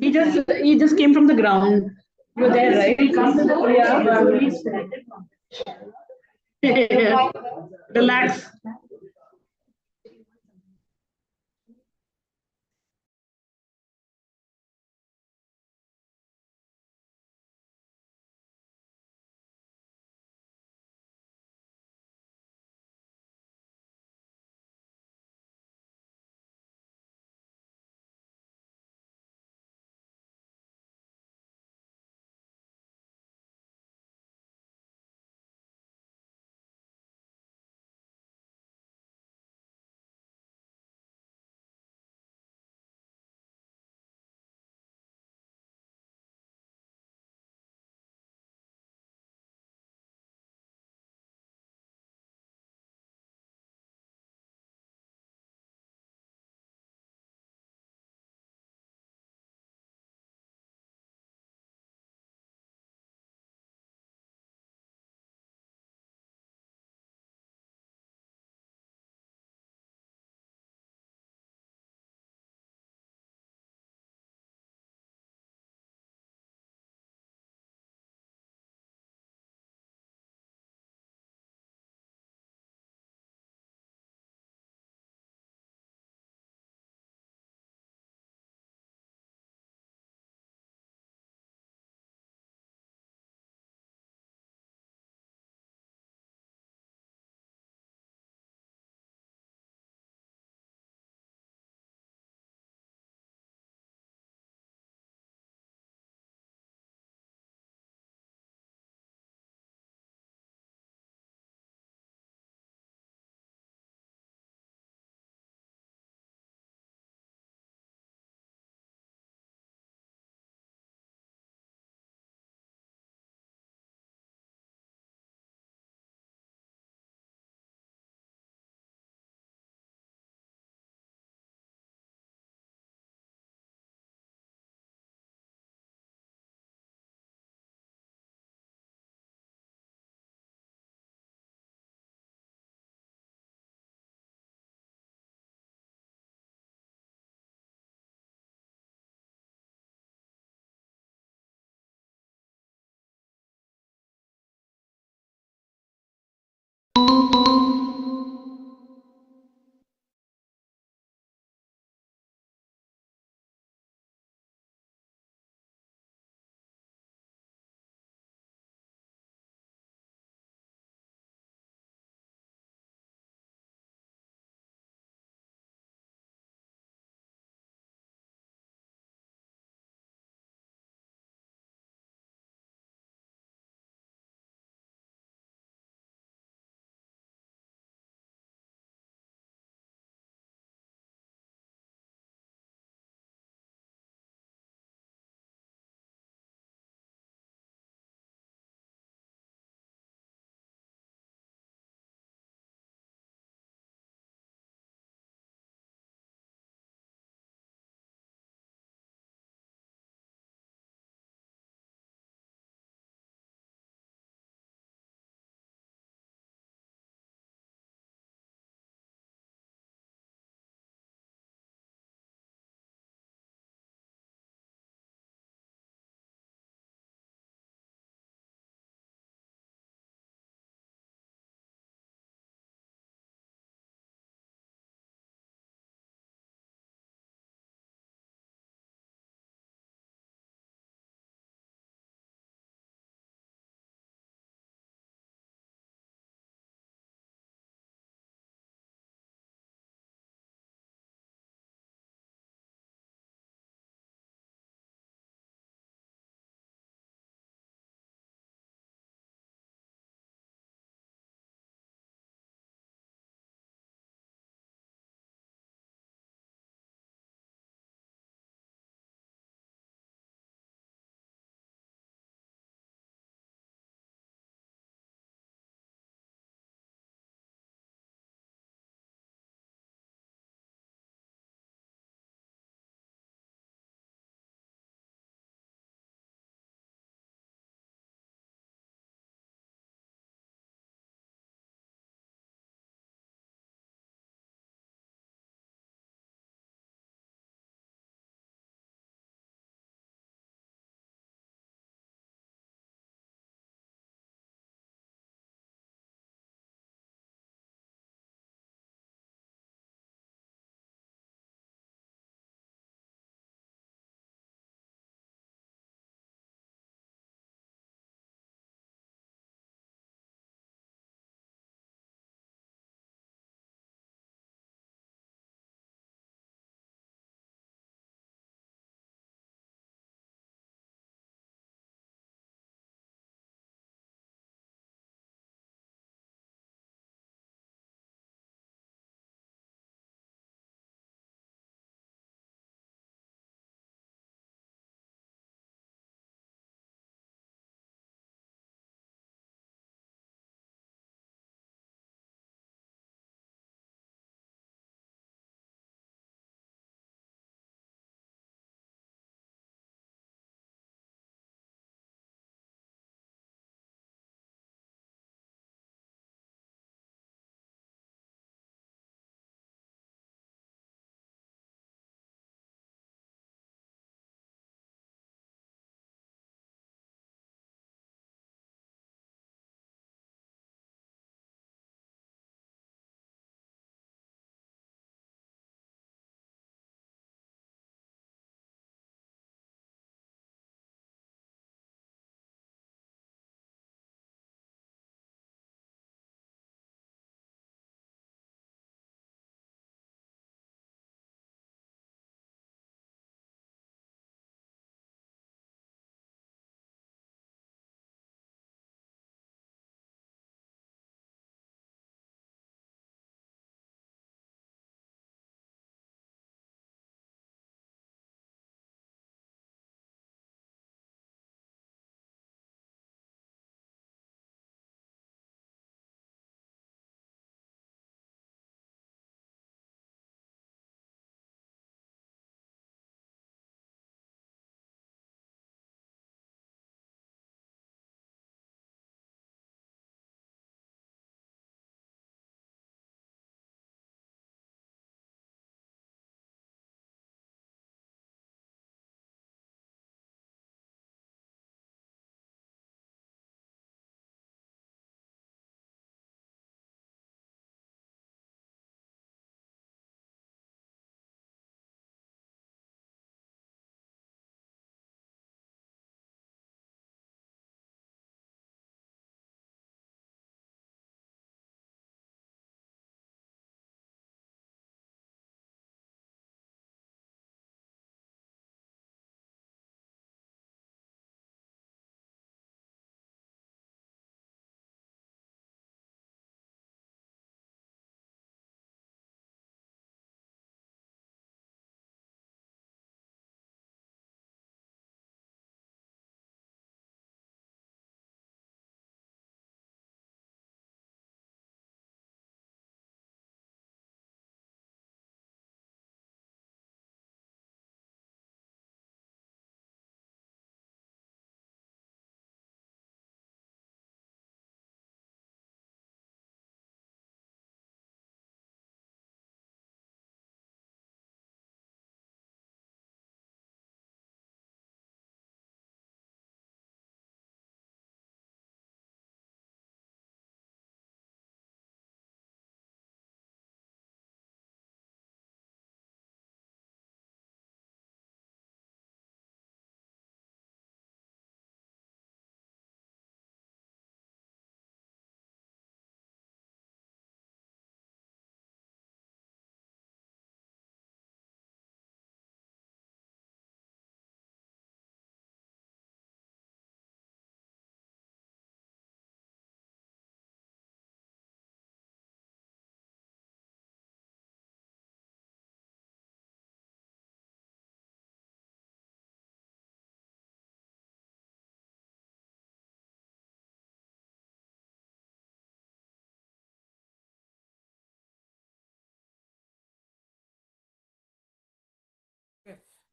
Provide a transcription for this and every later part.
He just came from the ground. You're there, right? Yeah. Relax.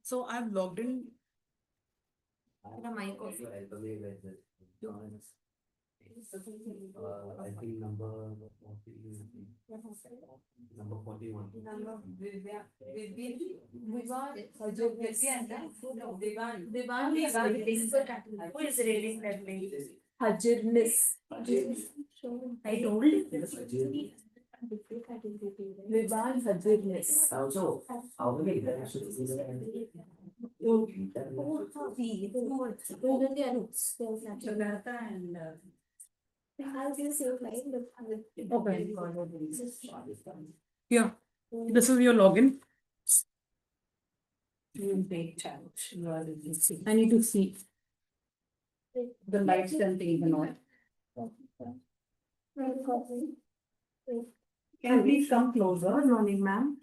So I've logged in. The mic off. I think number 41. Who is reading that name? Hajerness. I told you. Vivan Hajerness. Also, how many Okay. Yeah. This is your login. I need to see the lights and things and all. Can you please come closer? Good morning, ma'am.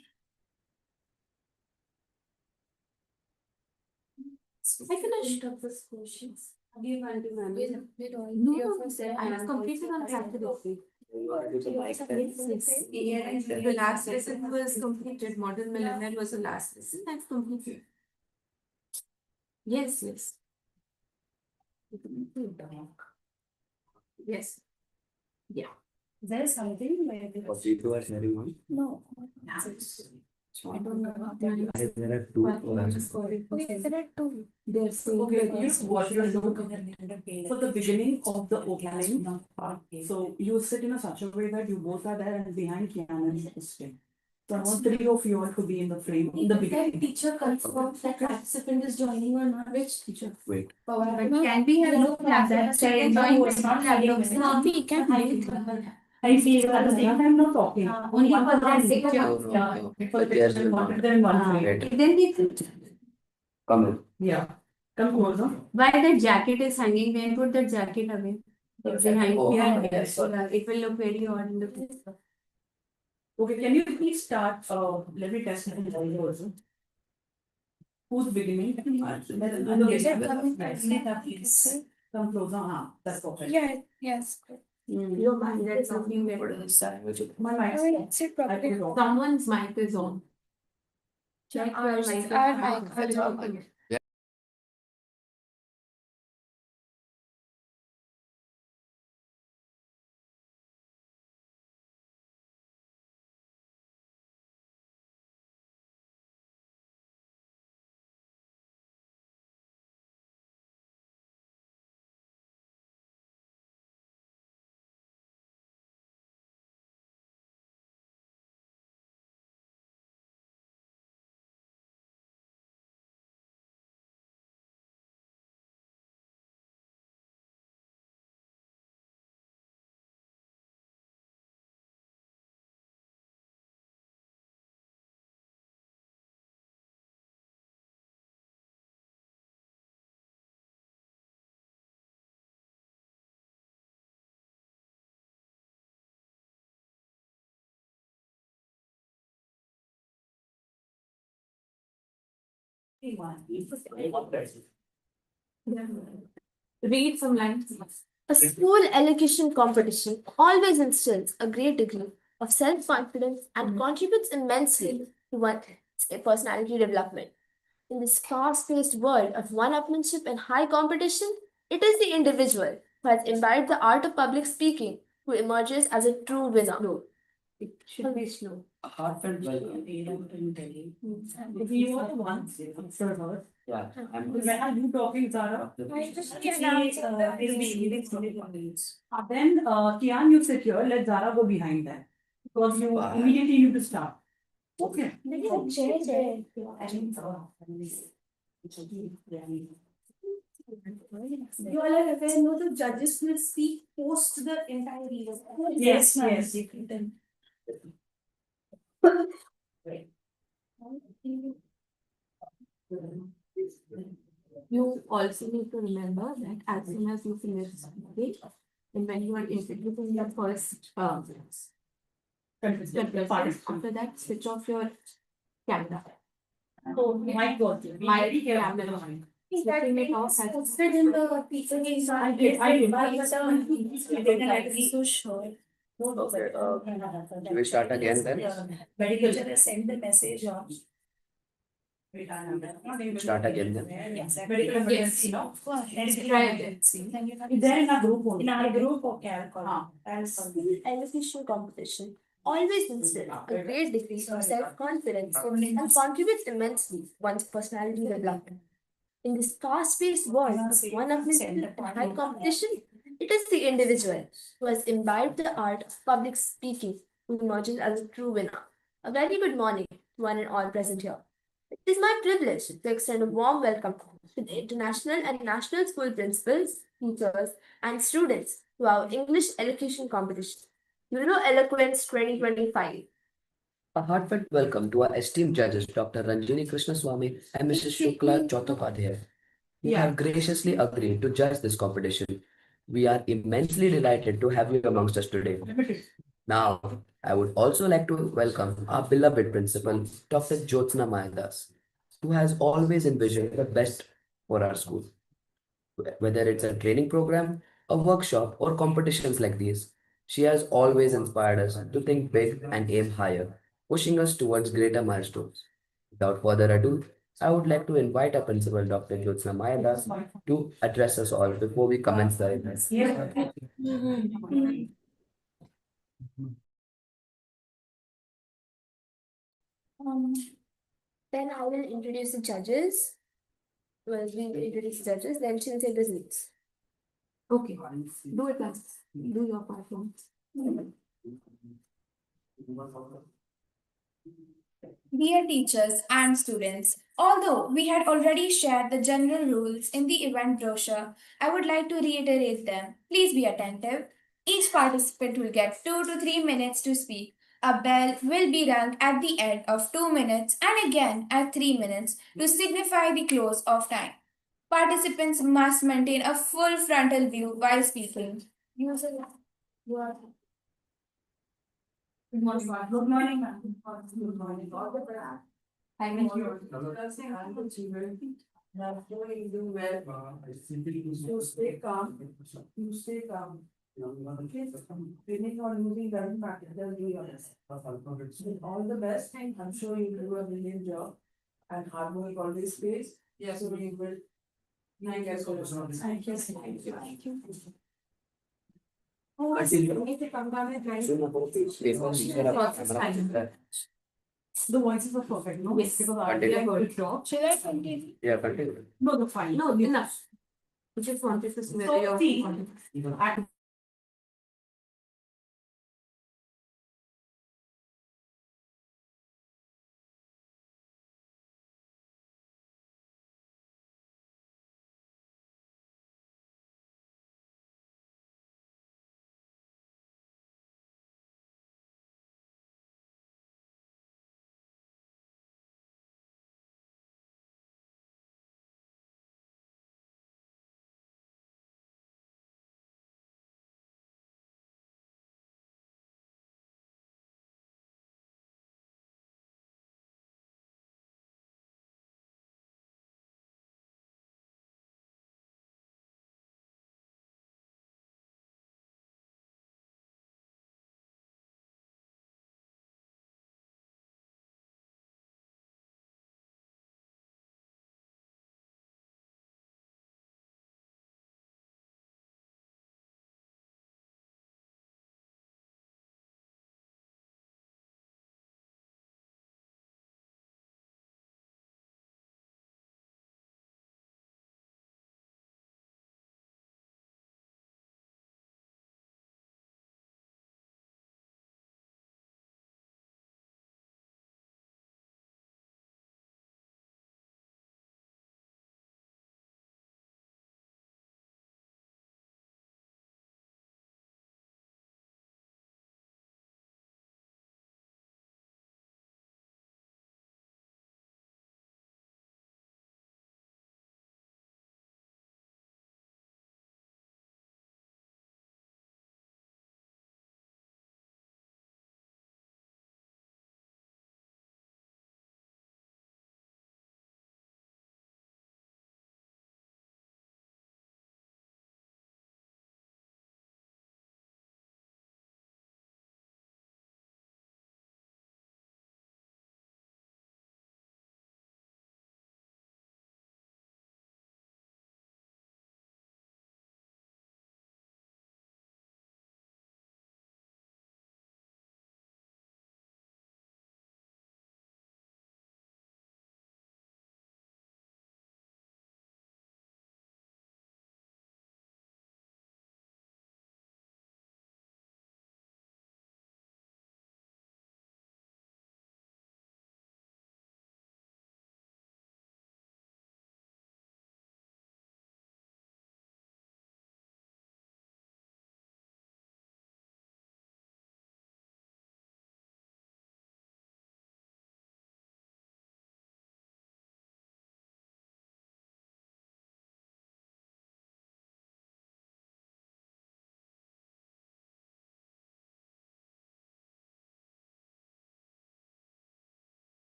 I finished up the questions. Do you want to manage? No, sir. I have completed on Saturday. Yes. The last lesson was completed. Modern Millionaire was the last lesson. I've completed. Yes, yes. Yes. Yeah. There is something like No. I don't know how to there are two. there are two. There's okay, please watch your look for the beginning of the opening. So you sit in a such a way that you both are there and behind Kiana is hosting. So I want three of you all to be in the frame in the That beginning. teacher confirms that participant is joining or not. Which teacher? Wait. But can we have no class that say no, it's not happening? We can. I feel at the same time not talking. Only for that teacher. For the one then one frame. Then we could. Come in. Yeah. Come closer. Why the jacket is hanging? Then put the jacket away. It's behind. Oh, Yeah, yes. it will look very odd in the picture. Okay, can you please start? Let me test it also. Who's beginning? Come closer. That's perfect. Yeah, yes. Your mind, that's something very. My mic. Oh, sit properly. Someone's mic is on. Check your Ours- mic. our mic is on. Read some lines. A school elocution competition always instills a great degree of self-confidence and contributes immensely to one's personality development. In this fast-paced world of one-upmanship and high competition, it is the individual who has imbibed the art of public speaking who emerges as a true winner. It should be slow. Heartfelt welcome. If you want one, after her. Yeah. When are you talking, Zara? I just Then can Kian, you sit here. Let Zara go behind them because you Bye. immediately need to start. Okay. You all are aware, no, the judges will speak post the entire event. Yes, yes. You also need to remember that as soon as you finish speaking, and when you are introducing your first contestant, after that, switch off your camera. Oh my God. My camera. Switching it off has Posted in the teacher I did. so sure. Okay, should we start again then? Teacher has sent the message. Start again then. Yes. You know. Try again. They're in a group only. In our group, okay, I'll call. हाँ. Elocution competition always instills a great degree of self-confidence and contributes immensely one's personality development. In this fast-paced world of one-upmanship and high competition, it is the individual who has imbibed the art of public speaking who emerges as a true winner. A very good morning to one and all present here. It is my privilege to extend a warm welcome to the international and national school principals, teachers, and students to our English elocution competition. Eloquence 2025. A heartfelt welcome to our esteemed judges, Dr. Ranjini Krishnaswamy and Mrs. Shukla Chotopadhyay, who have graciously agreed to judge this competition. We are immensely delighted to have you amongst us today. Now, I would also like to welcome our beloved principal, Dr. Jyotsna Mayadas, who has always envisioned the best for our school. Whether it's a training program, a workshop, or competitions like these, she has always inspired us to think big and aim higher, pushing us towards greater milestones. Without further ado, I would like to invite our principal, Dr. Jyotsna Mayadas, to address us all before we commence the event. Then I will introduce the judges. Well, we will introduce the judges, then she'll say the results. Okay. Do it then. Do your part. Dear teachers and students, although we had already shared the general rules in the event brochure, I would like to reiterate them. Please be attentive. Each participant will get 2 to 3 minutes to speak. A bell will be rung at the end of 2 minutes and again at 3 minutes to signify the close of time. Participants must maintain a full frontal view while speaking. User, you are Good morning, ma'am. Good morning, ma'am. Good morning. All the best. I mean, you're you do well. So stay calm. You stay calm. Okay? Winning or losing doesn't matter. Just do your best. All the best. I'm sure you do a brilliant job. And hard work always pays. Yes, so you will. Thank you so much. Thank you. Thank you. Thank you. The voices are perfect, no? Yes. Because we are going to talk. Shall I continue? Yeah, continue. No, the fine. No, enough. We just wanted to see whether So, you're see, at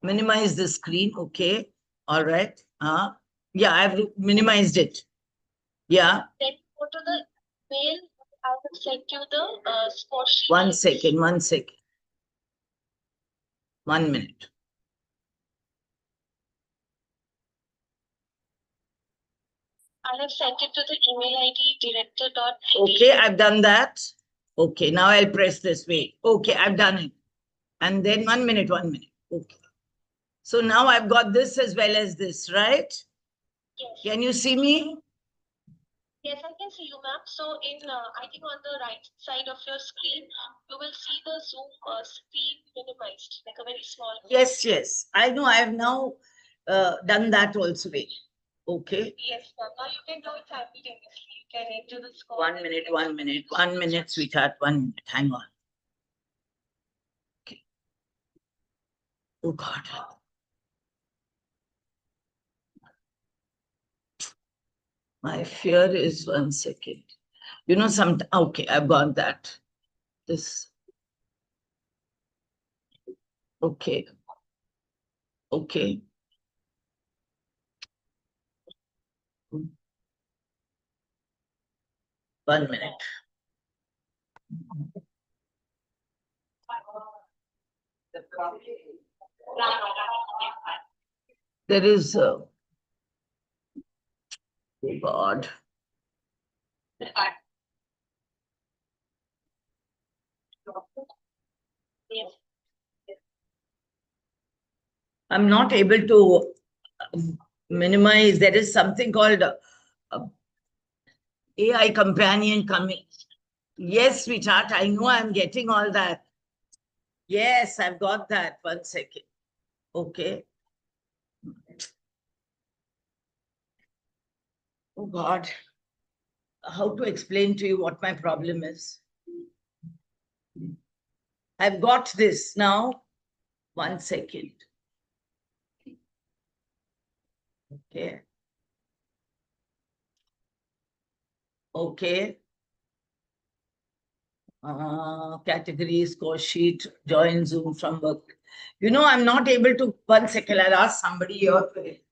Minimize the screen. Okay. All right. Yeah, I've minimized it. Yeah. Then go to the mail. I will send you the spreadsheet. 1 second. 1 second. 1 minute. I have sent it to the email ID director. Okay, I've done that. Okay, now I'll press this way. Okay, I've done it. And then 1 minute, 1 minute. Okay. So now I've got this as well as this, right? Yes. Can you see me? Yes, I can see you, ma'am. So I think on the right side of your screen, you will see the Zoom screen minimized, like a very small. Yes, yes. I know I have now done that also. Okay. Yes, ma'am. Now you can do it simultaneously. You can enter the score. 1 minute, 1 minute, 1 minute, sweetheart. 1 minute. Hang on. Okay. Oh God. My fear is 1 second. You know, okay, I've got that. This. Okay. Okay. One minute. There is oh God. Yes. I'm not able to minimize. There is something called AI companion coming. Yes, sweetheart, I know I'm getting all that. Yes, I've got that. 1 second. Okay. Oh God. How to explain to you what my problem is? I've got this now. 1 second. Okay. Okay. Categories, course sheet, join Zoom from work. You know, I'm not able to. 1 second, I'll ask somebody here for it.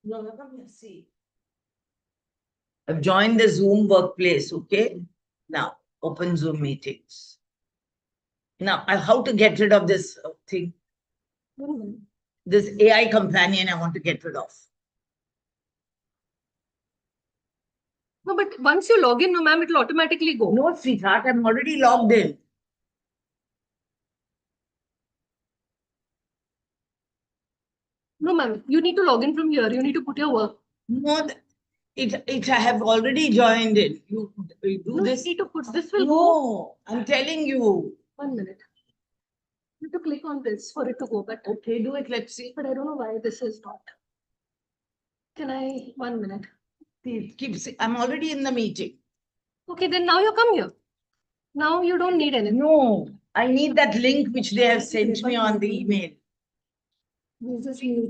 No, come here, see. I've joined the Zoom workplace, okay? Now, open Zoom meetings. Now, how to get rid of this thing? This AI companion I want to get rid of. No, but once you log in, no, ma'am, it will automatically go. No, sweetheart, I'm already logged in. No, ma'am, you need to log in from here. You need to put your work. No, I have already joined it. You do No, this. you need to put this will go. No, I'm telling you. 1 minute. You need to click on this for it to go, but Okay, do it. Let's see. I don't know why this is not. Can I? 1 minute. I'm already in the meeting. Okay, then now you come here. Now you don't need anything. No, I need that link which they have sent me on the email. This is new.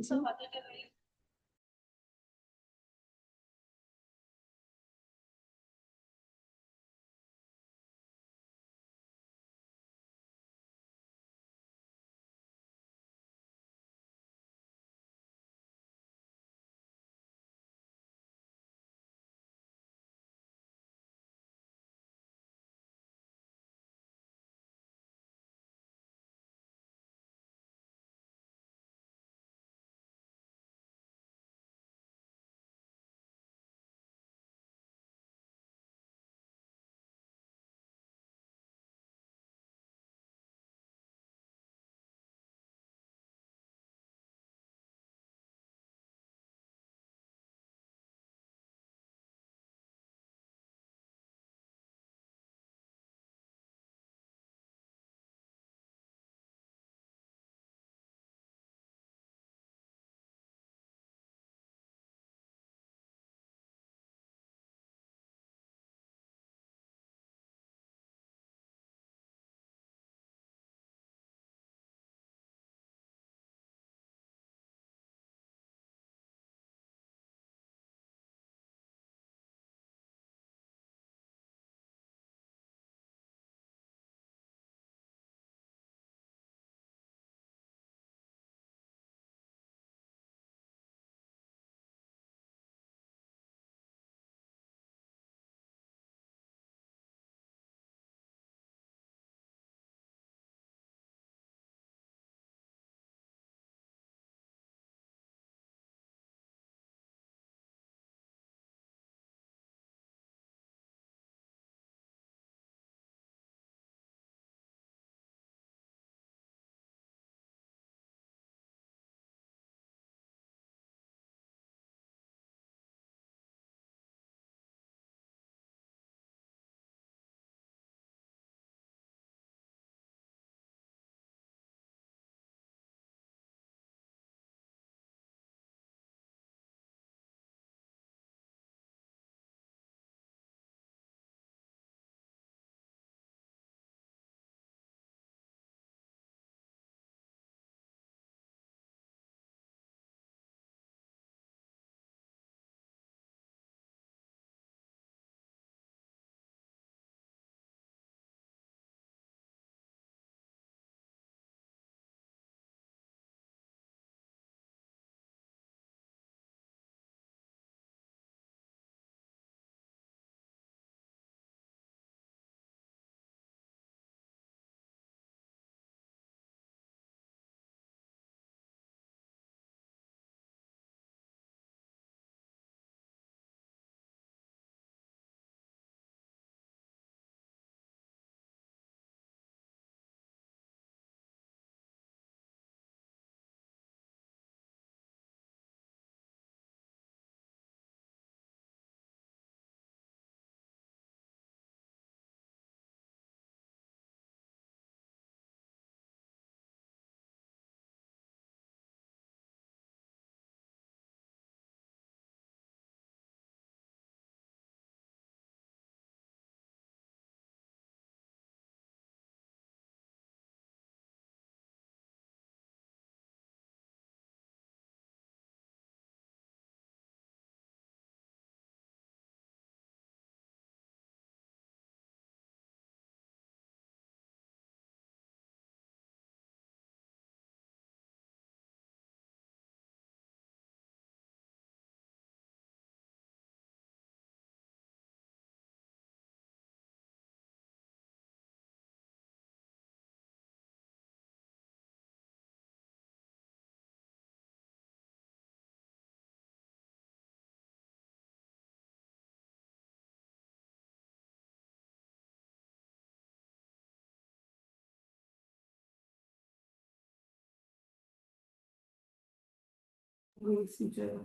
Yes, teacher.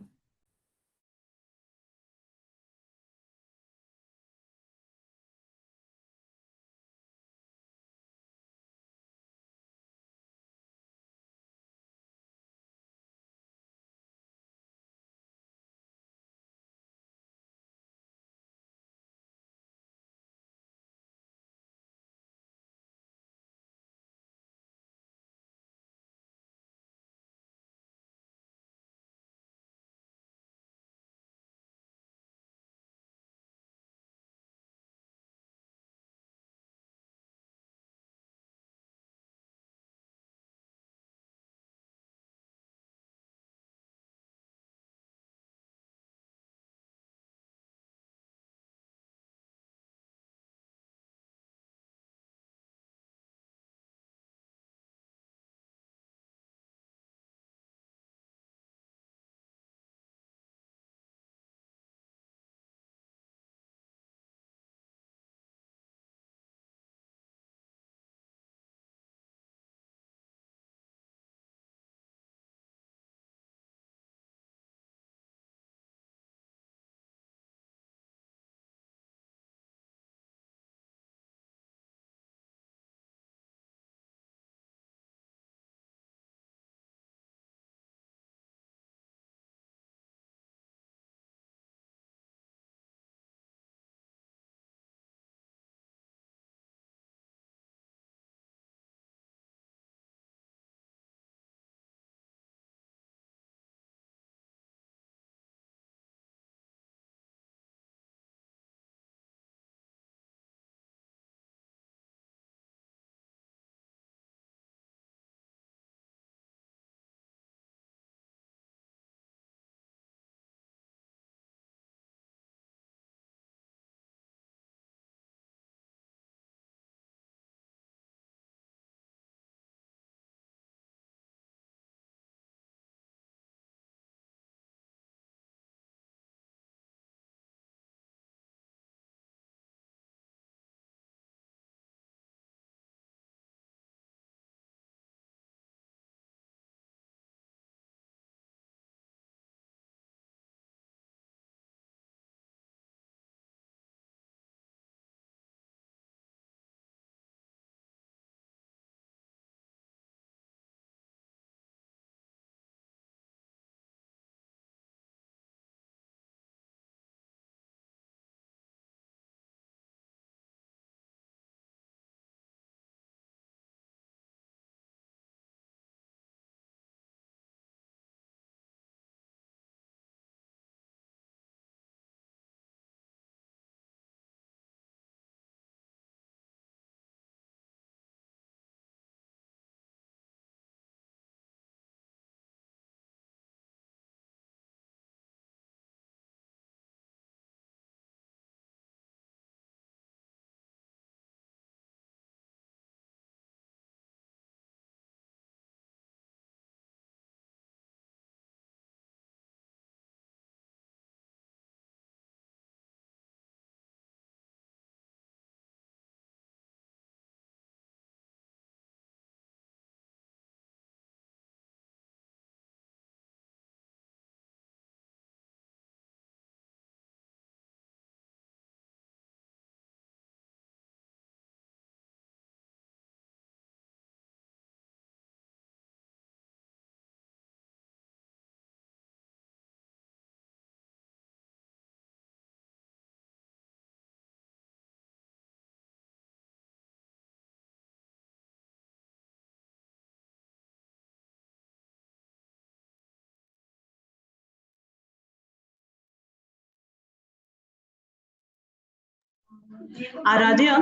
Aradhya,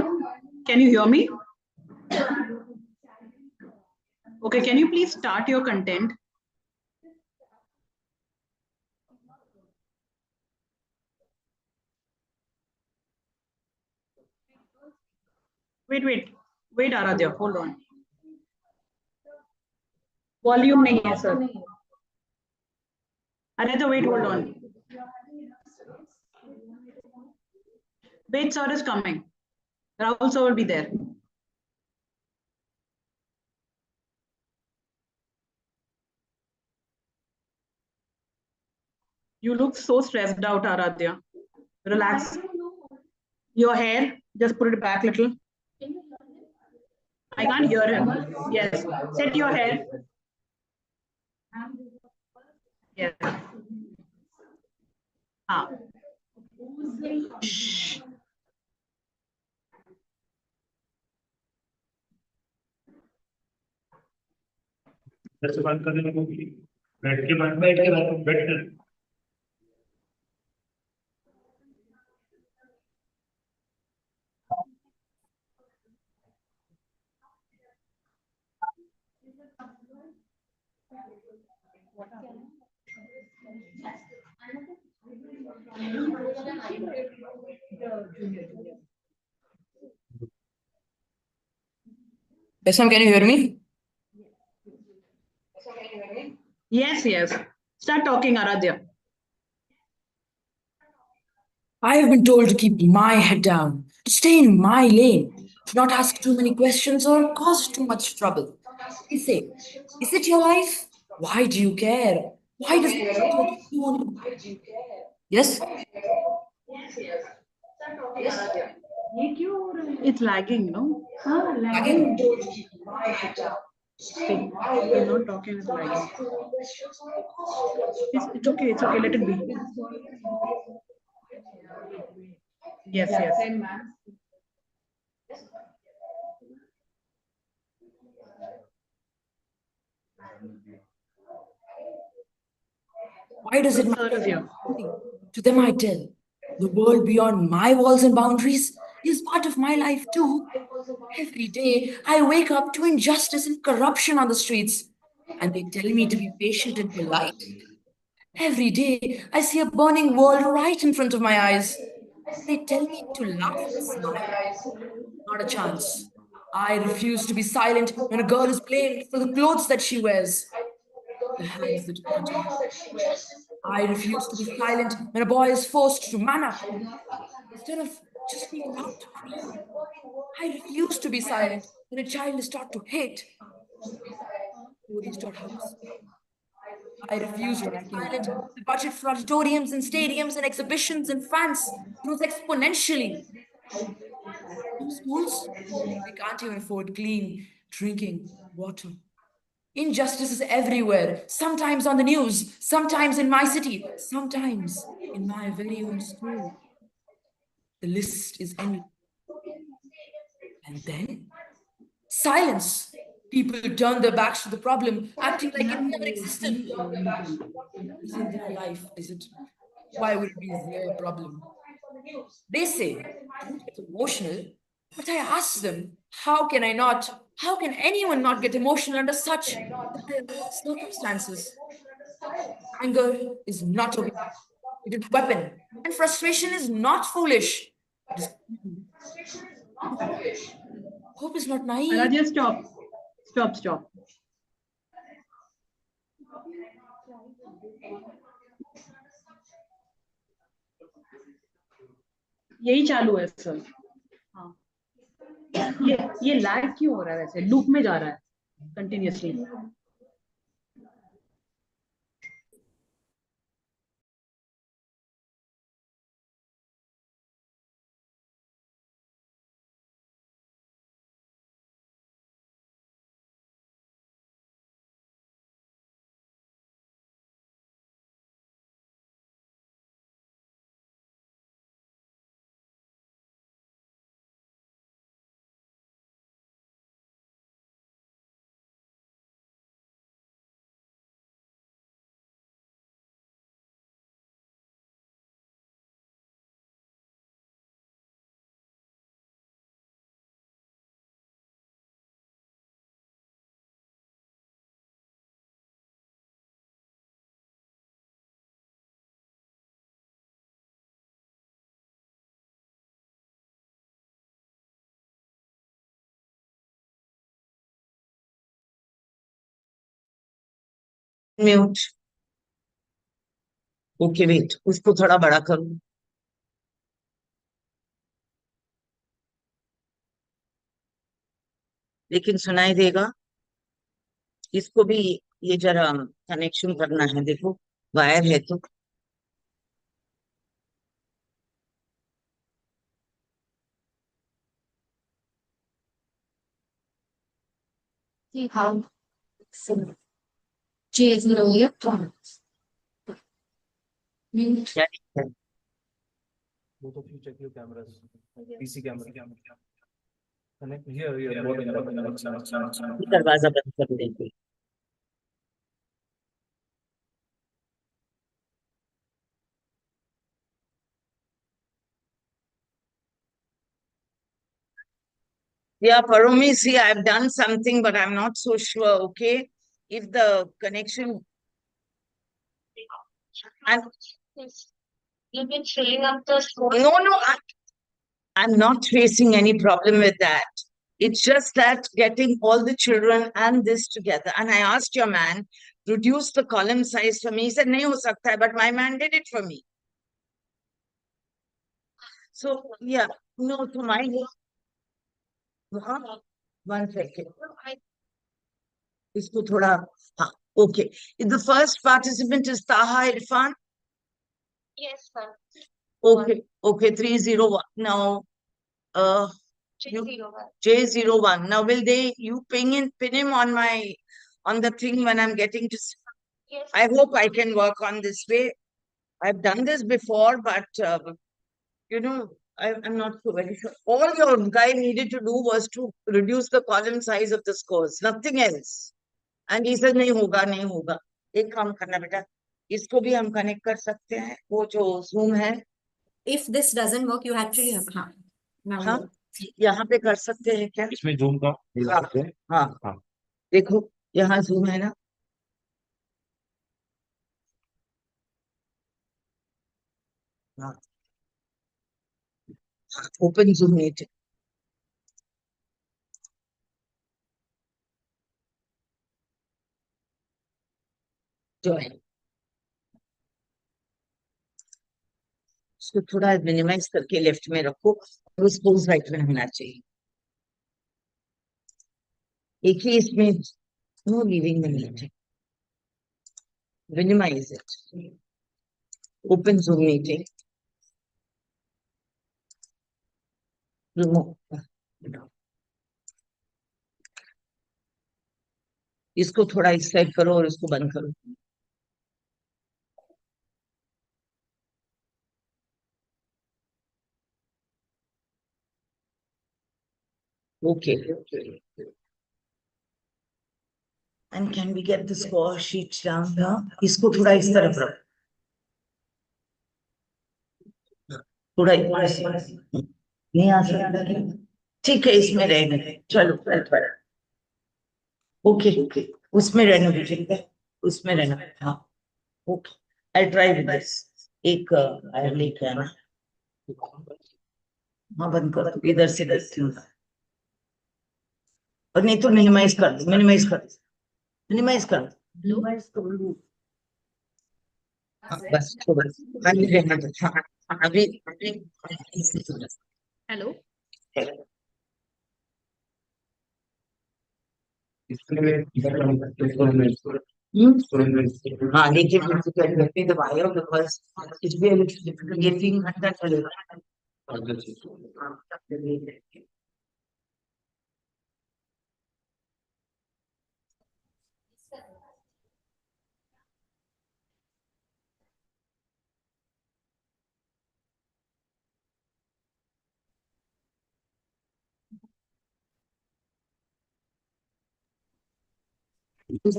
can you hear me? Okay, can you please start your content? Wait, Aradhya, hold on. Volume nahi hai, sir. Aradhya, wait, hold on. Wait, sir is coming. Rahul sir will be there. You look so stressed out, Aradhya. Relax. Your hair, just put it back a little. I can't hear him. Yes. Set your hair. Yes. Ah. Shh. ऐसे बात करने लगो कि बैठ के Besam, can you hear me? Yes, yes. Start talking, Aradhya. I have been told to keep my head down, to stay in my lane, to not ask too many questions or cause too much trouble. They say, is it your life? Why do you care? Why does it matter if you want to? Yes? It's lagging, no? Lagging. You're not talking, it's lagging. It's okay, let it be. Yes, yes. Why does it matter? To them I tell, the world beyond my walls and boundaries is part of my life too. Every day I wake up to injustice and corruption on the streets, and they tell me to be patient and polite. Every day I see a burning world right in front of my eyes. They tell me to laugh and smile. Not a chance. I refuse to be silent when a girl is blamed for the clothes that she wears, the hands that hurt her. I refuse to be silent when a boy is forced to man up instead of just being allowed to cry. I refuse to be silent when a child is taught to hate before he's taught how to speak. I refuse to be silent. The budget for auditoriums and stadiums and exhibitions and fans grows exponentially. Some schools, they can't even afford clean drinking water. Injustice is everywhere, sometimes on the news, sometimes in my city, sometimes in my very own school. The list is endless. And then, silence. People turn their backs to the problem, acting like it never existed. It's in their life, is it? Why would it be their problem? They say, don't get emotional. But I ask them, how can I not? How can anyone not get emotional under such circumstances? Anger is not a weapon. It is a weapon. And frustration is not foolish. It is hope is not naive. Aradhya, stop. Stop. यही चालू है sir. हाँ. ये lag क्यों हो रहा है वैसे? लूप में जा रहा है कंटिन्यूअसली. म्यूट. ओके वेट, उसको थोड़ा बड़ा करूं. लेकिन सुनाई देगा. इसको भी ये जरा कनेक्शन करना है. देखो वायर है तो See how J is lower. Yeah. Both of you check your cameras. PC camera. Connect here. Here. Both in the दरवाजा बंद कर देंगे. Yeah, Parumi, see, I've done something, but I'm not so sure, okay? If the connection... And You've been filling up the no, I'm not facing any problem with that. It's just that getting all the children and this together. And I asked your man, reduce the column size for me. He said, nahi ho sakta hai, but my man did it for me. So, yeah, no, to my... One second. इसको थोड़ा, हाँ, okay. The first participant is Taha Irfan. Yes, sir. Okay, okay, 301. Now, J01. Now, will you pin him on the thing when I'm getting to... Yes. I hope I can work on this way. I've done this before, but, you know, I'm not so very sure. All your guy needed to do was to reduce the column size of the scores, nothing else. And he said, नहीं होगा, नहीं होगा. एक काम करना बेटा, इसको भी हम connect कर सकते हैं, वो जो Zoom है. If this doesn't work, you actually have. हाँ, यहाँ पे कर सकते हैं क्या? इसमें Zoom का हाँ, देखो, यहाँ Zoom है ना? हाँ. Open Zoom meeting. Join. इसको थोड़ा मिनिमाइज करके लेफ्ट में रखो, और स्पोज राइट में होना चाहिए. एक ही इसमें no leaving the meeting. Minimize it. Open Zoom meeting. Remove. इसको थोड़ा इस साइड करो और इसको बंद करो. Okay. And can we get the score sheet down here? इसको थोड़ा इस तरफ रखो. थोड़ा नहीं आ सकता. ठीक है, इसमें रहने दे. चलो, ओके, उसमें रहने दे. ठीक है, उसमें रहना. हाँ, okay. I'll try with this. एक लेके आना. हाँ, बंद कर दो. इधर से देखती हूँ. और नहीं तो मिनिमाइज कर दो. हाँ, बस थोड़ा खाली रहना दो. हाँ, अभी Hello. हाँ, लेकिन दबाया because it be a little difficult. ये 3 घंटा चलेगा.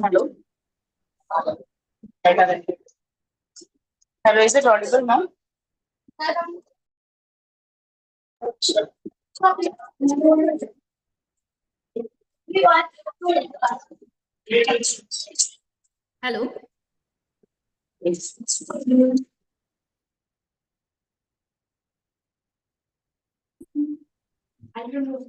Hello. Hello, is it audible now? Hello. I don't know.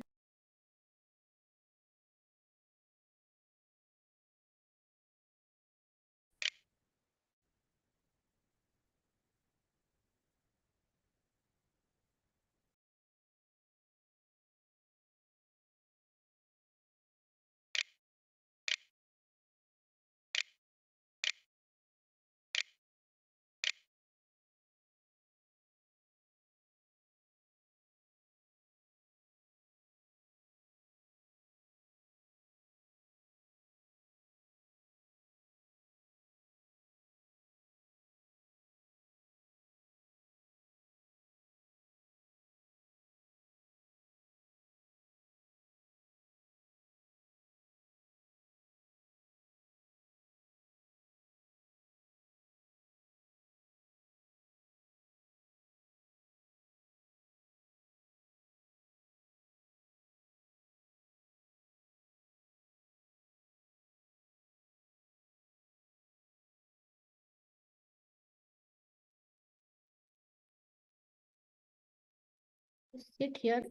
Sit here.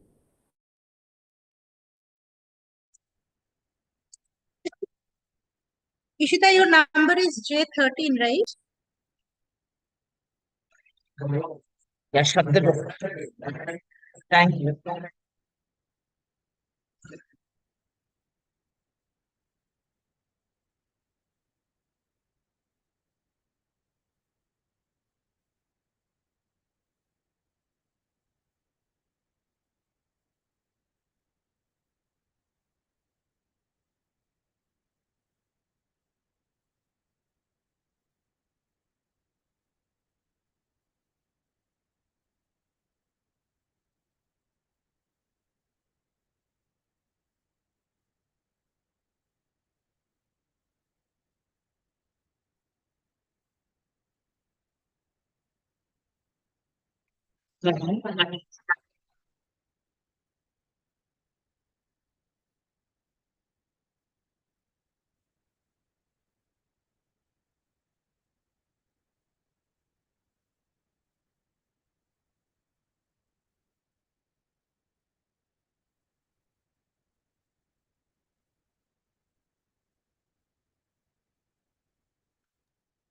Ishita, your number is J13, right? Yeah, shut the door. Thank you.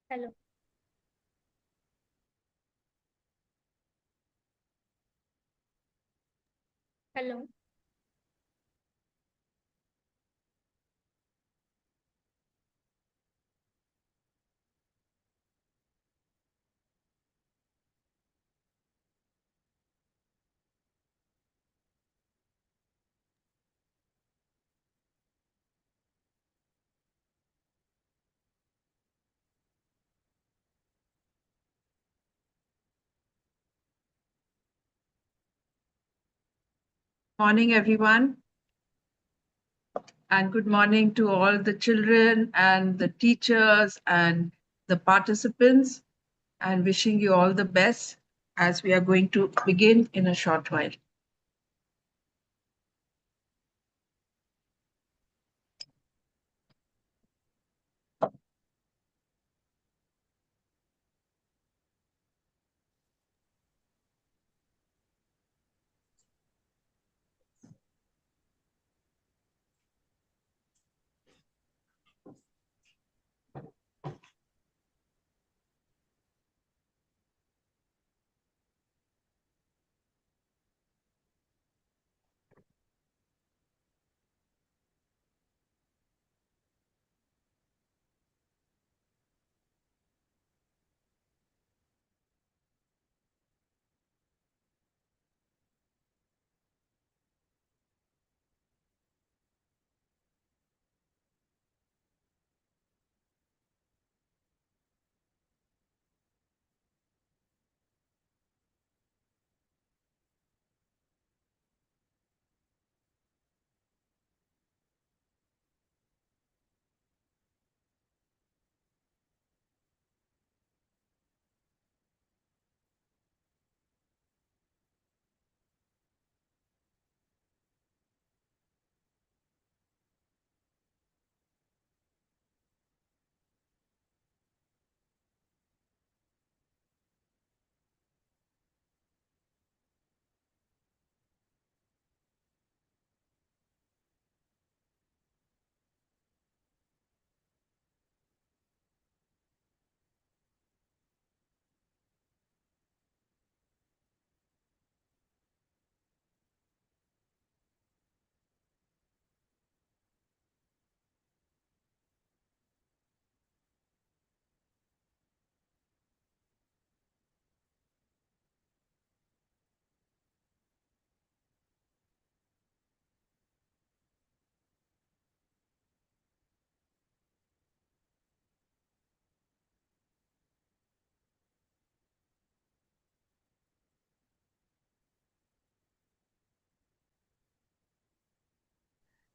Hello. Hello. Morning, everyone. And good morning to all the children and the teachers and the participants, and wishing you all the best as we are going to begin in a short while.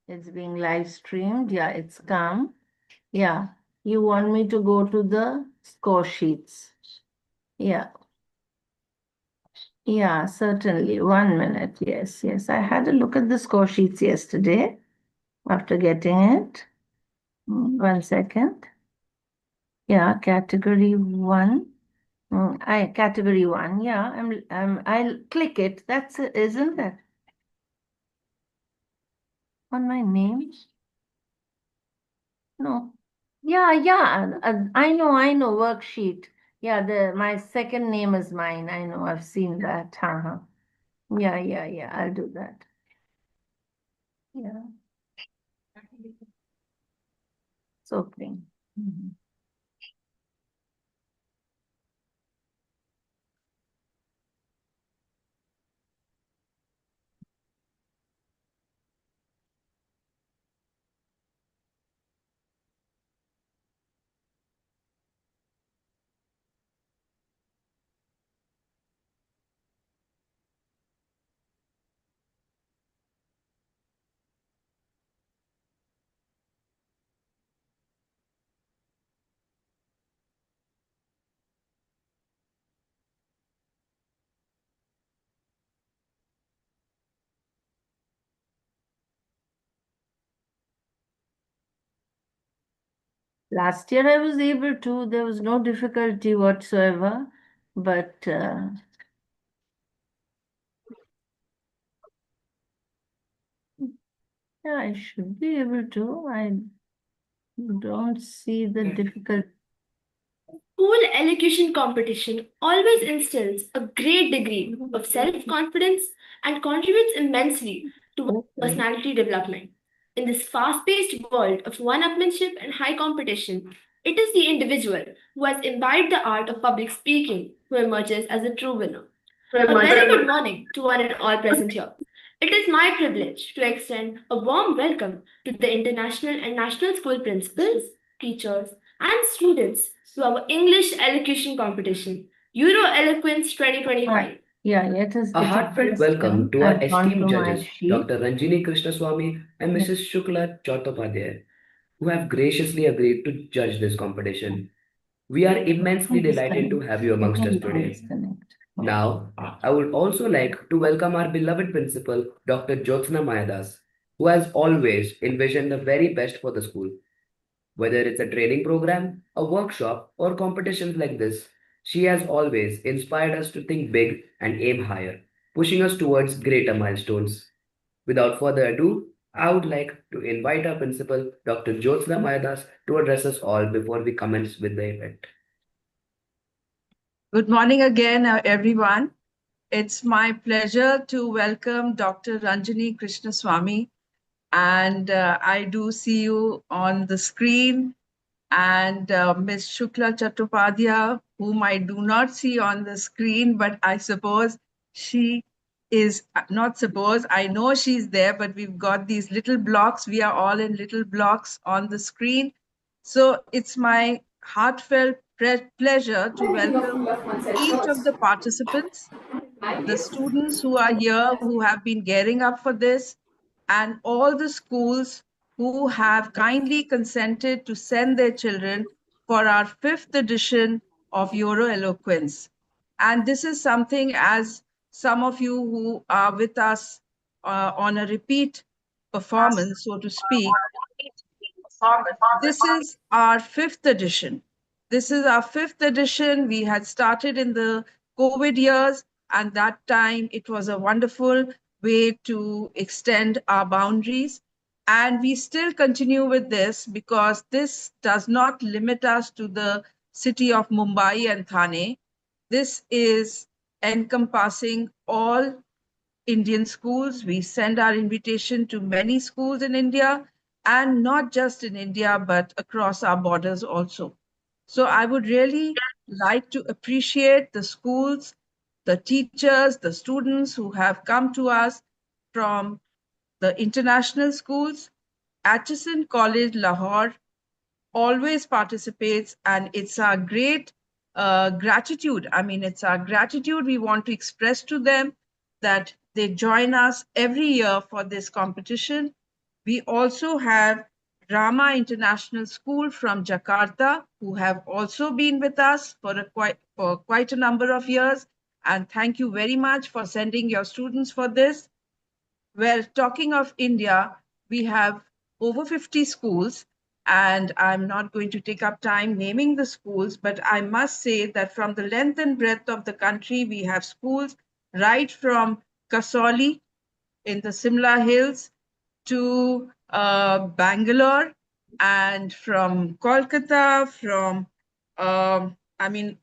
It's being live streamed. Yeah, it's come. Yeah. You want me to go to the score sheets? Yeah. Yeah, certainly. 1 minute. Yes, yes. I had a look at the score sheets yesterday after getting it. 1 second. Yeah, category 1. Category 1. Yeah, I'll click it. That's it, isn't that? On my name? No. Yeah. I know. Worksheet. Yeah, my second name is mine. I know. I've seen that. Yeah. I'll do that. Yeah. It's opening. Last year I was able to, there was no difficulty whatsoever, but yeah, I should be able to. I don't see the difficulty. School elocution competition always instills a great degree of self-confidence and contributes immensely to personality development. In this fast-paced world of one-upmanship and high competition, it is the individual who has imbibed the art of public speaking who emerges as a true winner. A very good morning to one and all present here. It is my privilege to extend a warm welcome to the international and national school principals, teachers, and students to our English elocution competition, Euro Eloquence 2025. Yeah, let us A get heartfelt it welcome to our I've gone esteemed to my judges, sheet. Dr. Ranjini Krishnaswamy and Mrs. Shukla Chattopadhyay, who have graciously agreed to judge this competition. We are immensely delighted to have you amongst us today. Now, I would also like to welcome our beloved principal, Dr. Jyotsna Mayadas, who has always envisioned the very best for the school. Whether it's a training program, a workshop, or competitions like this, she has always inspired us to think big and aim higher, pushing us towards greater milestones. Without further ado, I would like to invite our principal, Dr. Jyotsna Mayadas, to address us all before we commence with the event. Good morning again, everyone. It's my pleasure to welcome Dr. Ranjini Krishnaswamy. And I do see you on the screen. And Ms. Shukla Chattopadhyay, whom I do not see on the screen, but I suppose she is not suppose, I know she's there, but we've got these little blocks. We are all in little blocks on the screen. So it's my heartfelt pleasure to welcome each of the participants, the students who are here, who have been gearing up for this, and all the schools who have kindly consented to send their children for our 5th edition of Euro Eloquence. And this is something, as some of you who are with us on a repeat performance, so to speak, this is our 5th edition. This is our 5th edition. We had started in the COVID years, and that time it was a wonderful way to extend our boundaries. And we still continue with this because this does not limit us to the city of Mumbai and Thane. This is encompassing all Indian schools. We send our invitation to many schools in India, and not just in India, but across our borders also. So I would really like to appreciate the schools, the teachers, the students who have come to us from the international schools. Atchison College, Lahore, always participates, and it's our great gratitude. I mean, it's our gratitude we want to express to them that they join us every year for this competition. We also have Rama International School from Jakarta, who have also been with us for quite a number of years. And thank you very much for sending your students for this. Well, talking of India, we have over 50 schools, And I'm not going to take up time naming the schools, but I must say that from the length and breadth of the country, we have schools right from Kasoli in the Simla Hills to Bangalore, and from Kolkata, I mean,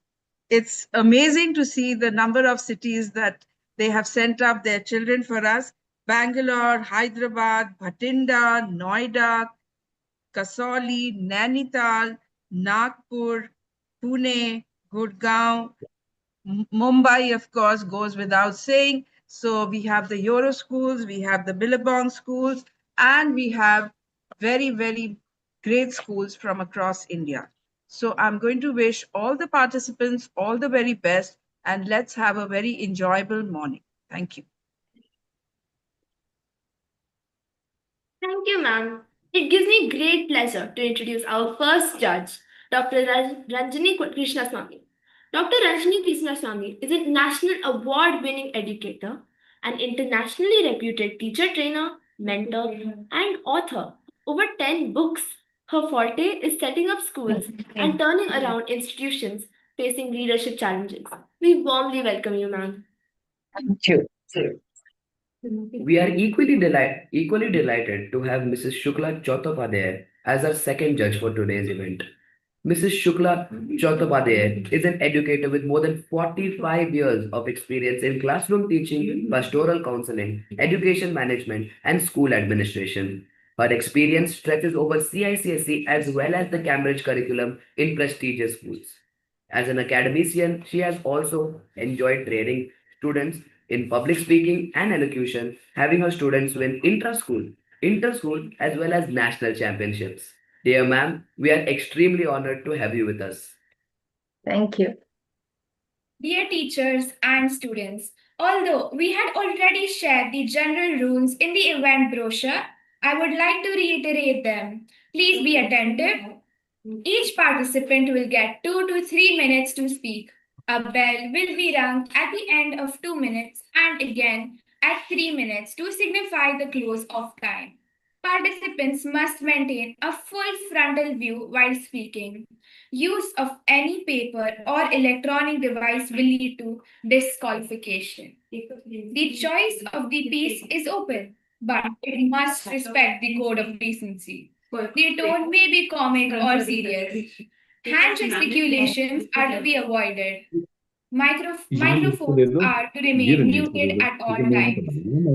it's amazing to see the number of cities that they have sent up their children for us. Bangalore, Hyderabad, Bhatinda, Noida, Kasauli, Nainital, Nagpur, Pune, Gurgaon, Mumbai, of course, goes without saying. So we have the Euro schools, we have the Billabong schools, and we have very, very great schools from across India. So I'm going to wish all the participants all the very best, and let's have a very enjoyable morning. Thank you. Thank you, ma'am. It gives me great pleasure to introduce our first judge, Dr. Ranjini Krishnaswamy. Dr. Ranjini Krishnaswamy is a national award-winning educator, an internationally reputed teacher trainer, mentor, and author. Over 10 books. Her forte is setting up schools and turning around institutions facing leadership challenges. We warmly welcome you, ma'am. Thank you. We are equally delighted to have Mrs. Shukla Chattopadhyay as our second judge for today's event. Mrs. Shukla Chattopadhyay is an educator with more than 45 years of experience in classroom teaching, pastoral counseling, education management, and school administration. Her experience stretches over CICSE as well as the Cambridge curriculum in prestigious schools. As an academician, she has also enjoyed training students in public speaking and elocution, having her students win intra-school, inter-school, as well as national championships. Dear ma'am, we are extremely honored to have you with us. Thank you. Dear teachers and students, although we had already shared the general rules in the event brochure, I would like to reiterate them. Please be attentive. Each participant will get 2 to 3 minutes to speak. A bell will be rung at the end of 2 minutes and again at 3 minutes to signify the close of time. Participants must maintain a full frontal view while speaking. Use of any paper or electronic device will lead to disqualification. The choice of the piece is open, but it must respect the code of decency. The tone may be comic or serious. Hand gesticulations are to be avoided. Microphones are to remain muted at all times.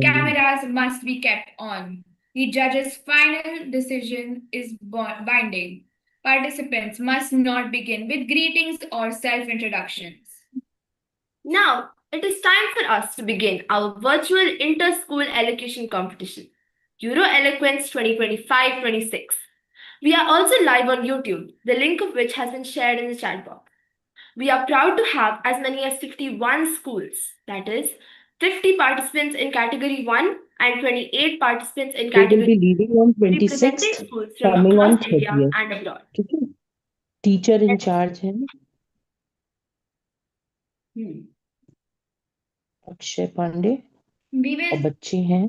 Cameras must be kept on. The judge's final decision is binding. Participants must not begin with greetings or self-introductions. Now, it is time for us to begin our virtual inter-school elocution competition, Euro Eloquence 2025-26. We are also live on YouTube, the link of which has been shared in the chat box. We are proud to have as many as 51 schools, that is, 50 participants in category 1 and 28 participants in They will category be leaving on representing 26th, schools from coming on across India 30th. and abroad. ठीक है teacher in charge है Akshay Pandey We और will, बच्चे हैं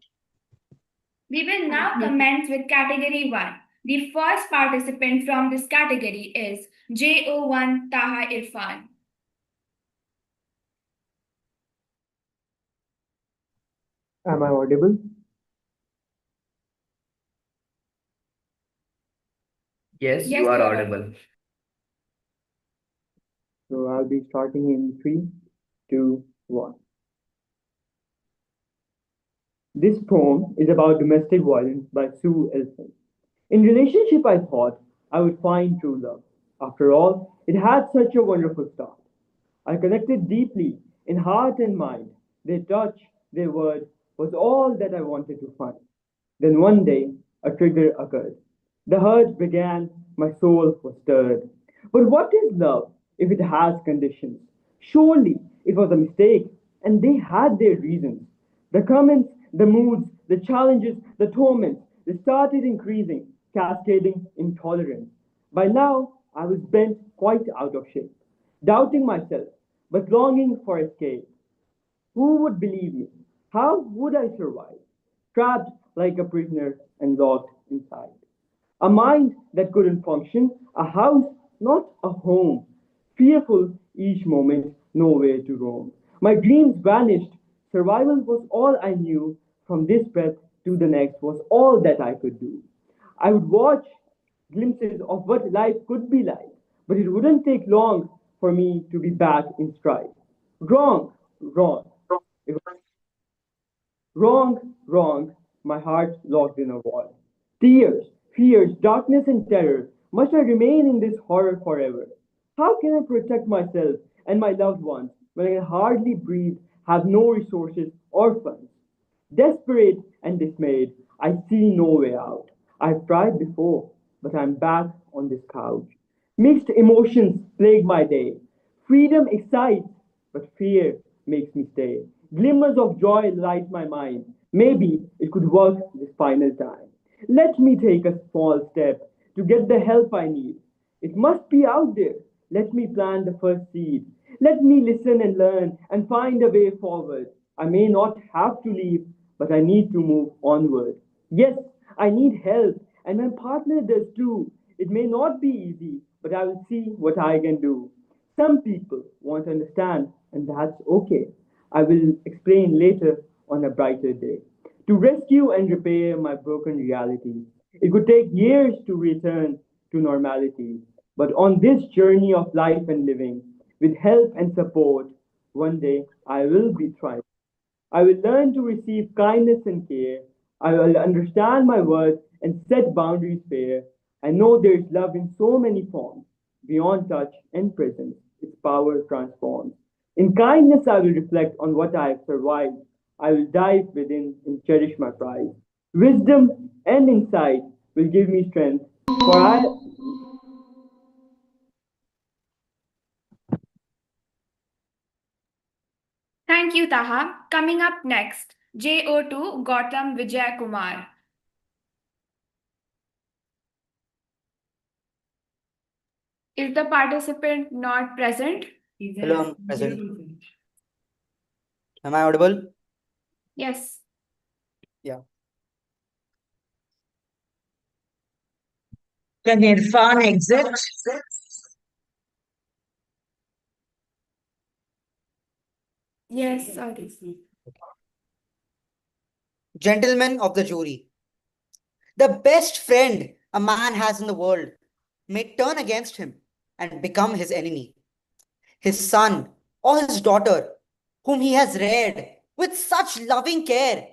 we will now commence with category 1. The first participant from this category is JO1 Taha Irfan. Am I audible? Yes, Yes, you are you are audible. So I'll be starting in 3, 2, 1. This poem is about domestic violence by Sue Ellison. In relationship, I thought I would find true love. After all, it had such a wonderful start. I connected deeply in heart and mind. Their touch, their word was all that I wanted to find. Then one day, a trigger occurred. The hurt began, my soul was stirred. But what is love if it has conditions? Surely it was a mistake, and they had their reasons. The comments, the moods, the challenges, the torments, they started increasing, cascading intolerance. By now, I was bent quite out of shape, doubting myself, but longing for escape. Who would believe me? How would I survive? Trapped like a prisoner and locked inside. A mind that couldn't function, a house, not a home. Fearful each moment, nowhere to roam. My dreams vanished. Survival was all I knew. From this breath to the next was all that I could do. I would watch glimpses of what life could be like, but it wouldn't take long for me to be back in stride. Wrong, wrong. It was wrong, wrong. My heart locked in a wall. Tears, fears, darkness, and terror. Must I remain in this horror forever? How can I protect myself and my loved ones when I can hardly breathe, have no resources or funds? Desperate and dismayed, I see no way out. I've tried before, but I'm back on this couch. Mixed emotions plague my day. Freedom excites, but fear makes me stay. Glimmers of joy light my mind. Maybe it could work this final time. Let me take a small step to get the help I need. It must be out there. Let me plant the first seed. Let me listen and learn and find a way forward. I may not have to leave, but I need to move onward. Yes, I need help, and my partner does too. It may not be easy, but I will see what I can do. Some people won't understand, and that's okay. I will explain later on a brighter day. To rescue and repair my broken reality, it could take years to return to normality. But on this journey of life and living, with help and support, one day I will be thriving. I will learn to receive kindness and care. I will understand my worth and set boundaries fair. I know there is love in so many forms. Beyond touch and presence, its power transforms. In kindness, I will reflect on what I have survived. I will dive within and cherish my prize. Wisdom and insight will give me strength, for I Thank you, Taha. Coming up next, JO2 Gautam Vijay Kumar. Is the participant not present? Hello, I'm present. Am I audible? Yes. Yeah. Can Irfan exit? Yes, sorry. Gentlemen of the jury, the best friend a man has in the world may turn against him and become his enemy. His son or his daughter, whom he has reared with such loving care,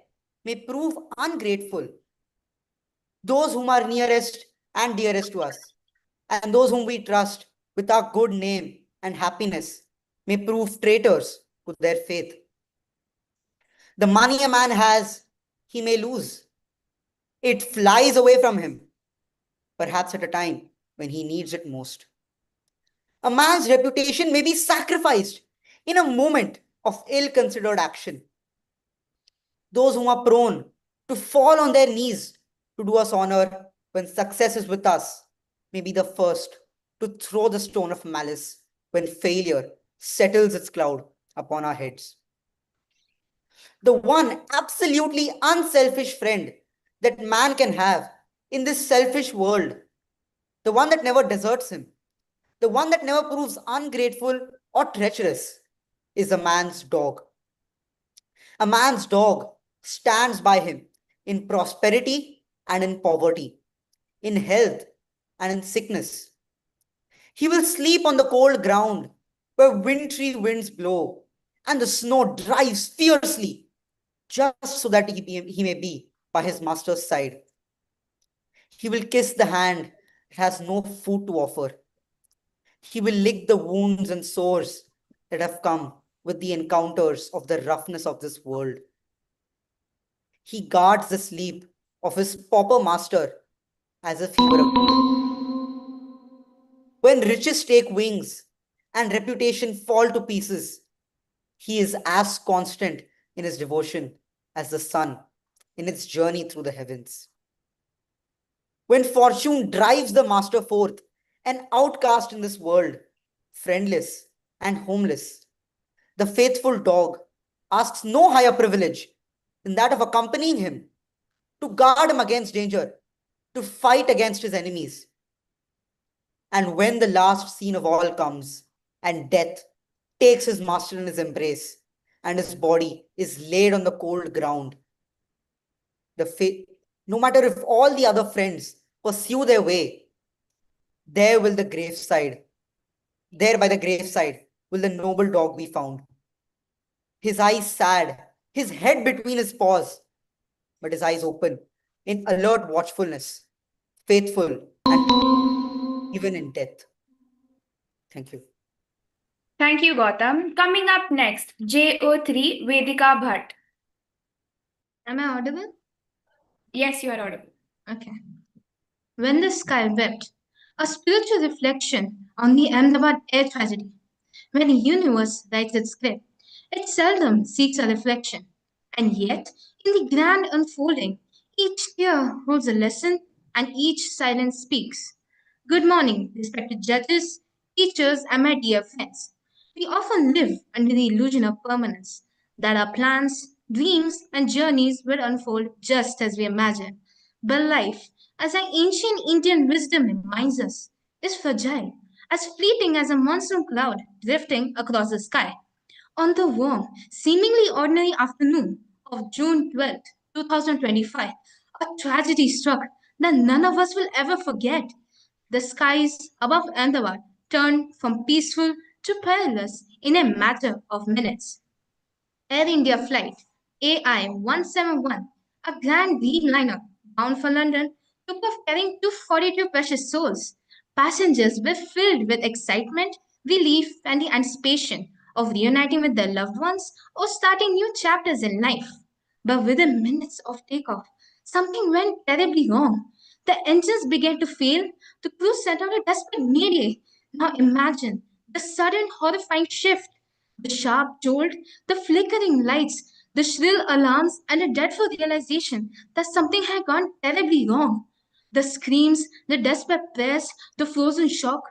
may prove ungrateful. Those whom are nearest and dearest to us, and those whom we trust with our good name and happiness, may prove traitors to their faith. The money a man has, he may lose. It flies away from him, perhaps at a time when he needs it most. A man's reputation may be sacrificed in a moment of ill considered action. Those who are prone to fall on their knees to do us honor when success is with us may be the first to throw the stone of malice when failure settles its cloud upon our heads. The one absolutely unselfish friend that man can have in this selfish world, the one that never deserts him, the one that never proves ungrateful or treacherous, is a man's dog. A man's dog stands by him in prosperity and in poverty, in health and in sickness. He will sleep on the cold ground where wintry winds blow and the snow drives fiercely, just so that he may be by his master's side. He will kiss the hand that has no food to offer. He will lick the wounds and sores that have come with the encounters of the roughness of this world. He guards the sleep of his pauper master as if he were a when riches take wings and reputation fall to pieces, he is as constant in his devotion as the sun in its journey through the heavens. When fortune drives the master forth, an outcast in this world, friendless and homeless, the faithful dog asks no higher privilege than that of accompanying him to guard him against danger to fight against his enemies. And when the last scene of all comes, and death takes his master in his embrace, and his body is laid on the cold ground, no matter if all the other friends pursue their way, there will the graveside, there by the graveside will the noble dog be found. His eyes sad, his head between his paws, but his eyes open in alert watchfulness, faithful, and even in death. Thank you. Thank you, Gautam. Coming up next, JO3 Vedika Bhatt. Am I audible? Yes, you are audible. Okay. When the Sky Wept, a spiritual reflection on the Ahmedabad air tragedy. When a universe writes its script, it seldom seeks a reflection. And yet, in the grand unfolding, each tear holds a lesson and each silence speaks. Good morning, respected judges, teachers, and my dear friends. We often live under the illusion of permanence, that our plans, dreams, and journeys will unfold just as we imagine. But life, as our ancient Indian wisdom reminds us, is fragile, as fleeting as a monsoon cloud drifting across the sky. On the warm, seemingly ordinary afternoon of June 12th, 2025, a tragedy struck that none of us will ever forget. The skies above Ahmedabad turned from peaceful to perilous in a matter of minutes. Air India flight AI 171, a grand dreamliner bound for London, took off carrying 242 precious souls. Passengers were filled with excitement, relief, and the anticipation of reuniting with their loved ones or starting new chapters in life. But within minutes of takeoff, something went terribly wrong. The engines began to fail. The crew sent out a desperate mayday. Now imagine the sudden horrifying shift, the sharp jolt, the flickering lights, the shrill alarms, and a dreadful realization that something had gone terribly wrong. The screams, the desperate prayers, the frozen shock,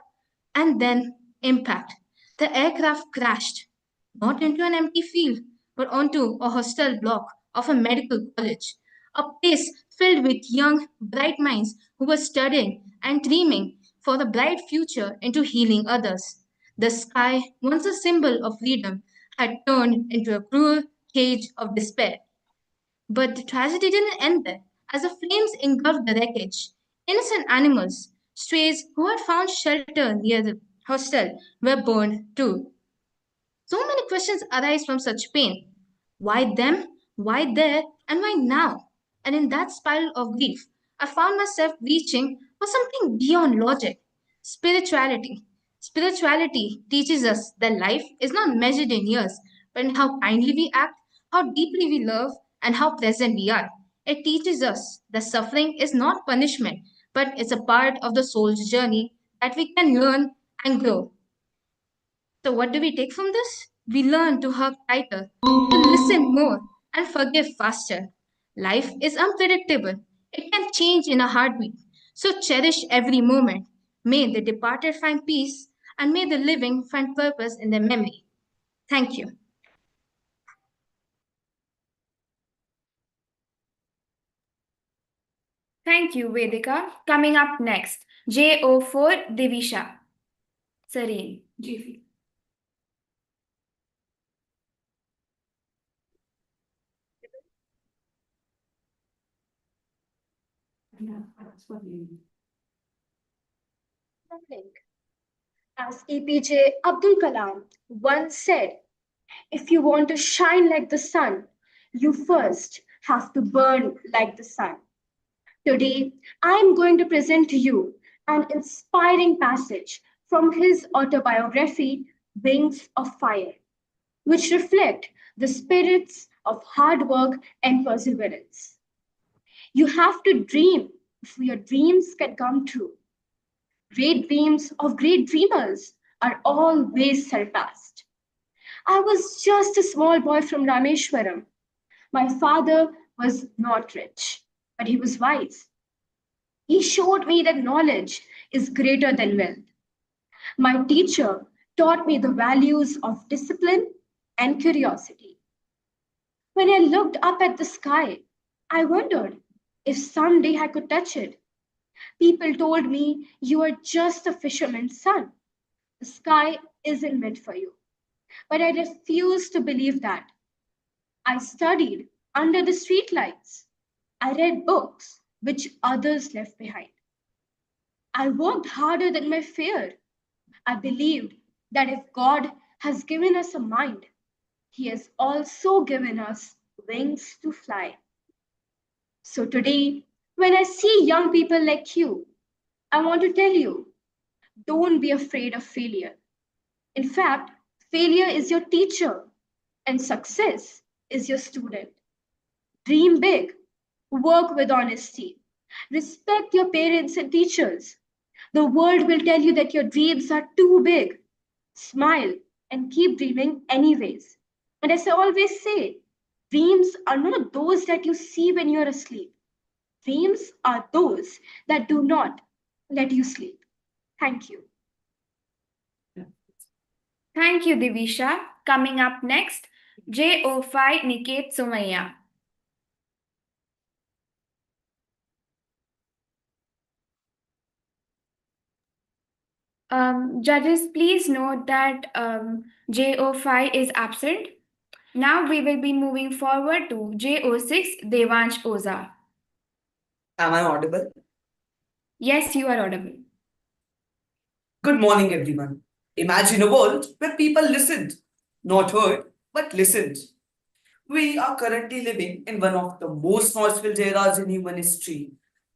and then impact. The aircraft crashed, not into an empty field, but onto a hostel block of a medical college, a place filled with young, bright minds who were studying and dreaming for a bright future into healing others. The sky, once a symbol of freedom, had turned into a cruel cage of despair. But the tragedy didn't end there. As the flames engulfed the wreckage, innocent animals, strays who had found shelter near the hostel, were burned too. So many questions arise from such pain. Why them? Why there? And why now? And in that spiral of grief, I found myself reaching for something beyond logic spirituality. Spirituality teaches us that life is not measured in years, but in how kindly we act, how deeply we love, and how present we are. It teaches us that suffering is not punishment, but it's a part of the soul's journey that we can learn and grow. So, what do we take from this? We learn to hug tighter, to listen more, and forgive faster. Life is unpredictable, it can change in a heartbeat. So, cherish every moment. May the departed find peace, and may the living find purpose in their memory. Thank you. Thank you, Vedika. Coming up next, JO4 Divisha. Sareen. As APJ Abdul Kalam once said, if you want to shine like the sun, you first have to burn like the sun. Today, I am going to present to you an inspiring passage from his autobiography, Wings of Fire, which reflect the spirits of hard work and perseverance. You have to dream if your dreams can come true. Great dreams of great dreamers are always surpassed. I was just a small boy from Rameshwaram. My father was not rich, but he was wise. He showed me that knowledge is greater than wealth. My teacher taught me the values of discipline and curiosity. When I looked up at the sky, I wondered if someday I could touch it. People told me you are just a fisherman's son. The sky isn't meant for you. But I refused to believe that. I studied under the streetlights. I read books which others left behind. I worked harder than my fear. I believed that if God has given us a mind, He has also given us wings to fly. So today, when I see young people like you, I want to tell you, don't be afraid of failure. In fact, failure is your teacher and success is your student. Dream big, work with honesty, respect your parents and teachers. The world will tell you that your dreams are too big. Smile and keep dreaming anyways. And as I always say, dreams are not those that you see when you're asleep. Dreams are those that do not let you sleep. Thank you. Thank you, Divisha. Coming up next, JO5 Niket Sumaya. Judges, please note that JO5 is absent. Now we will be moving forward to JO6 Danch Oza. Am I audible? Yes, you are audible. Good morning, everyone. Imagine a world where people listened, not heard, but listened. We are currently living in one of the most noise-filled eras in human history.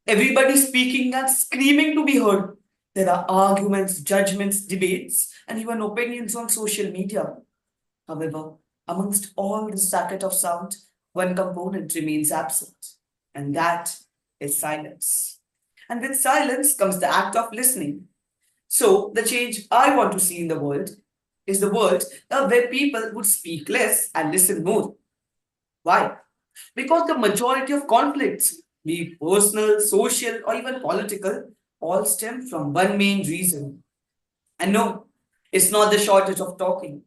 Everybody speaking and screaming to be heard. There are arguments, judgments, debates, and even opinions on social media. However, amongst all this racket of sound, one component remains absent, and that is silence. And with silence comes the act of listening. So, the change I want to see in the world is the world where people would speak less and listen more. Why? Because the majority of conflicts, be it personal, social, or even political, all stem from one main reason. And no, it's not the shortage of talking,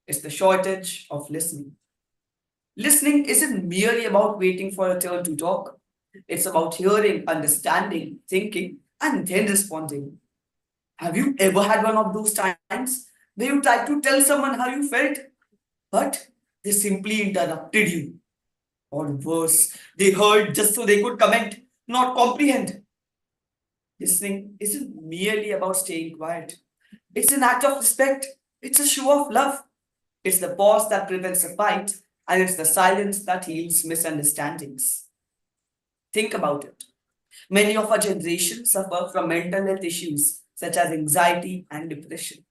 it's the shortage of listening. Listening isn't merely about waiting for a turn to talk, it's about hearing, understanding, thinking, and then responding. Have you ever had one of those times where you tried to tell someone how you felt, but they simply interrupted you? Or worse, they heard just so they could comment, not comprehend. Listening isn't merely about staying quiet. It's an act of respect. It's a show of love. It's the pause that prevents a fight, and it's the silence that heals misunderstandings. Think about it. Many of our generation suffer from mental health issues such as anxiety and depression.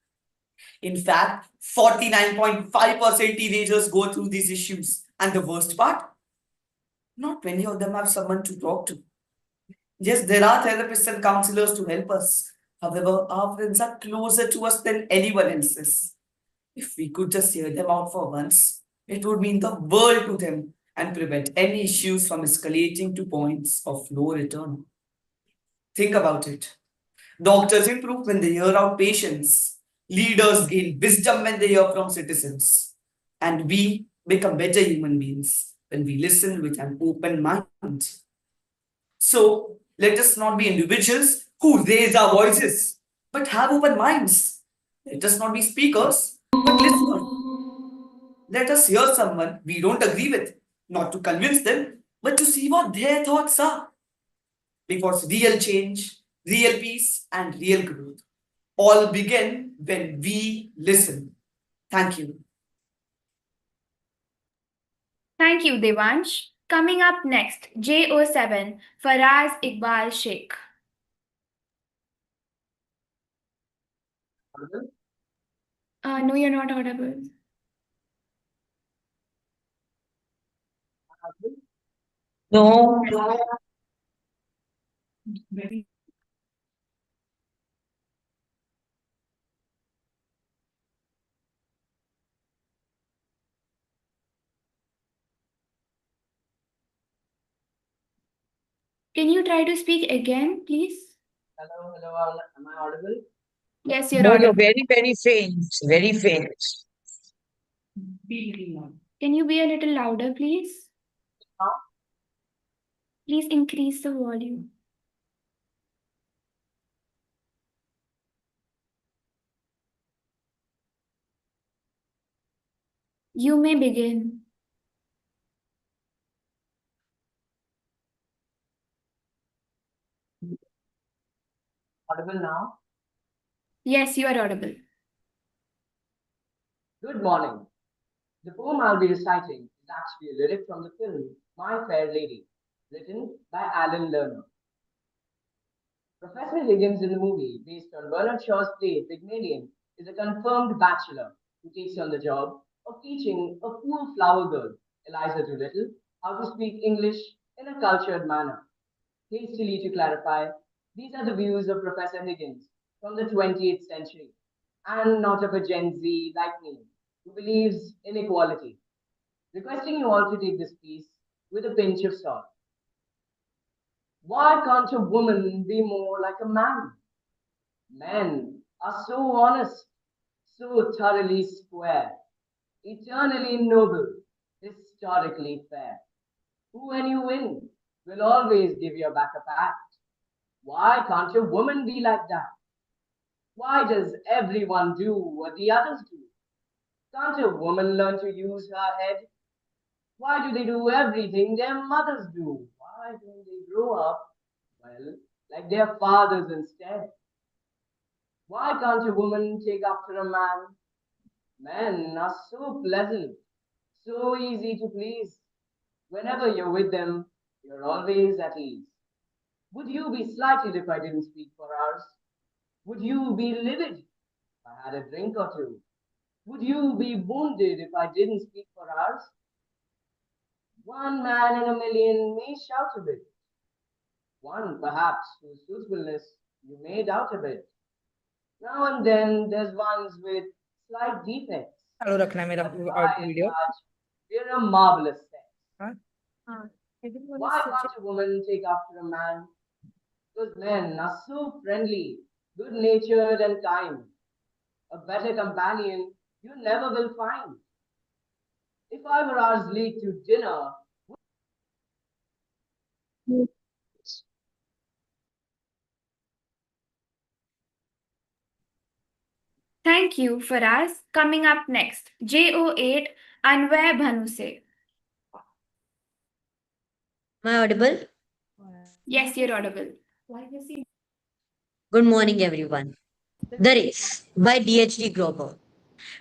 In fact, 49.5% teenagers go through these issues. And the worst part? Not many of them have someone to talk to. Yes, there are therapists and counselors to help us. However, our friends are closer to us than anyone else's. If we could just hear them out for once, it would mean the world to them and prevent any issues from escalating to points of no return. Think about it. Doctors improve when they hear out patients. Leaders gain wisdom when they hear from citizens. And we become better human beings when we listen with an open mind. So let us not be individuals who raise our voices, but have open minds. Let us not be speakers, but listeners. Let us hear someone we don't agree with, not to convince them, but to see what their thoughts are. Because real change, real peace, and real growth all begin when we listen. Thank you. Thank you, Devansh. Coming up next, JO7 Faras Igbal Sheikh. No, you're not audible. No. Can you try to speak again, please? Hello. Am I audible? Yes, you're No, audible. very, very faint. Very faint. Can you be a little louder, please? Please increase the volume. You may begin. Audible now? Yes, you are audible. Good morning. The poem I'll be reciting is actually a lyric from the film My Fair Lady, written by Alan Lerner. Professor Higgins in the movie, based on Bernard Shaw's play Pygmalion, is a confirmed bachelor who takes on the job of teaching a poor flower girl, Eliza Doolittle, how to speak English in a cultured manner. Hastily to clarify, these are the views of Professor Higgins from the 20th century, and not of a Gen Z like me, who believes in equality. Requesting you all to take this piece with a pinch of salt. Why can't a woman be more like a man? Men are so honest, so thoroughly square, eternally noble, historically fair. Who, when you win, will always give your back a pat. Why can't a woman be like that? Why does everyone do what the others do? Can't a woman learn to use her head? Why do they do everything their mothers do? Why don't they grow up, well, like their fathers instead? Why can't a woman take after a man? Men are so pleasant, so easy to please. Whenever you're with them, you're always at ease. Would you be slighted if I didn't speak for hours? Would you be livid if I had a drink or two? Would you be wounded if I didn't speak for hours? One man in a million may shout a bit. One, perhaps, whose truthfulness you may doubt a bit. Now and then there's ones with slight defects. Hello, रखना है मेरा video. We're a marvelous sex. Huh? Why can't a woman take after a man? Because men are so friendly, good-natured and kind. A better companion you never will find. If I were hours late to dinner, Thank you, Faraz. Coming up next, JO8 Anvay Bhanuse. Am I audible? Yes, you're audible. Good morning, everyone. The Race by D.H.D. Grover.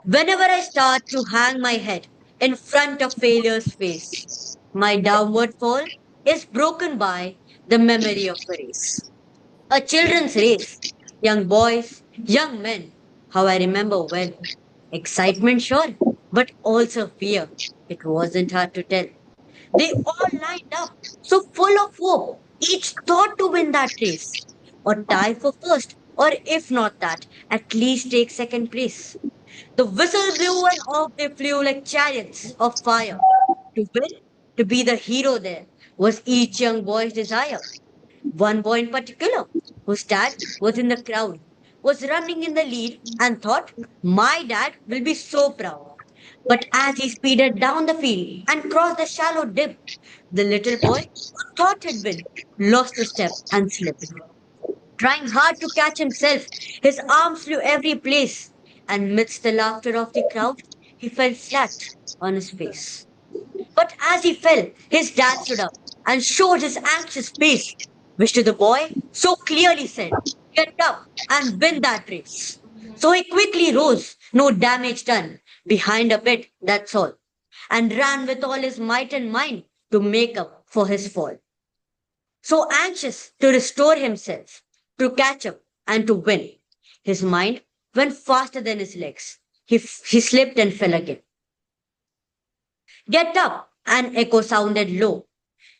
Whenever I start to hang my head in front of failure's face, my downward fall is broken by the memory of the race. A children's race. Young boys, young men. How I remember well. Excitement, sure, but also fear. It wasn't hard to tell. They all lined up, so full of hope, each thought to win that race, or tie for first, or if not that, at least take second place. The whistle blew and off they flew like chariots of fire. To win, to be the hero there, was each young boy's desire. One boy in particular, whose dad was in the crowd, was running in the lead and thought, my dad will be so proud. But as he speeded down the field and crossed the shallow dip, the little boy, who thought he'd win, lost a step and slipped. Trying hard to catch himself, his arms flew every place, and midst the laughter of the crowd, he fell flat on his face. But as he fell, his dad stood up and showed his anxious face, which to the boy so clearly said, get up and win that race. So he quickly rose, no damage done, behind a bit, that's all, and ran with all his might and mind to make up for his fall. So anxious to restore himself, to catch up and to win, his mind went faster than his legs. He slipped and fell again. Get up! An echo sounded low.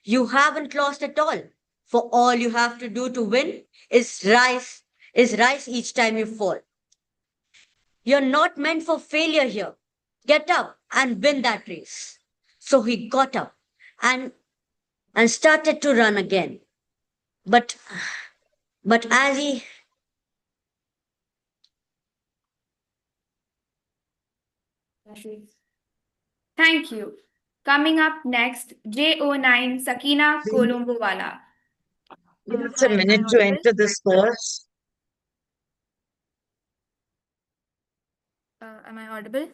You haven't lost at all. For all you have to do to win is rise each time you fall. You're not meant for failure here. Get up and win that race. So he got up and started to run again. But as he Thank you. Coming up next, JO9 Sakina Kolombowala. It's a minute to enter this course. Am I audible?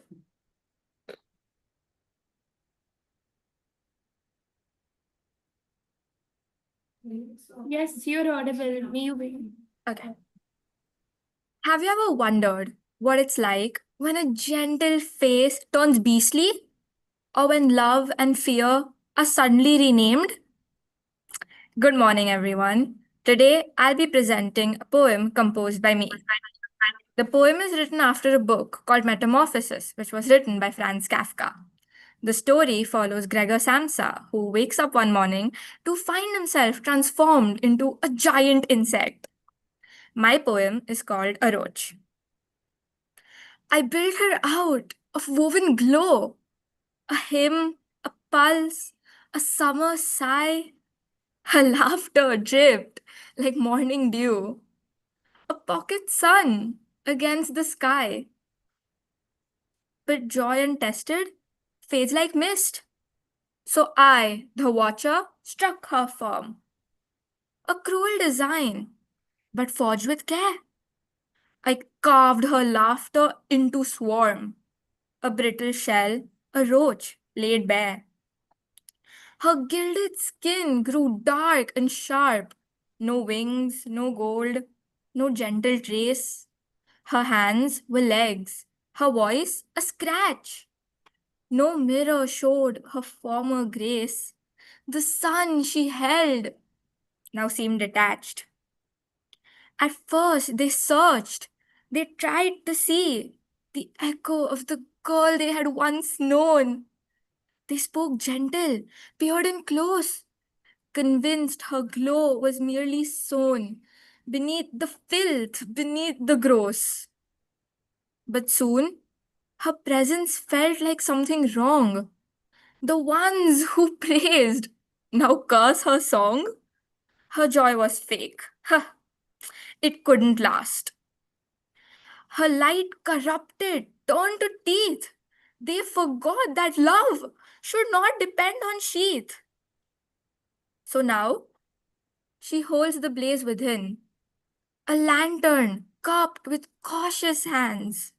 Yes, you're audible. May you be? Okay. Have you ever wondered what it's like when a gentle face turns beastly? Or when love and fear are suddenly renamed? Good morning, everyone. Today, I'll be presenting a poem composed by me. The poem is written after a book called Metamorphosis, which was written by Franz Kafka. The story follows Gregor Samsa, who wakes up one morning to find himself transformed into a giant insect. My poem is called A Roach. I built her out of woven glow, a hymn, a pulse, a summer sigh. Her laughter dripped like morning dew, a pocket sun against the sky. But joy untested fades like mist. So I, the watcher, struck her firm. A cruel design, but forged with care. I carved her laughter into swarm, a brittle shell, a roach laid bare. Her gilded skin grew dark and sharp, no wings, no gold, no gentle trace. Her hands were legs, her voice a scratch. No mirror showed her former grace. The sun she held now seemed detached. At first they searched, they tried to see the echo of the girl they had once known. They spoke gentle, peered in close, convinced her glow was merely sown beneath the filth, beneath the gross. But soon, her presence felt like something wrong. The ones who praised now curse her song. Her joy was fake. Huh, it couldn't last. Her light corrupted, turned to teeth. They forgot that love should not depend on sheath. So now, she holds the blaze within, a lantern cupped with cautious hands.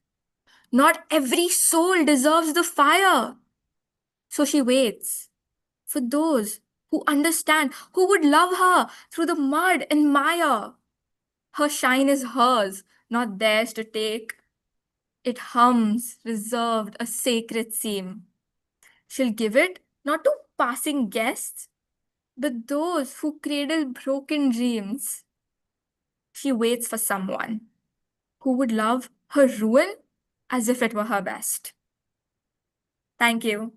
Not every soul deserves the fire. So she waits for those who understand, who would love her through the mud and mire. Her shine is hers, not theirs to take. It hums, reserved, a sacred seam. She'll give it not to passing guests, but those who cradle broken dreams. She waits for someone who would love her ruin as if it were her best. Thank you.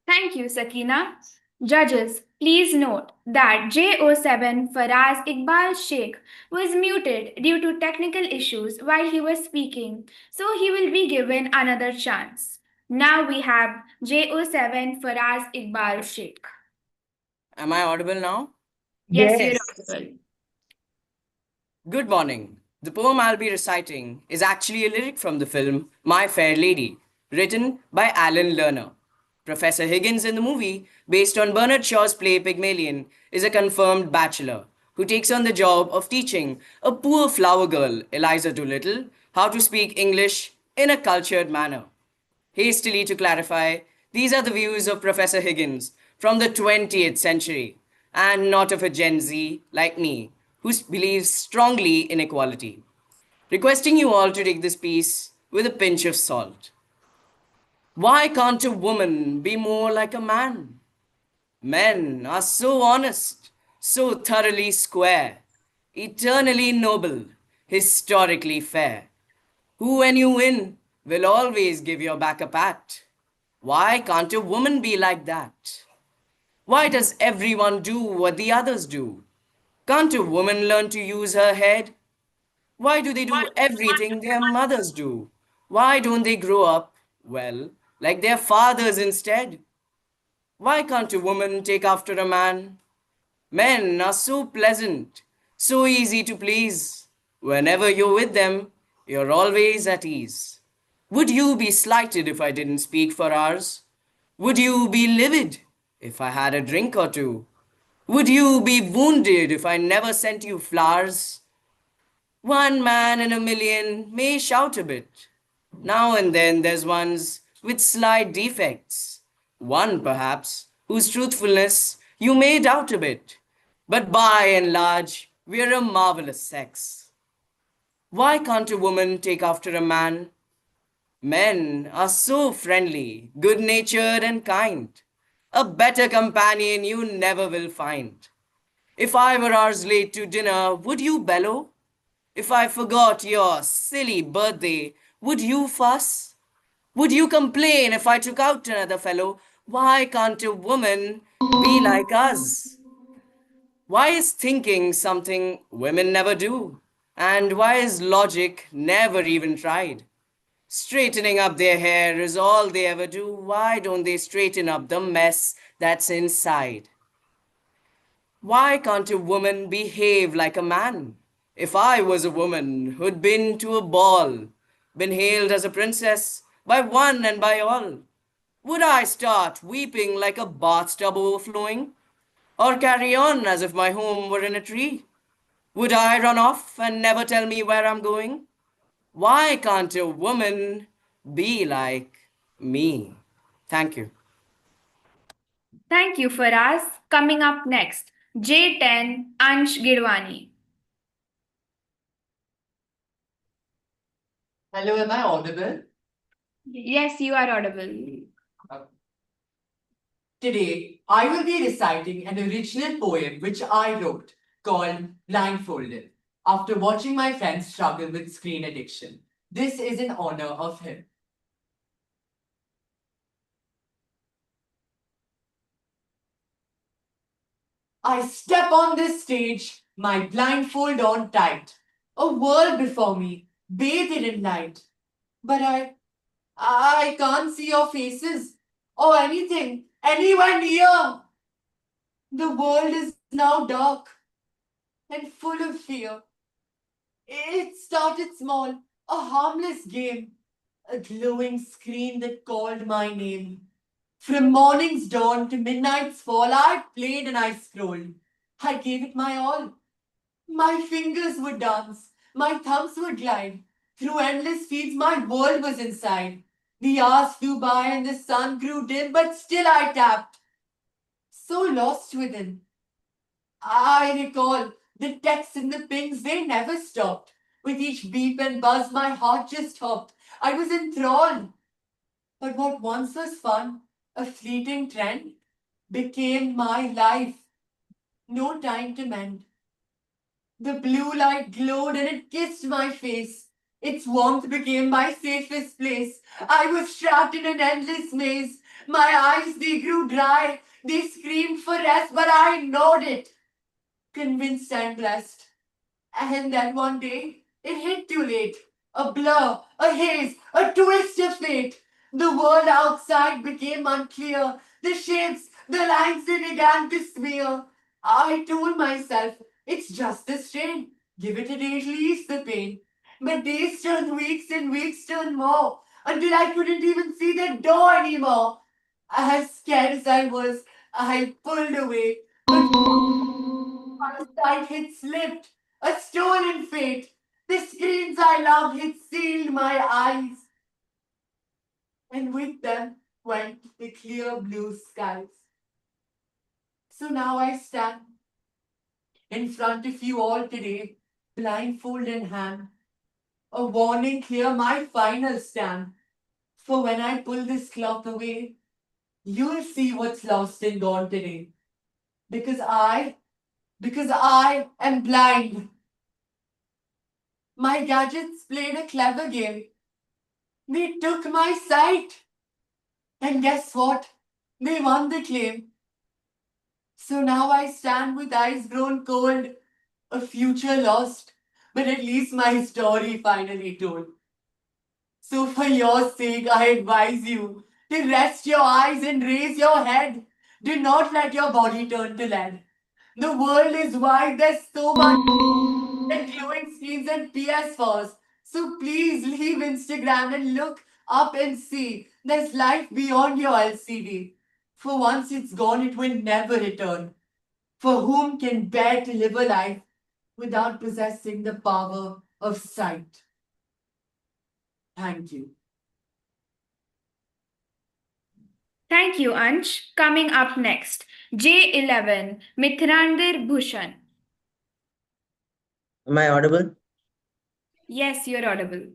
Thank you, Sakina. Judges, please note that J07 Faras Igbal Sheikh was muted due to technical issues while he was speaking, so he will be given another chance. Now we have J07 Faras Igbal Sheikh. Am I audible now? Yes, you're audible. Good morning. The poem I'll be reciting is actually a lyric from the film My Fair Lady, written by Alan Lerner. Professor Higgins in the movie, based on Bernard Shaw's play Pygmalion, is a confirmed bachelor who takes on the job of teaching a poor flower girl, Eliza Doolittle, how to speak English in a cultured manner. Hastily to clarify, these are the views of Professor Higgins from the 20th century, and not of a Gen Z like me, who believes strongly in equality. Requesting you all to take this piece with a pinch of salt. Why can't a woman be more like a man? Men are so honest, so thoroughly square, eternally noble, historically fair, who, when you win, will always give your back a pat. Why can't a woman be like that? Why does everyone do what the others do? Can't a woman learn to use her head? Why do they do everything their mothers do? Why don't they grow up, well, like their fathers instead? Why can't a woman take after a man? Men are so pleasant, so easy to please. Whenever you're with them, you're always at ease. Would you be slighted if I didn't speak for hours? Would you be livid if I had a drink or two? Would you be wounded if I never sent you flowers? One man in a million may shout a bit. Now and then there's ones with slight defects. One, perhaps, whose truthfulness You may doubt a bit, but by and large, we're a marvelous sex. Why can't a woman take after a man? Men are so friendly, good-natured and kind. A better companion you never will find. If I were hours late to dinner, would you bellow? If I forgot your silly birthday, would you fuss? Would you complain if I took out another fellow? Why can't a woman be like us? Why is thinking something women never do? And why is logic never even tried? Straightening up their hair is all they ever do. Why don't they straighten up the mess that's inside? Why can't a woman behave like a man? If I was a woman who'd been to a ball, been hailed as a princess by one and by all, would I start weeping like a bathtub overflowing? Or carry on as if my home were in a tree? Would I run off and never tell me where I'm going? Why can't a woman be like me? Thank you. Thank you, Faraz. Coming up next, J10 Ansh Girwani. Hello, am I audible? Yes, you are audible. Today, I will be reciting an original poem which I wrote called Blindfolded after watching my friends struggle with screen addiction. This is in honor of him. I step on this stage, my blindfold on tight. A world before me, bathed in light. But I can't see your faces or anything anywhere near. The world is now dark and full of fear. It started small, a harmless game, a glowing screen that called my name. From morning's dawn to midnight's fall, I played and I scrolled. I gave it my all. My fingers would dance, my thumbs would glide. Through endless feeds, my world was inside. The hours flew by and the sun grew dim, but still I tapped. So lost within. I recall the texts and the pings, they never stopped. With each beep and buzz, my heart just hopped. I was enthralled. But what once was fun, a fleeting trend, became my life. No time to mend. The blue light glowed and it kissed my face. Its warmth became my safest place. I was trapped in an endless maze. My eyes, they grew dry. They screamed for rest, but I ignored it, convinced and blessed. And then one day, it hit too late. A blur, a haze, a twist of fate. The world outside became unclear. The shapes, the lines, they began to smear. I told myself, it's just a strain. Give it a day, it'll ease the pain. But days turned weeks and weeks turned more until I couldn't even see the door anymore. As scared as I was, I pulled away. But my sight had slipped, a stolen fate. The screens I loved had sealed my eyes. And with them went the clear blue skies. So now I stand in front of you all today, blindfold in hand. A warning clear my final stand. For when I pull this cloth away, you'll see what's lost and gone today. Because I am blind. My gadgets played a clever game. They took my sight. And guess what? They won the claim. So now I stand with eyes grown cold, a future lost, but at least my story finally told. So for your sake, I advise you to rest your eyes and raise your head. Do not let your body turn to lead. The world is wide, there's so much and glowing screens and PS4s. So please leave Instagram and look up and see there's life beyond your LCD. For once it's gone, it will never return. For whom can bear to live a life without possessing the power of sight? Thank you. Thank you, Ansh. Coming up next, J11, Mitrander Bushan. Am I audible? Yes, you're audible.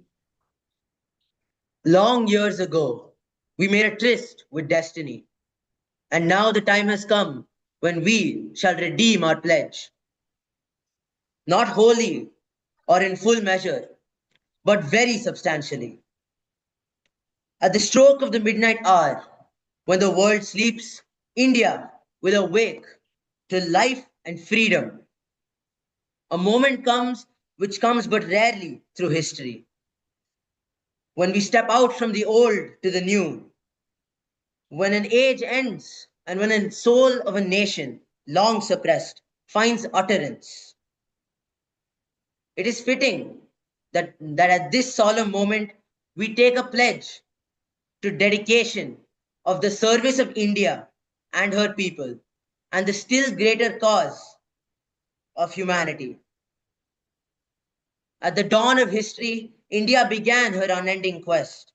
Long years ago, we made a tryst with destiny. And now the time has come when we shall redeem our pledge. Not wholly or in full measure, but very substantially. At the stroke of the midnight hour, when the world sleeps, India will awake to life and freedom. A moment comes which comes but rarely through history. When we step out from the old to the new, when an age ends and when a soul of a nation, long suppressed, finds utterance. It is fitting that at this solemn moment we take a pledge to dedication of the service of India and her people and the still greater cause of humanity. At the dawn of history, India began her unending quest,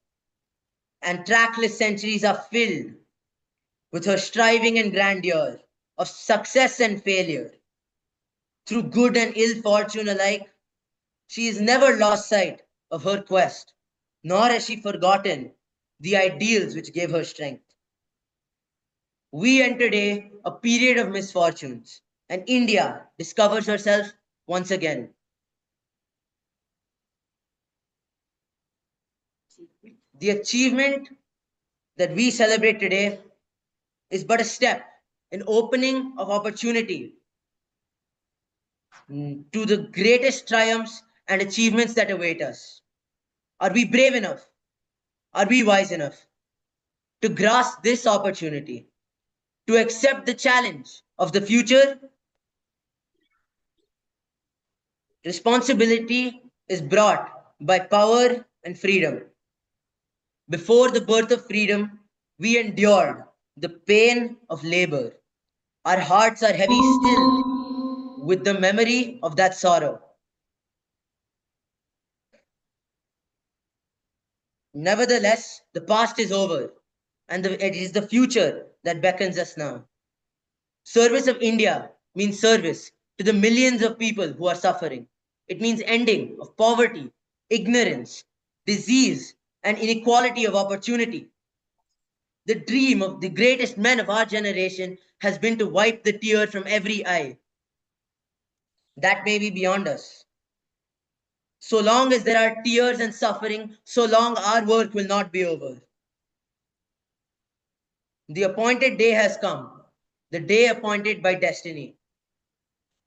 and trackless centuries are filled with her striving and grandeur of success and failure. Through good and ill fortune alike, she has never lost sight of her quest, nor has she forgotten the ideals which gave her strength. We enter today a period of misfortunes, and India discovers herself once again. The achievement that we celebrate today is but a step in opening of opportunity to the greatest triumphs and achievements that await us. Are we brave enough? Are we wise enough to grasp this opportunity, to accept the challenge of the future? Responsibility is brought by power and freedom. Before the birth of freedom, we endured the pain of labor. Our hearts are heavy still with the memory of that sorrow. Nevertheless, the past is over, and it is the future that beckons us now. Service of India means service to the millions of people who are suffering. It means ending of poverty, ignorance, disease, and inequality of opportunity. The dream of the greatest men of our generation has been to wipe the tear from every eye. That may be beyond us. So long as there are tears and suffering, so long our work will not be over. The appointed day has come, the day appointed by destiny.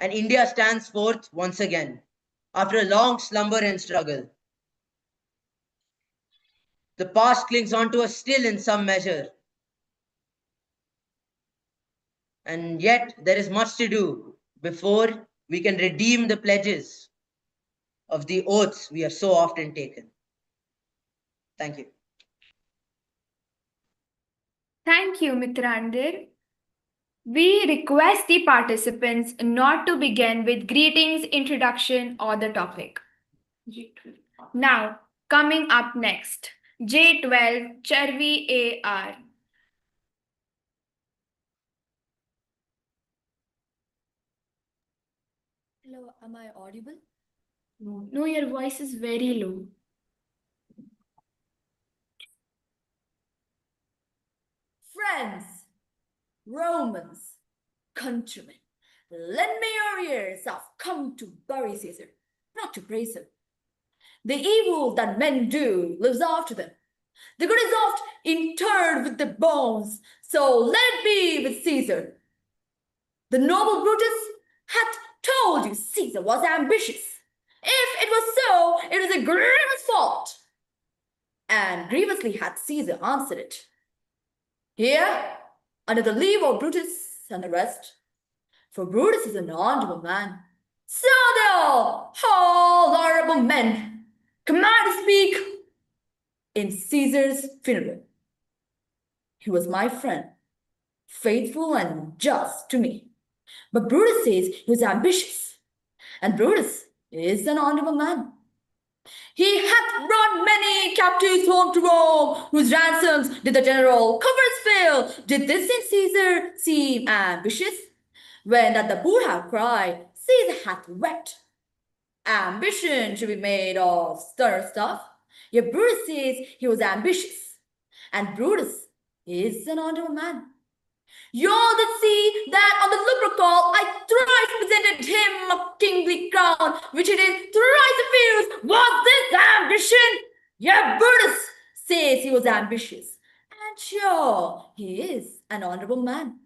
And India stands forth once again, after a long slumber and struggle. The past clings on to us still in some measure. And yet there is much to do before we can redeem the pledges of the oaths we have so often taken. Thank you. Thank you, Mitrander. We request the participants not to begin with greetings, introduction, or the topic. Now, coming up next, J12, Charvi AR. Hello, am I audible? No, your voice is very low. Friends, Romans, countrymen, lend me your ears. I've come to bury Caesar, not to praise him. The evil that men do lives after them. The good is oft interred with the bones, so let it be with Caesar. The noble Brutus hath told you Caesar was ambitious. If it was so, it is a grievous fault. And grievously hath Caesar answered it. Here, under the leave of Brutus and the rest, for Brutus is an honorable man, so they all honorable men, command to speak in Caesar's funeral. He was my friend, faithful and just to me. But Brutus says he was ambitious, and Brutus is an honorable man. He hath brought many captives home to Rome, whose ransoms did the general cover his still, did this Saint Caesar seem ambitious? When that the poor have cried, Caesar hath wept. Ambition should be made of sterner stuff. Yet Brutus says he was ambitious, and Brutus is an honorable man. Y'all did see that on the Lupercal I thrice presented him a kingly crown, which it is thrice refused. Was this ambition? Yet Brutus says he was ambitious, and sure, he is an honorable man.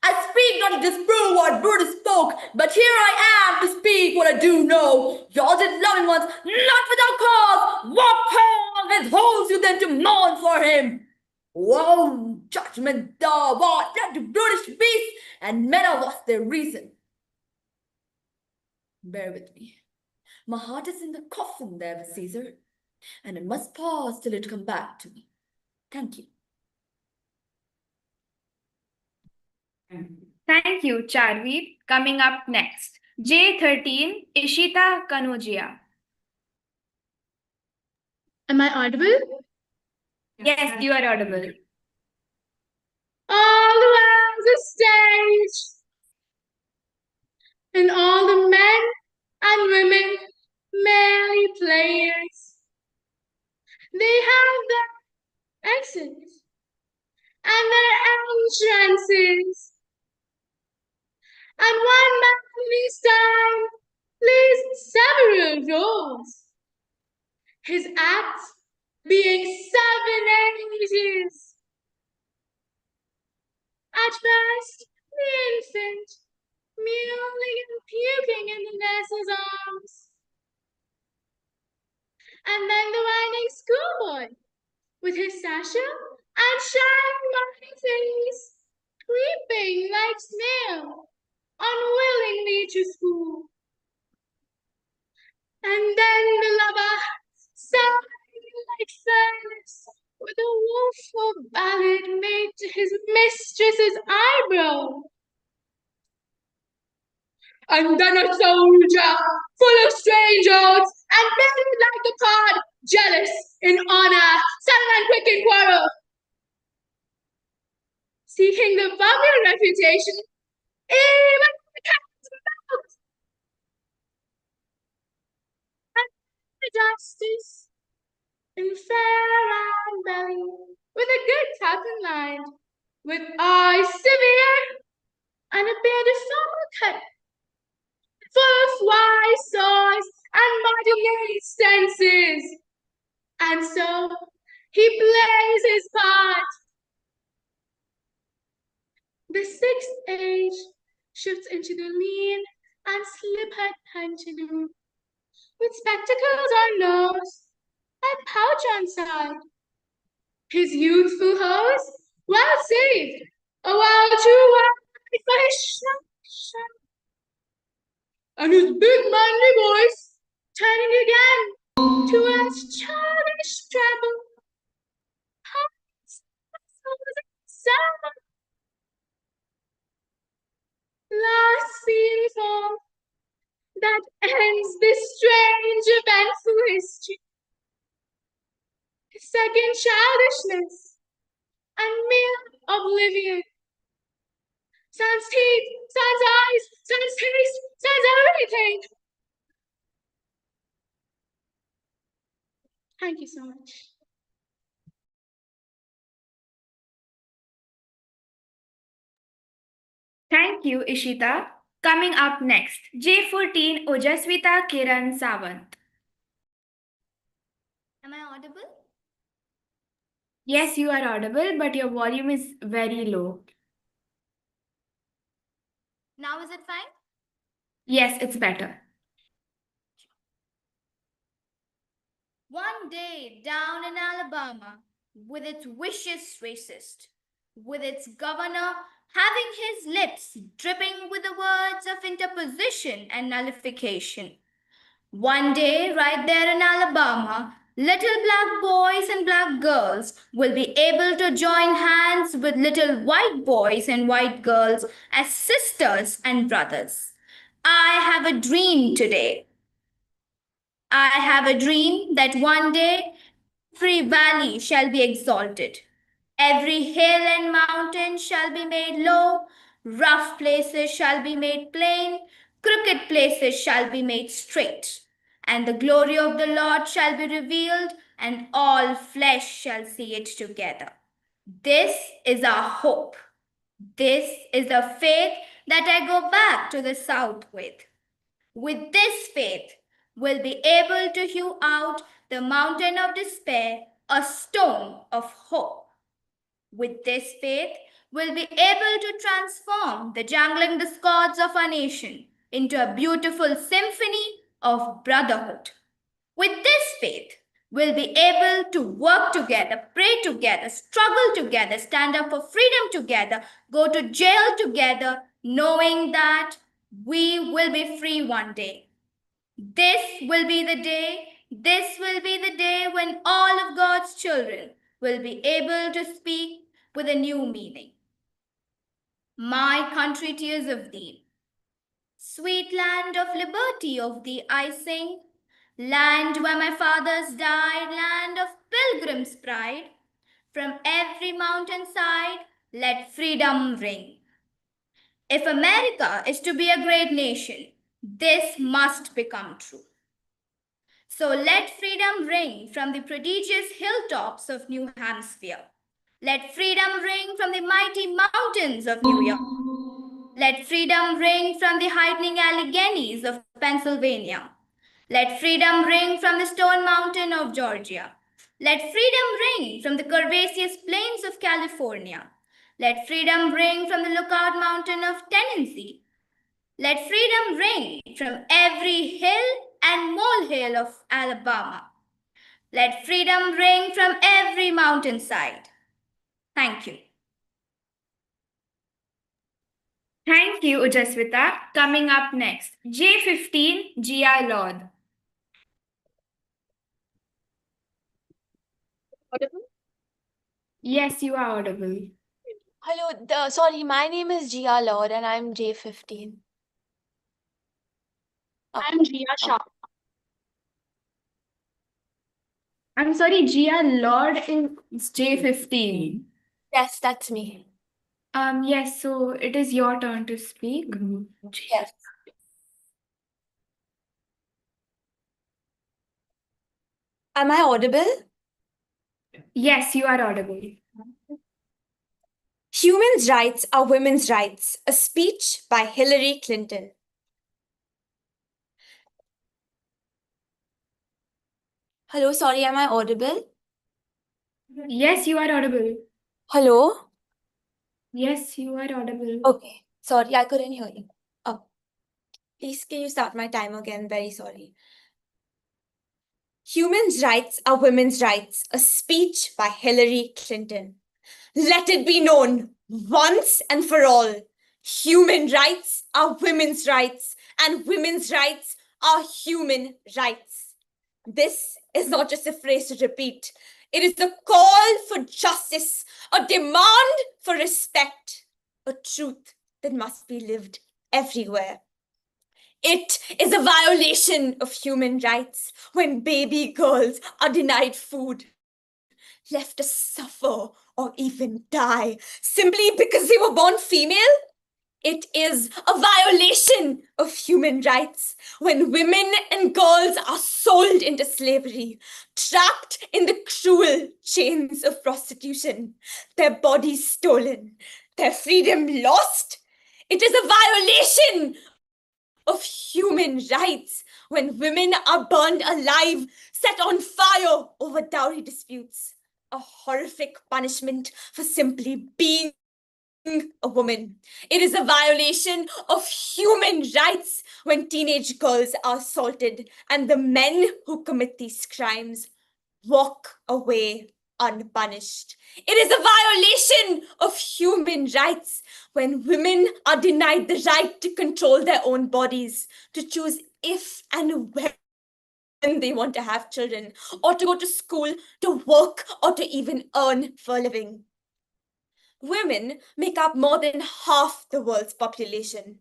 I speak not to disprove what Brutus spoke, but here I am to speak what I do know. Y'all did love him once, not without cause. What cause withholds you then to mourn for him? Woe, judgment, thou art led to brutish beasts, and men have lost their reason. Bear with me. My heart is in the coffin there with Caesar, and I must pause till it come back to me. Thank you. Thank you, Charveer. Coming up next, J13, Ishita Kojia. Am I audible? Yes, you are audible. All around the stage, and all the men and women, merely players, they have their exits and their entrances, and one man this time plays several roles, his act being 7 ages. At first, the infant, mewling and puking in the nurse's arms. And then the whining schoolboy, with his sasha and shining morning face, creeping like snail, unwillingly to school. And then the lover, sighing like furnace, with a woeful ballad made to his mistress's eyebrow. And then a soldier, full of strange oaths, and buried like the cod, jealous in honor, sudden and quick in quarrel, seeking the vulgar reputation, even in the cat's mouth. And the justice, in fair and belly, with a good cap in line, with eyes severe, and a beard of formal cut, full of wise saws and mighty stances. And so he plays his part. The 6th age shifts into the lean and slip-hat pantaloon, with spectacles on nose and pouch on side. His youthful hose, well saved, a while too wide for his shrunk, and his big manly voice turning again towards childish treble. Last scene form that ends this strange eventful history. His second childishness and mere oblivion. Sans teeth, sans eyes, sans taste, sans everything. Thank you so much. Thank you, Ishita. Coming up next, J14, Ojasita Kiran Savant. Am I audible? Yes, you are audible, but your volume is very low. Now is it fine? Yes, it's better. One day down in Alabama, with its vicious racist, with its governor having his lips dripping with the words of interposition and nullification. One day, right there in Alabama, little black boys and black girls will be able to join hands with little white boys and white girls as sisters and brothers. I have a dream today. I have a dream that one day every valley shall be exalted, Every hill and mountain shall be made low, rough places shall be made plain, crooked places shall be made straight. And the glory of the Lord shall be revealed, and all flesh shall see it together. This is our hope. This is the faith that I go back to the south with. With this faith, we'll be able to hew out the mountain of despair a stone of hope. With this faith, we'll be able to transform the jangling discords of our nation into a beautiful symphony of brotherhood. With this faith, we'll be able to work together, pray together, struggle together, stand up for freedom together, go to jail together, knowing that we will be free one day. This will be the day when all of God's children will be able to speak with a new meaning. My country, tears of thee. Sweet land of liberty, of thee I sing. Land where my fathers died, land of pilgrims' pride. From every mountainside, let freedom ring. If America is to be a great nation, this must become true. So let freedom ring from the prodigious hilltops of New Hampshire. Let freedom ring from the mighty mountains of New York. Let freedom ring from the heightening Alleghenies of Pennsylvania. Let freedom ring from the Stone Mountain of Georgia. Let freedom ring from the curvaceous plains of California. Let freedom ring from the Lookout Mountain of Tennessee. Let freedom ring from every hill and molehill of Alabama. Let freedom ring from every mountainside. Thank you. Thank you, Ojasita. Coming up next, J15, Gia Lord. Audible? Yes, you are audible. Hello, sorry, my name is Gia Lord and I'm J15. I'm Gia Sharma. I'm sorry, Gia Lord is J15. Yes, that's me. Yes, so it is your turn to speak. Yes. Am I audible? Yes, you are audible. Human rights are women's rights, a speech by Hillary Clinton. Hello, sorry, am I audible? Yes, you are audible. Hello? Yes, you are audible. Okay, sorry, I couldn't hear you. Oh, please, can you start my time again? Very sorry. Human rights are women's rights, a speech by Hillary Clinton. Let it be known once and for all, human rights are women's rights, and women's rights are human rights. This is not just a phrase to repeat. It is a call for justice, a demand for respect, a truth that must be lived everywhere. It is a violation of human rights when baby girls are denied food, left to suffer or even die simply because they were born female. It is a violation of human rights when women and girls are sold into slavery, trapped in the cruel chains of prostitution, their bodies stolen, their freedom lost. It is a violation of human rights when women are burned alive, set on fire over dowry disputes, a horrific punishment for simply being a woman. It is a violation of human rights when teenage girls are assaulted and the men who commit these crimes walk away unpunished. It is a violation of human rights when women are denied the right to control their own bodies, to choose if and when they want to have children, or to go to school, to work, or to even earn for a living. Women make up more than half the world's population.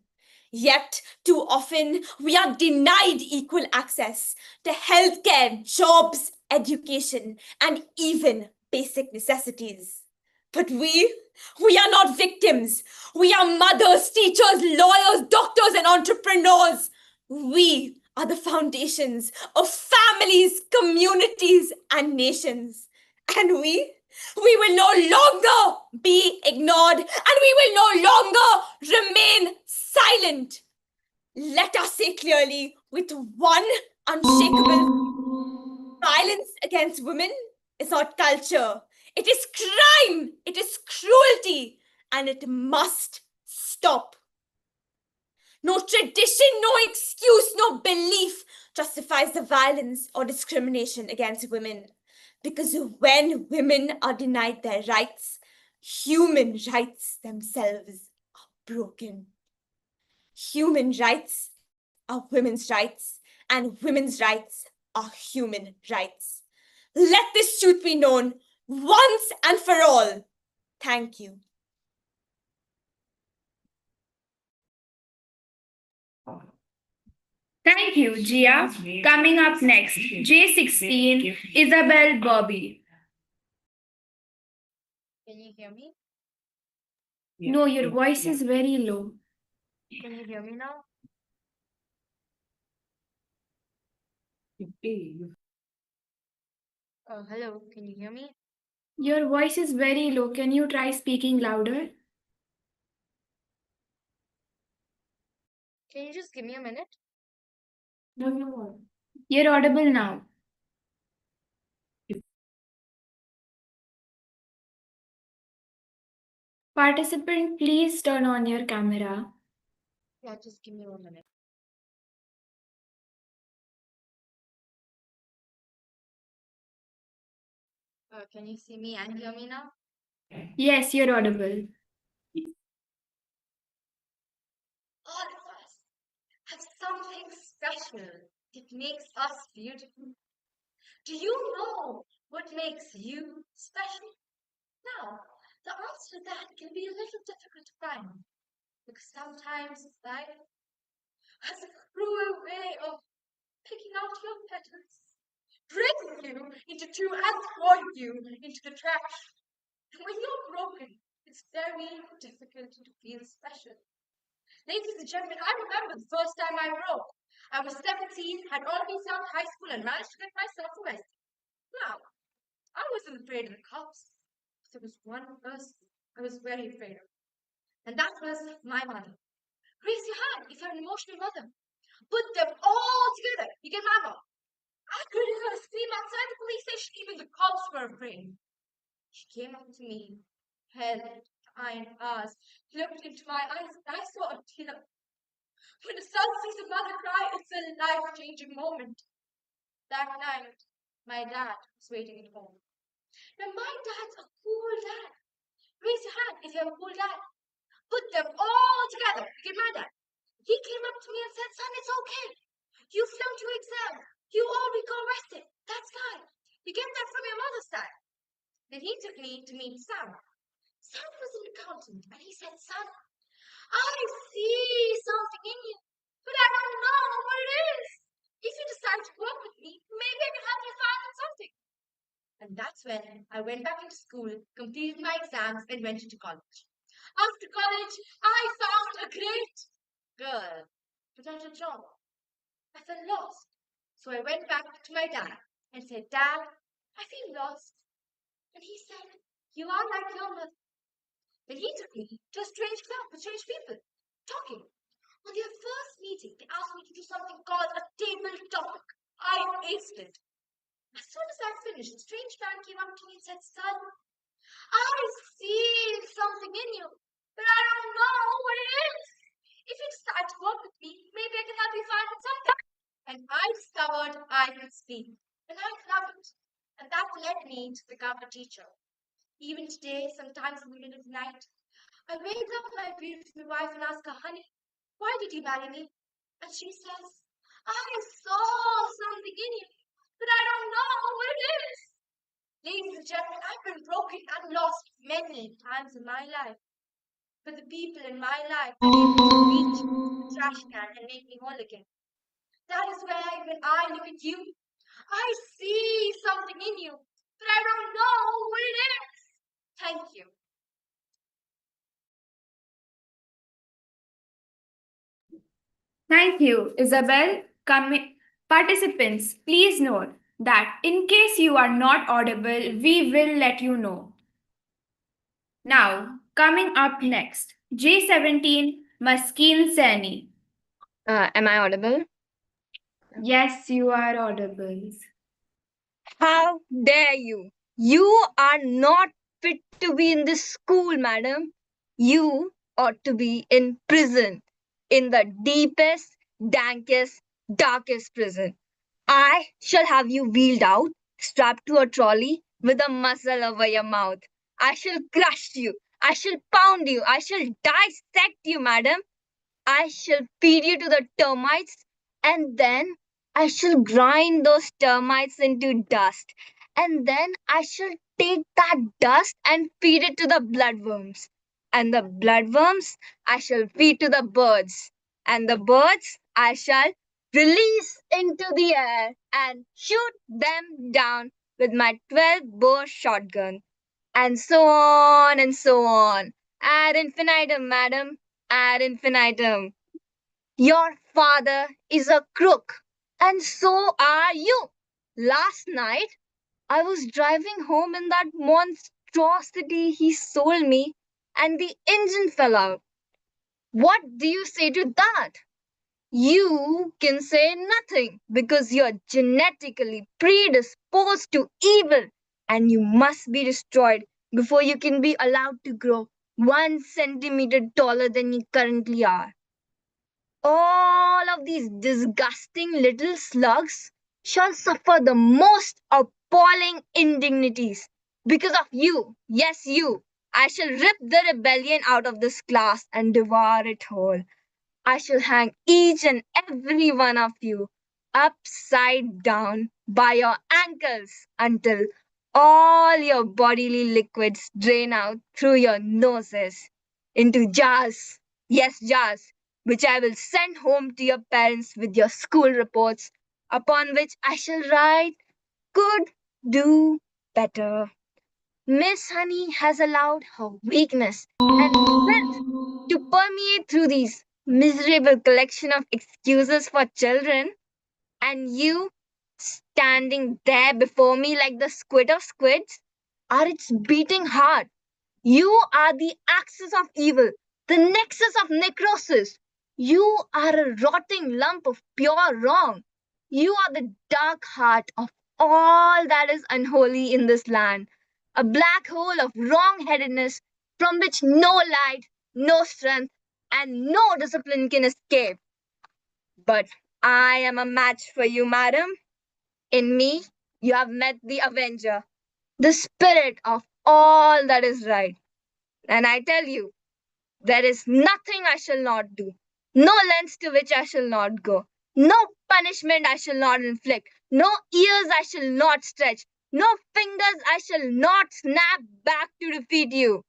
Yet, too often, we are denied equal access to healthcare, jobs, education, and even basic necessities. But we are not victims. We are mothers, teachers, lawyers, doctors, and entrepreneurs. We are the foundations of families, communities, and nations. And we will no longer be ignored, and we will no longer remain silent. Let us say clearly with one unshakable: violence against women is not culture. It is crime. It is cruelty. And it must stop. No tradition, no excuse, no belief justifies the violence or discrimination against women. Because when women are denied their rights, human rights themselves are broken. Human rights are women's rights, and women's rights are human rights. Let this truth be known once and for all. Thank you. Thank you, Gia. Coming up next, J16, Isabel Bobby. Can you hear me? No, your voice is very low. Can you hear me now? Hello, can you hear me? Your voice is very low. Can you try speaking louder? Can you just give me a minute? No. You're audible now. Participant, please turn on your camera. Yeah, just give me 1 minute. Can you see me and hear me now? Yes, you're audible. All of us have something special that makes us beautiful. Do you know what makes you special? Now, the answer to that can be a little difficult to find because sometimes life has a cruel way of picking out your petals, breaking you into two and throwing you into the trash. And when you're broken, it's very difficult to feel special. Ladies and gentlemen, I remember the first time I broke. I was 17, had already started high school, and managed to get myself arrested. Now, I wasn't afraid of the cops. There was one person I was very afraid of, and that was my mother. Raise your hand if you're an emotional mother. Put them all together. You get my mom. I could hear her scream outside the police station. Even the cops were afraid. She came up to me, held iron eyes, looked into my eyes, and I saw a tear. When a son sees a mother cry, it's a life-changing moment. That night, my dad was waiting at home. Now, my dad's a cool dad. Raise your hand if you have a cool dad. Put them all together. Get my dad. He came up to me and said, "Son, it's okay. You flunked your exam. You already got arrested. That's fine. You get that from your mother's side." Then he took me to meet Sam. Sam was an accountant, and he said, "Son, I see something in you, but I don't know what it is. If you decide to work with me, maybe I can help you find something." And that's when I went back into school, completed my exams, and went into college. After college, I found a great girl, but not a job. I felt lost. So I went back to my dad and said, "Dad, I feel lost." And he said, "You are like your mother." Then he took me to a strange club with strange people, talking. On their first meeting, they asked me to do something called a table topic. I aced it. As soon as I finished, the strange man came up to me and said, "Son, I see something in you, but I don't know what it is. If you decide to work with me, maybe I can help you find something." And I discovered I could speak, and I loved it. And that led me to become a teacher. Even today, sometimes in the middle of the night, I wake up my beautiful wife and ask her, "Honey, why did you marry me?" And she says, "I saw something in you, but I don't know what it is." Ladies and gentlemen, I've been broken and lost many times in my life. But the people in my life are able to reach the trash can and make me whole again. That is why when I look at you, I see something in you, but I don't know what it is. Thank you. Thank you, Isabel. Participants, please note that in case you are not audible, we will let you know. Now, coming up next, J17 Maskeen Saini. Am I audible? Yes, you are audible. How dare you? You are not fit to be in this school, madam. You ought to be in prison, in the deepest, dankest, darkest prison. I shall have you wheeled out, strapped to a trolley with a muzzle over your mouth. I shall crush you. I shall pound you. I shall dissect you, madam. I shall feed you to the termites, and then I shall grind those termites into dust. And then I shall take that dust and feed it to the bloodworms. And the bloodworms I shall feed to the birds. And the birds I shall release into the air and shoot them down with my 12-bore shotgun. And so on and so on. Ad infinitum, madam. Ad infinitum. Your father is a crook, and so are you. Last night, I was driving home in that monstrosity he sold me, and the engine fell out. What do you say to that? You can say nothing because you're genetically predisposed to evil, and you must be destroyed before you can be allowed to grow 1 centimeter taller than you currently are. All of these disgusting little slugs shall suffer the most appalling indignities because of you. Yes, you. I shall rip the rebellion out of this class and devour it whole. I shall hang each and every one of you upside down by your ankles until all your bodily liquids drain out through your noses into jars. Yes, jars, which I will send home to your parents with your school reports, upon which I shall write, could do better. Miss Honey has allowed her weakness and filth to permeate through these miserable collection of excuses for children, and you, standing there before me like the squid of squids, are its beating heart. You are the axis of evil, the nexus of necrosis. You are a rotting lump of pure wrong. You are the dark heart of all that is unholy in this land, a black hole of wrong-headedness from which no light, no strength, and no discipline can escape. But I am a match for you, madam. In me, you have met the avenger, the spirit of all that is right. And I tell you, there is nothing I shall not do, no lengths to which I shall not go, no punishment I shall not inflict, no ears I shall not stretch, no fingers I shall not snap back to defeat you.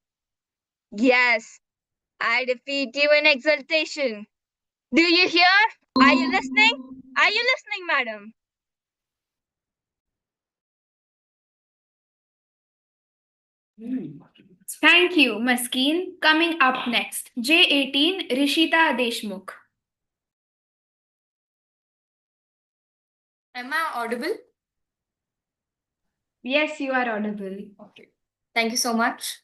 Yes, I defeat you in exultation. Do you hear? Are you listening? Are you listening, madam? Thank you, Maskeen. Coming up next, J18 Rishita Adeshmuk. Am I audible? Yes, you are audible. Okay. Thank you so much.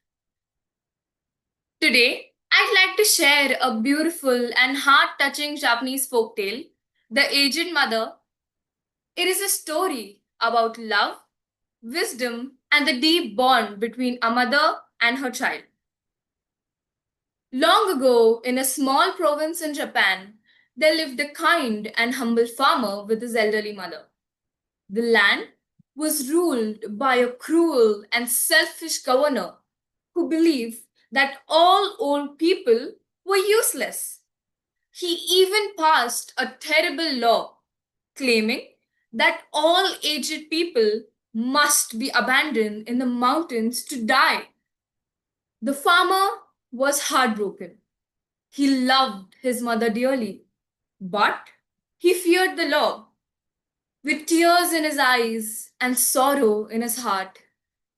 Today, I'd like to share a beautiful and heart-touching Japanese folktale, The Aged Mother. It is a story about love, wisdom, and the deep bond between a mother and her child. Long ago, in a small province in Japan, there lived a kind and humble farmer with his elderly mother. The land was ruled by a cruel and selfish governor who believed that all old people were useless. He even passed a terrible law claiming that all aged people must be abandoned in the mountains to die. The farmer was heartbroken. He loved his mother dearly, but he feared the law. With tears in his eyes and sorrow in his heart,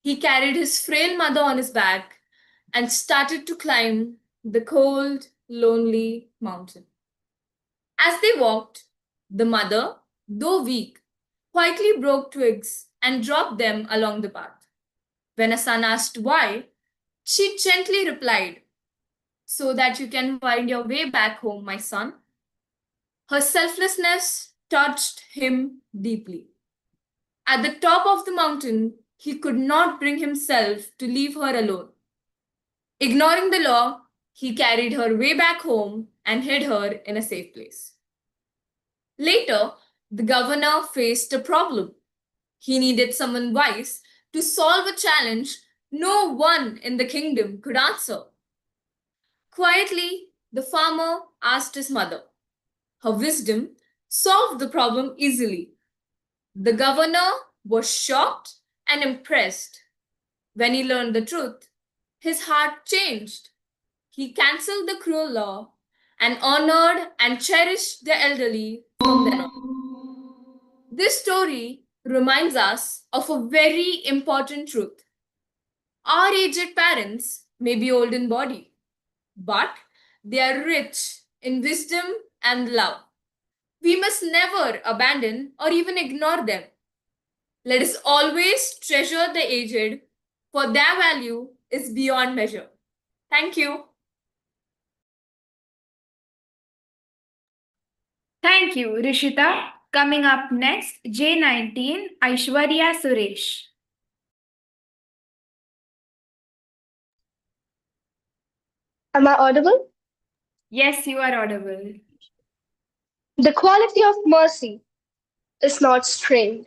He carried his frail mother on his back and started to climb the cold, lonely mountain. As they walked, the mother, though weak, quietly broke twigs and dropped them along the path. When a son asked why, she gently replied, "So that you can find your way back home, my son." Her selflessness touched him deeply. At the top of the mountain, he could not bring himself to leave her alone. Ignoring the law, he carried her way back home and hid her in a safe place. Later, the governor faced a problem. He needed someone wise to solve a challenge no one in the kingdom could answer. Quietly, the farmer asked his mother. Her wisdom solved the problem easily. The governor was shocked and impressed. When he learned the truth, his heart changed. He cancelled the cruel law and honored and cherished the elderly from then on. This story reminds us of a very important truth. Our aged parents may be old in body, but they are rich in wisdom and love. We must never abandon or even ignore them. Let us always treasure the aged, for their value is beyond measure. Thank you. Thank you, Rishita. Coming up next, J19, Aishwaria Suresh. Am I audible? Yes, you are audible. The quality of mercy is not strained.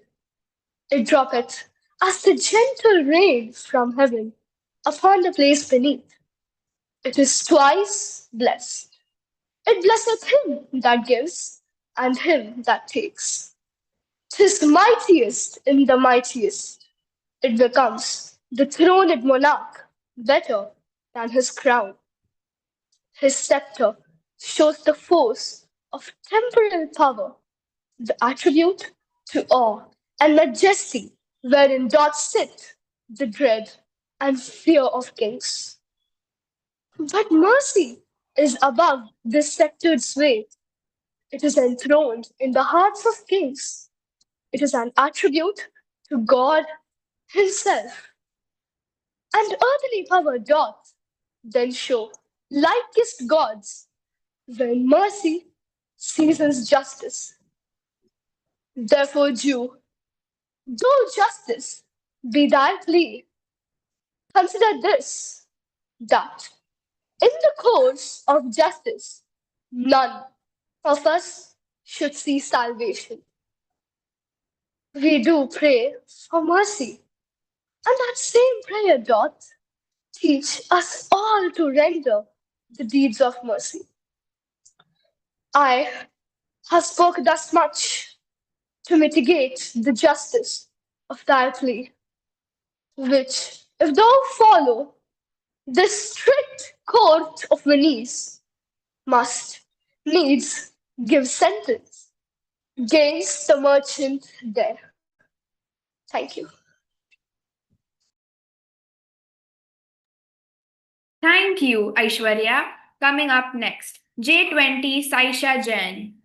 It droppeth as the gentle rain from heaven upon the place beneath. It is twice blessed. It blesseth him that gives and him that takes. 'Tis mightiest in the mightiest. It becomes the throned monarch better than his crown. His scepter shows the force of temporal power, the attribute to awe and majesty wherein doth sit the dread and fear of kings. But mercy is above this sceptred sway. It is enthroned in the hearts of kings. It is an attribute to God Himself. And earthly power doth then show likest gods when mercy seasons justice. Therefore, Jew, though justice be thy plea, consider this that in the course of justice, none of us should see salvation. We do pray for mercy, and that same prayer doth teach us all to render the deeds of mercy. I have spoken thus much to mitigate the justice of thy plea, which, if thou follow this strict court of Venice, must needs give sentence against the merchant there. Thank you. Thank you, Aishwarya. Coming up next, J20, Sisha Jen.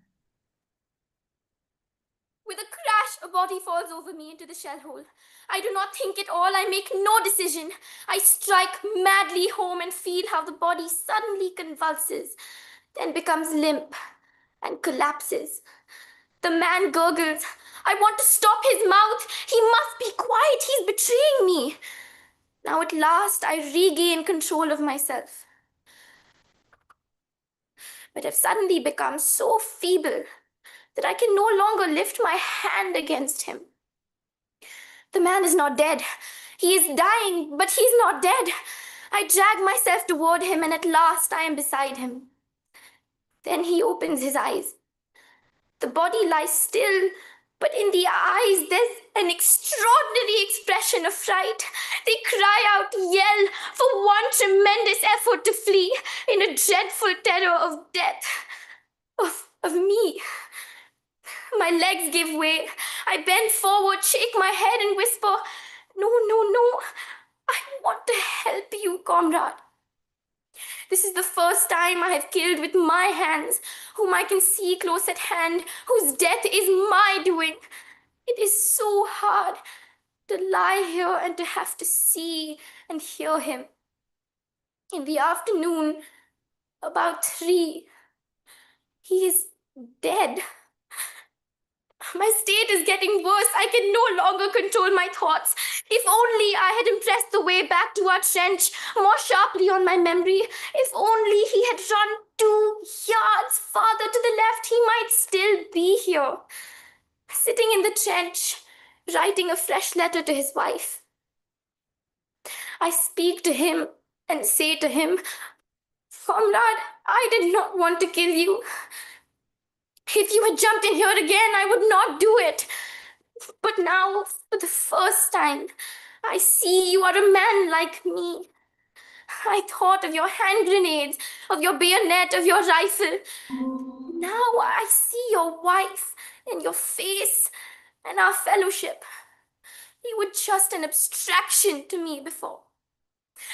With a crash, a body falls over me into the shell hole. I do not think at all. I make no decision. I strike madly home and feel how the body suddenly convulses, then becomes limp and collapses. The man gurgles. I want to stop his mouth. He must be quiet. He's betraying me. Now at last I regain control of myself. But I've suddenly become so feeble that I can no longer lift my hand against him. The man is not dead. He is dying, but he's not dead. I drag myself toward him, and at last I am beside him. Then he opens his eyes. The body lies still, but in the eyes there's an extraordinary expression of fright. They cry out, yell, for one tremendous effort to flee in a dreadful terror of death. Of me. My legs give way. I bend forward, shake my head, and whisper, No, no, no. I want to help you, comrade. This is the first time I have killed with my hands, whom I can see close at hand, whose death is my doing. It is so hard to lie here and to have to see and hear him. In the afternoon, about 3, he is dead. My state is getting worse. I can no longer control my thoughts. If only I had impressed the way back to our trench more sharply on my memory. If only he had run 2 yards farther to the left, he might still be here, sitting in the trench, writing a fresh letter to his wife. I speak to him and say to him, Comrade, I did not want to kill you. If you had jumped in here again, I would not do it. But now, for the first time, I see you are a man like me. I thought of your hand grenades, of your bayonet, of your rifle. Now I see your wife and your face and our fellowship. You were just an abstraction to me before.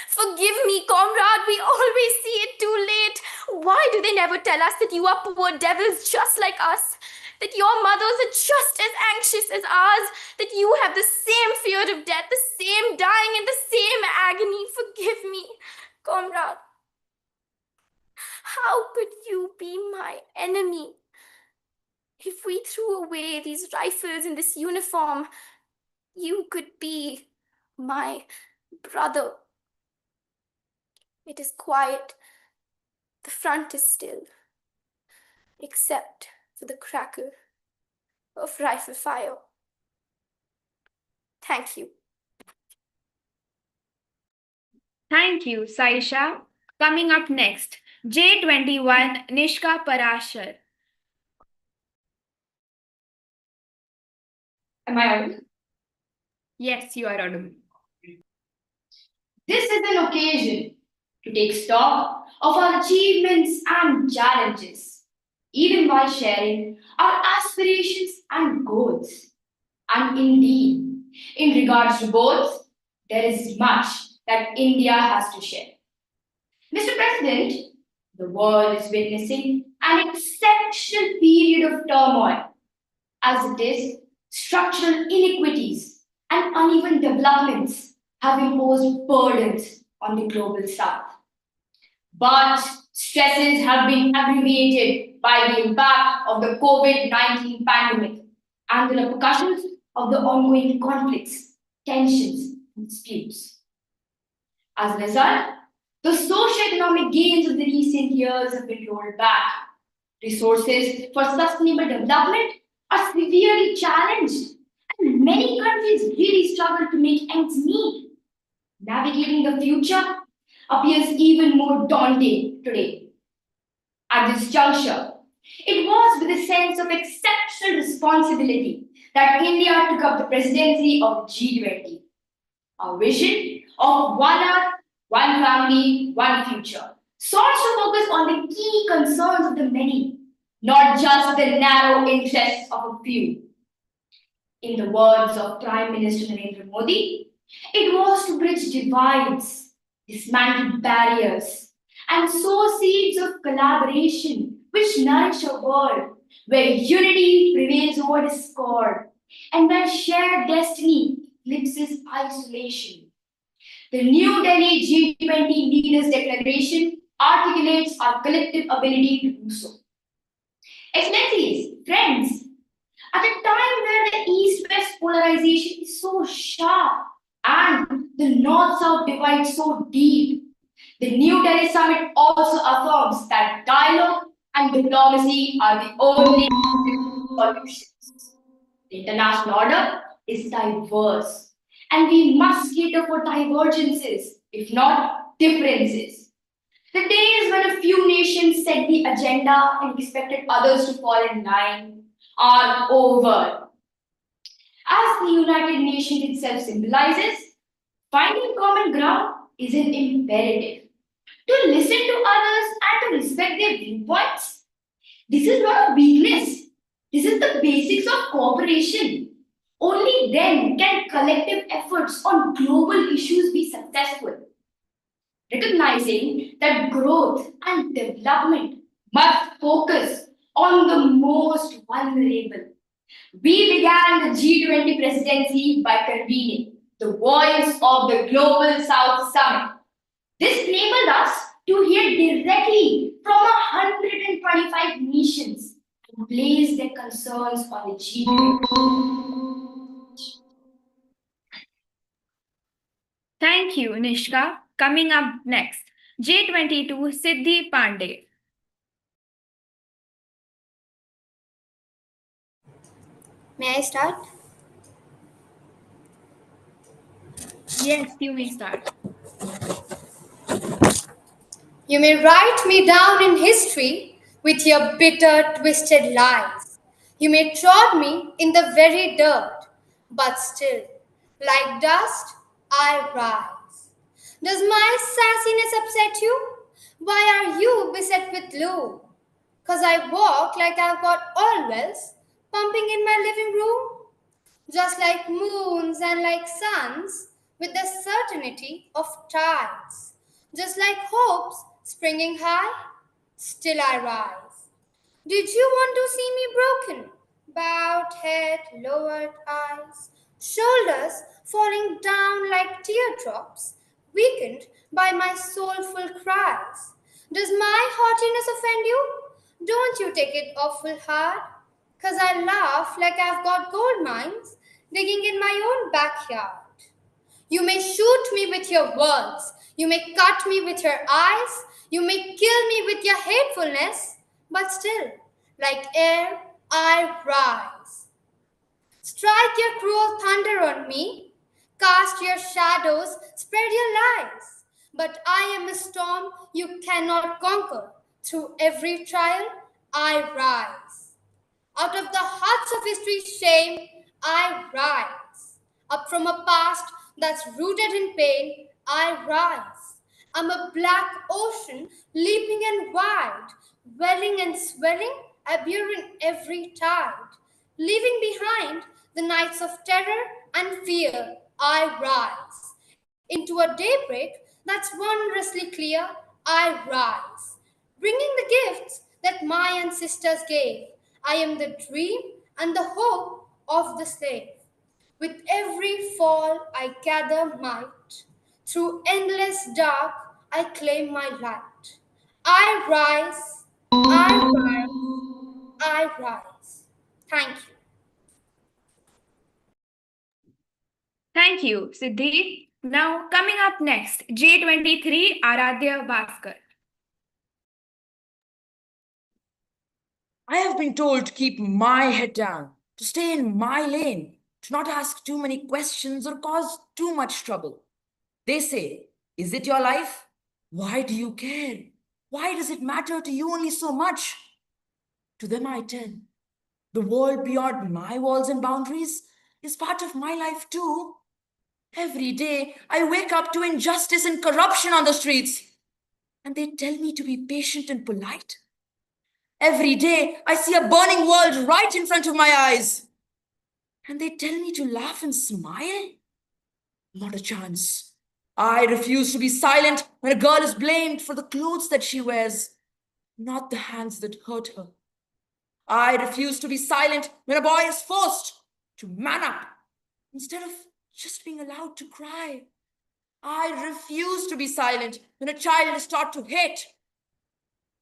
Forgive me, comrade, we always see it too late. Why do they never tell us that you are poor devils just like us? That your mothers are just as anxious as ours? That you have the same fear of death, the same dying, and the same agony? Forgive me, comrade. How could you be my enemy? If we threw away these rifles and this uniform, you could be my brother. It is quiet. The front is still, except for the crackle of rifle fire. Thank you. Thank you, Saisha. Coming up next, J21 Nishka Parasasher. Am I audible? Yes, you are audible. This is an occasion to take stock of our achievements and challenges, even while sharing our aspirations and goals. And indeed, in regards to both, there is much that India has to share. Mr. President, the world is witnessing an exceptional period of turmoil, as it is structural inequities and uneven developments have imposed burdens on the global south. But stresses have been aggravated by the impact of the COVID-19 pandemic and the repercussions of the ongoing conflicts, tensions, and disputes. As a result, the socio-economic gains of the recent years have been rolled back. Resources for sustainable development are severely challenged, and many countries really struggle to make ends meet. Navigating the future appears even more daunting today. At this juncture, it was with a sense of exceptional responsibility that India took up the presidency of G20. Our vision of one Earth, one family, one future sought to focus on the key concerns of the many, not just the narrow interests of a few. In the words of Prime Minister Narendra Modi, it was to bridge divides, dismantle barriers, and sow seeds of collaboration which nourish a world where unity prevails over discord and where shared destiny eclipses isolation. The New Delhi G20 Leaders Declaration articulates our collective ability to do so. Excellencies, friends, at a time where the East-West polarization is so sharp and the North-South divide so deep, the New Delhi Summit also affirms that dialogue and diplomacy are the only solutions. The international order is diverse, and we must cater for divergences, if not differences. The days when a few nations set the agenda and expected others to fall in line are over. As the United Nations itself symbolizes, finding common ground is an imperative. To listen to others and to respect their viewpoints. This is not a weakness. This is the basics of cooperation. Only then can collective efforts on global issues be successful. Recognizing that growth and development must focus on the most vulnerable. We began the G20 presidency by convening the Voice of the Global South Summit. This enabled us to hear directly from 125 nations and place their concerns on the G20. Thank you, Nishka. Coming up next, J22 Siddhi Pande. May I start? Yes, you may start. You may write me down in history with your bitter, twisted lies. You may trod me in the very dirt, but still, like dust, I rise. Does my sassiness upset you? Why are you beset with loo? 'Cause I walk like I've got oil wells pumping in my living room? Just like moons and like suns, with the certainty of tides. Just like hopes springing high, still I rise. Did you want to see me broken? Bowed head, lowered eyes, shoulders falling down like teardrops, weakened by my soulful cries. Does my haughtiness offend you? Don't you take it awful hard? 'Cause I laugh like I've got gold mines digging in my own backyard. You may shoot me with your words, you may cut me with your eyes, you may kill me with your hatefulness, but still, like air, I rise. Strike your cruel thunder on me, cast your shadows, spread your lies. But I am a storm you cannot conquer. Through every trial, I rise. Out of the hearts of history's shame, I rise. Up from a past that's rooted in pain, I rise. I'm a black ocean, leaping and wide, welling and swelling, abhorring every tide. Leaving behind the nights of terror and fear, I rise. Into a daybreak that's wondrously clear, I rise. Bringing the gifts that my ancestors gave. I am the dream and the hope of the slave. With every fall, I gather might. Through endless dark, I claim my light. I rise, I rise, I rise. Thank you. Thank you, Siddhi. Now, coming up next, J23 Aradadya Baskar. I have been told to keep my head down, to stay in my lane, to not ask too many questions or cause too much trouble. They say, is it your life? Why do you care? Why does it matter to you only so much? To them I tell, the world beyond my walls and boundaries is part of my life too. Every day I wake up to injustice and corruption on the streets, and they tell me to be patient and polite. Every day I see a burning world right in front of my eyes, and they tell me to laugh and smile. Not a chance. I refuse to be silent when a girl is blamed for the clothes that she wears, not the hands that hurt her. I refuse to be silent when a boy is forced to man up instead of just being allowed to cry. I refuse to be silent when a child is taught to hate,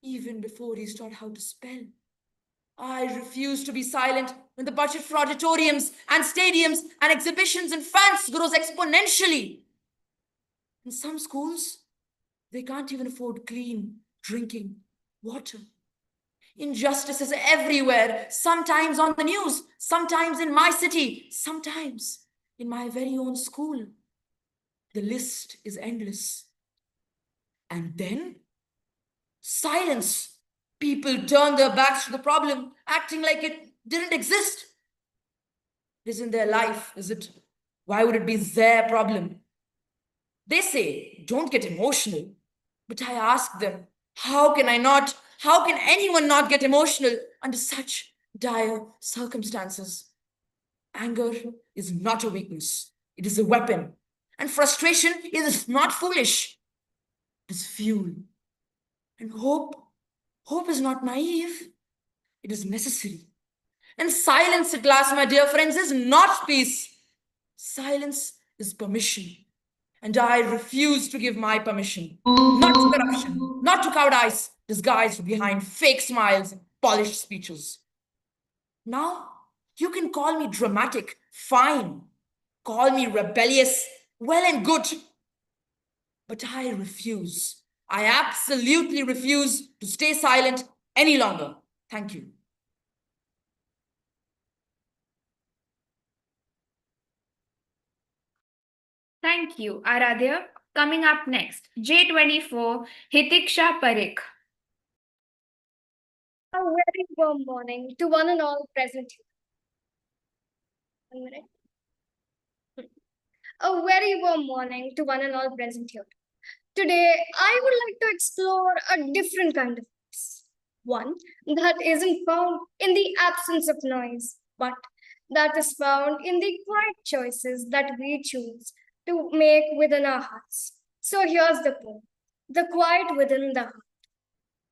even before he's taught how to spell. I refuse to be silent when the budget for auditoriums and stadiums and exhibitions and fans grows exponentially. In some schools, they can't even afford clean drinking water. Injustice is everywhere, sometimes on the news, sometimes in my city, sometimes in my very own school. The list is endless. And then, silence. People turn their backs to the problem, acting like it didn't exist. It isn't their life, is it? Why would it be their problem? They say, don't get emotional. But I ask them, how can anyone not get emotional under such dire circumstances? Anger is not a weakness, it is a weapon. And frustration is not foolish, it is fuel. And hope is not naive, it is necessary. And silence at last, my dear friends, is not peace. Silence is permission. And I refuse to give my permission. Not to corruption, not to cowardice disguised behind fake smiles and polished speeches. Now, you can call me dramatic, fine. Call me rebellious, well and good. But I refuse. I absolutely refuse to stay silent any longer. Thank you. Thank you, Aradhya. Coming up next, J24, Hitik Sha Parik. A very warm morning to one and all present here. 1 minute. A very warm morning to one and all present here. Today, I would like to explore a different kind of peace. One that isn't found in the absence of noise, but that is found in the quiet choices that we choose to make within our hearts. So here's the point: the quiet within the heart.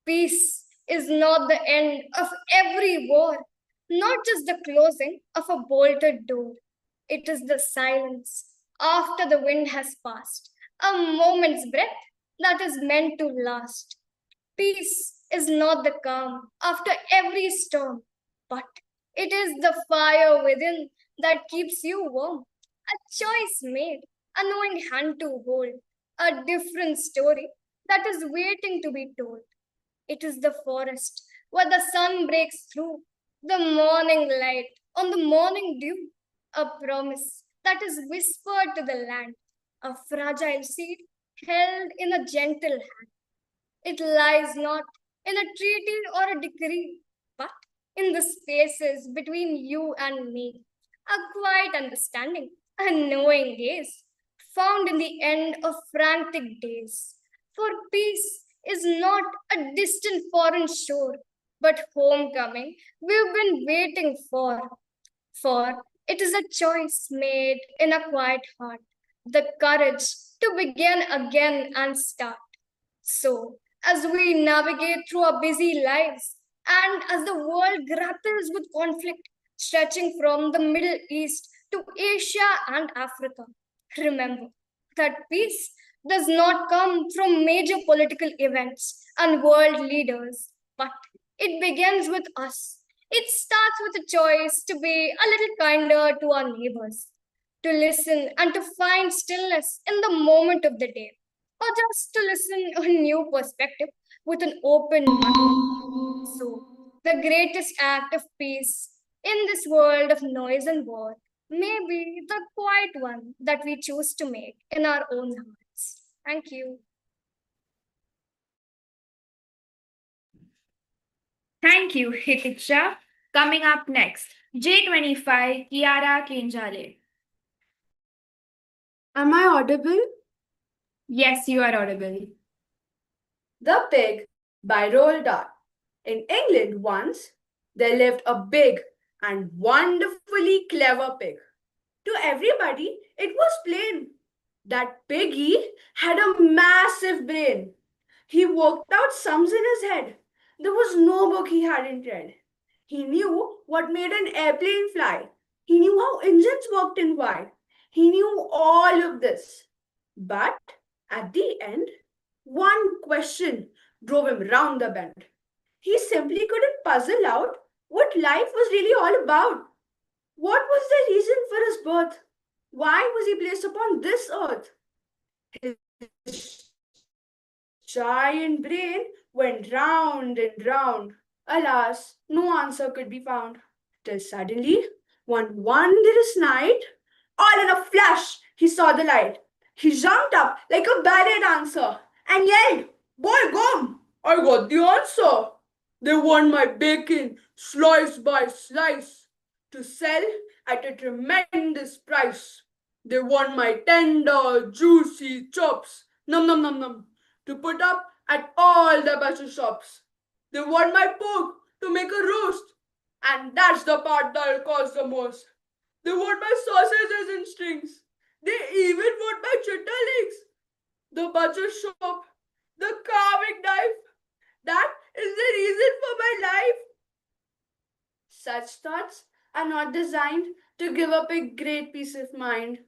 Peace is not the end of every war, not just the closing of a bolted door. It is the silence after the wind has passed, a moment's breath that is meant to last. Peace is not the calm after every storm, but it is the fire within that keeps you warm. A choice made, a knowing hand to hold, a different story that is waiting to be told. It is the forest where the sun breaks through, the morning light on the morning dew, a promise that is whispered to the land, a fragile seed held in a gentle hand. It lies not in a treaty or a decree, but in the spaces between you and me, a quiet understanding, a knowing gaze, found in the end of frantic days. For peace is not a distant foreign shore, but homecoming we've been waiting for. For it is a choice made in a quiet heart, the courage to begin again and start. So, as we navigate through our busy lives, and as the world grapples with conflict stretching from the Middle East to Asia and Africa, remember that peace does not come from major political events and world leaders, but it begins with us. It starts with a choice to be a little kinder to our neighbors, to listen and to find stillness in the moment of the day, or just to listen a new perspective with an open mind. So, the greatest act of peace in this world of noise and war may be the quiet one that we choose to make in our own hearts. Thank you. Thank you, Hitiksha. Coming up next, J25, Kiara Kinjale. Am I audible? Yes, you are audible. The Pig by Roald Dahl. In England once, there lived a big and wonderfully clever pig. To everybody, it was plain that Piggy had a massive brain. He worked out sums in his head. There was no book he hadn't read. He knew what made an airplane fly. He knew how engines worked and why. He knew all of this. But at the end, one question drove him round the bend. He simply couldn't puzzle out what life was really all about. What was the reason for his birth? Why was he placed upon this earth? His giant brain went round and round. Alas, no answer could be found. Till suddenly, one wondrous night, all in a flash, he saw the light. He jumped up like a ballet dancer and yelled, "By gum, I got the answer. They want my bacon slice by slice to sell at a tremendous price. They want my tender, juicy chops, num num num num, to put up at all the butcher shops. They want my pork to make a roast, and that's the part that'll cost the most. They want my sausages and strings. They even want my chitta legs. The butcher shop, the carving knife. That is the reason for my life. Such thoughts are not designed to give a pig great peace of mind.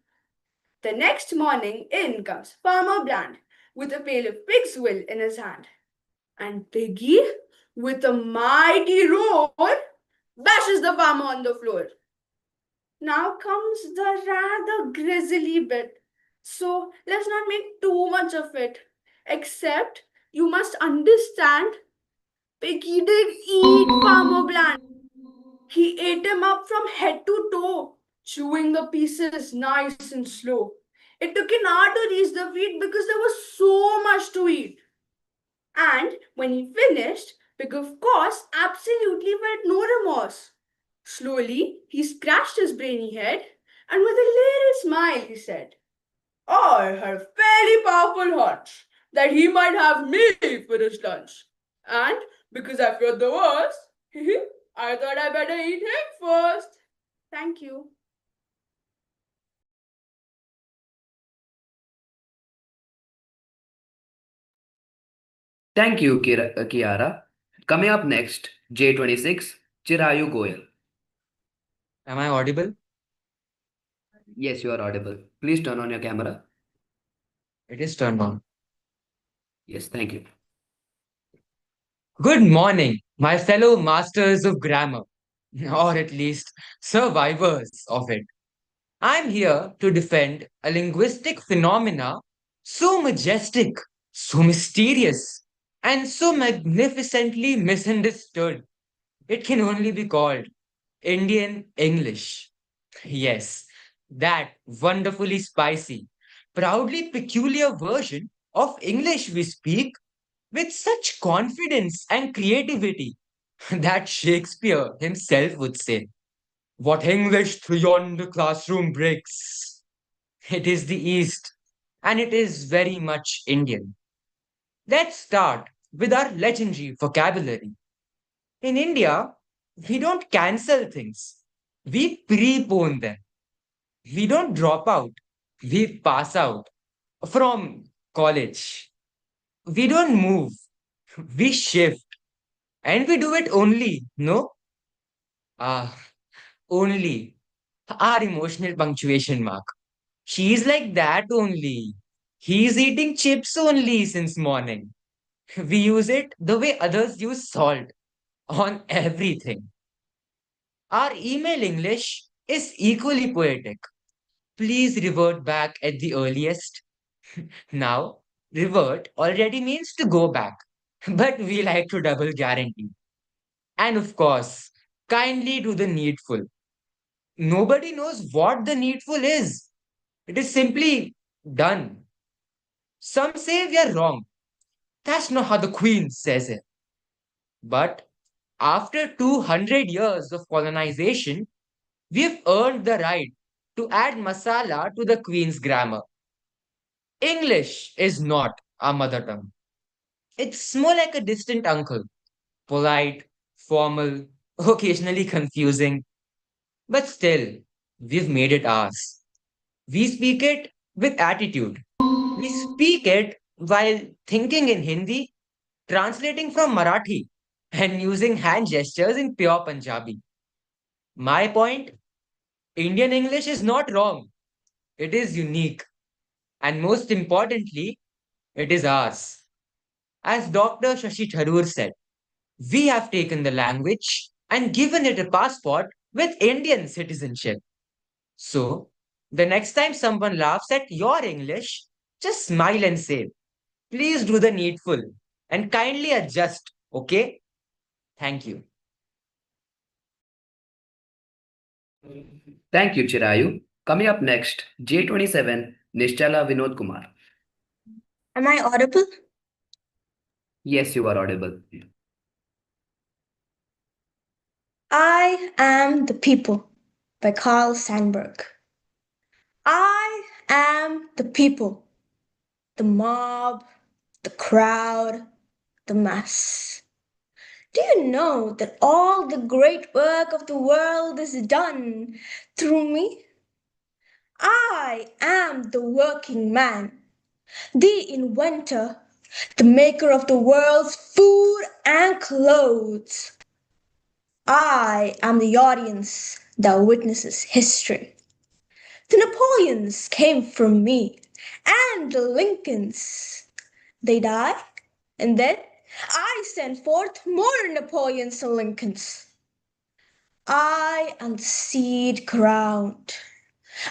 The next morning, in comes Farmer Bland with a pail of pig's will in his hand. And Piggy, with a mighty roar, bashes the farmer on the floor. Now comes the rather grisly bit. So let's not make too much of it. Except you must understand, Piggy did eat Farmer Bland. He ate him up from head to toe, chewing the pieces nice and slow. It took an hour to reach the feet because there was so much to eat. And when he finished, Pig of course absolutely felt no remorse. Slowly, he scratched his brainy head and with a little smile he said, I had a fairly powerful hunch that he might have me for his lunch. And because I feared the worst, I thought I better eat him first. Thank you. Thank you, Kiara. Coming up next, J26, Chirayu Goyal. Am I audible? Yes, you are audible. Please turn on your camera. It is turned on. Yes, thank you. Good morning, my fellow masters of grammar, or at least survivors of it. I'm here to defend a linguistic phenomena so majestic, so mysterious, and so magnificently misunderstood. It can only be called Indian English. Yes, that wonderfully spicy, proudly peculiar version of English we speak with such confidence and creativity that Shakespeare himself would say, what English beyond the classroom breaks. It is the East, and it is very much Indian. Let's start with our legendary vocabulary. In India, we don't cancel things, we prepone them. We don't drop out, we pass out from college. We don't move, we shift. And we do it only, no? Ah, only. Our emotional punctuation mark. She's like that only. He's eating chips only since morning. We use it the way others use salt on everything. Our email English is equally poetic. Please revert back at the earliest. Now, revert already means to go back, but we like to double guarantee. And of course, kindly do the needful. Nobody knows what the needful is. It is simply done. Some say we are wrong. That's not how the Queen says it. But after 200 years of colonization, we've earned the right to add masala to the Queen's grammar. English is not our mother tongue. It's more like a distant uncle, polite, formal, occasionally confusing, but still, we've made it ours. We speak it with attitude. We speak it while thinking in Hindi, translating from Marathi, and using hand gestures in pure Punjabi. My point, Indian English is not wrong. It is unique. And most importantly, it is ours. As Dr. Shashi Tharoor said, we have taken the language and given it a passport with Indian citizenship. So, the next time someone laughs at your English, just smile and say, please do the needful and kindly adjust, okay? Thank you. Thank you, Chirayu. Coming up next, J27, Nishtala Vinodkumar. Am I audible? Yes, you are audible. I Am the People by Carl Sandburg. I am the people, the mob, the crowd, the mass. Do you know that all the great work of the world is done through me? I am the working man, the inventor, the maker of the world's food and clothes. I am the audience that witnesses history. The Napoleons came from me, and the Lincolns. They die, and then I send forth more Napoleons and Lincolns. I am the seed ground.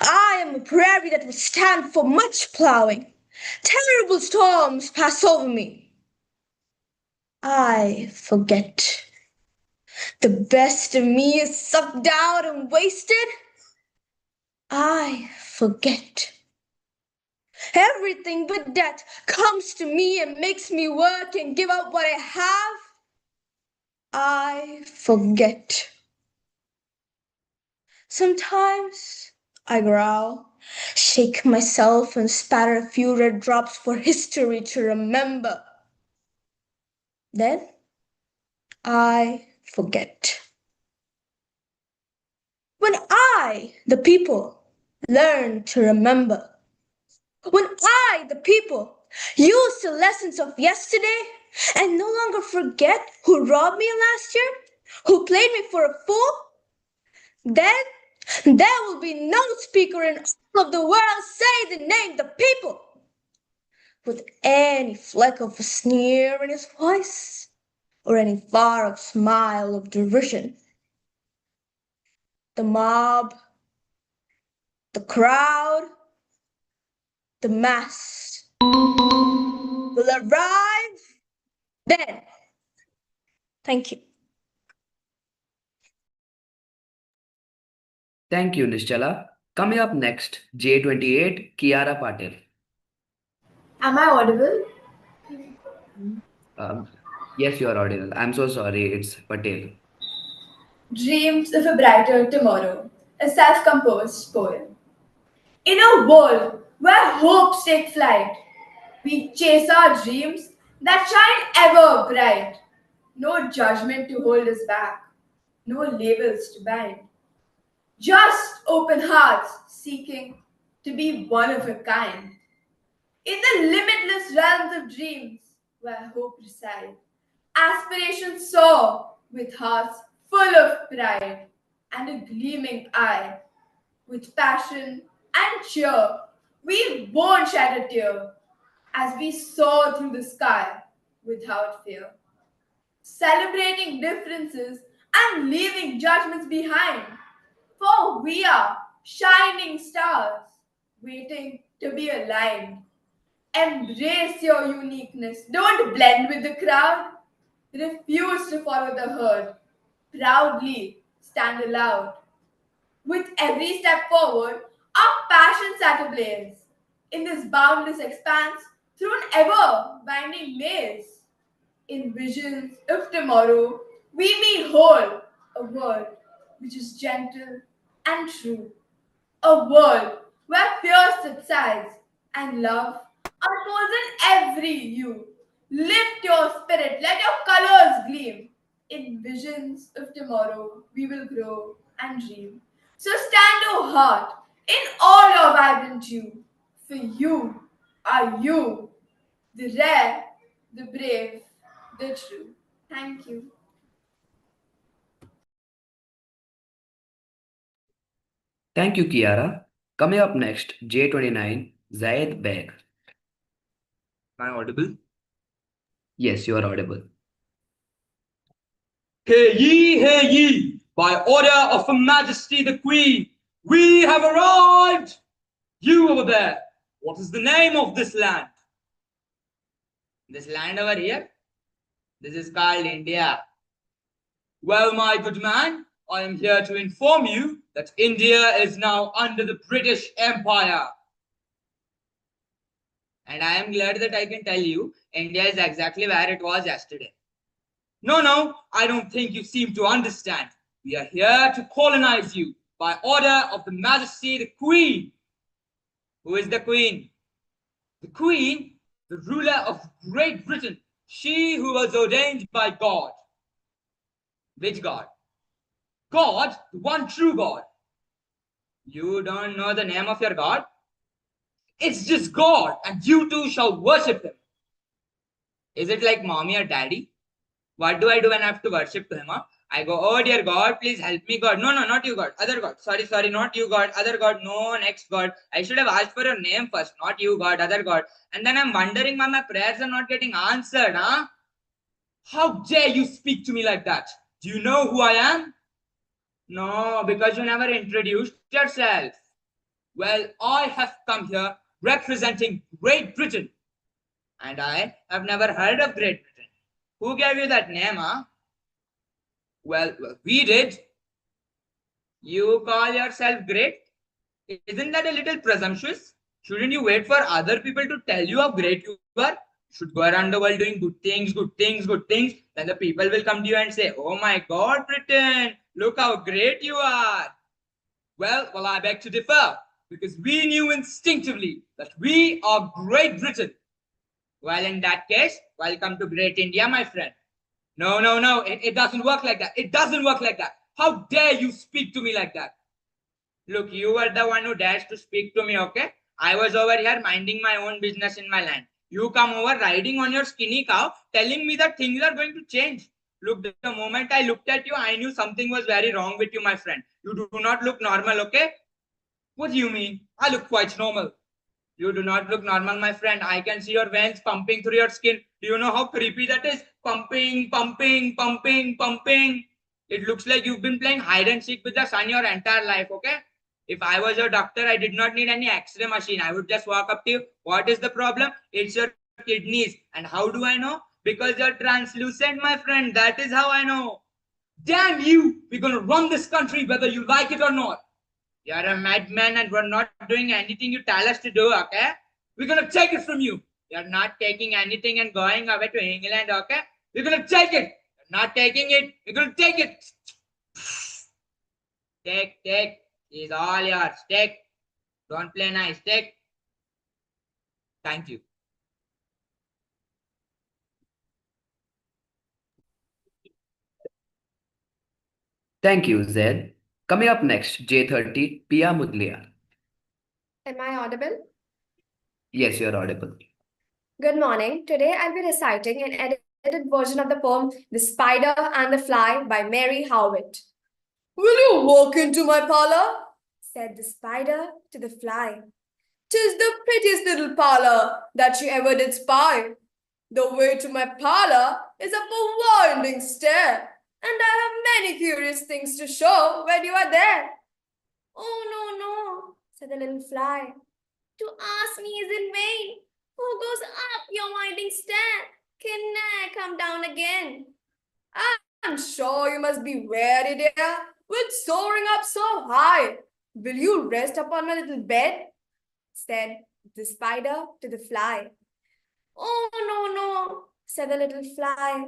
I am a prairie that will stand for much plowing. Terrible storms pass over me. I forget. The best of me is sucked out and wasted. I forget. Everything but death comes to me and makes me work and give up what I have. I forget. Sometimes I growl, shake myself, and spatter a few red drops for history to remember. Then I forget. When I, the people, learn to remember. When I, the people, use the lessons of yesterday and no longer forget who robbed me last year, who played me for a fool, then there will be no speaker in all of the world say the name the people with any fleck of a sneer in his voice or any far-off smile of derision. The mob, the crowd, the mass will arrive then. Thank you. Thank you, Nishtala. Coming up next, J28, Kiara Patil. Am I audible? Um, yes, you are audible. I'm so sorry, it's Patel. Dreams of a Brighter Tomorrow, a self composed poem. In a world where hopes take flight, we chase our dreams that shine ever bright. No judgment to hold us back, no labels to bind. Just open hearts seeking to be one of a kind. In the limitless realms of dreams where hope resides, aspirations soar with hearts full of pride and a gleaming eye. With passion and cheer, we won't shed a tear as we soar through the sky without fear. Celebrating differences and leaving judgments behind. For we are shining stars waiting to be aligned. Embrace your uniqueness. Don't blend with the crowd. Refuse to follow the herd. Proudly stand aloud. With every step forward, our passions at ablaze. In this boundless expanse, through an ever winding maze. In visions of tomorrow, we behold a world which is gentle and true. A world where fear subsides and love unfolds in every hue. Lift your spirit, let your colors gleam. In visions of tomorrow, we will grow and dream. So stand, O heart, in all your vibrant hue. For you are you, the rare, the brave, the true. Thank you. Thank you, Kiara. Coming up next, J29, Zed Beg. Am I audible? Yes, you are audible. Hear ye! By order of Her Majesty the Queen, we have arrived! You over there, what is the name of this land? This land over here, this is called India. Well, my good man, I am here to inform you that India is now under the British Empire. And I am glad that I can tell you, India is exactly where it was yesterday. No, I don't think you seem to understand. We are here to colonize you by order of the Majesty the Queen. Who is the Queen? The Queen, the ruler of Great Britain, she who was ordained by God. Which God? God, the one true God. You don't know the name of your God? It's just God, and you too shall worship him. Is it like mommy or daddy? What do I do when I have to worship him? Huh? I go, oh dear God, please help me, God. No, no, not you, God. Other God. Sorry, not you, God. Other God. No, next God. I should have asked for your name first. Not you, God. Other God. And then I'm wondering why my prayers are not getting answered, huh? How dare you speak to me like that? Do you know who I am? No, because you never introduced yourself. Well, I have come here representing Great Britain. And I have never heard of Great Britain. Who gave you that name, huh? Well, we did. You call yourself great? Isn't that a little presumptuous? Shouldn't you wait for other people to tell you how great you are? You should go around the world doing good things, good things, good things. Then the people will come to you and say, oh my God, Britain, look how great you are. Well, I beg to differ, because we knew instinctively that we are Great Britain. Well, in that case, welcome to Great India, my friend. No, it doesn't work like that. It doesn't work like that. How dare you speak to me like that? Look, you were the one who dared to speak to me, okay? I was over here minding my own business in my land. You come over riding on your skinny cow, telling me that things are going to change. Look, the moment I looked at you, I knew something was very wrong with you, my friend. You do not look normal, okay? What do you mean? I look quite normal. You do not look normal, my friend. I can see your veins pumping through your skin. Do you know how creepy that is? Pumping, pumping, pumping, pumping. It looks like you've been playing hide and seek with the sun your entire life, okay? If I was your doctor, I did not need any X-ray machine. I would just walk up to you. What is the problem? It's your kidneys. And how do I know? Because you're translucent, my friend. That is how I know. Damn you! We're going to run this country whether you like it or not. You're a madman and we're not doing anything you tell us to do, okay? We're going to take it from you. You're not taking anything and going away to England, okay? We're going to take it. You're not taking it. We're going to take it. Take. It's all yours. Take. Don't play nice. Take. Thank you. Thank you, Zed. Coming up next, J30, Pia Mudliar. Am I audible? Yes, you're audible. Good morning. Today I'll be reciting an edited version of the poem The Spider and the Fly by Mary Howitt. Will you walk into my parlor? Said the spider to the fly. 'Tis the prettiest little parlor that you ever did spy. The way to my parlor is up a winding stair, and I have many curious things to show when you are there. Oh, no, said the little fly. To ask me is in vain. Who goes up your winding stair can ne'er come down again. I'm sure you must be weary, dear, with soaring up so high. Will you rest upon my little bed? Said the spider to the fly. Oh, no, said the little fly.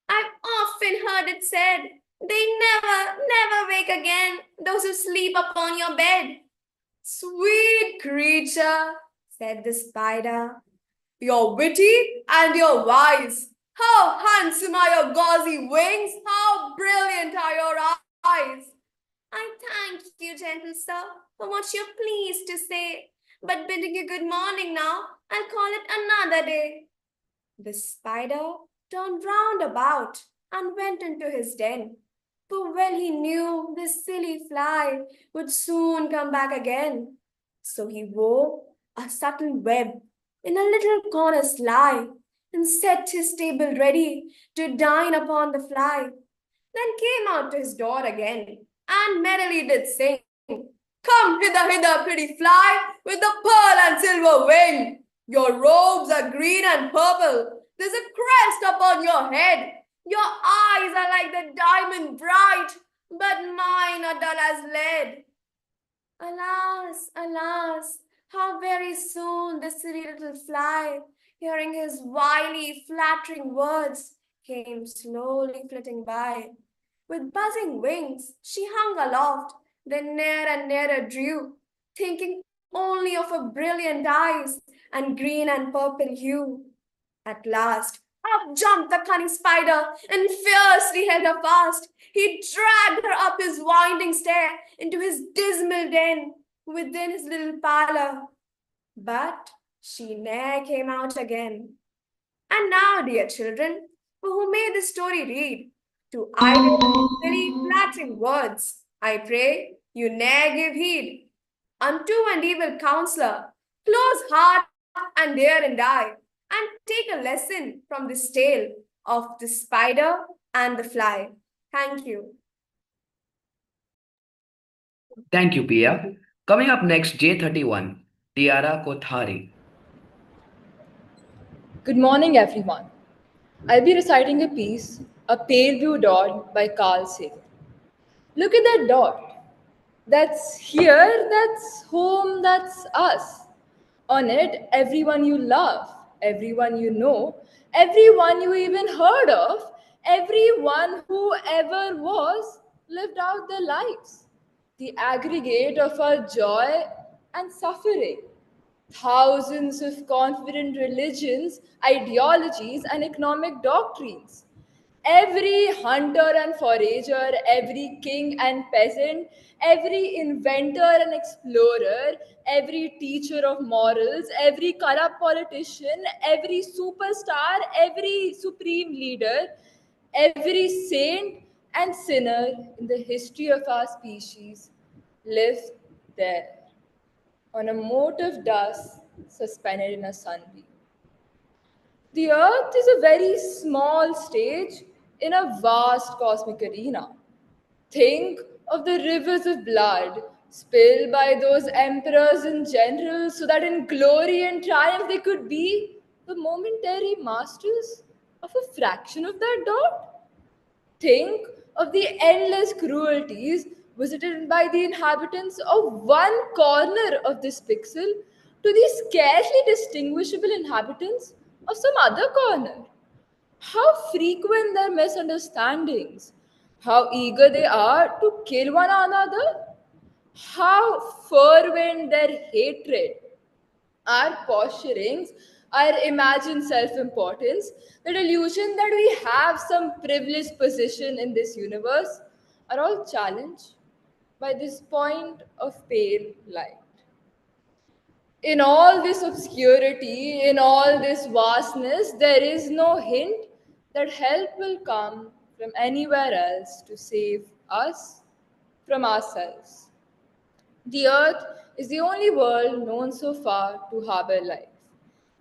I've often heard it said, they never wake again, those who sleep upon your bed. Sweet creature, said the spider, you're witty and you're wise. How handsome are your gauzy wings, how brilliant are your eyes. I thank you, gentle sir, for what you're pleased to say, but bidding you good morning now, I'll call it another day. The spider turned round about and went into his den. For well he knew this silly fly would soon come back again. So he wove a subtle web in a little corner sly, and set his table ready to dine upon the fly. Then came out to his door again, and merrily did sing, Come hither, pretty fly, with the pearl and silver wing. Your robes are green and purple, there's a crest upon your head. Your eyes are like the diamond bright, but mine are dull as lead. Alas, how very soon the silly little fly, hearing his wily, flattering words, came slowly flitting by. With buzzing wings, she hung aloft, then near and nearer drew, thinking only of her brilliant eyes and green and purple hue. At last, Up jumped the cunning spider and fiercely held her fast. He dragged her up his winding stair into his dismal den within his little parlor. But she ne'er came out again. And now, dear children, for whom may this story read, to idle, very flattering words, I pray you ne'er give heed unto an evil counselor. Close heart and dare and die, and take a lesson from this tale of the spider and the fly. Thank you. Thank you, Pia. Coming up next, J31, Tiara Kotari. Good morning, everyone. I'll be reciting a piece, A Pale Blue Dot by Carl Sagan. Look at that dot. That's here, that's home, that's us. On it, everyone you love, everyone you know, everyone you even heard of, everyone who ever was lived out their lives. The aggregate of our joy and suffering. Thousands of confident religions, ideologies, and economic doctrines. Every hunter and forager, every king and peasant, every inventor and explorer, every teacher of morals, every corrupt politician, every superstar, every supreme leader, every saint and sinner in the history of our species lived there on a mote of dust suspended in a sunbeam. The Earth is a very small stage in a vast cosmic arena. Think of the rivers of blood spilled by those emperors and generals so that in glory and triumph they could be the momentary masters of a fraction of that dot. Think of the endless cruelties visited by the inhabitants of one corner of this pixel to the scarcely distinguishable inhabitants of some other corner. How frequent their misunderstandings, how eager they are to kill one another, how fervent their hatred, our posturings, our imagined self importance, the delusion that we have some privileged position in this universe are all challenged by this point of pale light. In all this obscurity, in all this vastness, there is no hint that help will come from anywhere else to save us from ourselves. The earth is the only world known so far to harbor life.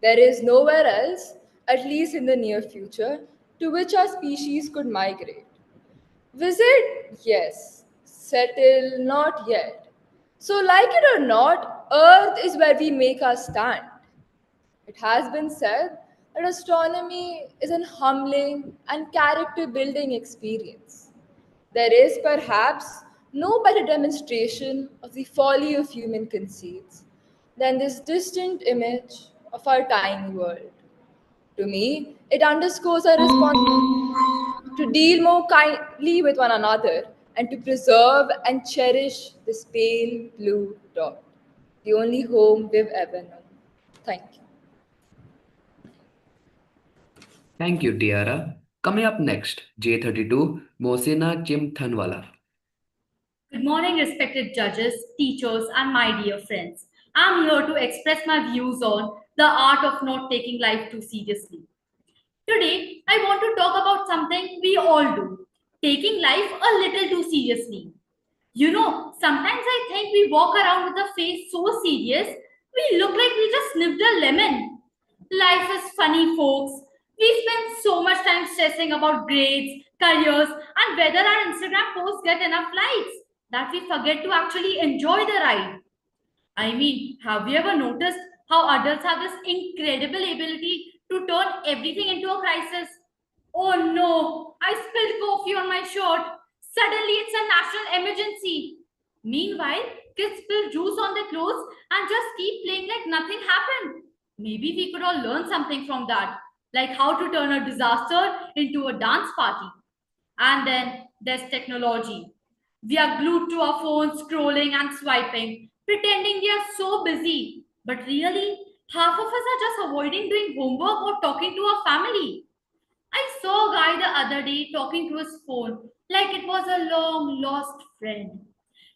There is nowhere else, at least in the near future, to which our species could migrate. Visit? Yes. Settle? Not yet. So, like it or not, Earth is where we make our stand. It has been said that astronomy is an humbling and character building experience. There is perhaps no better demonstration of the folly of human conceits than this distant image of our tiny world. To me, it underscores our responsibility to deal more kindly with one another and to preserve and cherish this pale blue dot, the only home we've ever known. Thank you. Thank you, Tiara. Coming up next, J32, Mosa Jim Tanwala. Good morning, respected judges, teachers, and my dear friends. I'm here to express my views on the art of not taking life too seriously. Today, I want to talk about something we all do, taking life a little too seriously. You know, sometimes I think we walk around with a face so serious, we look like we just sniffed a lemon. Life is funny, folks. We spend so much time stressing about grades, careers, and whether our Instagram posts get enough likes that we forget to actually enjoy the ride. I mean, have you ever noticed how adults have this incredible ability to turn everything into a crisis? Oh no, I spilled coffee on my shirt. Suddenly it's a national emergency. Meanwhile, kids spill juice on their clothes and just keep playing like nothing happened. Maybe we could all learn something from that, like how to turn a disaster into a dance party. And then there's technology. We are glued to our phones, scrolling and swiping, pretending we are so busy. But really, half of us are just avoiding doing homework or talking to our family. other day talking to his phone like it was a long lost friend.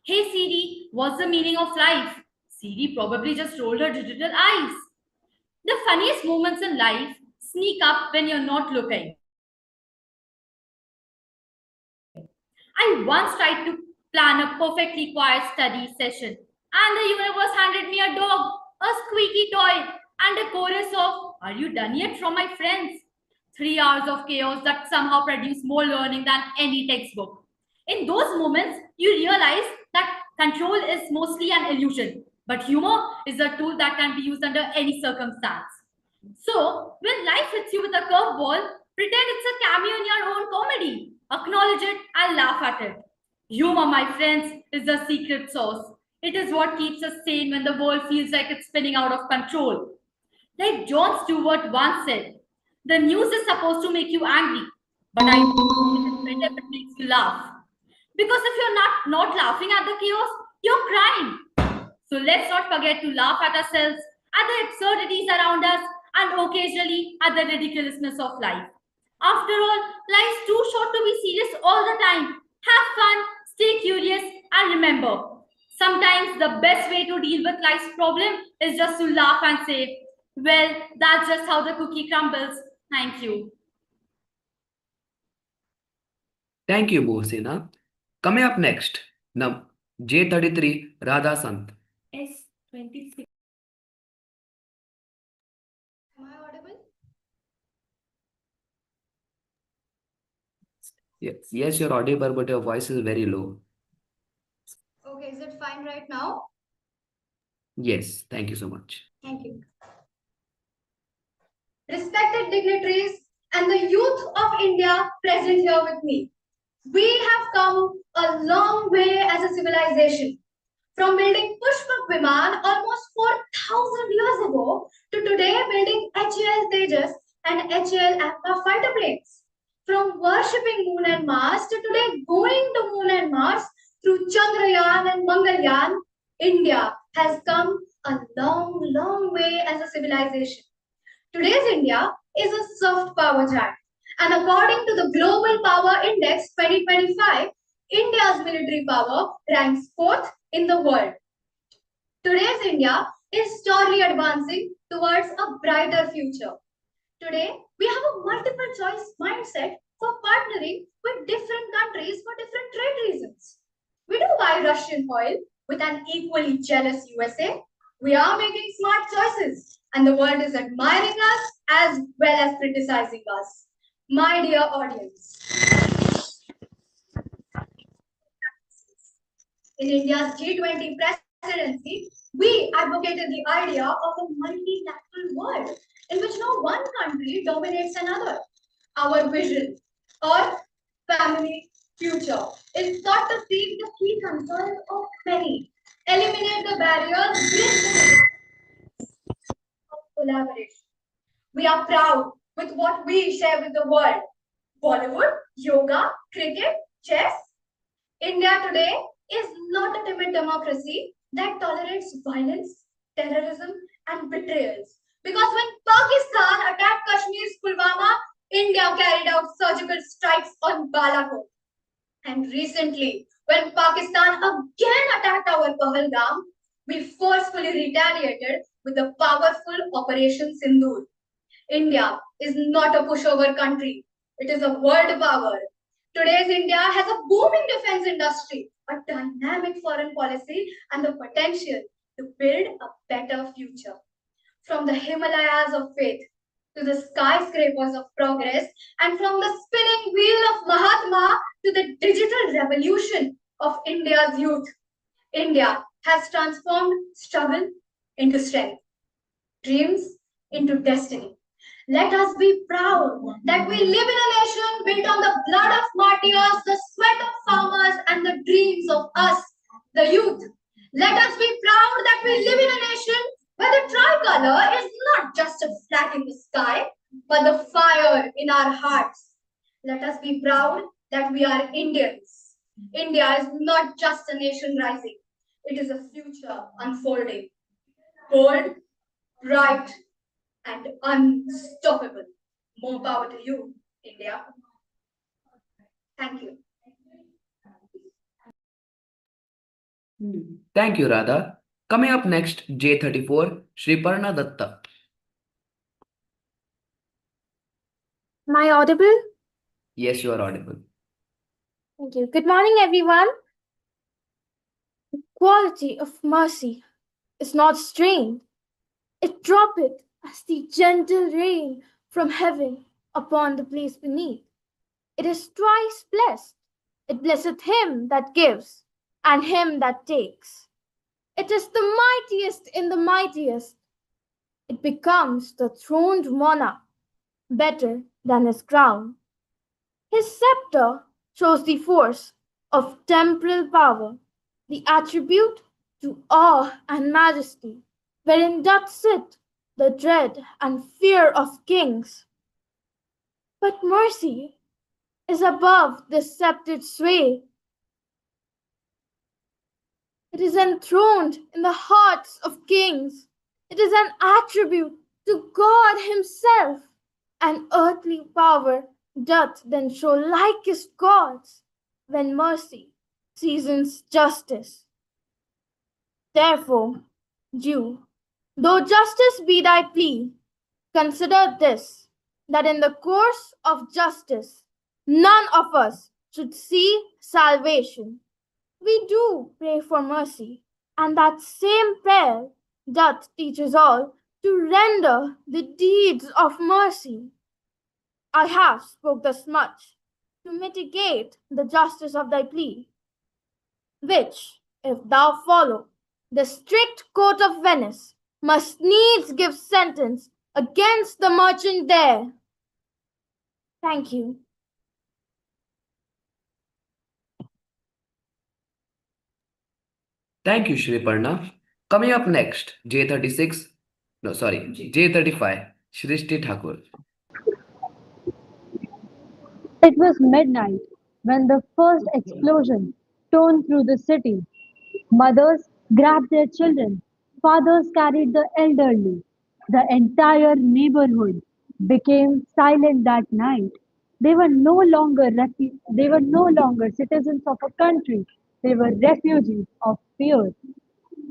Hey Siri, what's the meaning of life? Siri probably just rolled her digital eyes. The funniest moments in life sneak up when you're not looking. I once tried to plan a perfectly quiet study session, and the universe handed me a dog, a squeaky toy, and a chorus of, "Are you done yet?" from my friends. 3 hours of chaos that somehow produced more learning than any textbook. In those moments, you realize that control is mostly an illusion, but humor is a tool that can be used under any circumstance. So, when life hits you with a curveball, pretend it's a cameo in your own comedy. Acknowledge it and laugh at it. Humor, my friends, is the secret sauce. It is what keeps us sane when the world feels like it's spinning out of control. Like Jon Stewart once said, the news is supposed to make you angry, but I think it is better if it makes you laugh. Because if you're not laughing at the chaos, you're crying. So let's not forget to laugh at ourselves, at the absurdities around us, and occasionally at the ridiculousness of life. After all, life's too short to be serious all the time. Have fun, stay curious, and remember, sometimes the best way to deal with life's problem is just to laugh and say, well, that's just how the cookie crumbles. Thank you. Thank you, Mohsina. Coming up next, J33 Radha Sant. S26. Am I audible? Yes, you're audible, but your voice is very low. Okay, is it fine right now? Yes, thank you so much. Thank you. Respected dignitaries and the youth of India present here with me, we have come a long way as a civilization. From building Pushpak Viman almost 4,000 years ago to today building HAL Tejas and HAL Appa fighter planes. From worshipping Moon and Mars to today going to Moon and Mars through Chandrayaan and Mangalyaan, India has come a long, long way as a civilization. Today's India is a soft power giant. And according to the Global Power Index 2025, India's military power ranks 4th in the world. Today's India is surely advancing towards a brighter future. Today, we have a multiple choice mindset for partnering with different countries for different trade reasons. We do buy Russian oil with an equally jealous USA. We are making smart choices, and the world is admiring us as well as criticizing us. My dear audience, in India's G20 presidency, we advocated the idea of a multilateral world in which no one country dominates another. Our vision or family future is thought to seek the key concerns of many, eliminate the barriers, bridge the of collaboration. We are proud with what we share with the world. Bollywood, yoga, cricket, chess. India today is not a timid democracy that tolerates violence, terrorism, and betrayals. Because when Pakistan attacked Kashmir's Pulwama, India carried out surgical strikes on Balakot. And recently, when Pakistan again attacked our Pahalgam, we forcefully retaliated with the powerful Operation Sindoor. India is not a pushover country. It is a world power. Today's India has a booming defense industry, a dynamic foreign policy, and the potential to build a better future. From the Himalayas of faith to the skyscrapers of progress, and from the spinning wheel of Mahatma to the digital revolution of India's youth, India has transformed struggle into strength, dreams into destiny. Let us be proud that we live in a nation built on the blood of martyrs, the sweat of farmers, and the dreams of us, the youth. Let us be proud that we live in a nation where the tricolor is not just a flag in the sky, but the fire in our hearts. Let us be proud that we are Indians. India is not just a nation rising, it is a future unfolding. Bold, bright, and unstoppable. More power to you, India. Thank you. Thank you, Radha. Coming up next, J34, Shriparna Datta. Am I audible? Yes, you are audible. Thank you. Good morning, everyone. The quality of mercy is not strained. It droppeth as the gentle rain from heaven upon the place beneath. It is twice blessed. It blesseth him that gives and him that takes. It is the mightiest in the mightiest. It becomes the throned monarch better than his crown. His scepter shows the force of temporal power, the attribute to awe and majesty, wherein doth sit the dread and fear of kings. But mercy is above this sceptred sway. It is enthroned in the hearts of kings. It is an attribute to God Himself. And earthly power doth then show likest gods when mercy seasons justice. Therefore, Jew, though justice be thy plea, consider this, that in the course of justice none of us should see salvation. We do pray for mercy, and that same prayer doth teach us all to render the deeds of mercy. I have spoke thus much to mitigate the justice of thy plea, which, if thou follow, the strict court of Venice must needs give sentence against the merchant there. Thank you. Thank you, Shriparna. Coming up next, J36, no, sorry, J35, Shrishti Thakur. It was midnight when the first explosion tore through the city. Mothers grabbed their children, fathers carried the elderly. The entire neighborhood became silent that night. They were no longer citizens of a country. They were refugees of fear.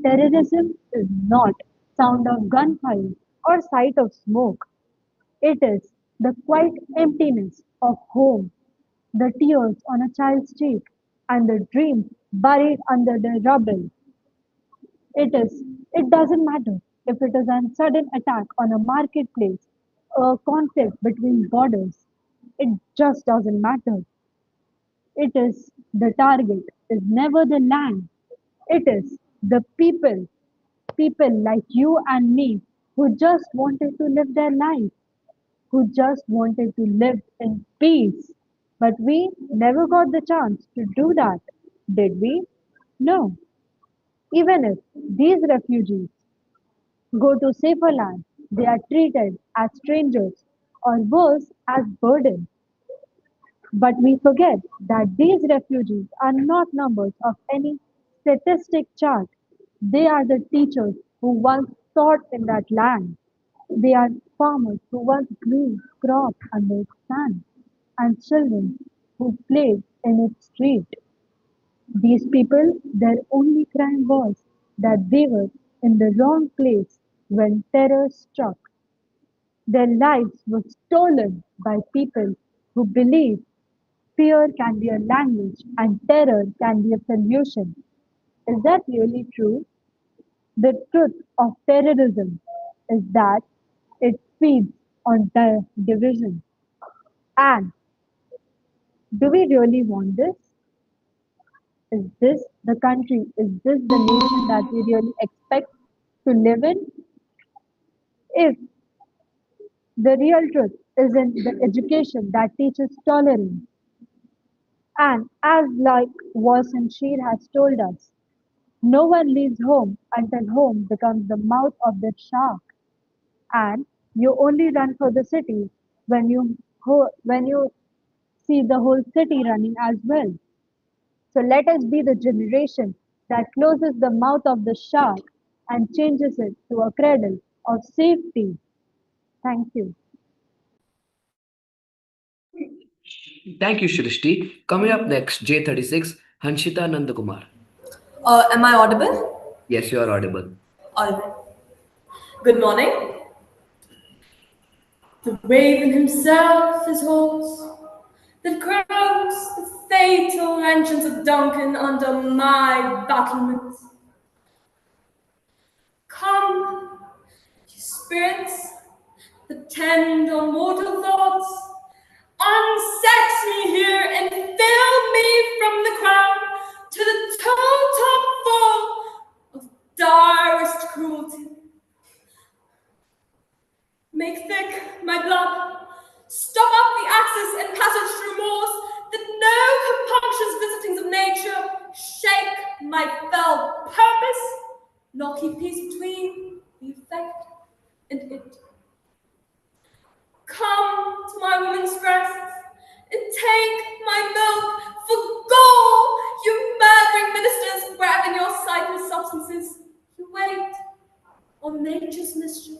Terrorism is not sound of gunfire or sight of smoke. It is the quiet emptiness of home, the tears on a child's cheek, and the dreams buried under the rubble. It doesn't matter if it is a sudden attack on a marketplace, a conflict between borders. It just doesn't matter. It is the target is never the land. It is the people like you and me who just wanted to live their life, who just wanted to live in peace. But we never got the chance to do that, did we? No. Even if these refugees go to safer land, they are treated as strangers or worse as burdens. But we forget that these refugees are not numbers of any statistic chart. They are the teachers who once taught in that land. They are farmers who once grew crops under its sun, and children who played in its street. These people, their only crime was that they were in the wrong place when terror struck. Their lives were stolen by people who believe fear can be a language and terror can be a solution. Is that really true? The truth of terrorism is that it feeds on division. And do we really want this? Is this the country? Is this the nation that we really expect to live in? If the real truth is in the education that teaches tolerance, and as like Wasan Sheer has told us, no one leaves home until home becomes the mouth of the shark, and you only run for the city when you see the whole city running as well. So let us be the generation that closes the mouth of the shark and changes it to a cradle of safety. Thank you. Thank you, Shrishti. Coming up next, J36, Hanchita Nandanda Kumar. Am I audible? Yes, you are audible. All right. Good morning. The raven himself is hoarse, that croaks the fatal entrance of Duncan under my battlements. Come, ye spirits that tend on mortal thoughts, unsex me here and fill me from the crown to the toe-top full of direst cruelty. Make thick my blood, stop up the axis and passage through moors, that no compunctious visitings of nature shake my fell purpose, nor keep peace between the effect and it. Come to my woman's breasts and take my milk for gall, you murdering ministers, wherever in your sightless substances you wait on nature's mischief.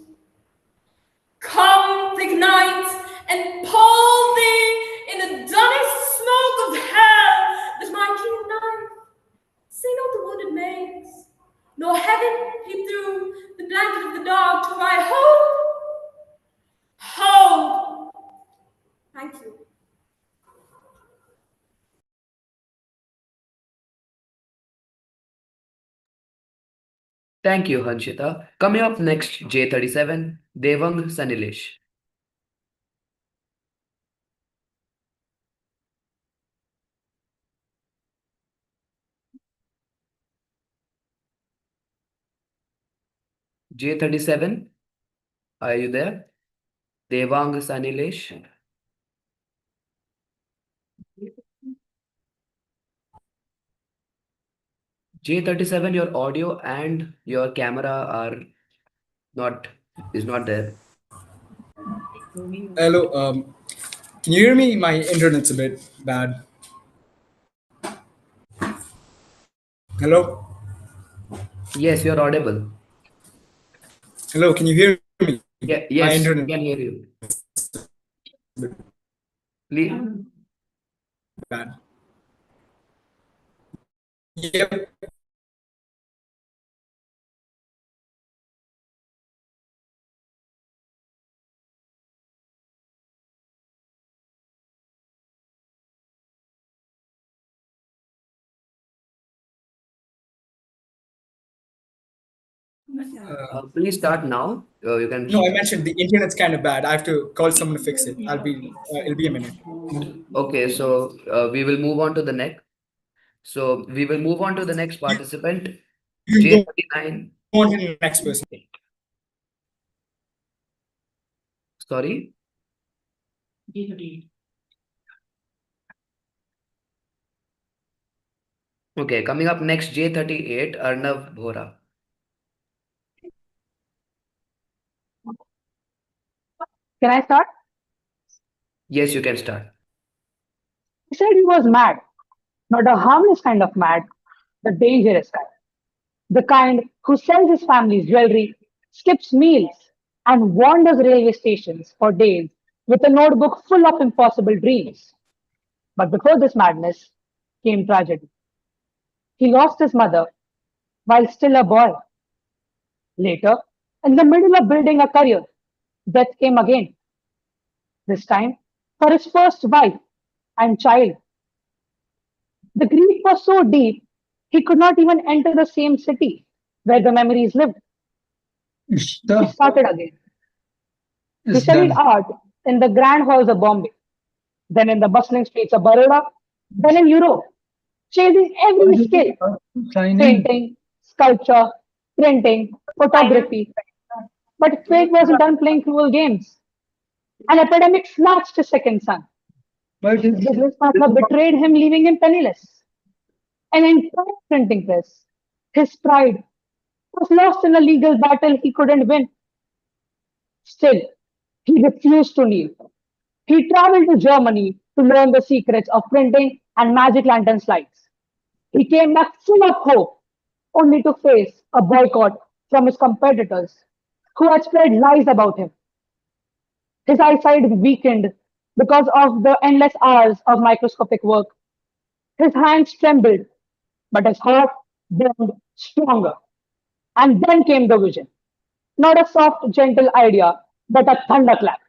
Come, ignite, and pull thee in the dunnest smoke of hell, that my keen knife see not the wounded maids, nor heaven peep through the blanket of the dog to cry, hold! Thank you. Thank you, Hanchita. Coming up next, J37, Dewang Sanillesh. J37, are you there? Dewang Sanillesh. J37, your audio and your camera are is not there. Hello, can you hear me? My internet's a bit bad. Hello? Yes, you're audible. Hello, can you hear me? Yeah, My yes, we internet can hear you. Please. bad. Yep. Please start now. You can. No, I mentioned the internet's kind of bad. I have to call someone to fix it. It'll be a minute. Okay, so we will move on to the next. So we will move on to the next participant, J39. Go on to the next person. Sorry? Okay, coming up next, J38, Arnav Bhora. Can I start? Yes, you can start. He said he was mad, not a harmless kind of mad, the dangerous kind. The kind who sells his family's jewelry, skips meals, and wanders railway stations for days with a notebook full of impossible dreams. But before this madness came tragedy. He lost his mother while still a boy. Later, in the middle of building a career, death came again, this time for his first wife and child. The grief was so deep, he could not even enter the same city where the memories lived. He started again. He studied art in the grand halls of Bombay, then in the bustling streets of Baroda, then in Europe, chasing every skill painting, sculpture, printing, photography. But fate wasn't done playing cruel games. An epidemic snatched his second son. His business partner betrayed him, leaving him penniless. An entire printing press, his pride, was lost in a legal battle he couldn't win. Still, he refused to kneel. He traveled to Germany to learn the secrets of printing and magic lantern slides. He came back full of hope, only to face a boycott from his competitors who had spread lies about him. His eyesight weakened because of the endless hours of microscopic work. His hands trembled, but his heart burned stronger. And then came the vision. Not a soft, gentle idea, but a thunderclap.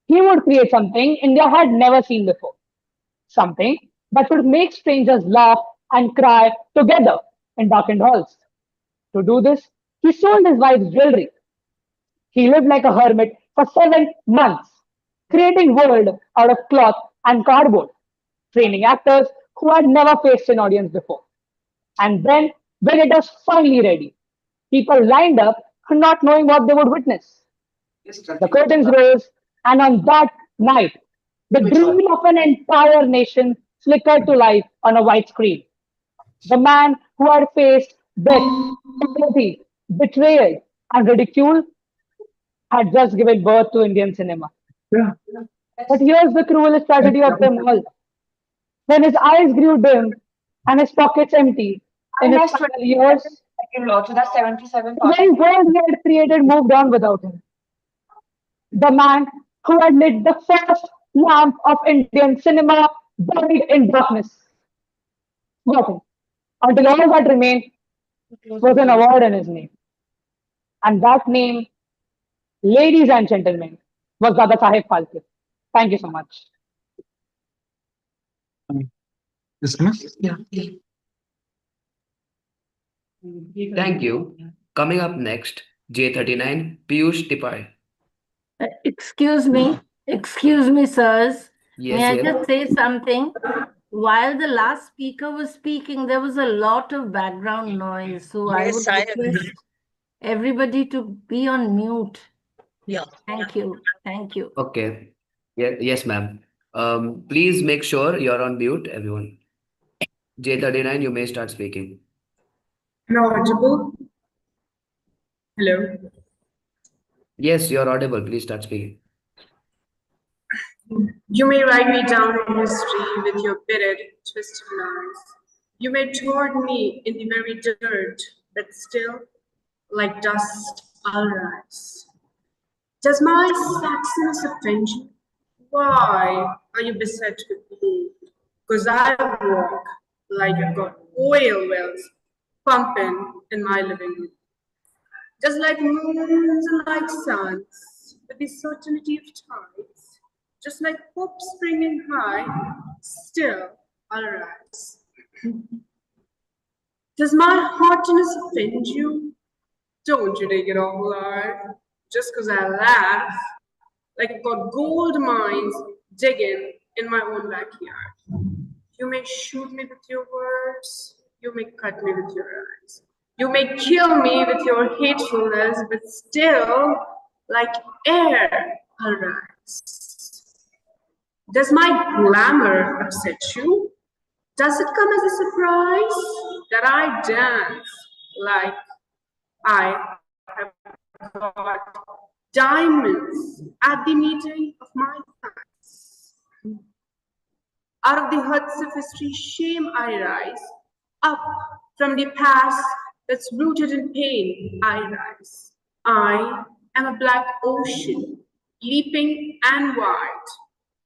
He would create something India had never seen before. Something that would make strangers laugh and cry together in darkened halls. To do this, he sold his wife's jewelry. He lived like a hermit for 7 months, creating world out of cloth and cardboard, training actors who had never faced an audience before. And then, when it was finally ready, people lined up not knowing what they would witness. The curtains rose, and on that night, the dream of an entire nation flickered to life on a white screen. The man who had faced death, poverty, betrayal, and ridicule had just given birth to Indian cinema. But here's the cruelest tragedy of them all. When his eyes grew dim and his pockets empty in his final years, the very world he had created moved on without him. The man who had lit the first lamp of Indian cinema died in darkness. Nothing. Until all that remained was an award in his name. And that name, ladies and gentlemen, was Dada Saheb Phalke. Thank you so much. Yeah. Thank you. Coming up next, J39, Piyush Tipai. Excuse me, sirs. Yes, May I yes. just say something? While the last speaker was speaking, there was a lot of background noise. So I Yes, would I request everybody to be on mute. Yeah. Thank you. Thank you. Okay. Yes, ma'am. Please make sure you're on mute, everyone. J39, you may start speaking. Am I audible? Hello. Yes, you're audible. Please start speaking. You may write me down in history with your bitter, twisted lies. You may toward me in the very dirt, but still, like dust, I'll rise. Does my Saxoness offend you? Why are you beset with pain? Because I walk like I've got oil wells pumping in my living room. Just like moons and like suns, with the certainty of tides, just like hope springing high, still I'll rise. Does my haughtiness offend you? Don't you take it all alive, just because I laugh, like I've got gold mines digging in my own backyard. You may shoot me with your words, you may cut me with your eyes. You may kill me with your hatefulness, but still, like air, I'll rise. Does my glamour upset you? Does it come as a surprise that I dance like I have got diamonds at the meeting of my thighs? Out of the huts of history, shame I rise, up from the past that's rooted in pain I rise. I am a black ocean, leaping and wide,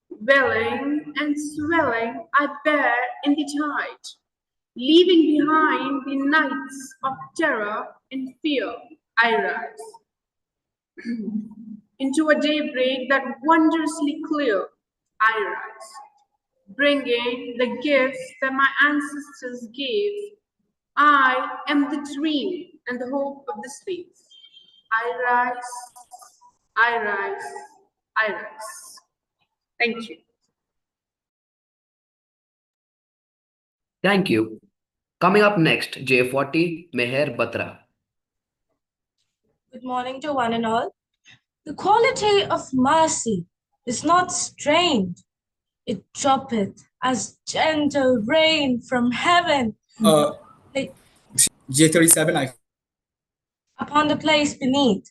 welling and swelling I bear in the tide, leaving behind the nights of terror and fear I rise. Into a daybreak that wondrously clear I rise, bringing the gifts that my ancestors gave. I am the dream and the hope of the slaves. I rise, I rise, I rise. Thank you. Thank you. Coming up next, J40, Meher Batra. Good morning to one and all. The quality of mercy is not strained. It droppeth as gentle rain from heaven J37, upon the place beneath.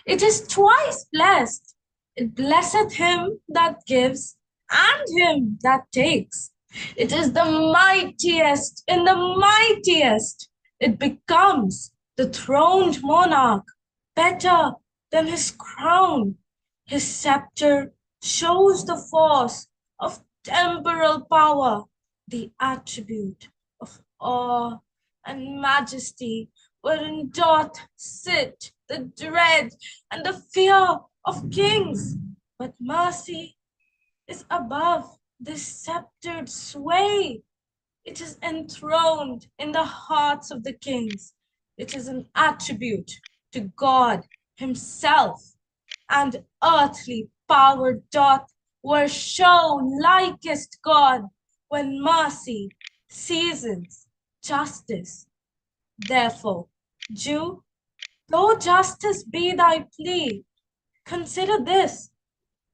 It is twice blessed. It blesseth him that gives and him that takes. It is the mightiest in the mightiest. It becomes the throned monarch, better than his crown, his scepter shows the force of temporal power, the attribute of awe and majesty, wherein doth sit the dread and the fear of kings. But mercy is above this sceptred sway. It is enthroned in the hearts of the kings. It is an attribute to God himself, and earthly power doth where show likest God, when mercy seasons justice. Therefore, Jew, though justice be thy plea, consider this,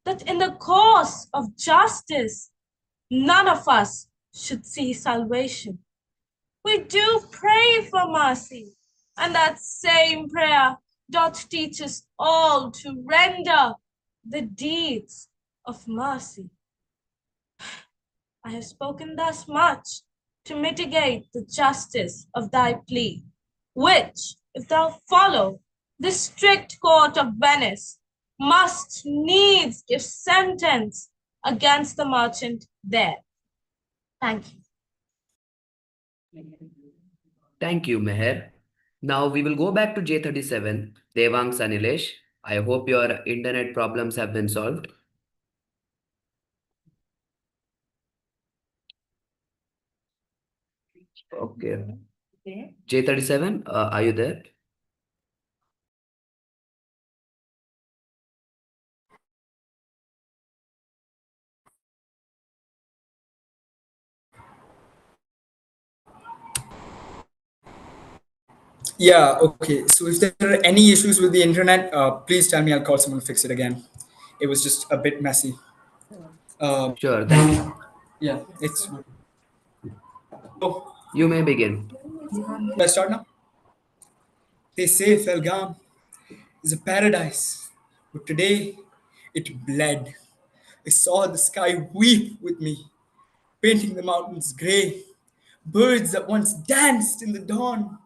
that in the course of justice, none of us should see salvation. We do pray for mercy, and that same prayer doth teach us all to render the deeds of mercy. I have spoken thus much to mitigate the justice of thy plea, which, if thou follow the strict court of Venice, must needs give sentence against the merchant there. Thank you. Thank you, Meher. Now we will go back to J37, Dewang Sanillesh. I hope your internet problems have been solved. Okay. J37, are you there? Yeah, okay. So if there are any issues with the internet, please tell me. I'll call someone to fix it again. It was just a bit messy. Sure, thank you. Yeah, it's. You may begin. Should I start now? They say Felgam is a paradise, but today it bled. I saw the sky weep with me, painting the mountains grey. Birds that once danced in the dawn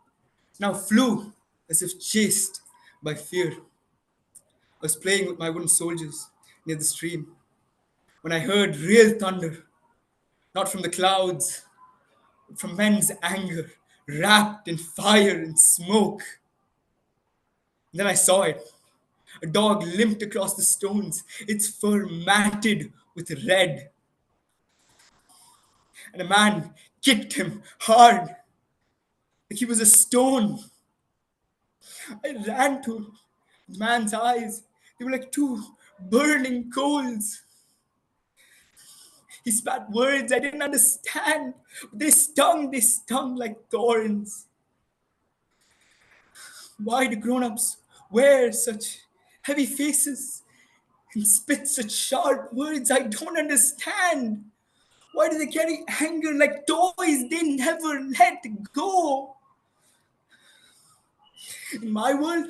now flew as if chased by fear. I was playing with my wooden soldiers near the stream when I heard real thunder, not from the clouds, but from men's anger, wrapped in fire and smoke. And then I saw it. A dog limped across the stones, its fur matted with red. And a man kicked him hard, like he was a stone. I ran to the man's eyes. They were like two burning coals. He spat words I didn't understand. They stung like thorns. Why do grown-ups wear such heavy faces and spit such sharp words I don't understand? Why do they carry anger like toys they never let go? In my world,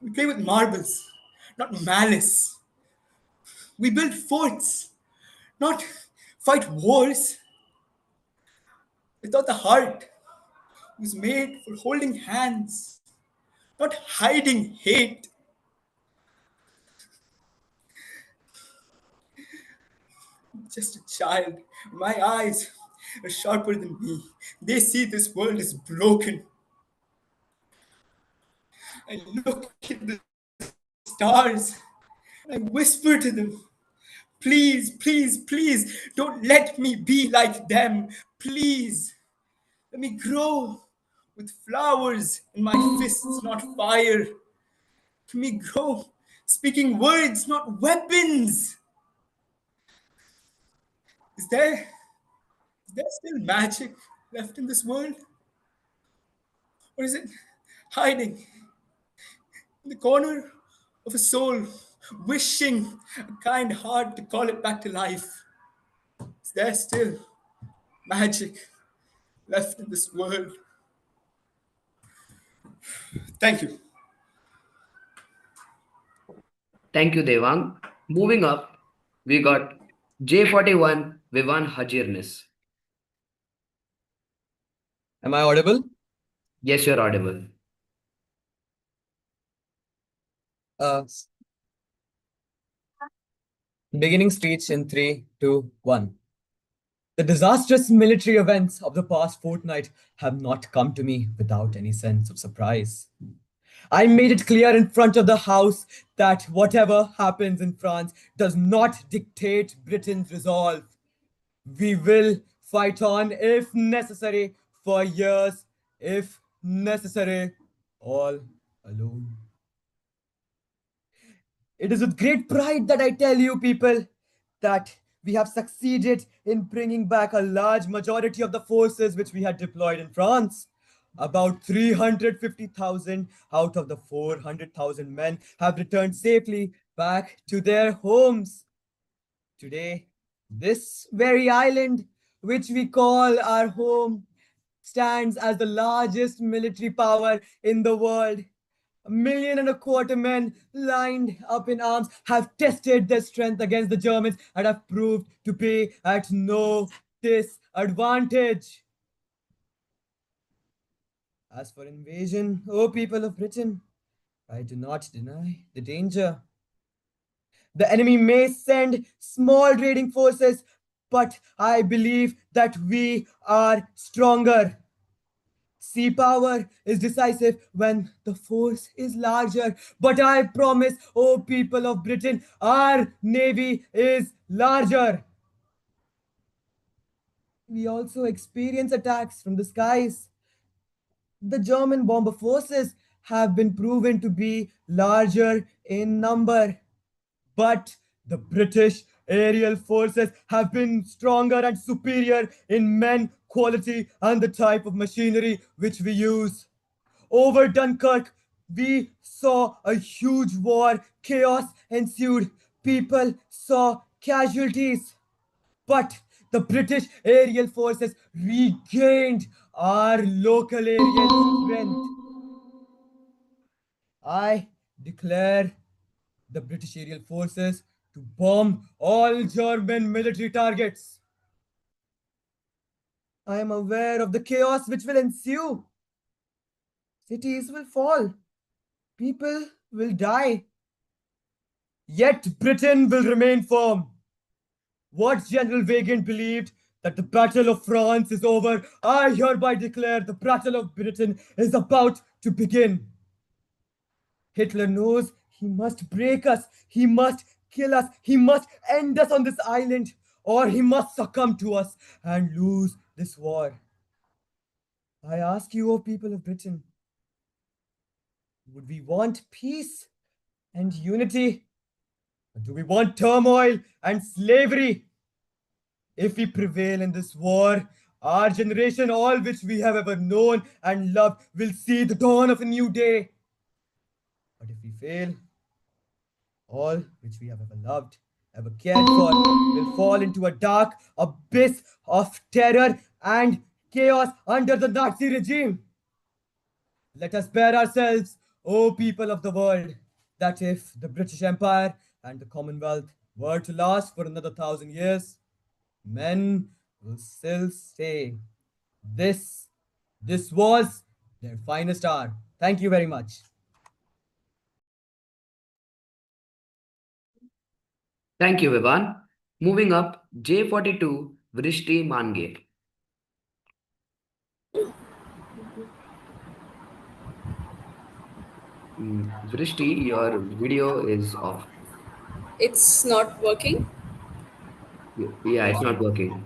we play with marbles, not malice. We build forts, not fight wars. I thought the heart was made for holding hands, not hiding hate. Just a child. My eyes are sharper than me. They see this world is broken. I look at the stars. I whisper to them, please, please, please, don't let me be like them. Please, let me grow with flowers in my fists, not fire. Let me grow speaking words, not weapons. Is there still magic left in this world? Or is it hiding in the corner of a soul, wishing a kind heart to call it back to life? Is there still magic left in this world? Thank you. Thank you, Devang. Moving up, we got J41, Vivan Hajerness. Am I audible? Yes, you're audible. Beginning speech in 3, 2, 1. The disastrous military events of the past fortnight have not come to me without any sense of surprise. I made it clear in front of the House that whatever happens in France does not dictate Britain's resolve. We will fight on if necessary for years, if necessary, all alone. It is with great pride that I tell you, people, that we have succeeded in bringing back a large majority of the forces which we had deployed in France. About 350,000 out of the 400,000 men have returned safely back to their homes. Today, this very island, which we call our home, stands as the largest military power in the world. 1.25 million men lined up in arms have tested their strength against the Germans and have proved to be at no disadvantage. As for invasion, O people of Britain, I do not deny the danger. The enemy may send small raiding forces, but I believe that we are stronger. Sea power is decisive when the force is larger. But I promise, oh people of Britain, our navy is larger. We also experience attacks from the skies. The German bomber forces have been proven to be larger in number. But the British aerial forces have been stronger and superior in men, quality, and the type of machinery which we use. Over Dunkirk, we saw a huge war, chaos ensued, people saw casualties. But the British aerial forces regained our local aerial strength. I declare the British aerial forces to bomb all German military targets. I am aware of the chaos which will ensue. Cities will fall. People will die. Yet Britain will remain firm. What General Weygand believed that the Battle of France is over, I hereby declare the Battle of Britain is about to begin. Hitler knows he must break us, he must kill us, he must end us on this island, or he must succumb to us and lose this war. I ask you, O people of Britain, would we want peace and unity? Or do we want turmoil and slavery? If we prevail in this war, our generation, all which we have ever known and loved, will see the dawn of a new day. But if we fail, all which we have ever loved, ever cared for, will fall into a dark abyss of terror and chaos under the Nazi regime. Let us bear ourselves, O people of the world, that if the British Empire and the Commonwealth were to last for another 1,000 years, men will still say, this was their finest hour. Thank you very much. Thank you, Vivan. Moving up, J42, Vrishti Mange. Vrishti, your video is off. It's not working. Yeah, it's not working.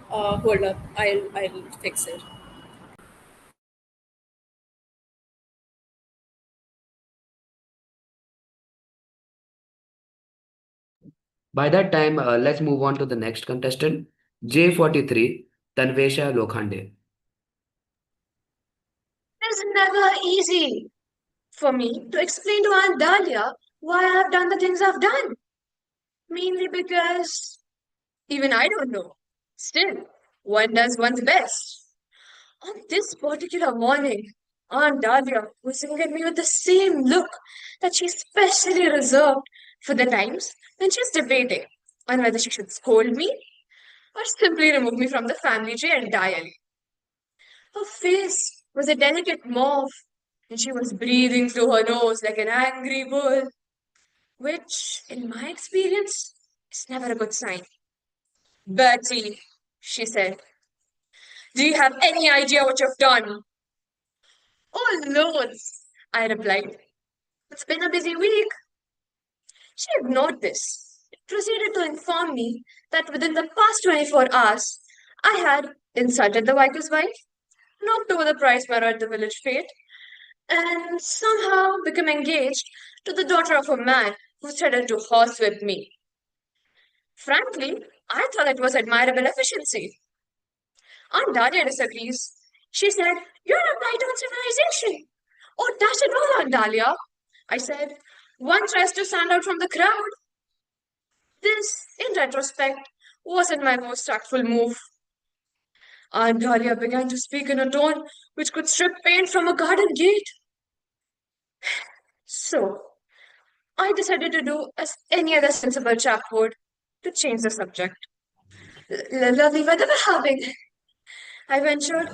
Hold up. I'll fix it. By that time, let's move on to the next contestant, J43, Tanveha Lokhande. It's never easy for me to explain to Aunt Dahlia why I have done the things I've done. Mainly because even I don't know. Still, one does one's best. On this particular morning, Aunt Dahlia was looking at me with the same look that she specially reserved for the times when she's debating on whether she should scold me or simply remove me from the family tree entirely. Her face was a delicate mauve, and she was breathing through her nose like an angry bull, which, in my experience, It's never a good sign. Bertie, she said, do you have any idea what you've done? Oh, loads, I replied. It's been a busy week. She ignored this. Proceeded to inform me that within the past 24 hours, I had insulted the vicar's wife, knocked over the prize mirror at the village fete, and somehow become engaged to the daughter of a man who threatened to horsewhip me. Frankly, I thought it was admirable efficiency. Aunt Dahlia disagrees. She said, you're a knight on civilization. Oh, dash it all, Aunt Dahlia. I said, one tries to stand out from the crowd. This, in retrospect, wasn't my most tactful move. Aunt Dahlia began to speak in a tone which could strip paint from a garden gate. So, I decided to do as any other sensible chap would, to change the subject. Lovely weather we're having, I ventured.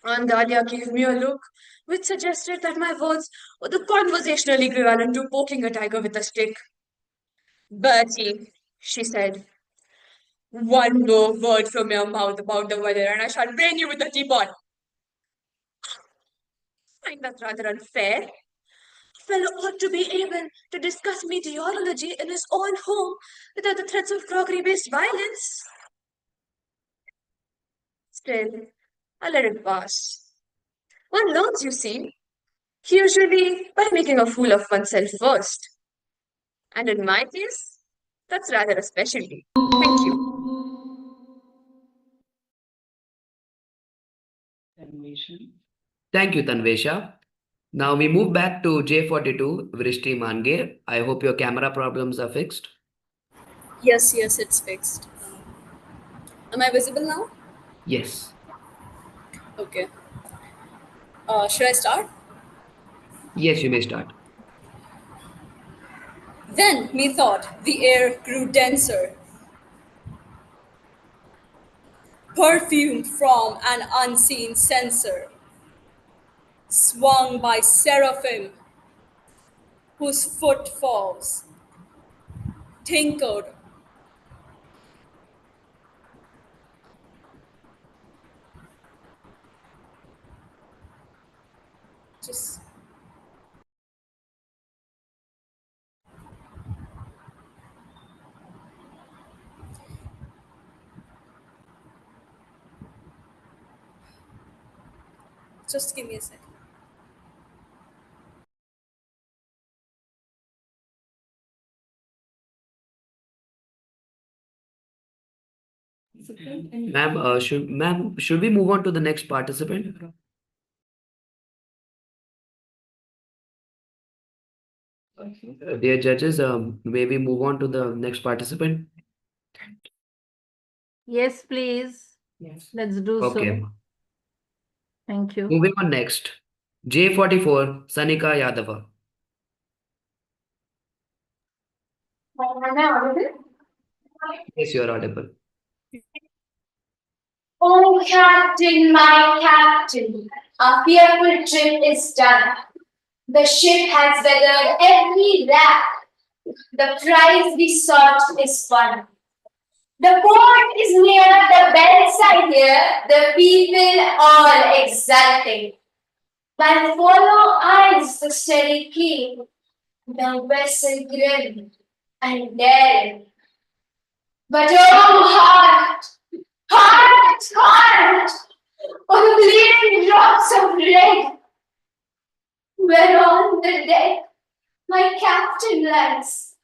Aunt Dahlia gave me a look which suggested that my words were the conversational equivalent to poking a tiger with a stick. Bertie, she said, one more word from your mouth about the weather and I shall brain you with a teapot. I find that rather unfair. A fellow ought to be able to discuss meteorology in his own home without the threats of crockery-based violence. Still, I let it pass. One learns, you see, usually by making a fool of oneself first. And in my case, that's rather a specialty. Thank you. Thank you, Tanvesha. Now we move back to J42, Vrishti Mange. I hope your camera problems are fixed. Yes, it's fixed. Am I visible now? Yes. Okay. Should I start? Yes, you may start. Then, methought, the air grew denser, perfumed from an unseen censer, swung by seraphim whose footfalls tinkled just just give me a second. Ma'am, should we move on to the next participant? Dear judges, may we move on to the next participant? Yes, please. Let's do Okay. so. Thank you. Moving on next. J44, Sanika Yadava. Am I audible? Yes, you are audible. Oh, Captain, my Captain, our fearful trip is done. The ship has weathered every rack. The prize we sought is won. The port is near the bedside here, the people all exulting. While follow eyes the steady keep, the vessel grim and daring. But oh, heart, heart, heart, oh, the bleeding drops of red, whereon the deck my captain lies,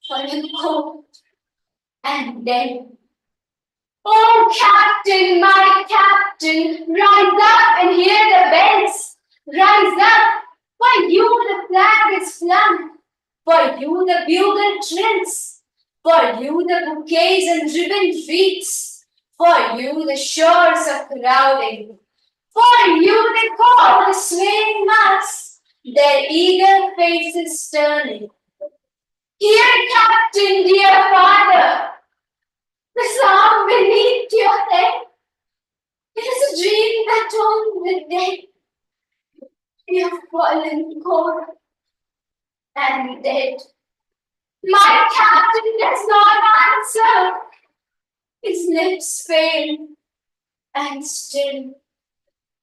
fallen cold and dead. Oh, Captain, my Captain, rise up and hear the bells. Rise up, for you the flag is flung, for you the bugle trills, for you the bouquets and ribbon wreaths, for you the shores are crowding, for you they call the swaying mass, their eager faces turning. Here, Captain, dear father, the sound beneath your head. It is a dream that told the dead. You have fallen cold and dead. My captain does not answer. His lips fail and still.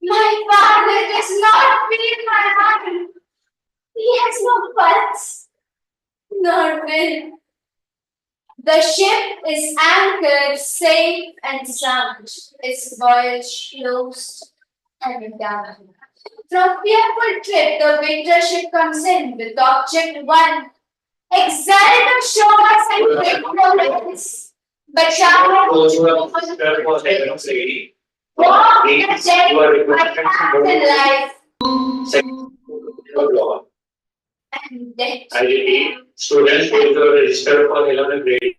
My father does not feel my hand. He has no pulse nor will. The ship is anchored safe and sound, its voyage closed and done. From fearful trip, the winter ship comes in with object one, exile the shores and great province. But shall walk the dead by path in life, and death. I repeat, students who are registered for 11th grade.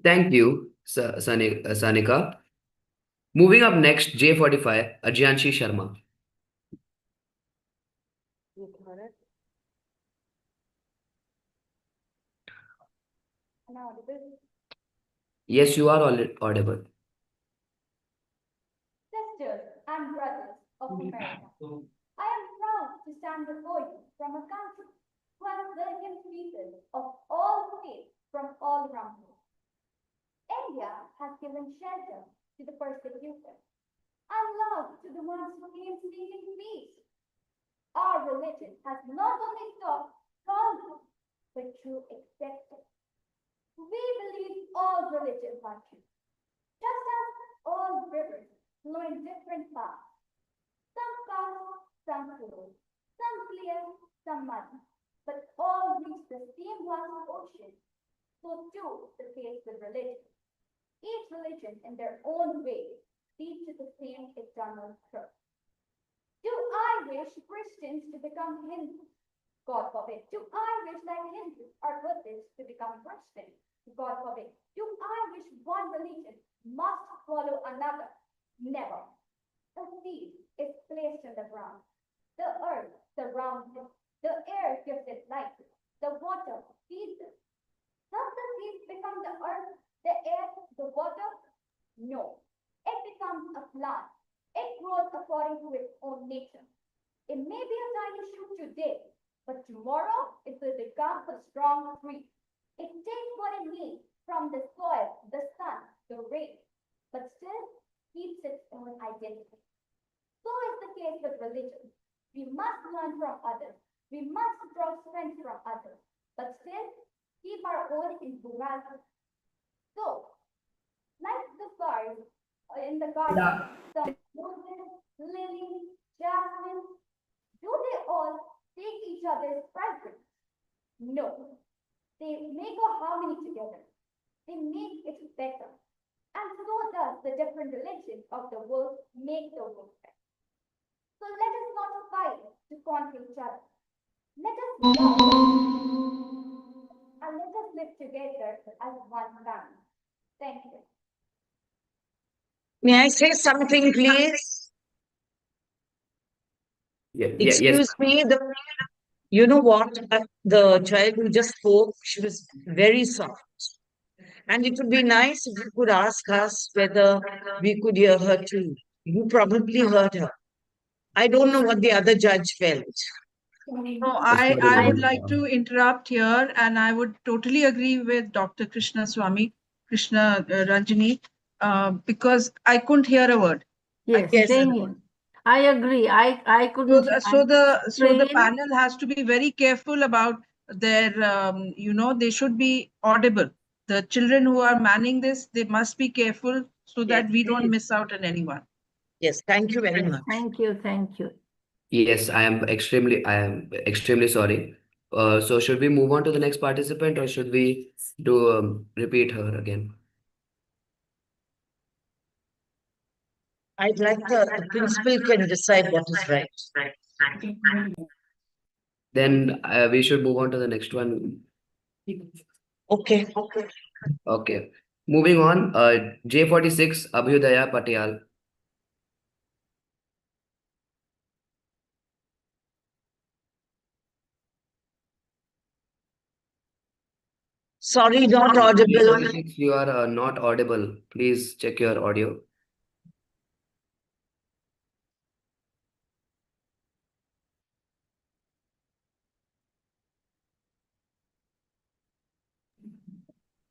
Thank you, Sanika. Moving up next, J45, Ajanchi Sharma. Yes, you are audible. Sisters and brothers of America, I am proud to stand before you from a country who has welcomed people of all faiths from all around the world. India has given shelter to the persecuted and love to the ones who came seeking peace. Our religion has not only taught tolerance, but true acceptance. We believe all religions are true, just as all rivers flow in different paths. Some fast, some slow, some clear, some muddy, but all reach the same vast ocean. So too the case with religion. Each religion in their own way leads to the same eternal truth. Do I wish Christians to become Hindus? God forbid. Do I wish that Hindus or Buddhists to become Christians? God forbid. Do I wish one religion must follow another? Never. A seed is placed in the ground. The earth surrounds it. The air gives it life. The water feeds it. Does the seed become the earth, the air, the water? No. It becomes a plant. It grows according to its own nature. It may be a tiny shoot today, but tomorrow it will become a strong tree. It takes what it needs from the soil, the sun, the rain, but still keeps its own identity. So is the case with religion. We must learn from others. We must draw strength from others, but still keep our own individuality. So, like the flowers in the garden, some roses, lilies, jasmine, do they all take each other's fragrance? No. They make a harmony together. They make it better. And so does the different religions of the world make the world better. So let us not fight to conquer each other. Let us love and let us live together as one family. Thank you. May I say something, please? Yes. Excuse me, you know what? The child who just spoke, she was very soft. And it would be nice if you could ask us whether we could hear her too. You probably heard her. I don't know what the other judge felt. No, I would like to interrupt here, and I would totally agree with Dr. Krishna Ranjini, because I couldn't hear a word. Yes, Same here. I agree. I couldn't. So the Train- panel has to be very careful about their. They should be audible. The children who are manning this, they must be careful so that we don't miss out on anyone. Yes, thank you very much. Thank you, thank you. Yes, I am extremely sorry. So should we move on to the next participant, or should we do repeat her again? I'd like the principal can decide what is right. Then we should move on to the next one. Okay. Okay. Moving on, J46, Abhyudaya Patil. Sorry, not audible. You are not audible. Please check your audio.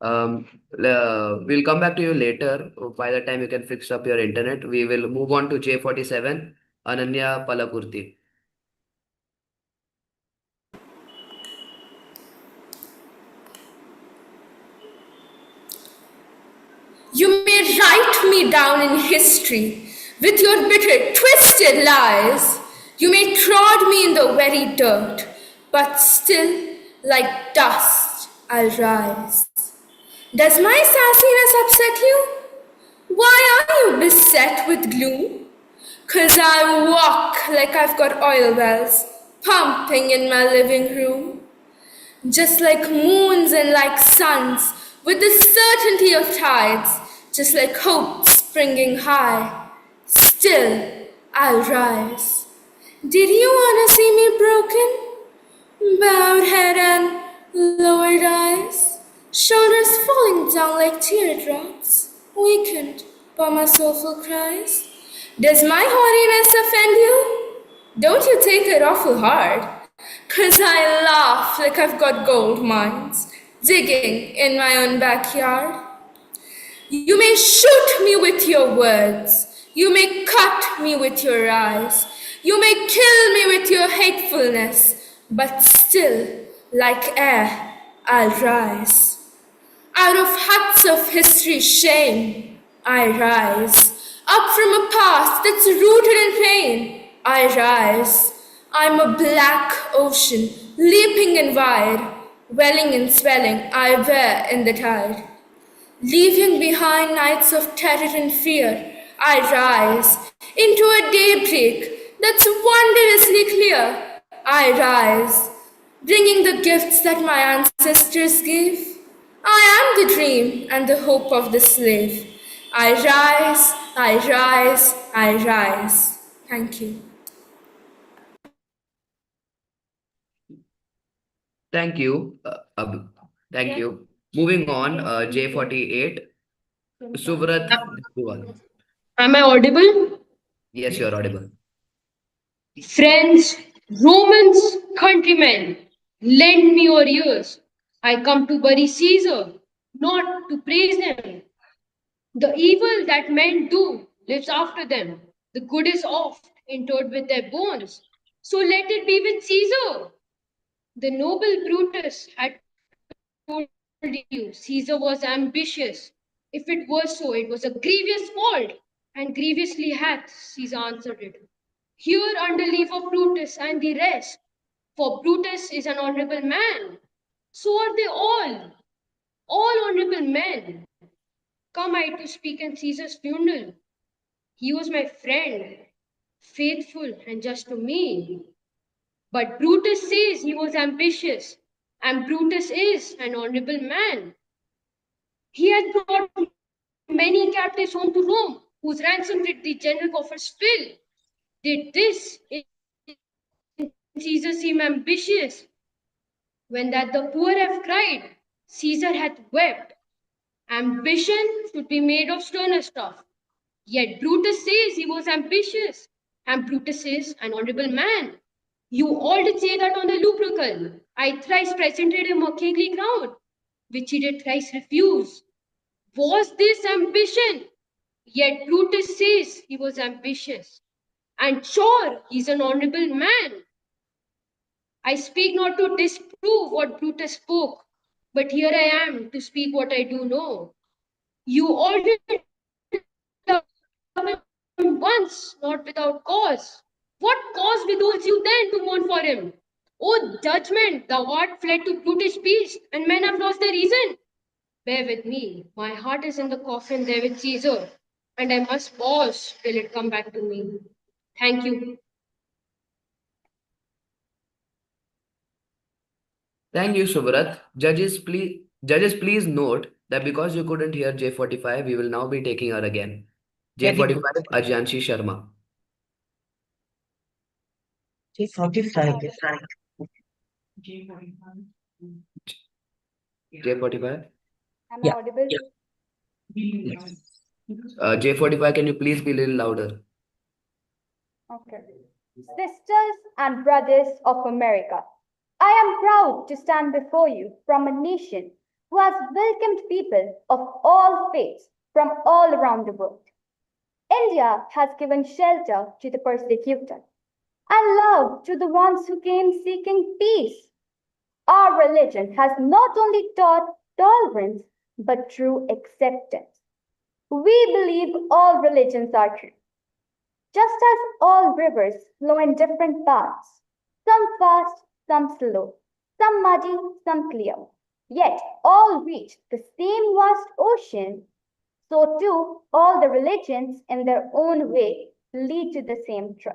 We'll come back to you later. By the time you can fix up your internet, we will move on to J47, Ananya Palakurti. You may write me down in history with your bitter, twisted lies. You may trod me in the very dirt, but still, like dust, I'll rise. Does my sassiness upset you? Why are you beset with gloom? 'Cause I walk like I've got oil wells pumping in my living room. Just like moons and like suns, with the certainty of tides, just like hope springing high, still I'll rise. Did you wanna see me broken? Bowed head and lowered eyes, shoulders falling down like teardrops, weakened by my soulful cries. Does my haughtiness offend you? Don't you take it awful hard, 'cause I laugh like I've got gold mines digging in my own backyard. You may shoot me with your words, you may cut me with your eyes, you may kill me with your hatefulness, but still, like air, I'll rise. Out of huts of history's shame, I rise. Up from a past that's rooted in pain, I rise. I'm a black ocean, leaping and wide, welling and swelling, I bear in the tide. Leaving behind nights of terror and fear, I rise into a daybreak that's wondrously clear. I rise, bringing the gifts that my ancestors gave. I am the dream and the hope of the slave. I rise, I rise, I rise. Thank you. Thank you. Thank you. Moving on, J48, Suvrat Duwal. Am I audible? Yes, you're audible. Friends, Romans, countrymen, lend me your ears. I come to bury Caesar, not to praise him. The evil that men do lives after them. The good is oft interred with their bones. So let it be with Caesar. The noble Brutus had told you Caesar was ambitious. If it was so, it was a grievous fault, and grievously hath Caesar answered it. Here under leave of Brutus and the rest, for Brutus is an honorable man. So are they all honorable men. Come I to speak in Caesar's funeral. He was my friend, faithful and just to me. But Brutus says he was ambitious, and Brutus is an honorable man. He had brought many captives home to Rome, whose ransom did the general coffers fill. Did this in Caesar seem ambitious? When that the poor have cried, Caesar hath wept. Ambition should be made of sterner stuff. Yet Brutus says he was ambitious, and Brutus is an honorable man. You all did say that on the Lupercal. I thrice presented him a kingly crown, which he did thrice refuse. Was this ambition? Yet Brutus says he was ambitious. And sure, he's an honorable man. I speak not to disprove what Brutus spoke, but here I am to speak what I do know. You all did love him once, not without cause. What cause withholds you then to mourn for him? O judgment, thou art fled to brutish peace, and men have lost their reason. Bear with me, my heart is in the coffin there with Caesar, and I must pause till it come back to me. Thank you. Thank you, Subrat. Judges, please note that because you couldn't hear J45, we will now be taking her again. J45, Ajanchi Sharma. J45. J45? Am I Yeah. audible? Yes. J45, can you please be a little louder? Okay. Sisters and brothers of America, I am proud to stand before you from a nation who has welcomed people of all faiths from all around the world. India has given shelter to the persecuted and love to the ones who came seeking peace. Our religion has not only taught tolerance but true acceptance. We believe all religions are true. Just as all rivers flow in different paths, some fast, some slow, some muddy, some clear, yet all reach the same vast ocean, so too all the religions in their own way lead to the same truth.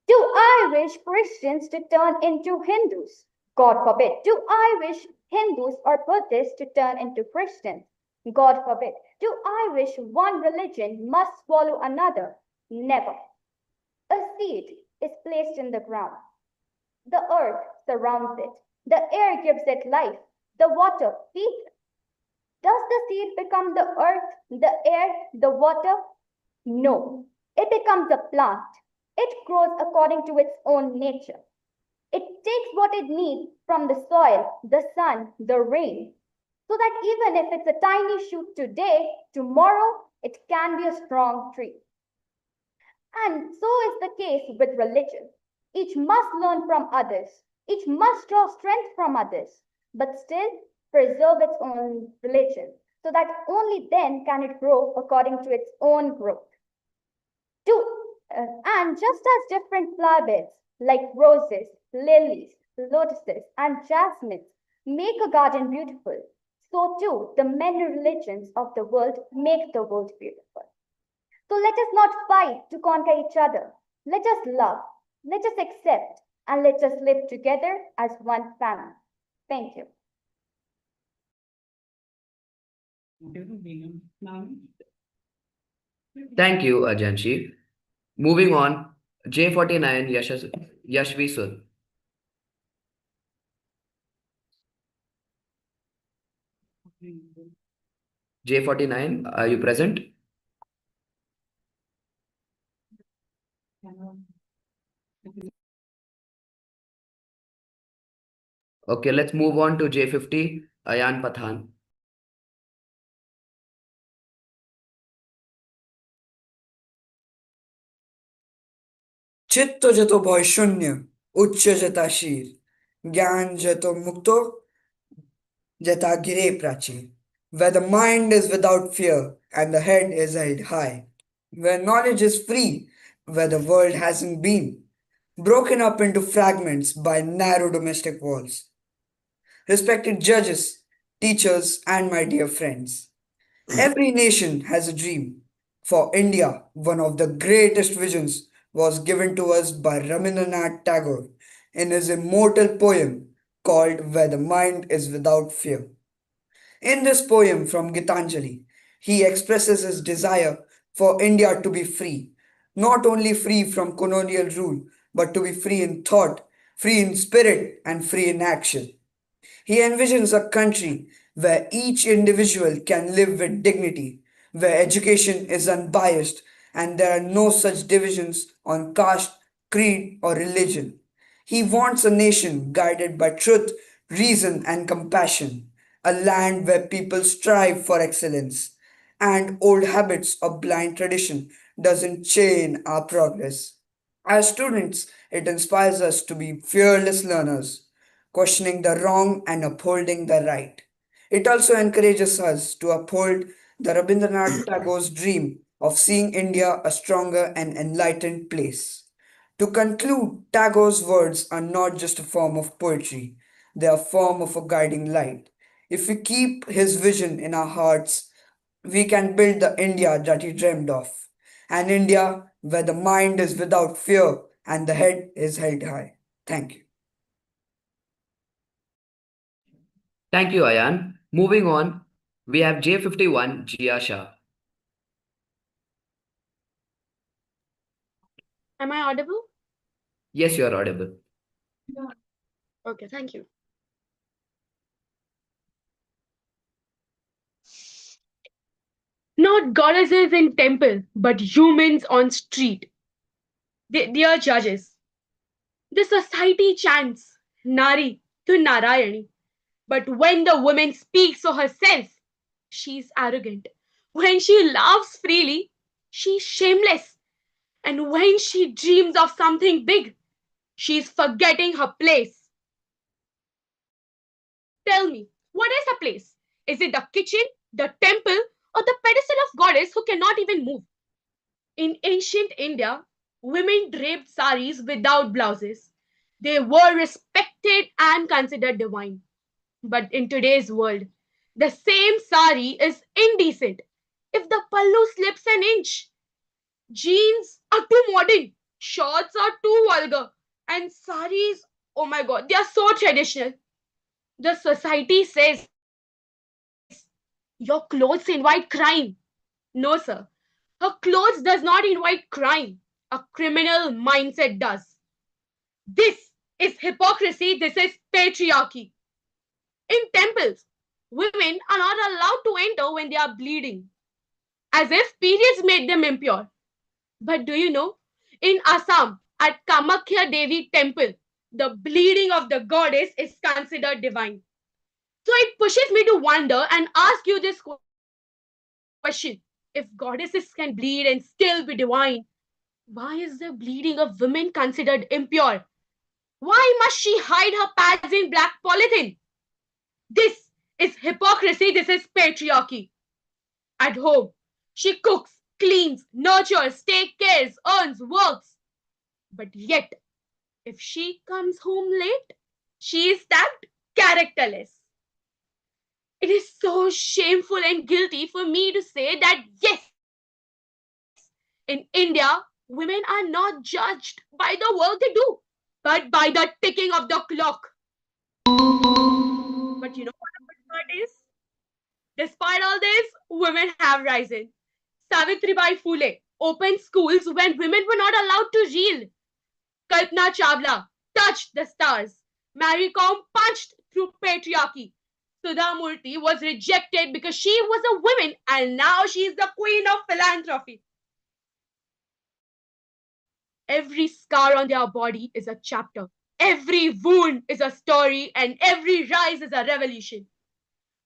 Do I wish Christians to turn into Hindus? God forbid. Do I wish Hindus or Buddhists to turn into Christians? God forbid. Do I wish one religion must swallow another? Never. A seed is placed in the ground. The earth surrounds it. The air gives it life. The water feeds it. Does the seed become the earth, the air, the water? No. It becomes a plant. It grows according to its own nature. It takes what it needs from the soil, the sun, the rain, so that even if it's a tiny shoot today, tomorrow it can be a strong tree. And so is the case with religion. Each must learn from others, each must draw strength from others, but still preserve its own religion, so that only then can it grow according to its own growth. And just as different flower beds like roses, lilies, lotuses, and jasmines make a garden beautiful, so too the many religions of the world make the world beautiful. So let us not fight to conquer each other. Let us love, let us accept, and let us live together as one family. Thank you. Thank you, Ajanchi. Moving on, J49 Yashvi Sur. J49, are you present? Okay, let's move on to J50, Ayan Pathan. चित्त जतो भय शून्य उच्च जता शीर ज्ञान जतो mukto jata gire प्राचीर, where the mind is without fear and the head is held high, where knowledge is free, where the world hasn't been broken up into fragments by narrow domestic walls. Respected judges, teachers, and my dear friends, every nation has a dream. For India, one of the greatest visions was given to us by Rabindranath Tagore in his immortal poem called Where the Mind is Without Fear. In this poem from Gitanjali, he expresses his desire for India to be free, not only free from colonial rule, but to be free in thought, free in spirit, and free in action. He envisions a country where each individual can live with dignity, where education is unbiased, and there are no such divisions on caste, creed, or religion. He wants a nation guided by truth, reason, and compassion, a land where people strive for excellence, and old habits of blind tradition doesn't chain our progress. As students, it inspires us to be fearless learners, questioning the wrong and upholding the right. It also encourages us to uphold the Rabindranath Tagore's dream of seeing India a stronger and enlightened place. To conclude, Tagore's words are not just a form of poetry, they are a form of a guiding light. If we keep his vision in our hearts, we can build the India that he dreamed of. An India where the mind is without fear and the head is held high. Thank you. Thank you, Ayan. Moving on, we have J51, Jia Shah. Am I audible? Yes, you are audible. Okay, thank you. Not goddesses in temple, but humans on street. Dear judges, the society chants Nari to Narayani, But when the woman speaks for herself, she's arrogant. When she laughs freely, she's shameless. And when she dreams of something big, she's forgetting her place. Tell me, what is her place? Is it the kitchen, the temple, or the pedestal of goddess who cannot even move? In ancient India, women draped saris without blouses. They were respected and considered divine. But in today's world, the same sari is indecent if the pallu slips an inch. Jeans are too modern, shorts are too vulgar, and saris, oh my god, they are so traditional. The society says your clothes invite crime. No, sir. Her clothes does not invite crime. A criminal mindset does. This is hypocrisy. This is patriarchy. In temples, women are not allowed to enter when they are bleeding, as if periods made them impure. But do you know, in Assam, at Kamakhya Devi temple, the bleeding of the goddess is considered divine. So it pushes me to wonder and ask you this question. If goddesses can bleed and still be divine, why is the bleeding of women considered impure? Why must she hide her pads in black polythene? This is hypocrisy. This is patriarchy. At home, she cooks, cleans, nurtures, takes care, earns, works. But yet, if she comes home late, she is tagged characterless. It is so shameful and guilty for me to say that yes, in India, women are not judged by the work they do, but by the ticking of the clock. But you know what the good part is? Despite all this, women have risen. Savitribai Phule opened schools when women were not allowed to read. Kalpana Chawla touched the stars. Mary Kom punched through patriarchy. Sudha Murthy was rejected because she was a woman and now she is the queen of philanthropy. Every scar on their body is a chapter. Every wound is a story and every rise is a revolution.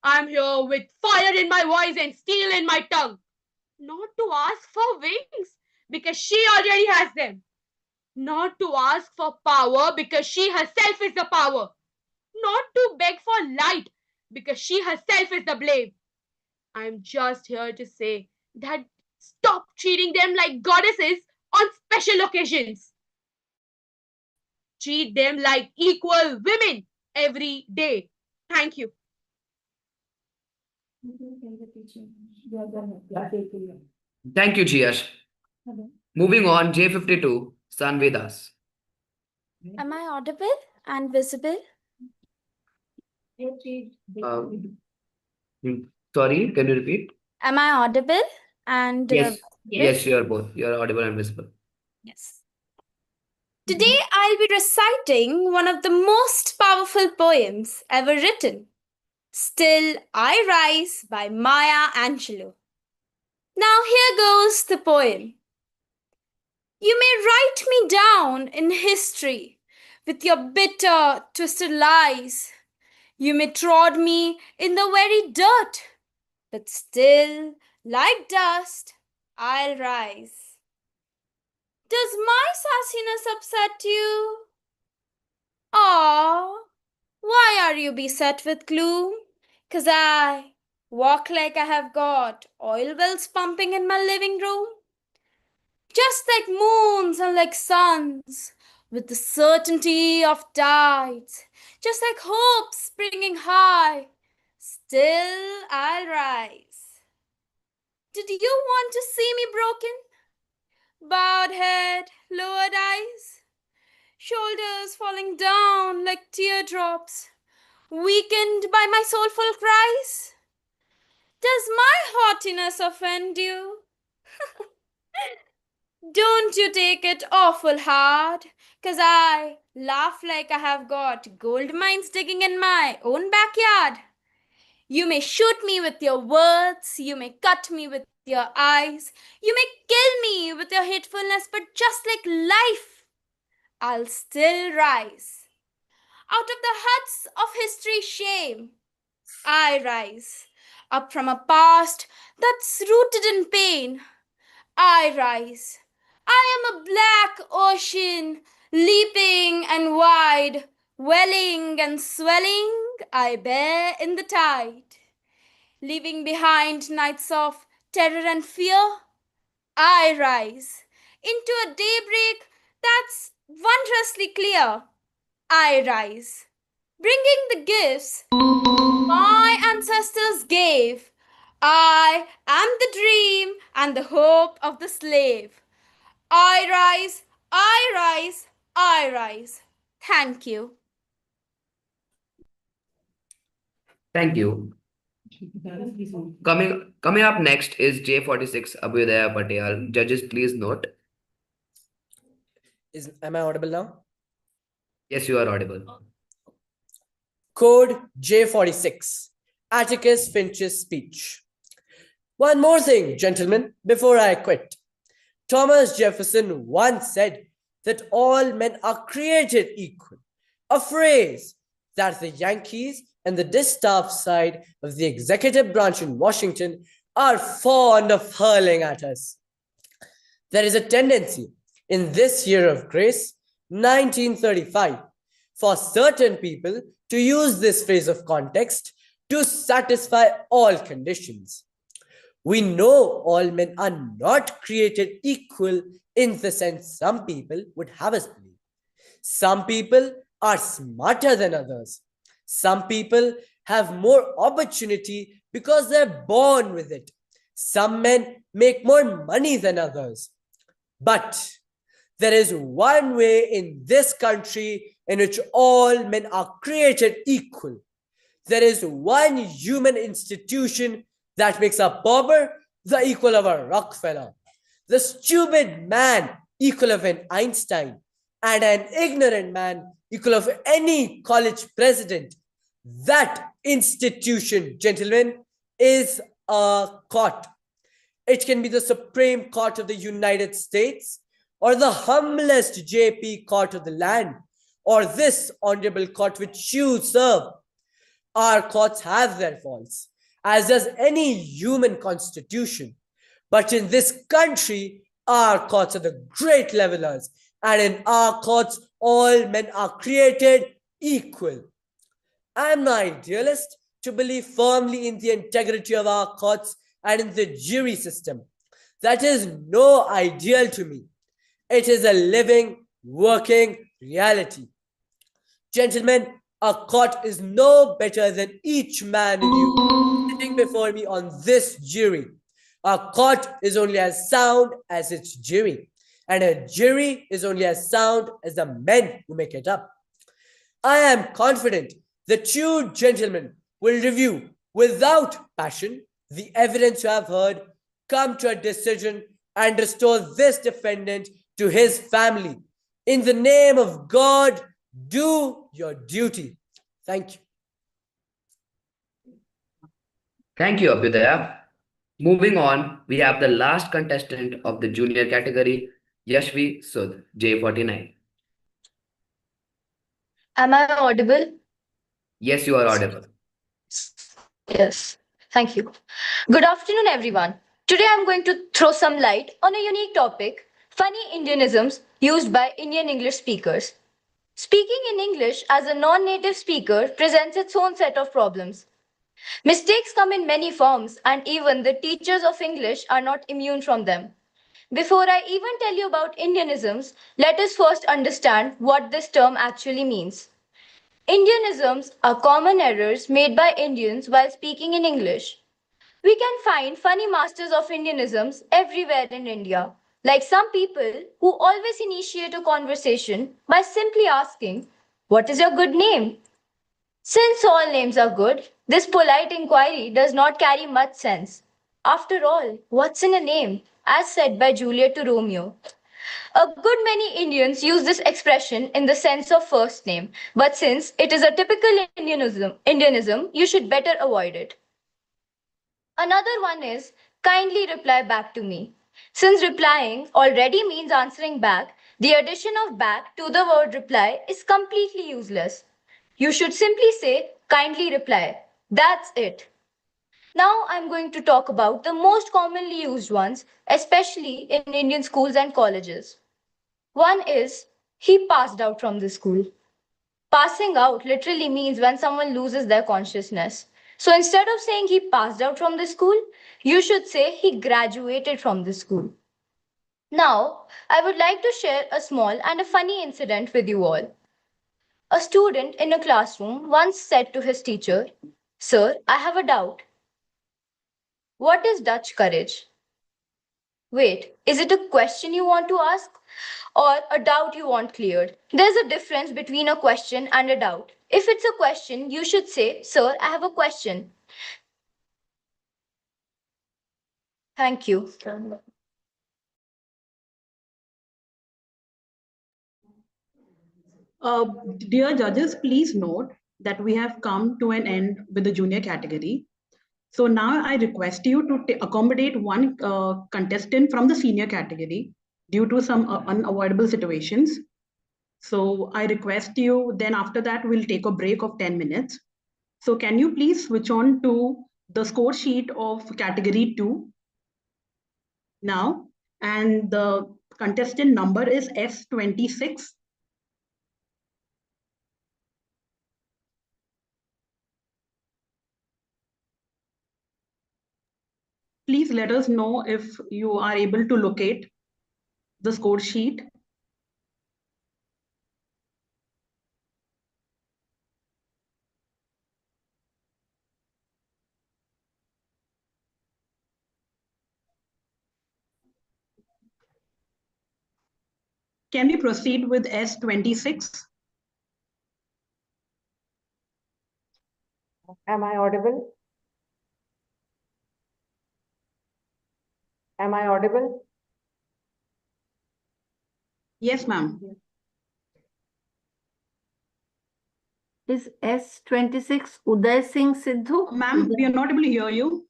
I'm here with fire in my voice and steel in my tongue. Not to ask for wings because she already has them. Not to ask for power because she herself is the power. Not to beg for light because she herself is the blame. I'm just here to say that stop treating them like goddesses on special occasions. Treat them like equal women every day. Thank you. Thank you, Gia. Moving on, J52, Sanvedas. Am I audible and visible? Sorry, can you repeat? Am I audible and Yes, visible? yes, you are both. You are audible and visible. Yes. Today I'll be reciting one of the most powerful poems ever written. Still I Rise by Maya Angelou. Now here goes the poem. You may write me down in history with your bitter, twisted lies. You may trod me in the very dirt, but still, like dust, I'll rise. Does my sassiness upset you? Ah, why are you beset with gloom? 'Cause I walk like I have got oil wells pumping in my living room. Just like moons and like suns, with the certainty of tides, just like hope springing high, still I'll rise. Did you want to see me broken? Bowed head, lowered eyes, shoulders falling down like teardrops, weakened by my soulful cries? Does my haughtiness offend you? Don't you take it awful hard, 'cause I laugh like I have got gold mines digging in my own backyard. You may shoot me with your words, you may cut me with your eyes, you may kill me with your hatefulness, but just like life, I'll still rise. out of the huts of history's shame. I rise up from a past that's rooted in pain. I rise. I am a black ocean, leaping and wide, welling and swelling, I bear in the tide. Leaving behind nights of terror and fear, I rise into a daybreak that's wondrously clear. I rise, bringing the gifts my ancestors gave. I am the dream and the hope of the slave. I rise, I rise, I rise. Thank you. Thank you. Coming up next is J46 Abhyudaya Patel. Judges, please note. Am I audible now? Yes, you are audible. Code J46, Atticus Finch's speech. One more thing, gentlemen, before I quit. Thomas Jefferson once said that all men are created equal, a phrase that the Yankees and the distaff side of the executive branch in Washington are fond of hurling at us. There is a tendency in this year of grace, 1935, for certain people to use this phrase of context to satisfy all conditions. We know all men are not created equal in the sense some people would have us believe. Some people are smarter than others. Some people have more opportunity because they're born with it. Some men make more money than others. But there is one way in this country in which all men are created equal. There is one human institution that makes a pauper the equal of a Rockefeller, the stupid man equal of an Einstein, and an ignorant man equal of any college president. That institution, gentlemen, is a court. It can be the Supreme Court of the United States, or the humblest JP court of the land, or this honorable court which you serve. Our courts have their faults, as does any human constitution. But in this country, our courts are the great levelers, and in our courts, all men are created equal. I am an idealist to believe firmly in the integrity of our courts and in the jury system. That is no ideal to me. It is a living, working reality. Gentlemen, a court is no better than each man of you sitting before me on this jury. A court is only as sound as its jury, and a jury is only as sound as the men who make it up. I am confident that you, gentlemen, will review without passion the evidence you have heard, come to a decision, and restore this defendant to his family. In the name of God, do your duty. Thank you. Thank you, Abhyudaya. Moving on, we have the last contestant of the junior category, Yashvi Sud, J49. Am I audible? Yes, you are audible. Yes. Thank you. Good afternoon, everyone. Today I'm going to throw some light on a unique topic, funny Indianisms used by Indian English speakers. Speaking in English as a non-native speaker presents its own set of problems. Mistakes come in many forms, and even the teachers of English are not immune from them. Before I even tell you about Indianisms, let us first understand what this term actually means. Indianisms are common errors made by Indians while speaking in English. We can find funny masters of Indianisms everywhere in India, like some people who always initiate a conversation by simply asking, "What is your good name?" Since all names are good, this polite inquiry does not carry much sense. After all, what's in a name? As said by Juliet to Romeo. A good many Indians use this expression in the sense of first name, but since it is a typical Indianism, you should better avoid it. Another one is kindly reply back to me. Since replying already means answering back, the addition of back to the word reply is completely useless. You should simply say, kindly reply. That's it. Now I'm going to talk about the most commonly used ones, especially in Indian schools and colleges. One is, he passed out from the school. Passing out literally means when someone loses their consciousness. So instead of saying he passed out from the school, you should say he graduated from the school. Now, I would like to share a small and a funny incident with you all. A student in a classroom once said to his teacher, "Sir, I have a doubt. What is Dutch courage?" Wait, is it a question you want to ask or a doubt you want cleared? There's a difference between a question and a doubt. If it's a question, you should say, "Sir, I have a question." Thank you. Dear judges, please note that we have come to an end with the junior category. So now I request you to accommodate one contestant from the senior category due to some unavoidable situations. So I request you, then after that, we'll take a break of 10 minutes. So can you please switch on to the score sheet of category 2 now? And the contestant number is S26. Please let us know if you are able to locate the score sheet. Can we proceed with S26? Am I audible? Am I audible? Yes, ma'am. Is S26 Uday Singh Siddhu? Ma'am, we are not able to hear you.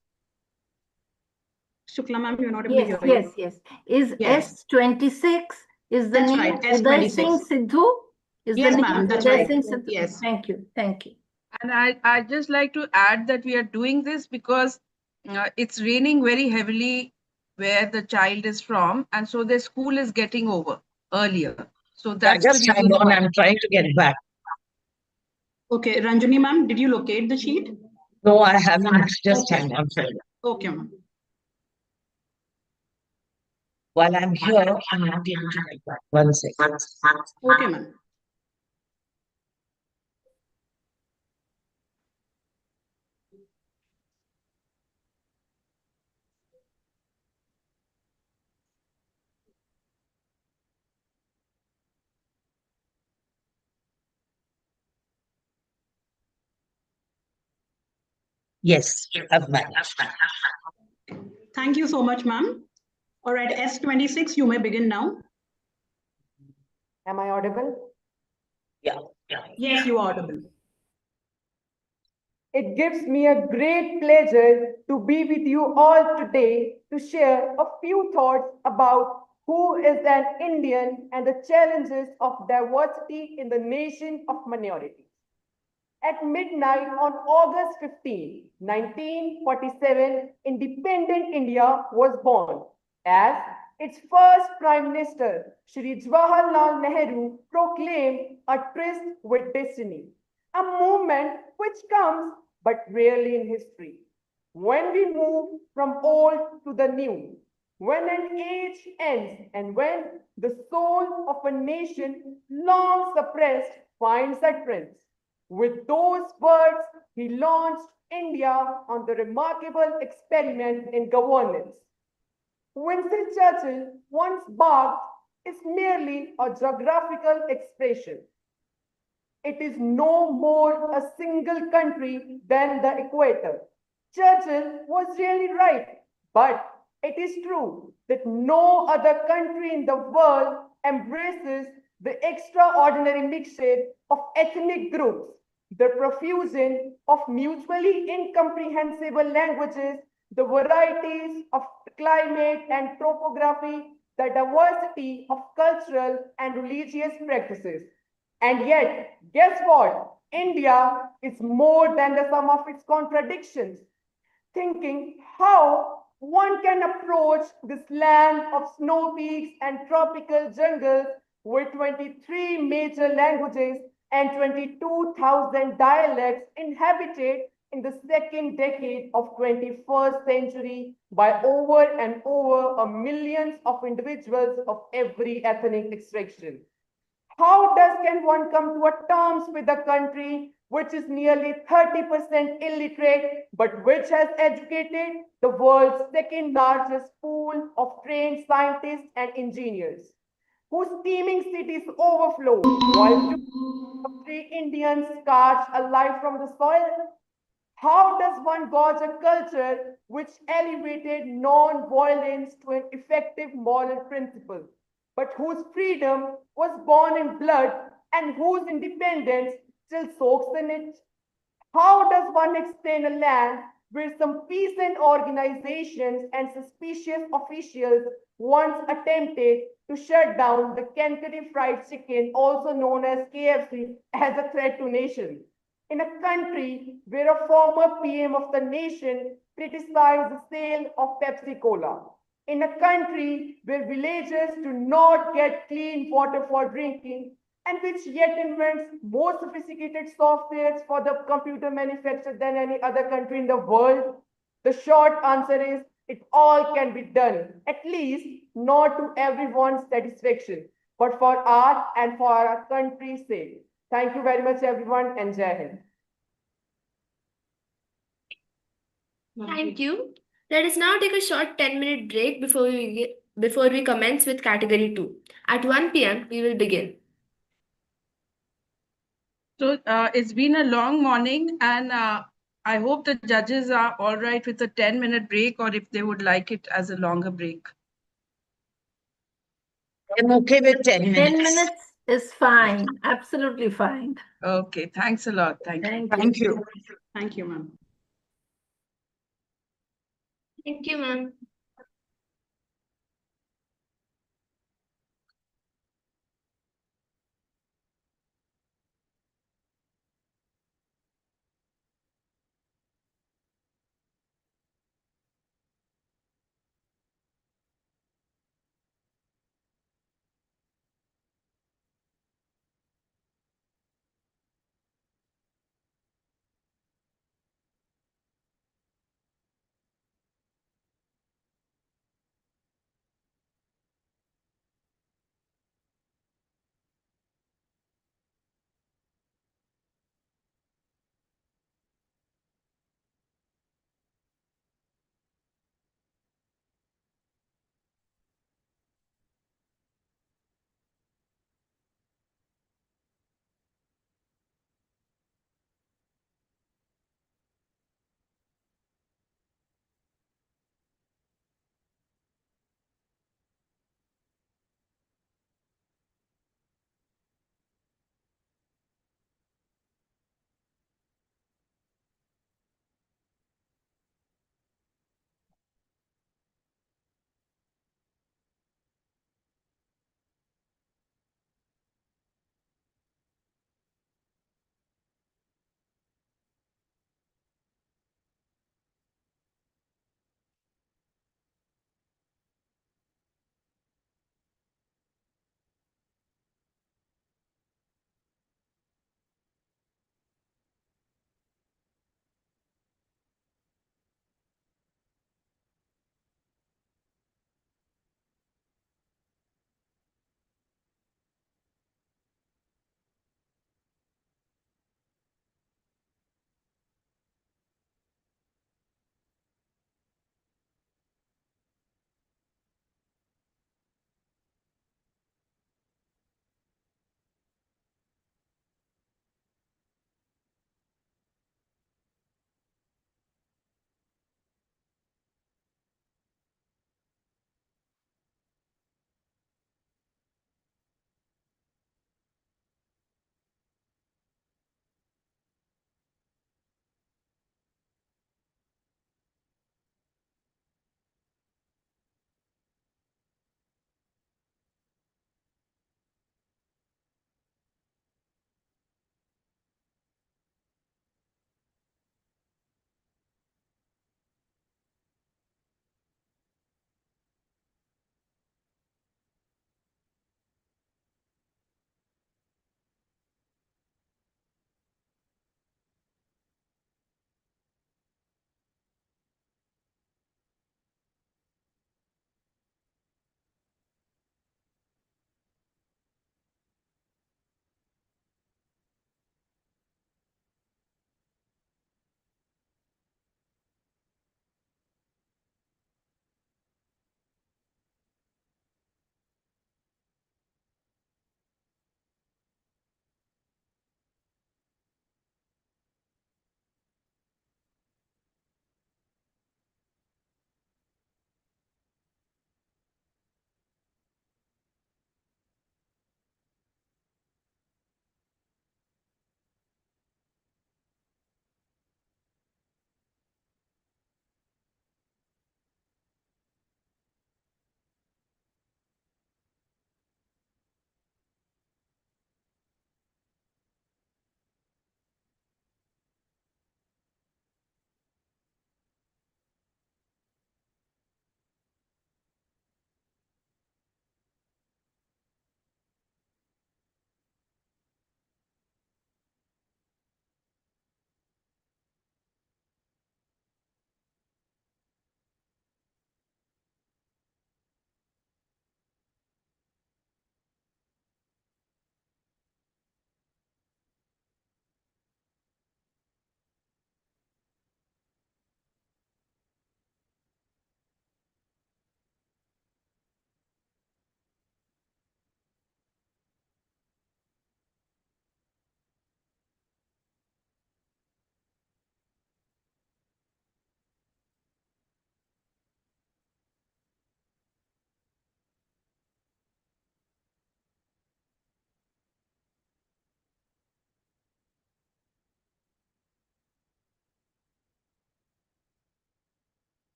Shukla ma'am, we are not able to hear you. Yes. Is Yes. S26, is the That's name right, Uday S26. Singh Siddhu? Is Yes, the ma'am, name that's Uday right. Singh Siddhu? Yes. Thank you. And I'd just like to add that we are doing this because it's raining very heavily where the child is from, and so their school is getting over earlier. So that's Just the hang reason on, why. I'm trying to get back. Okay, Ranjani ma'am, did you locate the sheet? No, I haven't. Just hang on. Okay, ma'am. While I'm here, I'm not able to get back. 1 second. Okay, ma'am. Yes, I've managed. Thank you so much, ma'am. All right, S26, you may begin now. Am I audible? Yeah. Yes, you are audible. It gives me a great pleasure to be with you all today to share a few thoughts about who is an Indian and the challenges of diversity in the nation of minorities. At midnight on August 15, 1947, independent India was born as its first Prime Minister, Shri Jawaharlal Nehru, proclaimed a tryst with destiny, a movement which comes but rarely in history. When we move from old to the new, when an age ends and when the soul of a nation long suppressed finds utterance. With those words, he launched India on the remarkable experiment in governance. Winston Churchill once barked, is merely a geographical expression. It is no more a single country than the equator. Churchill was really right, but it is true that no other country in the world embraces the extraordinary mixture of ethnic groups, the profusion of mutually incomprehensible languages, the varieties of climate and topography, the diversity of cultural and religious practices. And yet, guess what? India is more than the sum of its contradictions. Thinking how one can approach this land of snow peaks and tropical jungles with 23 major languages and 22,000 dialects inhabited in the second decade of 21st century by over and over a millions of individuals of every ethnic extraction. How can one come to a terms with a country which is nearly 30% illiterate, but which has educated the world's second largest pool of trained scientists and engineers, whose teeming cities overflow while 2 of 3 Indians catch alive from the soil? How does one gauge a culture which elevated non-violence to an effective moral principle, but whose freedom was born in blood and whose independence still soaks in it? How does one extend a land where some peasant organizations and suspicious officials once attempted to shut down the Kentucky Fried Chicken, also known as KFC, as a threat to nation? In a country where a former PM of the nation criticized the sale of Pepsi Cola, in a country where villagers do not get clean water for drinking, and which yet invents more sophisticated softwares for the computer manufacturer than any other country in the world? The short answer is it all can be done, at least not to everyone's satisfaction, but for our and for our country's sake. Thank you very much, everyone, and Jai Hind. Thank you. Let us now take a short 10-minute break before we commence with category 2. At 1 p.m. we will begin. So it's been a long morning, and I hope the judges are all right with a 10-minute break, or if they would like it as a longer break. I'm okay with 10 minutes. 10 minutes is fine. Absolutely fine. Okay, thanks a lot. Thank you. Thank you. Thank you, ma'am. Thank you, ma'am.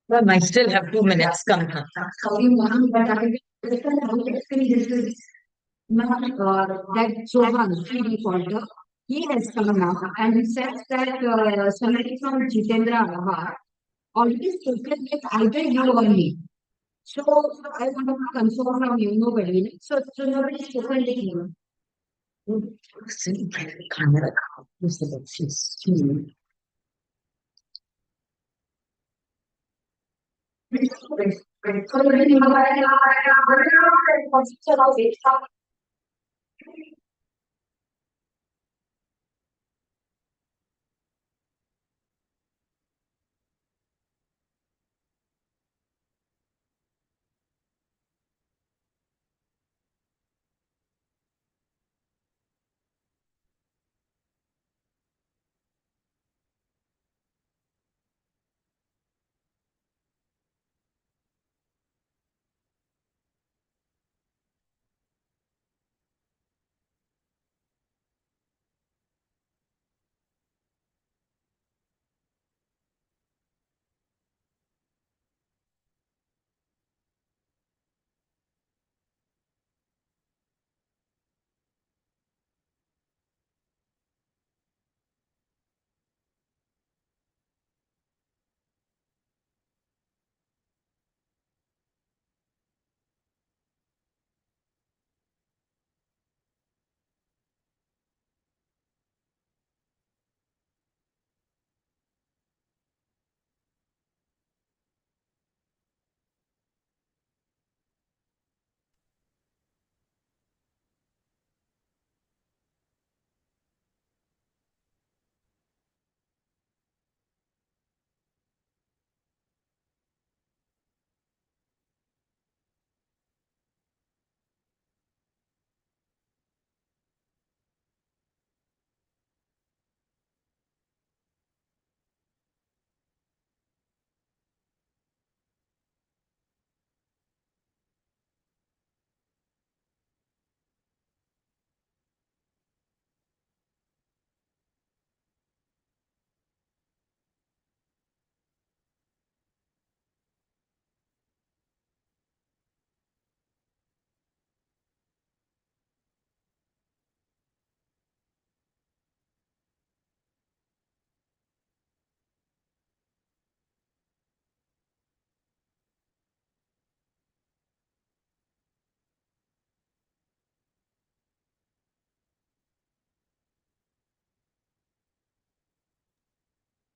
Well, I still have 2 minutes. Come. Sorry, ma'am, but I will this is not that Johan, free defaulter. He has come now and he says that somebody from Jitendra Ahar already spoken with either you or me. So I want to confirm from you, nobody. So nobody spoken with you.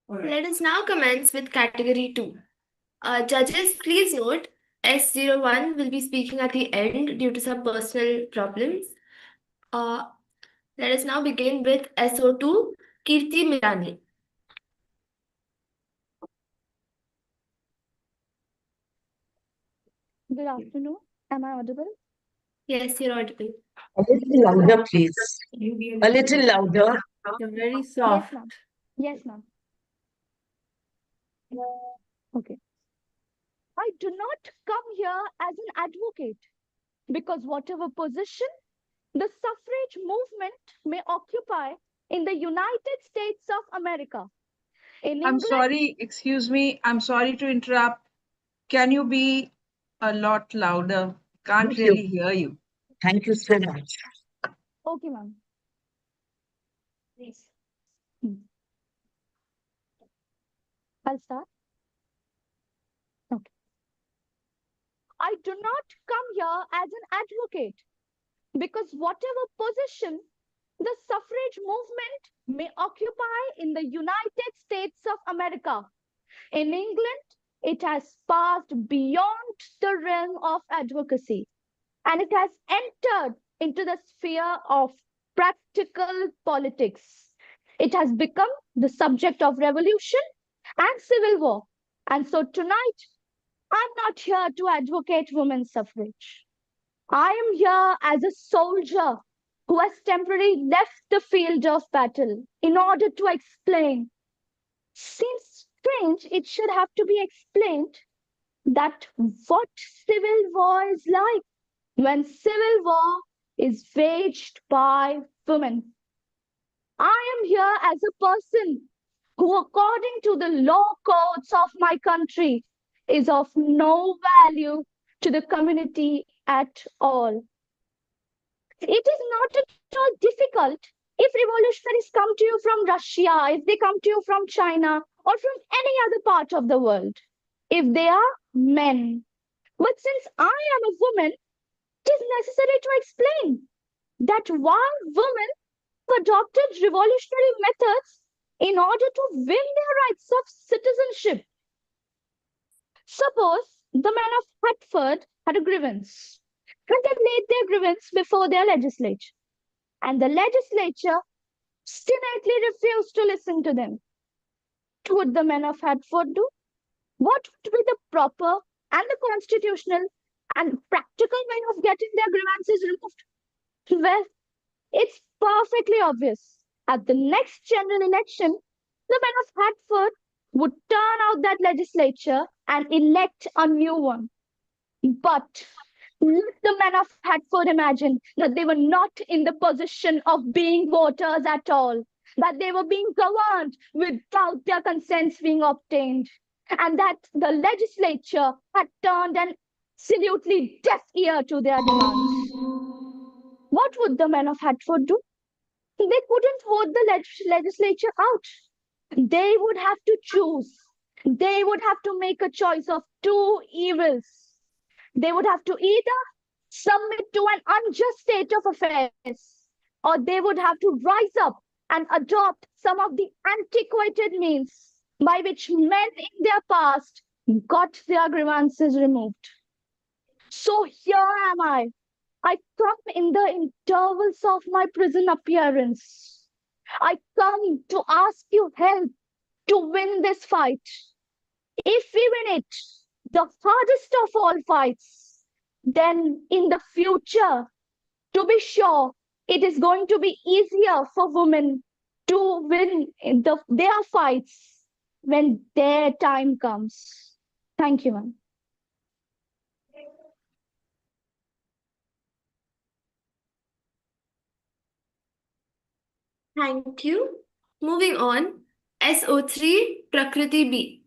Let us now commence with category 2. Judges, please note S01 will be speaking at the end due to some personal problems. Let us now begin with SO2, Kirti Mirani. Good afternoon. Am I audible? Yes, you're audible. A little louder, please. A little louder. You're very Yes, soft. ma'am. Yes, ma'am. Okay. I do not come here as an advocate because whatever position the suffrage movement may occupy in the United States of America, in I'm England, sorry, excuse me. I'm sorry to interrupt. Can you be a lot louder? Can't Thank you. really hear you. Thank you so much. okay, ma'am. Please. I'll start. Okay. I do not come here as an advocate because whatever position the suffrage movement may occupy in the United States of America, in England, it has passed beyond the realm of advocacy and it has entered into the sphere of practical politics. It has become the subject of revolution and civil war. And so tonight, I'm not here to advocate women's suffrage. I am here as a soldier who has temporarily left the field of battle in order to explain. Seems strange it should have to be explained that what civil war is like when civil war is waged by women. I am here as a person who, according to the law codes of my country, is of no value to the community at all. It is not at all difficult if revolutionaries come to you from Russia, if they come to you from China, or from any other part of the world, if they are men. But since I am a woman, it is necessary to explain that while women have adopted revolutionary methods in order to win their rights of citizenship. Suppose the men of Hertford had a grievance, and they laid their grievance before their legislature, and the legislature obstinately refused to listen to them. What would the men of Hertford do? What would be the proper and the constitutional and practical way of getting their grievances removed? Well, it's perfectly obvious. At the next general election, the men of Hertford would turn out that legislature and elect a new one. But let the men of Hertford imagine that they were not in the position of being voters at all, that they were being governed without their consents being obtained, and that the legislature had turned an absolutely deaf ear to their demands. What would the men of Hertford do? They couldn't vote the legislature out. They would have to choose. They would have to make a choice of two evils. They would have to either submit to an unjust state of affairs, or they would have to rise up and adopt some of the antiquated means by which men in their past got their grievances removed. So here am I come in the intervals of my prison appearance. I come to ask you help to win this fight. If we win it, the hardest of all fights, then in the future, to be sure, it is going to be easier for women to win their fights when their time comes. Thank you, ma'am. Thank you. Moving on, SO3 Prakriti B.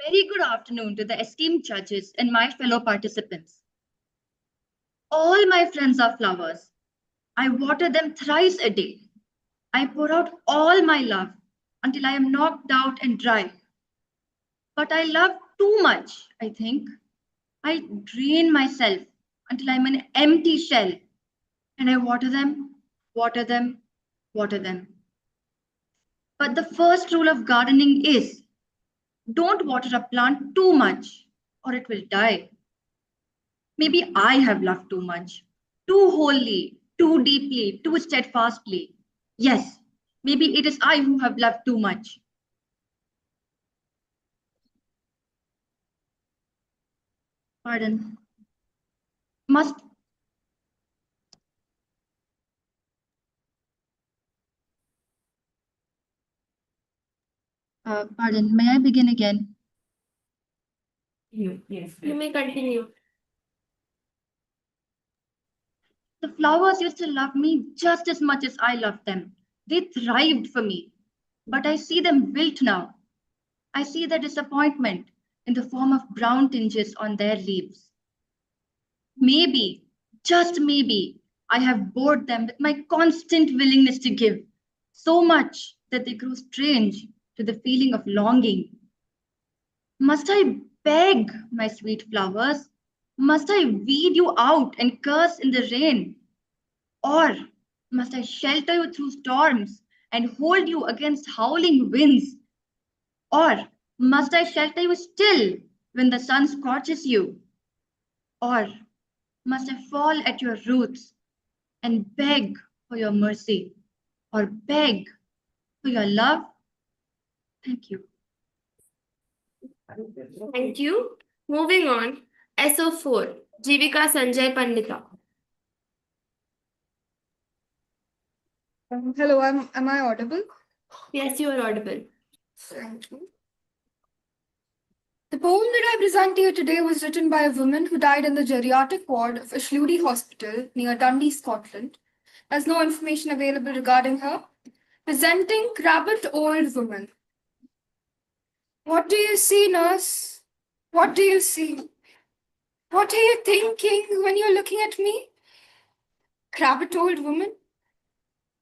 Very good afternoon to the esteemed judges and my fellow participants. All my friends are flowers. I water them thrice a day. I pour out all my love until I am knocked out and dry. But I love too much, I think. I drain myself until I'm an empty shell, and I water them, water them, water them. But the first rule of gardening is don't water a plant too much or it will die. Maybe I have loved too much, too wholly, too deeply, too steadfastly. Yes, maybe it is I who have loved too much. Pardon. Pardon, may I begin again? Yes. You may continue. The flowers used to love me just as much as I loved them. They thrived for me. But I see them wilt now. I see their disappointment in the form of brown tinges on their leaves. Maybe, just maybe, I have bored them with my constant willingness to give, so much that they grow strange to the feeling of longing. Must I beg, my sweet flowers? Must I weed you out and curse in the rain? Or must I shelter you through storms and hold you against howling winds? Or must I shelter you still when the sun scorches you? Or must I fall at your roots and beg for your mercy or beg for your love? Thank you. Thank you. Moving on, SO4 Jivika Sanjay Pandita. Hello, am I audible? Yes, you are audible. Thank you. The poem that I present to you today was written by a woman who died in the geriatric ward of Ishludi Hospital near Dundee, Scotland. There's no information available regarding her. Presenting Rabbit Old Woman. What do you see, nurse? What do you see? What are you thinking when you're looking at me? Crabbit old woman?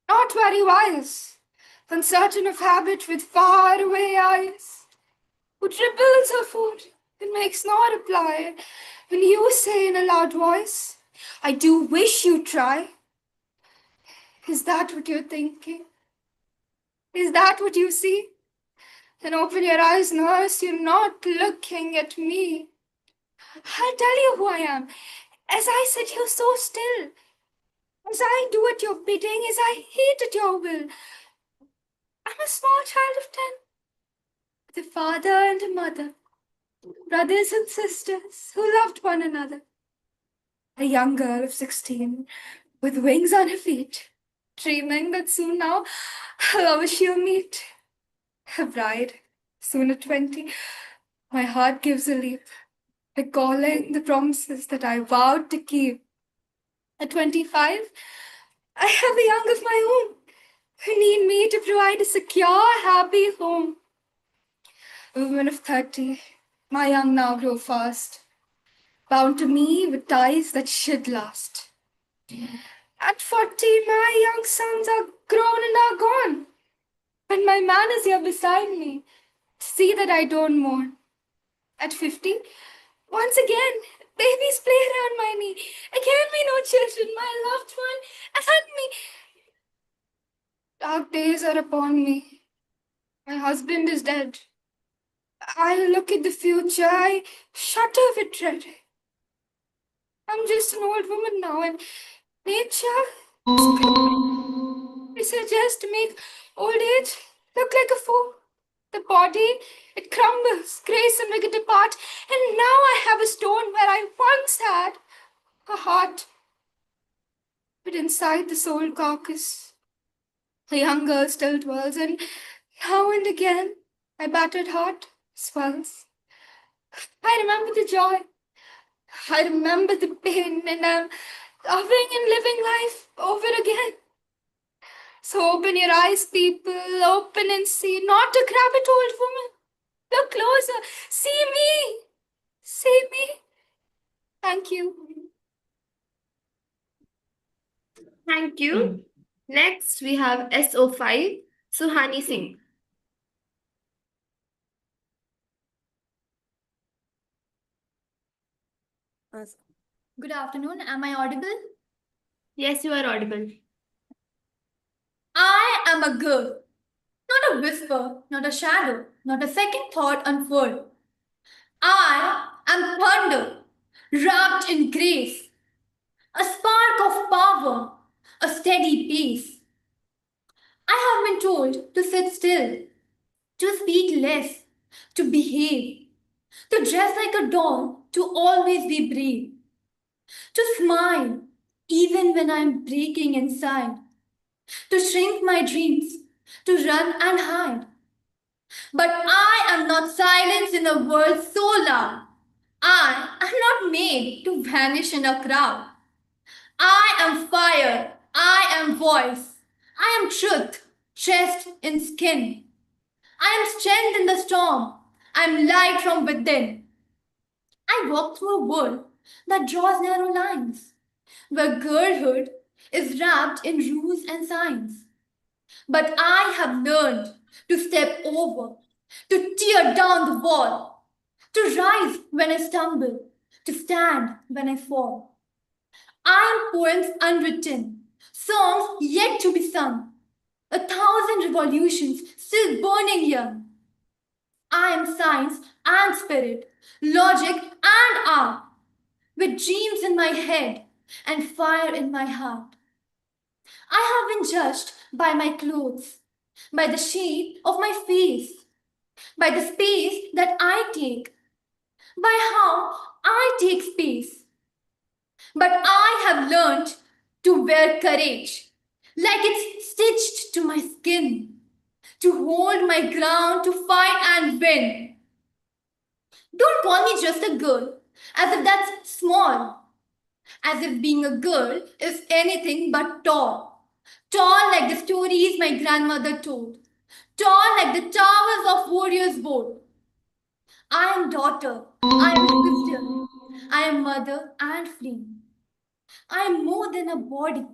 Not very wise, uncertain of habit with far-away eyes, who dribbles her food and makes no reply when you say in a loud voice, I do wish you'd try. Is that what you're thinking? Is that what you see? Then open your eyes, nurse, you're not looking at me. I'll tell you who I am. As I sit here so still, as I do at your bidding, as I hate at your will, I'm a small child of 10, with a father and a mother, brothers and sisters who loved one another. A young girl of 16, with wings on her feet, dreaming that soon now a lover she'll meet. A bride, soon at 20, my heart gives a leap, recalling the promises that I vowed to keep. At 25, I have a young of my own who need me to provide a secure, happy home. A woman of 30, my young now grow fast, bound to me with ties that should last. At 40, my young sons are grown and are gone, but my man is here beside me to see that I don't mourn. At 50, once again, babies play around my knee. Again, we know children, my loved one, and me. Dark days are upon me. My husband is dead. I look at the future, I shudder with dread. I'm just an old woman now, and nature suggests to make old age look like a fool. The body, it crumbles, grace and wicked depart, and now I have a stone where I once had a heart. But inside the soul carcass, a young girl still dwells, and now and again my battered heart swells. I remember the joy, I remember the pain, and I'm loving and living life over again. So open your eyes, people, open and see, not a crabbit old woman. Look closer, see me, see me. Thank you. Thank you. Next, we have SO5, Suhani Singh. Good afternoon. Am I audible? Yes, you are audible. I am a girl. Not a whisper, not a shadow, not a second thought unfurled. I am thunder, wrapped in grace, a spark of power, a steady pace. I have been told to sit still, to speak less, to behave, to dress like a doll, to always be brave, to smile even when I'm breaking inside, to shrink my dreams, to run and hide. But I am not silence in a world so loud. I am not made to vanish in a crowd. I am fire, I am voice, I am truth, dressed in skin. I am strength in the storm, I am light from within. I walk through a world that draws narrow lines, where girlhood is wrapped in rules and signs. But I have learned to step over, to tear down the wall, to rise when I stumble, to stand when I fall. I am poems unwritten, songs yet to be sung, 1,000 revolutions still burning young. I am science and spirit, logic and art, with dreams in my head and fire in my heart. I have been judged by my clothes, by the shape of my face, by the space that I take, by how I take space. But I have learned to wear courage, like it's stitched to my skin, to hold my ground, to fight and win. Don't call me just a girl, as if that's small, as if being a girl is anything but tall. Tall like the stories my grandmother told, tall like the towers of warriors bold. I am daughter, I am sister, I am mother and flame. I am more than a body,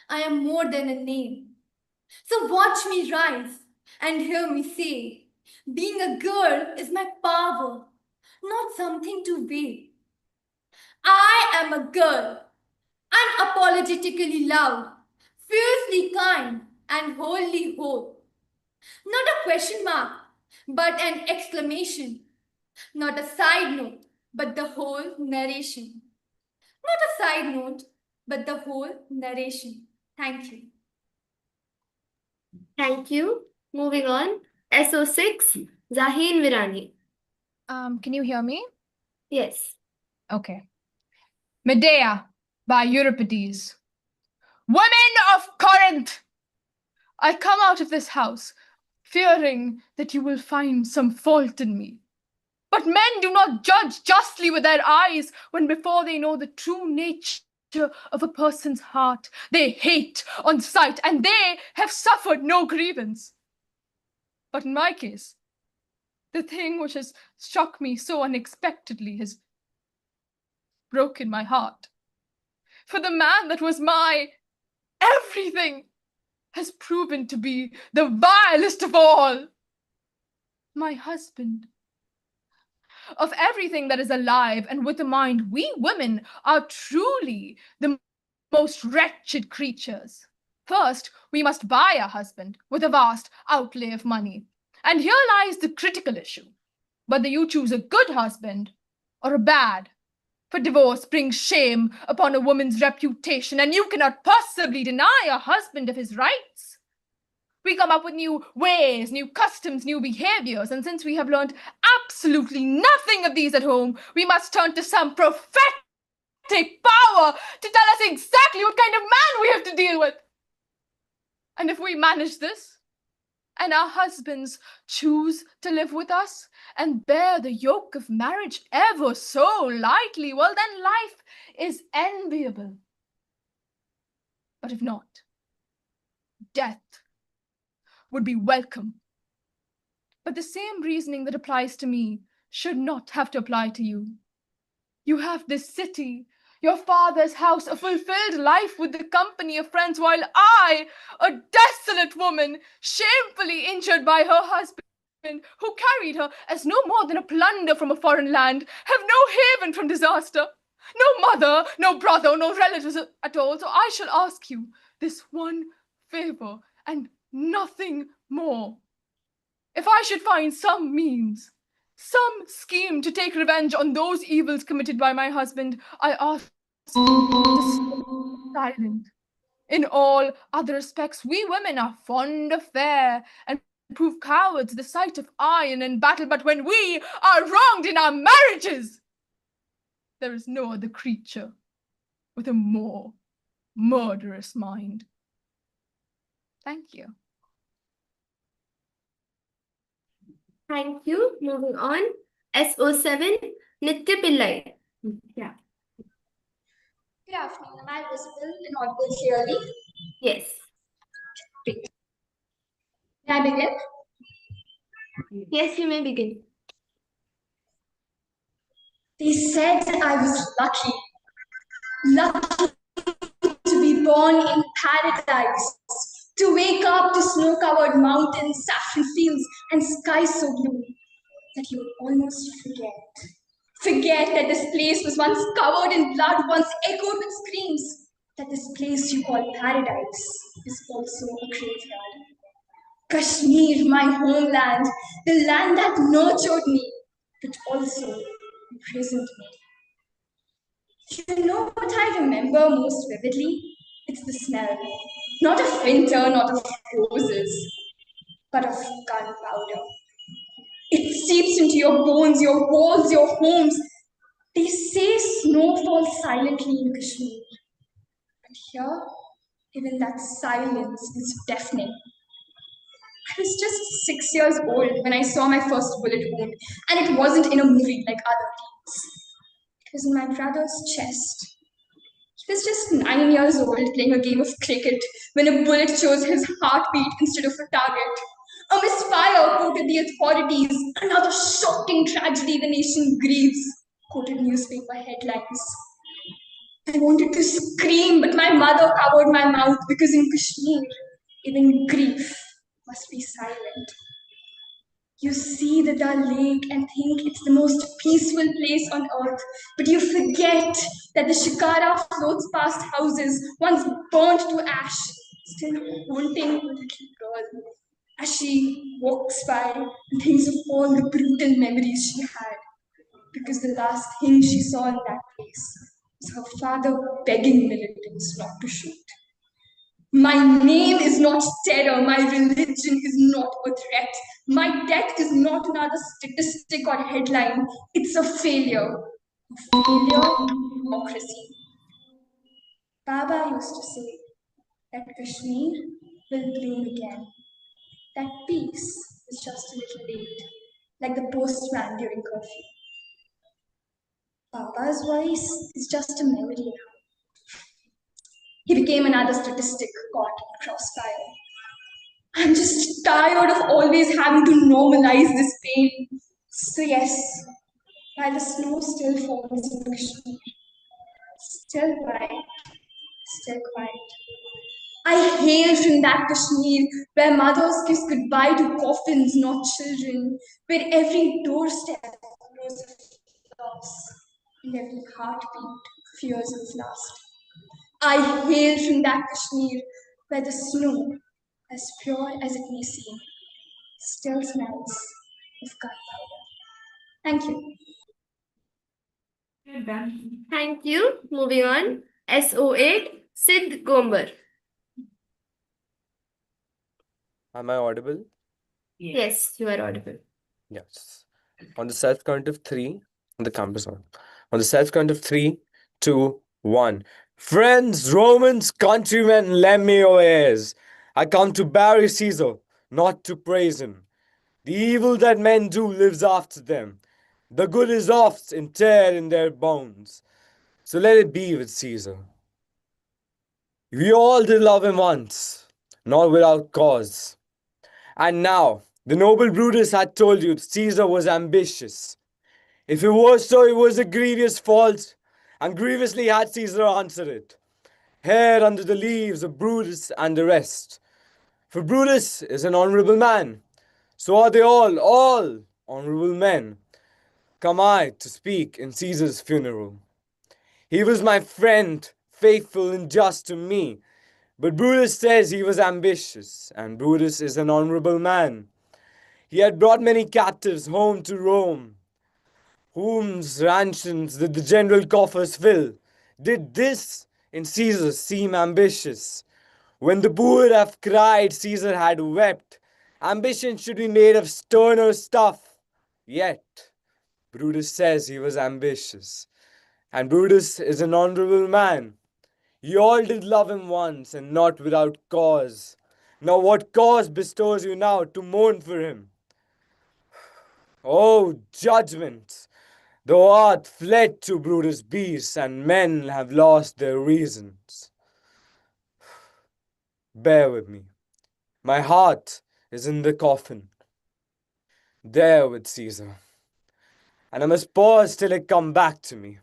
I am more than a name. So watch me rise and hear me say, being a girl is my power, not something to weigh. I am a girl, unapologetically loud, fiercely kind, and wholly whole. Not a question mark, but an exclamation. Not a side note, but the whole narration. Not a side note, but the whole narration. Thank you. Thank you. Moving on. SO6, Zaheen Virani. Can you hear me? Yes. Okay. Medea by Euripides. Women of Corinth! I come out of this house, fearing that you will find some fault in me. But men do not judge justly with their eyes when before they know the true nature of a person's heart, they hate on sight, and they have suffered no grievance. But in my case, the thing which has struck me so unexpectedly has broken my heart. For the man that was my everything has proven to be the vilest of all. My husband. Of everything that is alive and with a mind, we women are truly the most wretched creatures. First, we must buy a husband with a vast outlay of money. And here lies the critical issue, whether you choose a good husband or a bad. For divorce brings shame upon a woman's reputation, and you cannot possibly deny a husband of his rights. We come up with new ways, new customs, new behaviors, and since we have learned absolutely nothing of these at home, we must turn to some prophetic power to tell us exactly what kind of man we have to deal with. And if we manage this, and our husbands choose to live with us and bear the yoke of marriage ever so lightly, well, then life is enviable. But if not, death would be welcome. But the same reasoning that applies to me should not have to apply to you. You have this city, your father's house, a fulfilled life with the company of friends, while I, a desolate woman, shamefully injured by her husband, who carried her as no more than a plunder from a foreign land, have no haven from disaster, no mother, no brother, no relatives at all. So I shall ask you this one favor and nothing more. If I should find some means, some scheme to take revenge on those evils committed by my husband, I ask you to stay silent. In all other respects, we women are fond of fare and prove cowards the sight of iron in battle, but when we are wronged in our marriages, there is no other creature with a more murderous mind. Thank you. Thank you. Moving on. SO7, Nitya Pillai. Yeah. Good afternoon. Am I visible and audible clearly? Yes. Great. Can I begin? Yes, you may begin. They said I was lucky to be born in paradise, to wake up to snow-covered mountains, saffron fields, and skies so blue that you would almost forget that this place was once covered in blood, once echoed with screams, that this place you call paradise is also a graveyard. Kashmir, my homeland, the land that nurtured me, but also imprisoned me. You know what I remember most vividly? It's the smell. Not of winter, not of roses, but of gunpowder. It seeps into your bones, your walls, your homes. They say snow falls silently in Kashmir. But here, even that silence is deafening. I was just 6 years old when I saw my first bullet wound, and it wasn't in a movie like other things. It was in my brother's chest. He was just 9 years old playing a game of cricket when a bullet chose his heartbeat instead of a target. A misfire, quoted the authorities. Another shocking tragedy the nation grieves, quoted newspaper headlines. I wanted to scream, but my mother covered my mouth because in Kashmir, even grief must be silent. You see the Dal Lake and think it's the most peaceful place on earth, but you forget that the shikara floats past houses once burnt to ash, still haunting a little girl as she walks by and thinks of all the brutal memories she had, because the last thing she saw in that place was her father begging militants not to shoot. My name is not terror. My religion is not a threat. My death is not another statistic or headline. It's a failure. A failure of democracy. Baba used to say that Kashmir will bloom again. That peace is just a little late, like the postman during curfew. Baba's voice is just a memory now. He became another statistic caught in crossfire. I'm just tired of always having to normalize this pain. So yes, while the snow still falls in Kashmir, still bright, still quiet. I hail from that Kashmir where mothers kiss goodbye to coffins, not children, where every doorstep knows of loss and every heartbeat fears its last. I hail from that Kashmir where the snow, as pure as it may seem, still smells of gunpowder. Thank you. Thank you. Moving on. SO8, Sid Gombar. Am I audible? Yes, you are audible. Yes. On the self count of three, the campus on. On the self count of 3, 2, 1. Friends, Romans, countrymen, lend me your ears. I come to bury Caesar, not to praise him. The evil that men do lives after them. The good is oft interred in their bones. So let it be with Caesar. We all did love him once, not without cause. And now, the noble Brutus had told you Caesar was ambitious. If it was so, it was a grievous fault, and grievously had Caesar answered it. Here under the leaves of Brutus and the rest. For Brutus is an honorable man. So are they all honorable men. Come I to speak in Caesar's funeral. He was my friend, faithful and just to me. But Brutus says he was ambitious, and Brutus is an honorable man. He had brought many captives home to Rome, whom's ransoms did the general coffers fill. Did this in Caesar seem ambitious? When the poor have cried, Caesar had wept. Ambition should be made of sterner stuff. Yet, Brutus says he was ambitious. And Brutus is an honorable man. You all did love him once, and not without cause. Now what cause bestows you now to mourn for him? Oh, judgment! Thou art fled to Brutus' beasts, and men have lost their reasons. Bear with me. My heart is in the coffin, there with Caesar. And I must pause till it come back to me.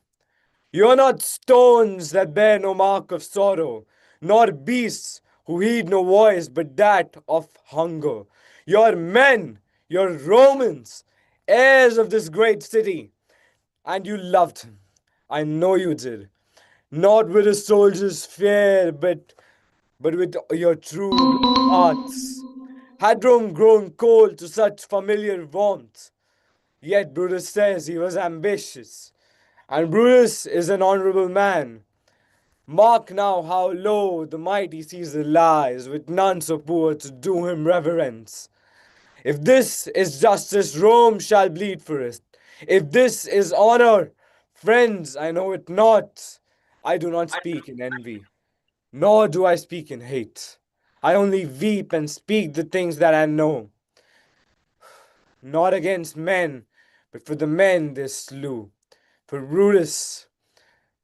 You are not stones that bear no mark of sorrow, nor beasts who heed no voice but that of hunger. You're men, you're Romans, heirs of this great city. And you loved him. I know you did. Not with a soldier's fear, but with your true hearts. Had Rome grown cold to such familiar warmth? Yet Brutus says he was ambitious. And Brutus is an honorable man. Mark now how low the mighty Caesar lies, with none so poor to do him reverence. If this is justice, Rome shall bleed for it. If this is honor, friends, I know it not. I do not speak in envy, nor do I speak in hate. I only weep and speak the things that I know. Not against men, but for the men they slew. For Brutus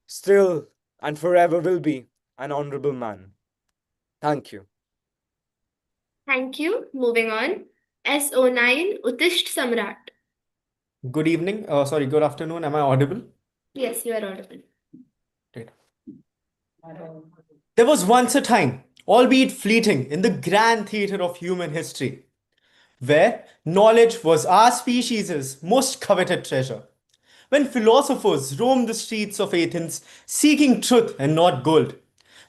still and forever will be an honorable man. Thank you. Thank you. Moving on. SO9 Uttisht Samrat. Good evening. Sorry, good afternoon. Am I audible? Yes, you are audible. Great. There was once a time, albeit fleeting, in the grand theatre of human history, where knowledge was our species' most coveted treasure. When philosophers roamed the streets of Athens seeking truth and not gold.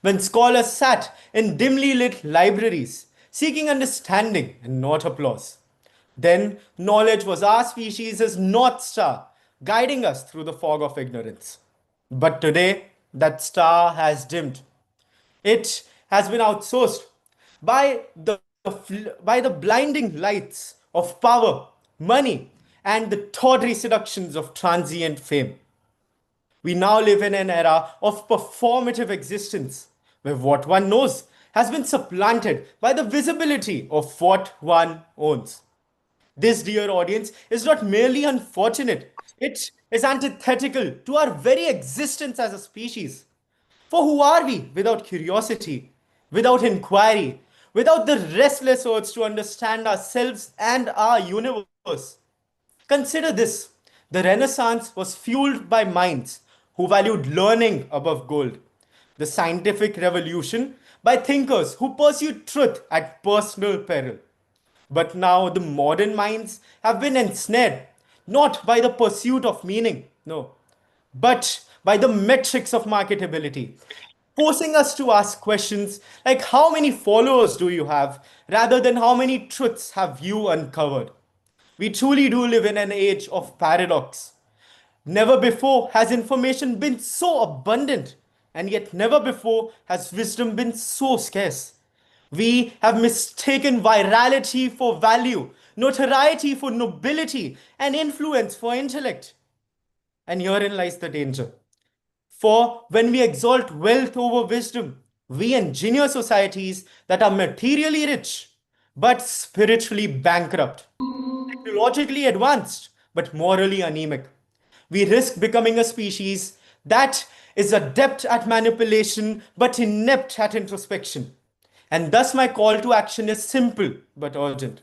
When scholars sat in dimly lit libraries seeking understanding and not applause. Then knowledge was our species' North Star, guiding us through the fog of ignorance. But today, that star has dimmed. It has been outsourced by the blinding lights of power, money, and the tawdry seductions of transient fame. We now live in an era of performative existence, where what one knows has been supplanted by the visibility of what one owns. This, dear audience, is not merely unfortunate, it is antithetical to our very existence as a species. For who are we without curiosity, without inquiry, without the restless urge to understand ourselves and our universe? Consider this: the Renaissance was fueled by minds who valued learning above gold, the scientific revolution by thinkers who pursued truth at personal peril. But now the modern minds have been ensnared not by the pursuit of meaning, no, but by the metrics of marketability, forcing us to ask questions like how many followers do you have rather than how many truths have you uncovered. We truly do live in an age of paradox. Never before has information been so abundant, and yet never before has wisdom been so scarce. We have mistaken virality for value, notoriety for nobility, and influence for intellect. And herein lies the danger. For when we exalt wealth over wisdom, we engineer societies that are materially rich but spiritually bankrupt, technologically advanced but morally anemic. We risk becoming a species that is adept at manipulation but inept at introspection. And thus, my call to action is simple but urgent.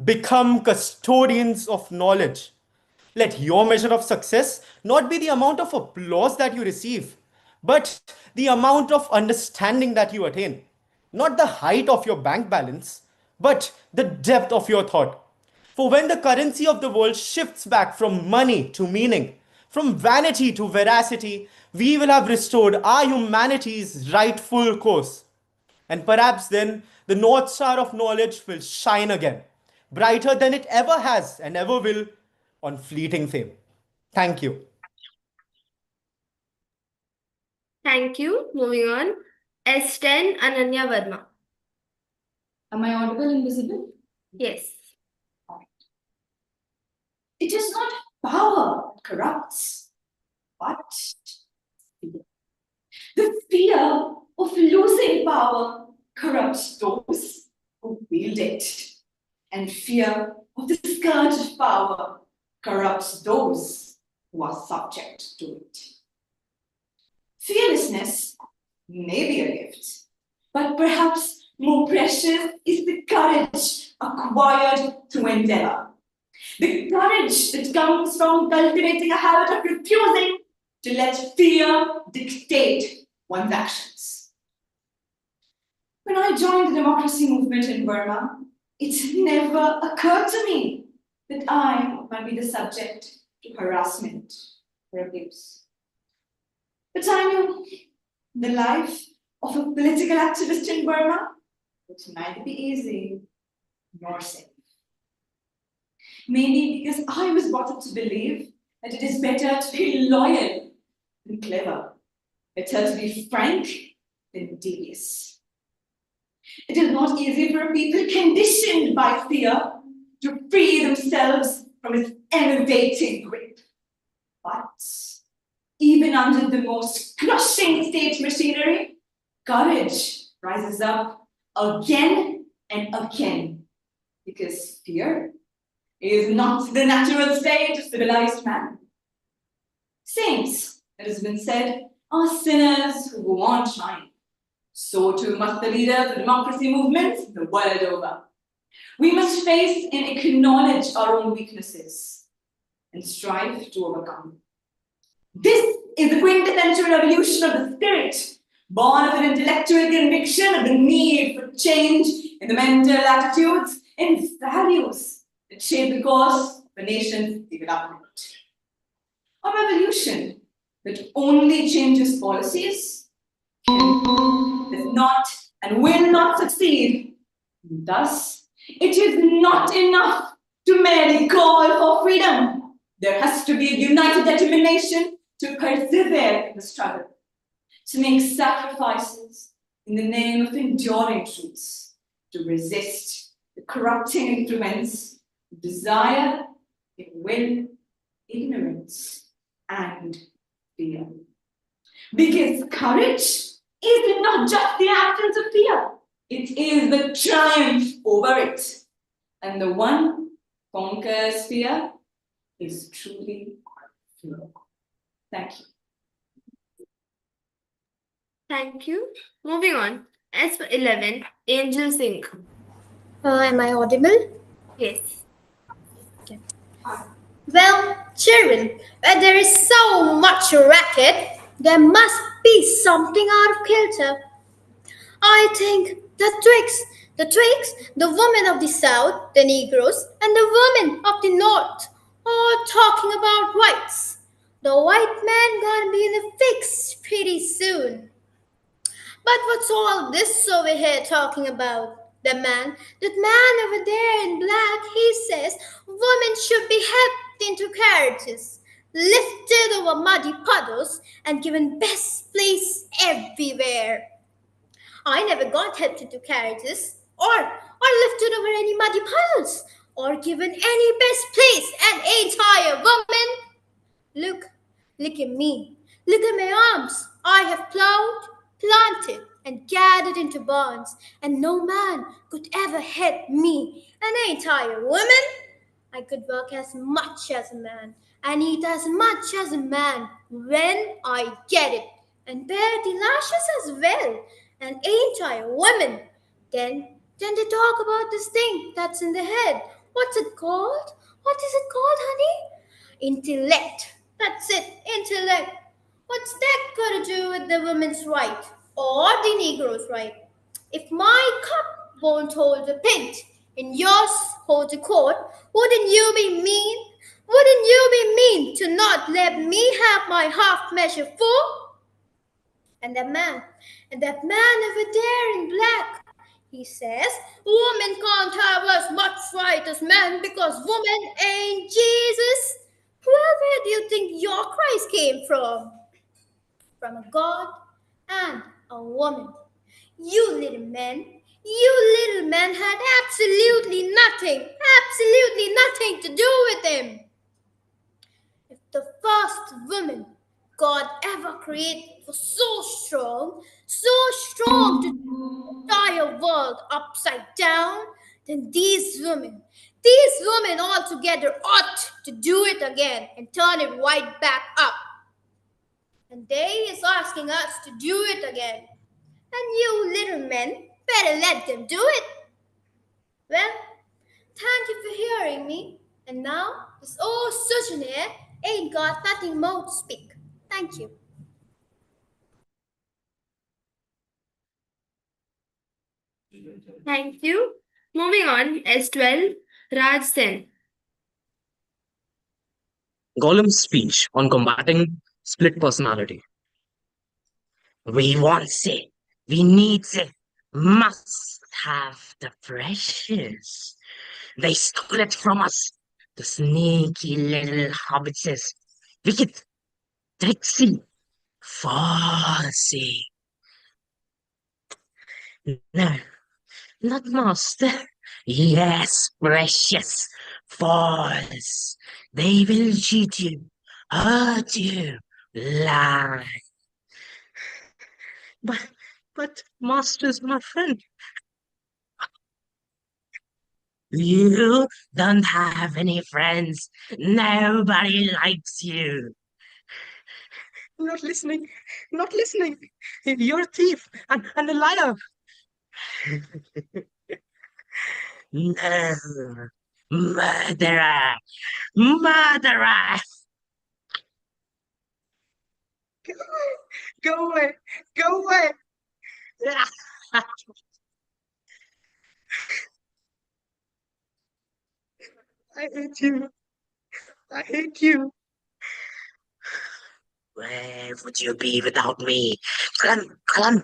Become custodians of knowledge. Let your measure of success not be the amount of applause that you receive, but the amount of understanding that you attain. Not the height of your bank balance, but the depth of your thought. For when the currency of the world shifts back from money to meaning, from vanity to veracity, we will have restored our humanity's rightful course. And perhaps then the North Star of knowledge will shine again, brighter than it ever has and ever will on fleeting fame. Thank you. Thank you. Moving on. S10 Ananya Verma. Am I audible and visible? Yes. It is not power that corrupts, but fear. The fear of losing power corrupts those who wield it, and fear of the scourge of power corrupts those who are subject to it. Fearlessness may be a gift, but perhaps more precious is the courage acquired through endeavor. The courage that comes from cultivating a habit of refusing to let fear dictate one's actions. When I joined the democracy movement in Burma, it never occurred to me that I might be the subject to harassment or abuse. But I knew the life of a political activist in Burma would neither be easy nor safe. Maybe because I was brought up to believe that it is better to be loyal than clever, better to be frank than devious. It is not easy for a people conditioned by fear to free themselves from its enervating grip. But even under the most crushing state machinery, courage rises up again and again, because fear is not the natural state of civilized man. Saints, it has been said, are sinners who want shine. So too must the leaders of democracy movements the world over. We must face and acknowledge our own weaknesses and strive to overcome them. This is the quintessential revolution of the spirit, born of an intellectual conviction of the need for change in the mental attitudes and values that shape the course of a nation's development. A revolution that only changes policies does not and will not succeed. Thus, it is not enough to merely call for freedom. There has to be a united determination to persevere in the struggle, to make sacrifices in the name of enduring truths, to resist the corrupting influence of desire, will, ignorance, and fear. Because courage is not just the absence of fear, it is the triumph over it. And the one who conquers fear is truly free. Thank you. Thank you. Moving on. As for 11, Angel Singh. Am I audible? Yes. Okay. Well, children, where there is so much racket, there must be something out of kilter. I think the Twigs, the women of the South, the Negroes, and the women of the North, all talking about rights. The white man gonna be in a fix pretty soon. But what's all this over here talking about? That man over there in black, he says women should be helped into carriages, lifted over muddy puddles, and given best place everywhere. I never got helped into carriages, or lifted over any muddy puddles, or given any best place, and ain't I a woman? Look at me. Look at my arms. I have plowed, planted, and gathered into barns, and no man could ever help me. And ain't I a woman? I could work as much as a man, and eat as much as a man when I get it, and bear the lashes as well. And ain't I a woman? Then they talk about this thing that's in the head. What's it called? What is it called, honey? Intellect. That's it, intellect. What's that got to do with the woman's right or the Negro's right? If my cup won't hold a pint and yours holds a quart, wouldn't you be mean? Wouldn't you be mean to not let me have my half measure full? And that man over there in black, he says, women can't have as much right as men because women ain't Jesus. Well, where do you think your Christ came from? From a God and a woman. You little men had absolutely nothing to do with him. If the first woman God ever created was so strong to turn the entire world upside down, then these women all together ought to do it again and turn it right back up. And they is asking us to do it again. And you little men better let them do it. Well, thank you for hearing me. And now, this old sojourner ain't got nothing more to speak. Thank you. Thank you. Moving on, S12, Raj Sen. Gollum's speech on combating split personality. We want it, we need it, must have the precious. They stole it from us, the sneaky little hobbitses. Wicked, tricksy, falsy. No, not master. Yes, precious, false. They will cheat you, hurt you, lie. But master's my friend. You don't have any friends. Nobody likes you. Not listening. You're a thief and a liar. No. Murderer! Murderer! Go away! Go away! I hate you. I hate you. Where would you be without me? Kalan,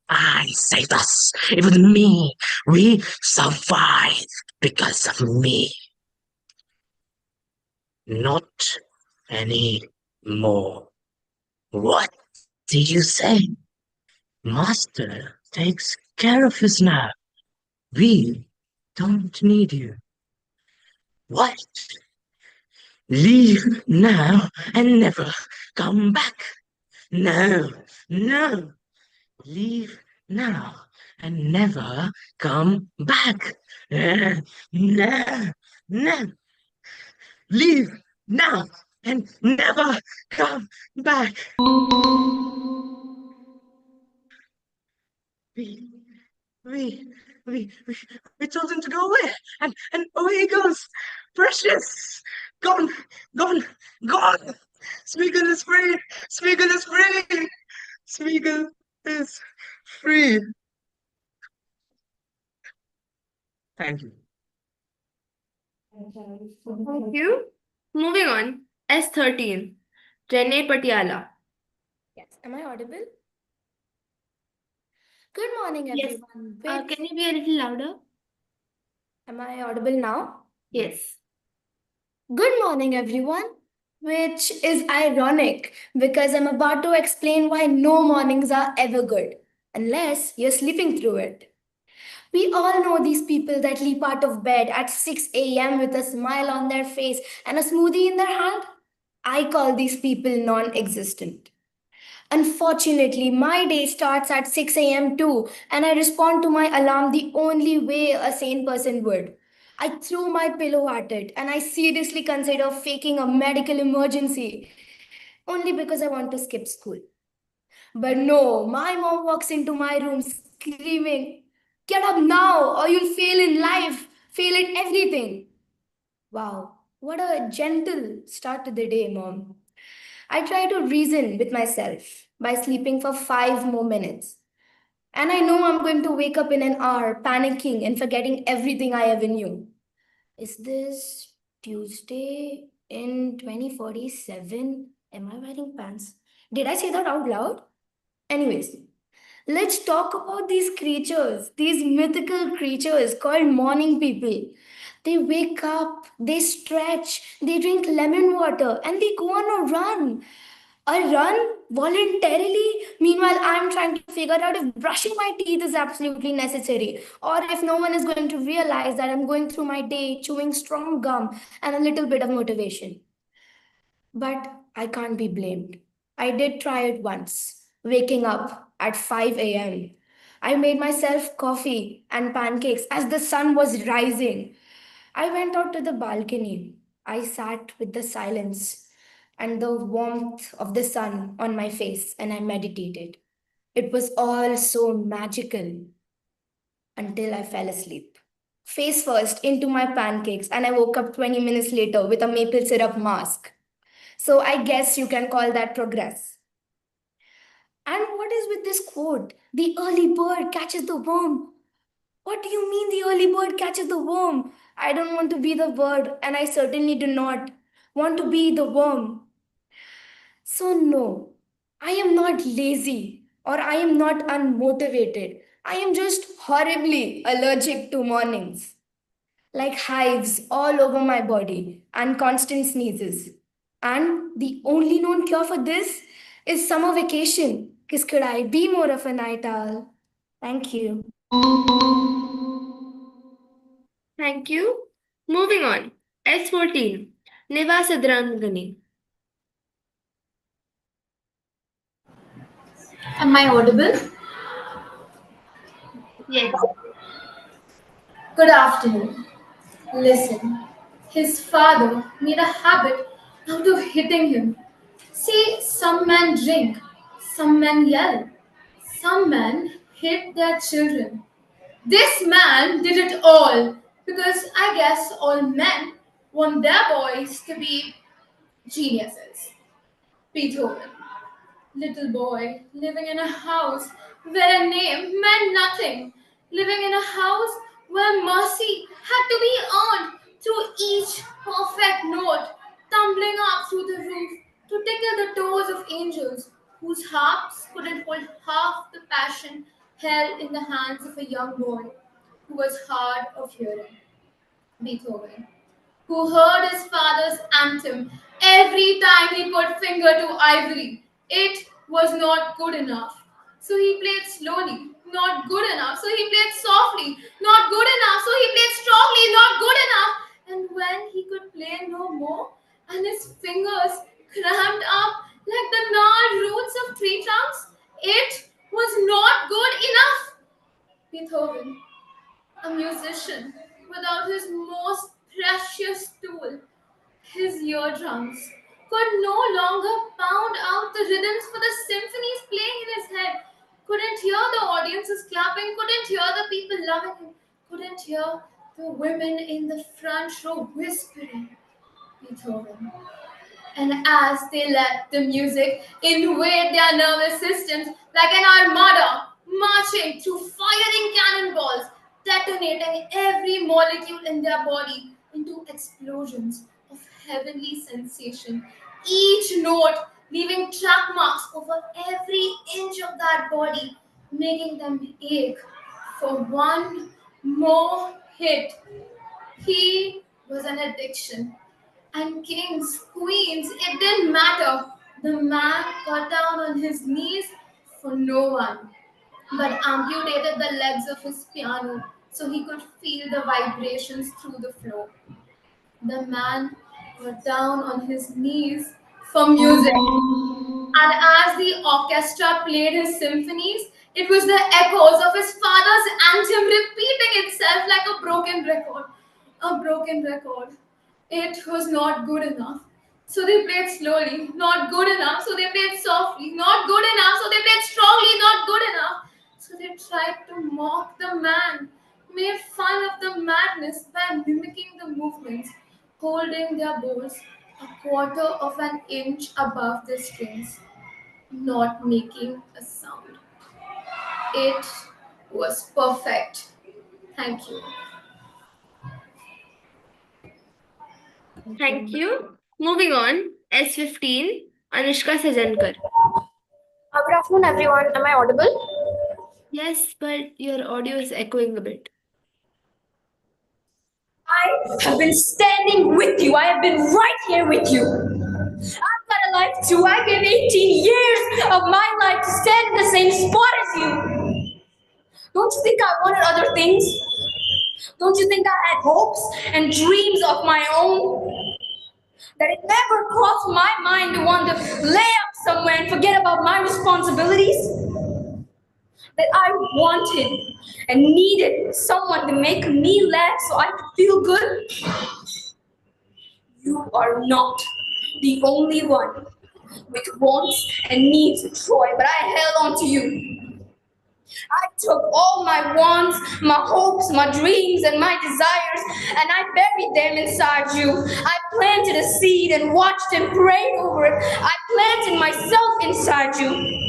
I saved us. It was me. We survived because of me. Not any more. What did you say? Master takes care of us now. We don't need you. What? Leave now and never come back. No, no. Leave now and never come back. No, no. Leave now and never come back. We, we, we told him to go away, and away he goes. Precious, gone, gone, gone. Smeagol is free. Smeagol is free. Smeagol is free. Thank you. Thank you. Moving on. S13. Renee Patiala. Yes. Am I audible? Good morning, Yes. everyone. Can you be a little louder? Am I audible now? Yes. Good morning, everyone. Which is ironic because I'm about to explain why no mornings are ever good unless you're sleeping through it. We all know these people that leap out of bed at 6 a.m. with a smile on their face and a smoothie in their hand. I call these people non existent. Unfortunately, my day starts at 6 a.m. too, and I respond to my alarm the only way a sane person would. I throw my pillow at it and I seriously consider faking a medical emergency only because I want to skip school. But no, my mom walks into my room screaming, "Get up now or you'll fail in life, fail at everything." Wow, what a gentle start to the day, mom. I try to reason with myself by sleeping for 5 more minutes. And I know I'm going to wake up in an hour, panicking and forgetting everything I ever knew. Is this Tuesday in 2047? Am I wearing pants? Did I say that out loud? Anyways, let's talk about these creatures, these mythical creatures called morning people. They wake up, they stretch, they drink lemon water, and they go on a run. A run voluntarily. Meanwhile, I'm trying to figure out if brushing my teeth is absolutely necessary, or if no one is going to realize that I'm going through my day chewing strong gum and a little bit of motivation. But I can't be blamed. I did try it once, waking up at 5 a.m. I made myself coffee and pancakes as the sun was rising. I went out to the balcony. I sat with the silence and the warmth of the sun on my face and I meditated. It was all so magical until I fell asleep. Face first into my pancakes, and I woke up 20 minutes later with a maple syrup mask. So I guess you can call that progress. And what is with this quote? The early bird catches the worm. What do you mean the early bird catches the worm? I don't want to be the bird, and I certainly do not want to be the worm. So, no, I am not lazy or I am not unmotivated. I am just horribly allergic to mornings, like hives all over my body and constant sneezes. And the only known cure for this is summer vacation. Because could I be more of a night owl? Thank you. Thank you. Moving on. S14. Nivasadrangani. Am I audible? Yes. Good afternoon. Listen, his father made a habit out of hitting him. See, some men drink, some men yell, some men hit their children. This man did it all. Because I guess all men want their boys to be geniuses. Beethoven, little boy living in a house where a name meant nothing, living in a house where mercy had to be earned through each perfect note, tumbling up through the roof to tickle the toes of angels whose harps couldn't hold half the passion held in the hands of a young boy who was hard of hearing. Beethoven, who heard his father's anthem every time he put finger to ivory. It was not good enough. So he played slowly, not good enough. So he played softly, not good enough. So he played strongly, not good enough. And when he could play no more, and his fingers cramped up like the gnarled roots of tree trunks, it was not good enough. Beethoven, a musician without his most precious tool, his eardrums, could no longer pound out the rhythms for the symphonies playing in his head, couldn't hear the audiences clapping, couldn't hear the people loving him, couldn't hear the women in the front row whispering. Beethoven. And as they let the music invade their nervous systems like an armada marching through firing cannonballs, detonating every molecule in their body into explosions of heavenly sensation, each note leaving track marks over every inch of that body, making them ache for one more hit. He was an addiction, and kings, queens, it didn't matter. The man got down on his knees for no one, but amputated the legs of his piano so he could feel the vibrations through the floor. The man got down on his knees for music. And as the orchestra played his symphonies, it was the echoes of his father's anthem repeating itself like a broken record. A broken record. It was not good enough. So they played slowly, not good enough. So they played softly, not good enough. So they played strongly, not good enough. So they tried to mock the man, made fun of the madness by mimicking the movements, holding their bows a quarter of an inch above the strings, not making a sound. It was perfect. Thank you. Thank you. Moving on, S15, Anushka Sajankar. Good afternoon, everyone. Am I audible? Yes, but your audio is echoing a bit. I have been standing with you. I have been right here with you. I've got a life too. I gave 18 years of my life to stand in the same spot as you. Don't you think I wanted other things? Don't you think I had hopes and dreams of my own? That it never crossed my mind to want to lay up somewhere and forget about my responsibilities? That I wanted and needed someone to make me laugh so I could feel good? You are not the only one with wants and needs, Troy, but I held on to you. I took all my wants, my hopes, my dreams, and my desires, and I buried them inside you. I planted a seed and watched and prayed over it. I planted myself inside you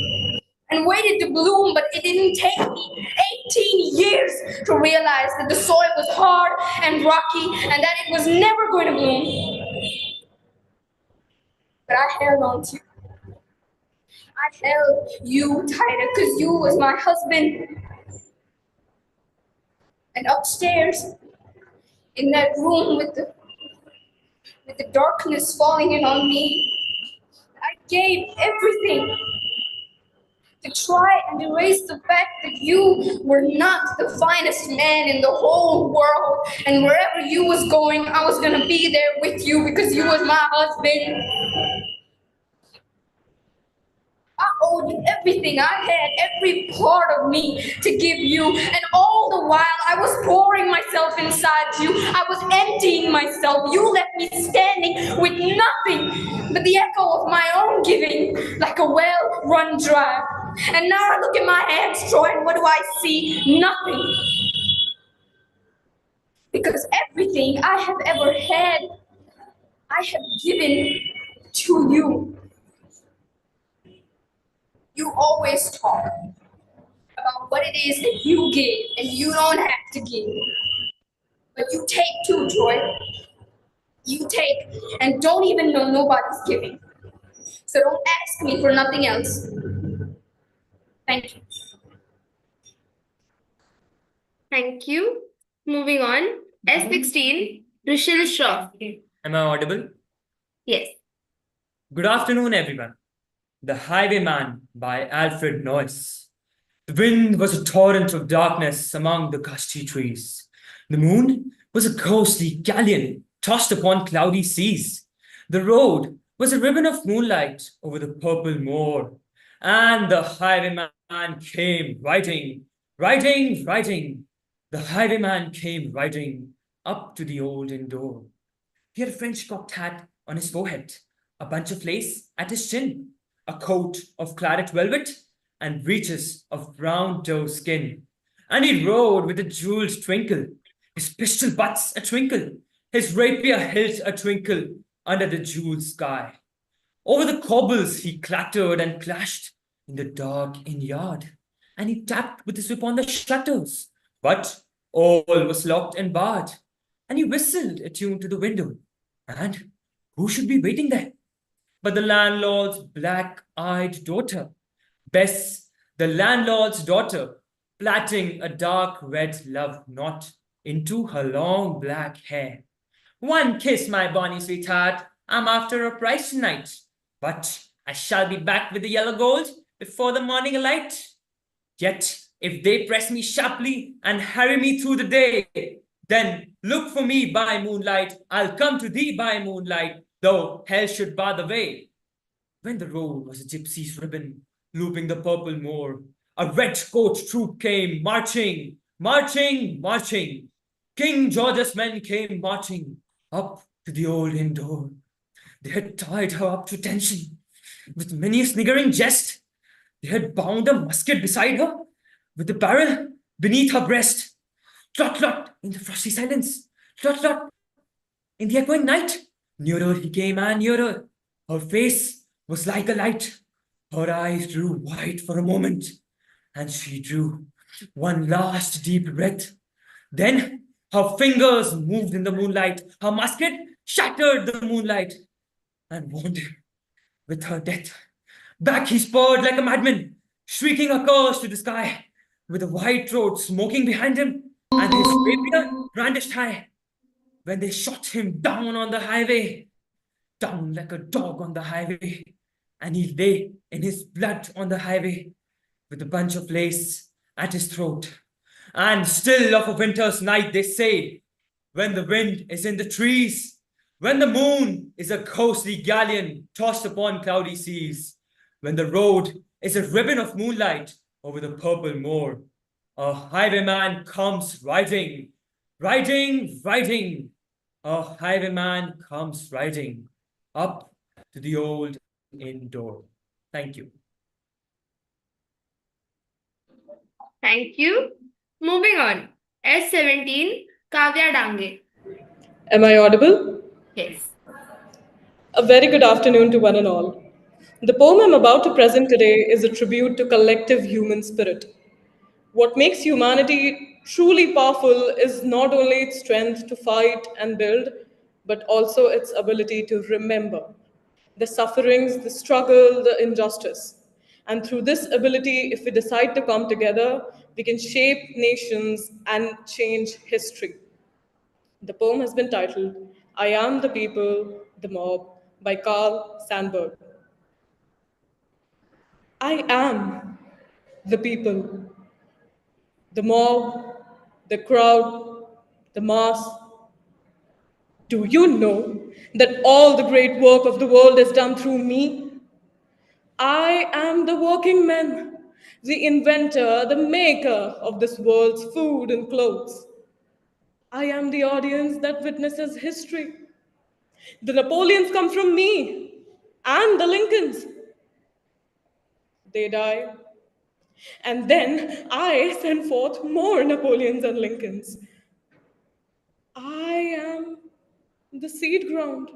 and waited to bloom, but it didn't take me 18 years to realize that the soil was hard and rocky and that it was never going to bloom. But I held on to you. I held you tighter because you was my husband. And upstairs, in that room with the darkness falling in on me, I gave everything to try and erase the fact that you were not the finest man in the whole world. And wherever you was going, I was gonna be there with you because you was my husband. I owed you everything I had, every part of me to give you. And all the while I was pouring myself inside you. I was emptying myself. You left me standing with nothing but the echo of my own giving, like a well run dry. And now I look at my hands, Troy, and what do I see? Nothing. because everything I have ever had, I have given to you. You always talk about what it is that you give and you don't have to give. But you take too, Joy. You take and don't even know nobody's giving. So don't ask me for nothing else. Thank you. Thank you. Moving on. S16, Rishil Shah. Am I audible? Yes. Good afternoon, everyone. The Highwayman by Alfred Noyes. The wind was a torrent of darkness among the gusty trees. The moon was a ghostly galleon tossed upon cloudy seas. The road was a ribbon of moonlight over the purple moor. And the highwayman came riding, riding, riding. The highwayman came riding up to the old inn door. He had a French cocked hat on his forehead, a bunch of lace at his chin, a coat of claret velvet, and breeches of brown doe skin. And he rode with a jeweled twinkle, his pistol butts a twinkle, his rapier hilt a twinkle under the jeweled sky. Over the cobbles he clattered and clashed in the dark inn yard, and he tapped with his whip on the shutters, but all was locked and barred, and he whistled a tune to the window. And who should be waiting there but the landlord's black-eyed daughter, Bess, the landlord's daughter, plaiting a dark red love knot into her long black hair. One kiss, my bonny sweetheart, I'm after a price tonight, but I shall be back with the yellow gold before the morning light. Yet, if they press me sharply and harry me through the day, then look for me by moonlight, I'll come to thee by moonlight, though hell should bar the way. When the road was a gypsy's ribbon, looping the purple moor, a red coat troop came marching, marching, marching. King George's men came marching up to the old inn door. They had tied her up to tension with many a sniggering jest. They had bound a musket beside her with the barrel beneath her breast. Trot, trot, in the frosty silence. Trot, trot, in the echoing night. Nearer he came and nearer. Her face was like a light. Her eyes grew white for a moment, and she drew one last deep breath. Then her fingers moved in the moonlight. Her musket shattered the moonlight and warned him with her death. Back he spurred like a madman, shrieking a curse to the sky, with a white throat smoking behind him and his rapier brandished high. When they shot him down on the highway, down like a dog on the highway, and he lay in his blood on the highway with a bunch of lace at his throat. And still of a winter's night they say, when the wind is in the trees, when the moon is a ghostly galleon tossed upon cloudy seas, when the road is a ribbon of moonlight over the purple moor, a highwayman comes riding, riding, riding. A highwayman comes riding up to the old inn door. Thank you. Thank you. Moving on. S17, Kavya Dange. Am I audible? Yes. A very good afternoon to one and all. The poem I'm about to present today is a tribute to collective human spirit. What makes humanity truly powerful is not only its strength to fight and build, but also its ability to remember the sufferings, the struggle, the injustice. And through this ability, if we decide to come together, we can shape nations and change history. The poem has been titled I Am the People, the Mob by Carl Sandburg. I am the people, the mob, the crowd, the mass. Do you know that all the great work of the world is done through me? I am the working man, the inventor, the maker of this world's food and clothes. I am the audience that witnesses history. The Napoleons come from me, and the Lincolns. They die. And then I send forth more Napoleons and Lincolns. I am the seed ground.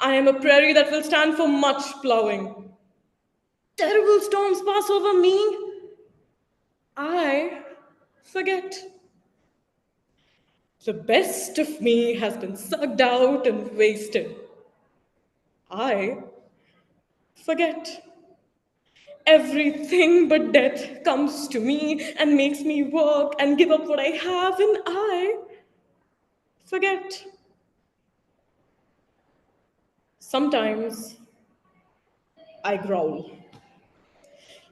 I am a prairie that will stand for much plowing. Terrible storms pass over me. I forget. The best of me has been sucked out and wasted. I forget. Everything but death comes to me and makes me work and give up what I have, and I forget. Sometimes I growl,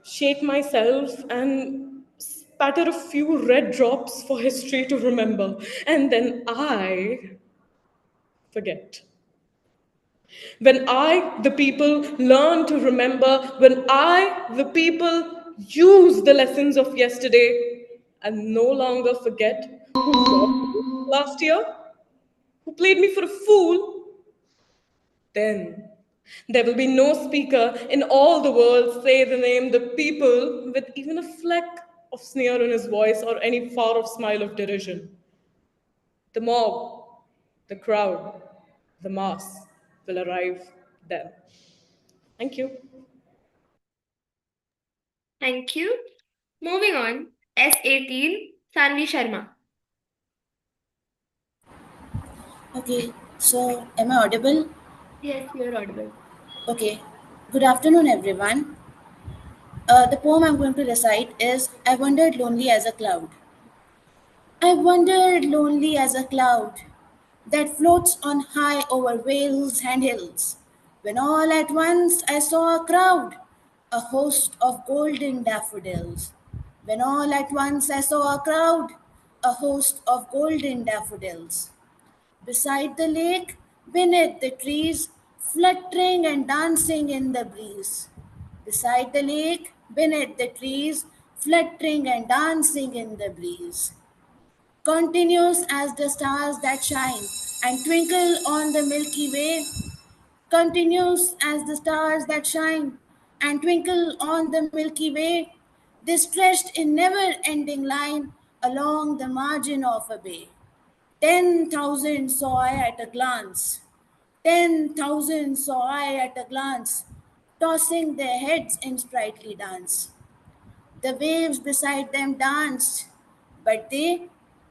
shake myself, and spatter a few red drops for history to remember, and then I forget. When I, the people, learn to remember, when I, the people, use the lessons of yesterday and no longer forget who robbed me last year, who played me for a fool, then there will be no speaker in all the world say the name the people with even a fleck of sneer in his voice or any far off smile of derision. The mob, the crowd, the mass will arrive then. Thank you. Thank you. Moving on, S18, Sanvi Sharma. Okay, so am I audible? Yes, you're audible. Okay, good afternoon, everyone. The poem I'm going to recite is I Wandered Lonely as a Cloud. I wandered lonely as a cloud that floats on high over vales and hills, when all at once I saw a crowd, a host of golden daffodils. When all at once I saw a crowd, a host of golden daffodils. Beside the lake, beneath the trees, fluttering and dancing in the breeze. Beside the lake, beneath the trees, fluttering and dancing in the breeze. Continuous as the stars that shine and twinkle on the Milky Way. Continuous as the stars that shine and twinkle on the Milky Way. They stretched in never ending line along the margin of a bay. 10,000 saw I at a glance. 10,000 saw I at a glance, tossing their heads in sprightly dance. The waves beside them danced, but they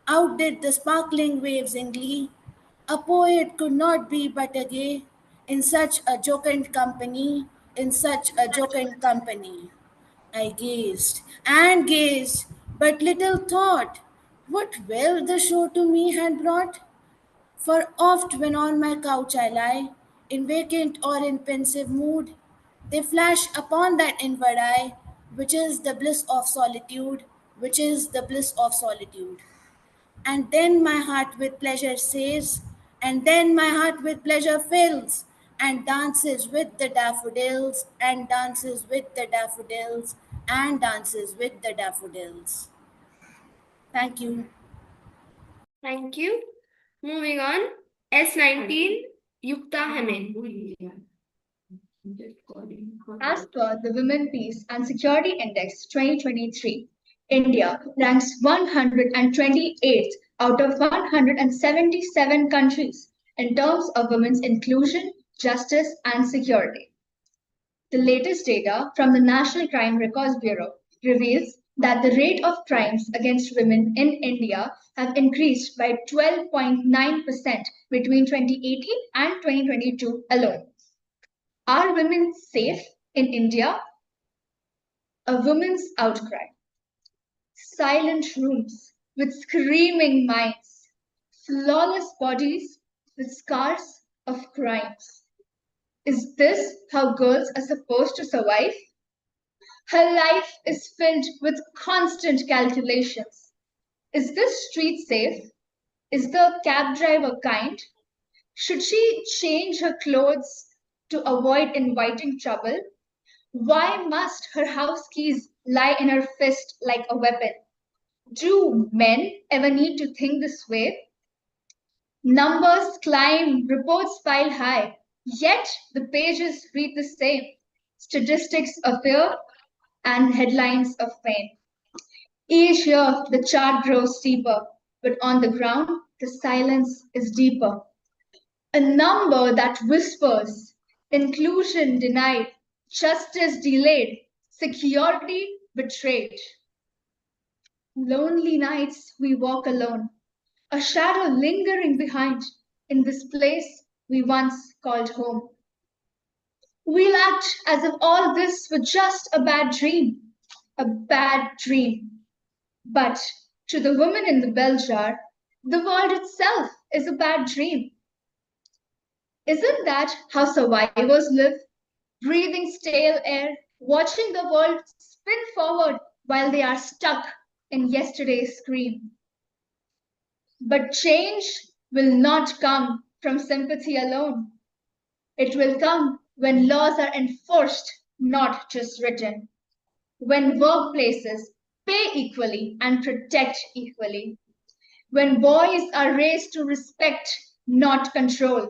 outdid the sparkling waves in glee. A poet could not be but a gay in such a jocund company, in such a jocund company. I gazed and gazed, but little thought what wealth the show to me had brought. For oft when on my couch I lie, in vacant or in pensive mood, they flash upon that inward eye, which is the bliss of solitude, which is the bliss of solitude. And then my heart with pleasure says, and then my heart with pleasure fills, and dances with the daffodils, and dances with the daffodils, and dances with the daffodils. Thank you. Thank you. Moving on, S19, Yukta Hamen. As per the Women Peace and Security Index 2023, India ranks 128th out of 177 countries in terms of women's inclusion, justice, and security. The latest data from the National Crime Records Bureau reveals that the rate of crimes against women in India have increased by 12.9% between 2018 and 2022 alone. Are women safe in India? A woman's outcry. Silent rooms with screaming minds. Flawless bodies with scars of crimes. Is this how girls are supposed to survive? Her life is filled with constant calculations. Is this street safe? Is the cab driver kind? Should she change her clothes to avoid inviting trouble? Why must her house keys lie in her fist like a weapon? Do men ever need to think this way? Numbers climb, reports pile high, yet the pages read the same. Statistics of fear and headlines of pain. Each year the chart grows steeper, but on the ground the silence is deeper. A number that whispers, inclusion denied, justice delayed, security betrayed. Lonely nights we walk alone, a shadow lingering behind in this place we once called home. We'll act as if all this were just a bad dream. But to the woman in the bell jar, the world itself is a bad dream. Isn't that how survivors live? Breathing stale air, watching the world spin forward while they are stuck in yesterday's scream. But change will not come from sympathy alone. It will come when laws are enforced, not just written. When workplaces pay equally and protect equally. When boys are raised to respect, not control.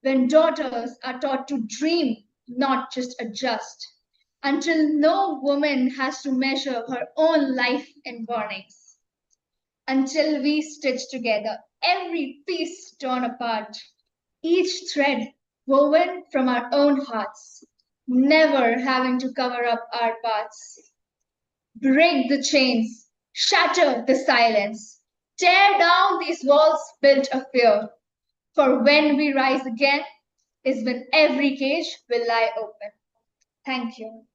When daughters are taught to dream, not just adjust. Until no woman has to measure her own life in burnings. Until we stitch together every piece torn apart, each thread woven from our own hearts, never having to cover up our paths. Break the chains, shatter the silence, tear down these walls built of fear. For when we rise again is when every cage will lie open. Thank you.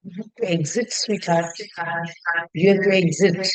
You have to exit, sweetheart. You have to exit.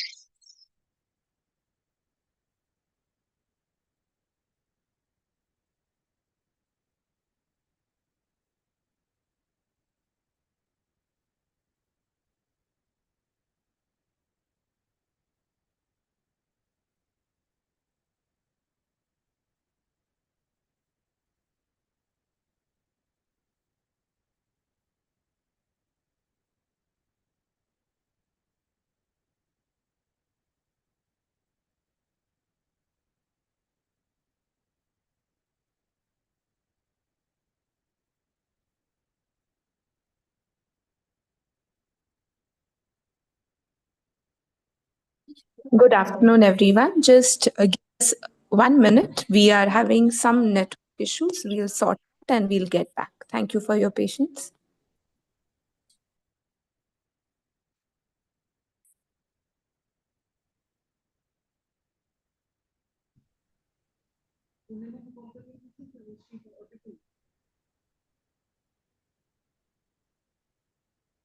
Good afternoon, everyone. Just give us 1 minute. We are having some network issues. We'll sort it and we'll get back. Thank you for your patience.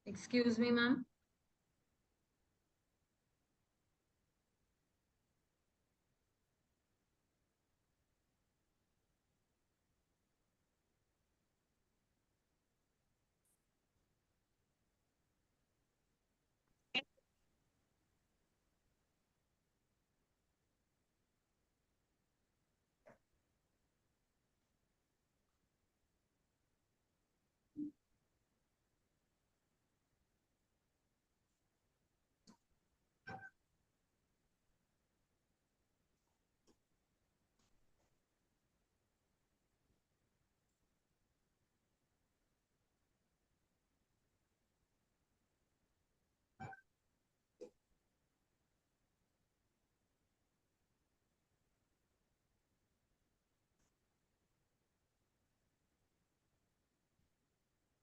Excuse me, ma'am.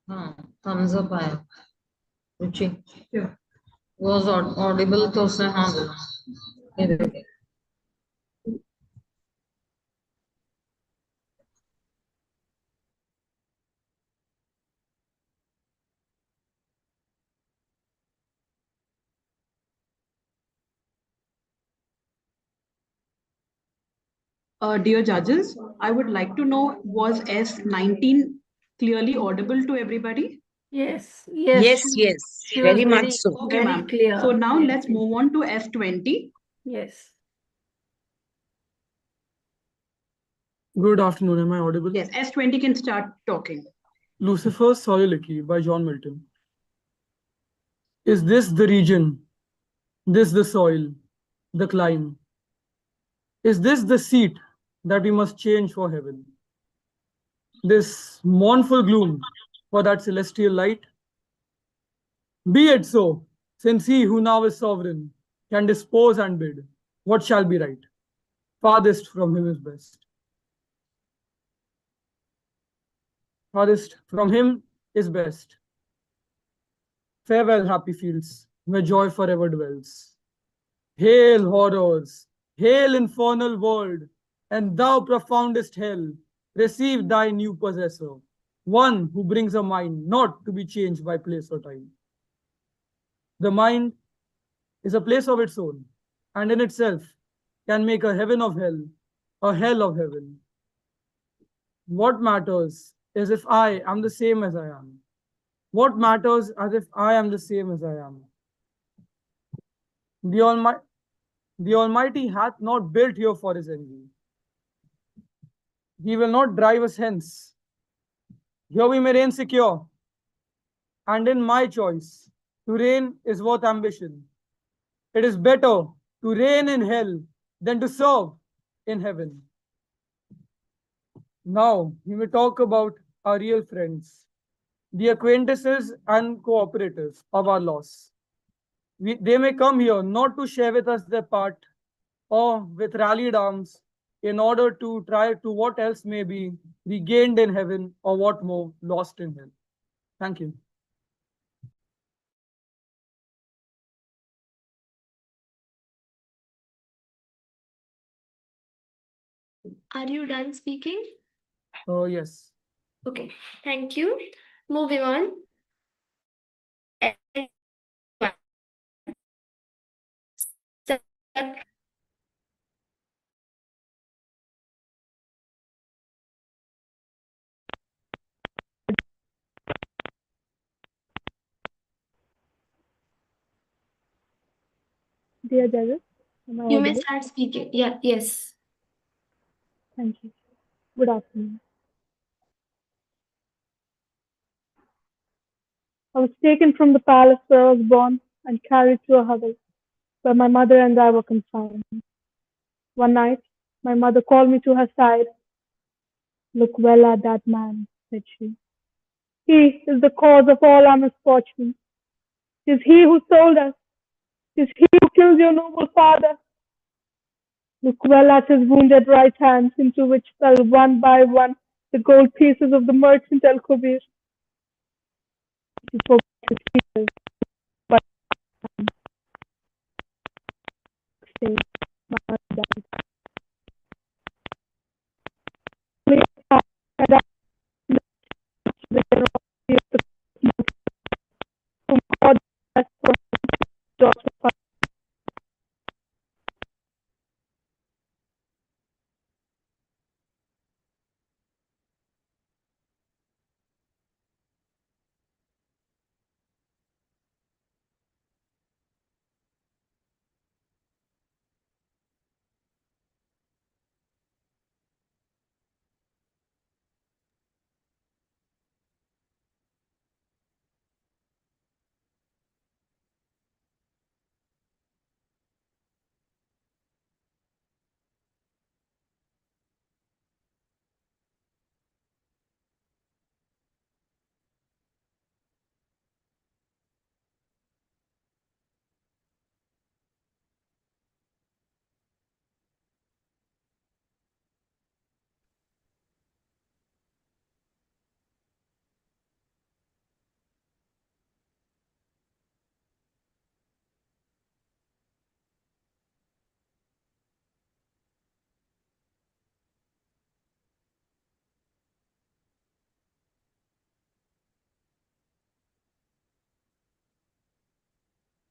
हाँ thumbs up आया रुचि was audible तो उसने हाँ बोला ये देखिए Dear judges, I would like to know, was S19 clearly audible to everybody? Yes, yes. She was Very much so. Okay, ma'am. So now let's move on to S20. Yes. Good afternoon. Am I audible? Yes, S20 can start talking. Lucifer's Soliloquy by John Milton. Is this the region? This the soil, the clime? Is this the seat that we must change for heaven? This mournful gloom for that celestial light? Be it so, since he who now is sovereign can dispose and bid what shall be right. Farthest from him is best. Farthest from him is best. Farewell, happy fields, where joy forever dwells. Hail, horrors! Hail, infernal world! And thou, profoundest hell, receive thy new possessor, one who brings a mind not to be changed by place or time. The mind is a place of its own, and in itself can make a heaven of hell, a hell of heaven. What matters is if I am the same as I am. What matters as if I am the same as I am? The Almighty, the Almighty hath not built here for his envy. He will not drive us hence. Here we may reign secure. And in my choice, to reign is worth ambition. It is better to reign in hell than to serve in heaven. Now, we may talk about our real friends, the acquaintances and cooperators of our loss. They may come here not to share with us their part or with rallied arms in order to try to what else may be regained in heaven or what more lost in hell. Thank you. Are you done speaking? Oh, yes. Okay, thank you. Moving on. Dear judges, am I You may audible? start speaking. Yeah, yes. Thank you. Good afternoon. I was taken from the palace where I was born and carried to a hovel where my mother and I were confined. One night, my mother called me to her side. Look well at that man, said she. He is the cause of all our misfortunes. It is he who sold us. It is he who killed your noble father. Look well at his wounded right hand, into which fell one by one the gold pieces of the merchant El Kubir. He forgot his tears, but stayed. My mother died. Only and I the generosity of the whom God has for his daughter.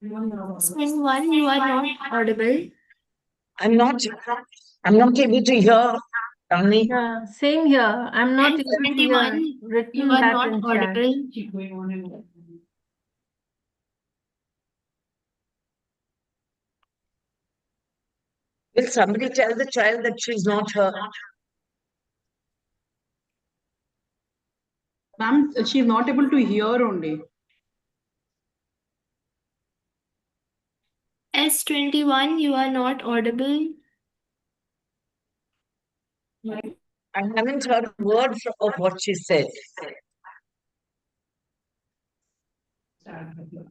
Saying one, you are not audible. I'm not. I'm not able to hear. Only. Yeah, same here. I'm not And able to 71, hear. you Written are that not in chat. audible. Will somebody tell the child that she's not her? Ma'am, she's not able to hear only. S21, you are not audible. I haven't heard a word of what she said.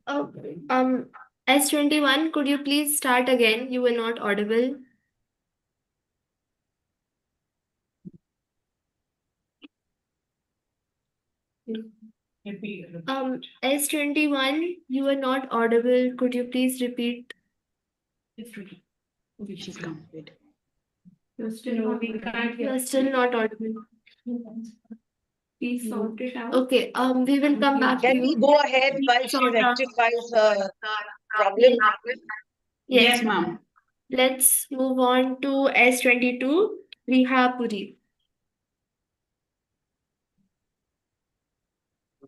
Oh, S21, could you please start again? You were not audible. S21, you were not audible. Could you please repeat? She's come. Wait. You're still not audible. Please sort it out. Okay, we will come back to Can you. we go ahead while she Sort out. rectifies her problem? Yes, ma'am. Let's move on to S22, Riha Puri.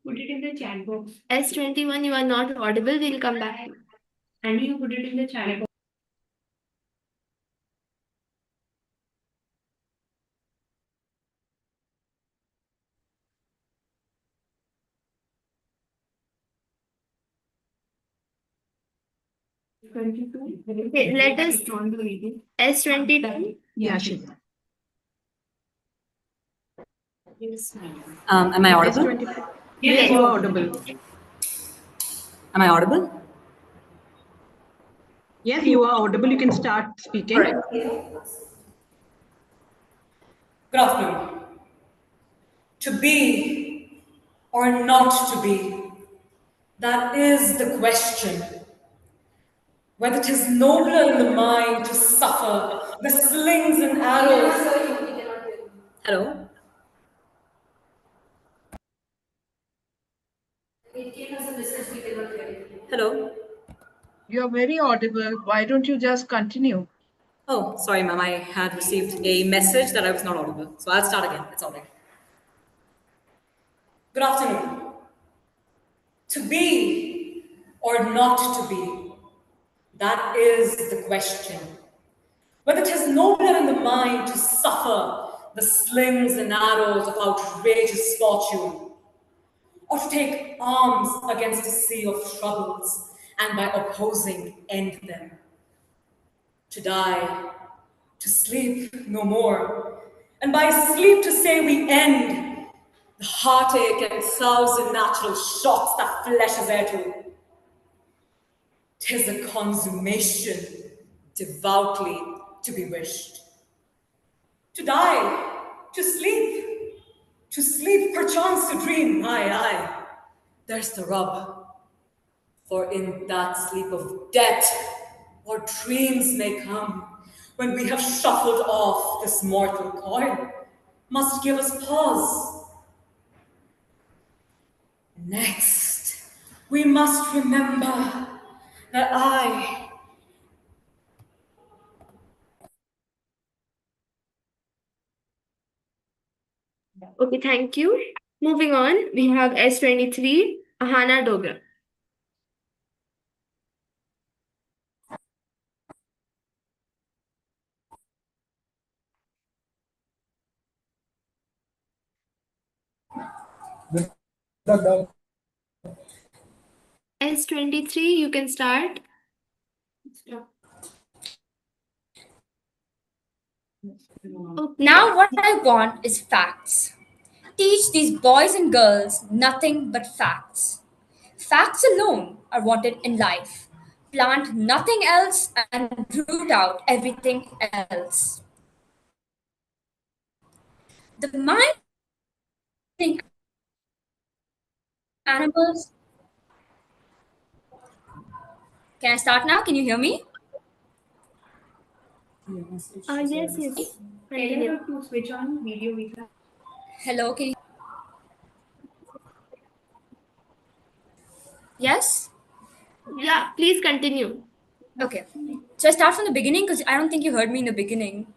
Put it in the chat box. S21, you are not audible. We'll come back to you. And you put it in the chat box. Okay, let us S22. Yeah, she. Am I audible? Yes, you are audible. Am I audible? Yes, you are audible. You can start speaking. All right. Good afternoon. To be or not to be, that is the question. Whether 'tis nobler in the mind to suffer the slings and arrows. Hello? Hello? You're very audible. Why don't you just continue? Oh, sorry, ma'am. I had received a message that I was not audible. So I'll start again. It's all right. Good afternoon. To be or not to be, that is the question. Whether 'tis nobler in the mind to suffer the slings and arrows of outrageous fortune, or to take arms against a sea of troubles and by opposing end them. To die, to sleep no more, and by sleep to say we end the heartache and thousand natural shots that flesh is heir to. 'Tis a consummation devoutly to be wished. To die, to sleep perchance to dream, aye, there's the rub. For in that sleep of death, our dreams may come, when we have shuffled off this mortal coil, must give us pause. Next, we must remember that Okay, thank you. Moving on, we have S23, Aana Dog. S23, you can start. Now, what I want is facts. Teach these boys and girls nothing but facts. Facts alone are wanted in life. Plant nothing else and root out everything else. The mind think animals. Can I start now? Can you hear me? Yes. Continue to switch on video. Hello, can you? Yes? Yeah, please continue. Okay. So I start from the beginning because I don't think you heard me in the beginning.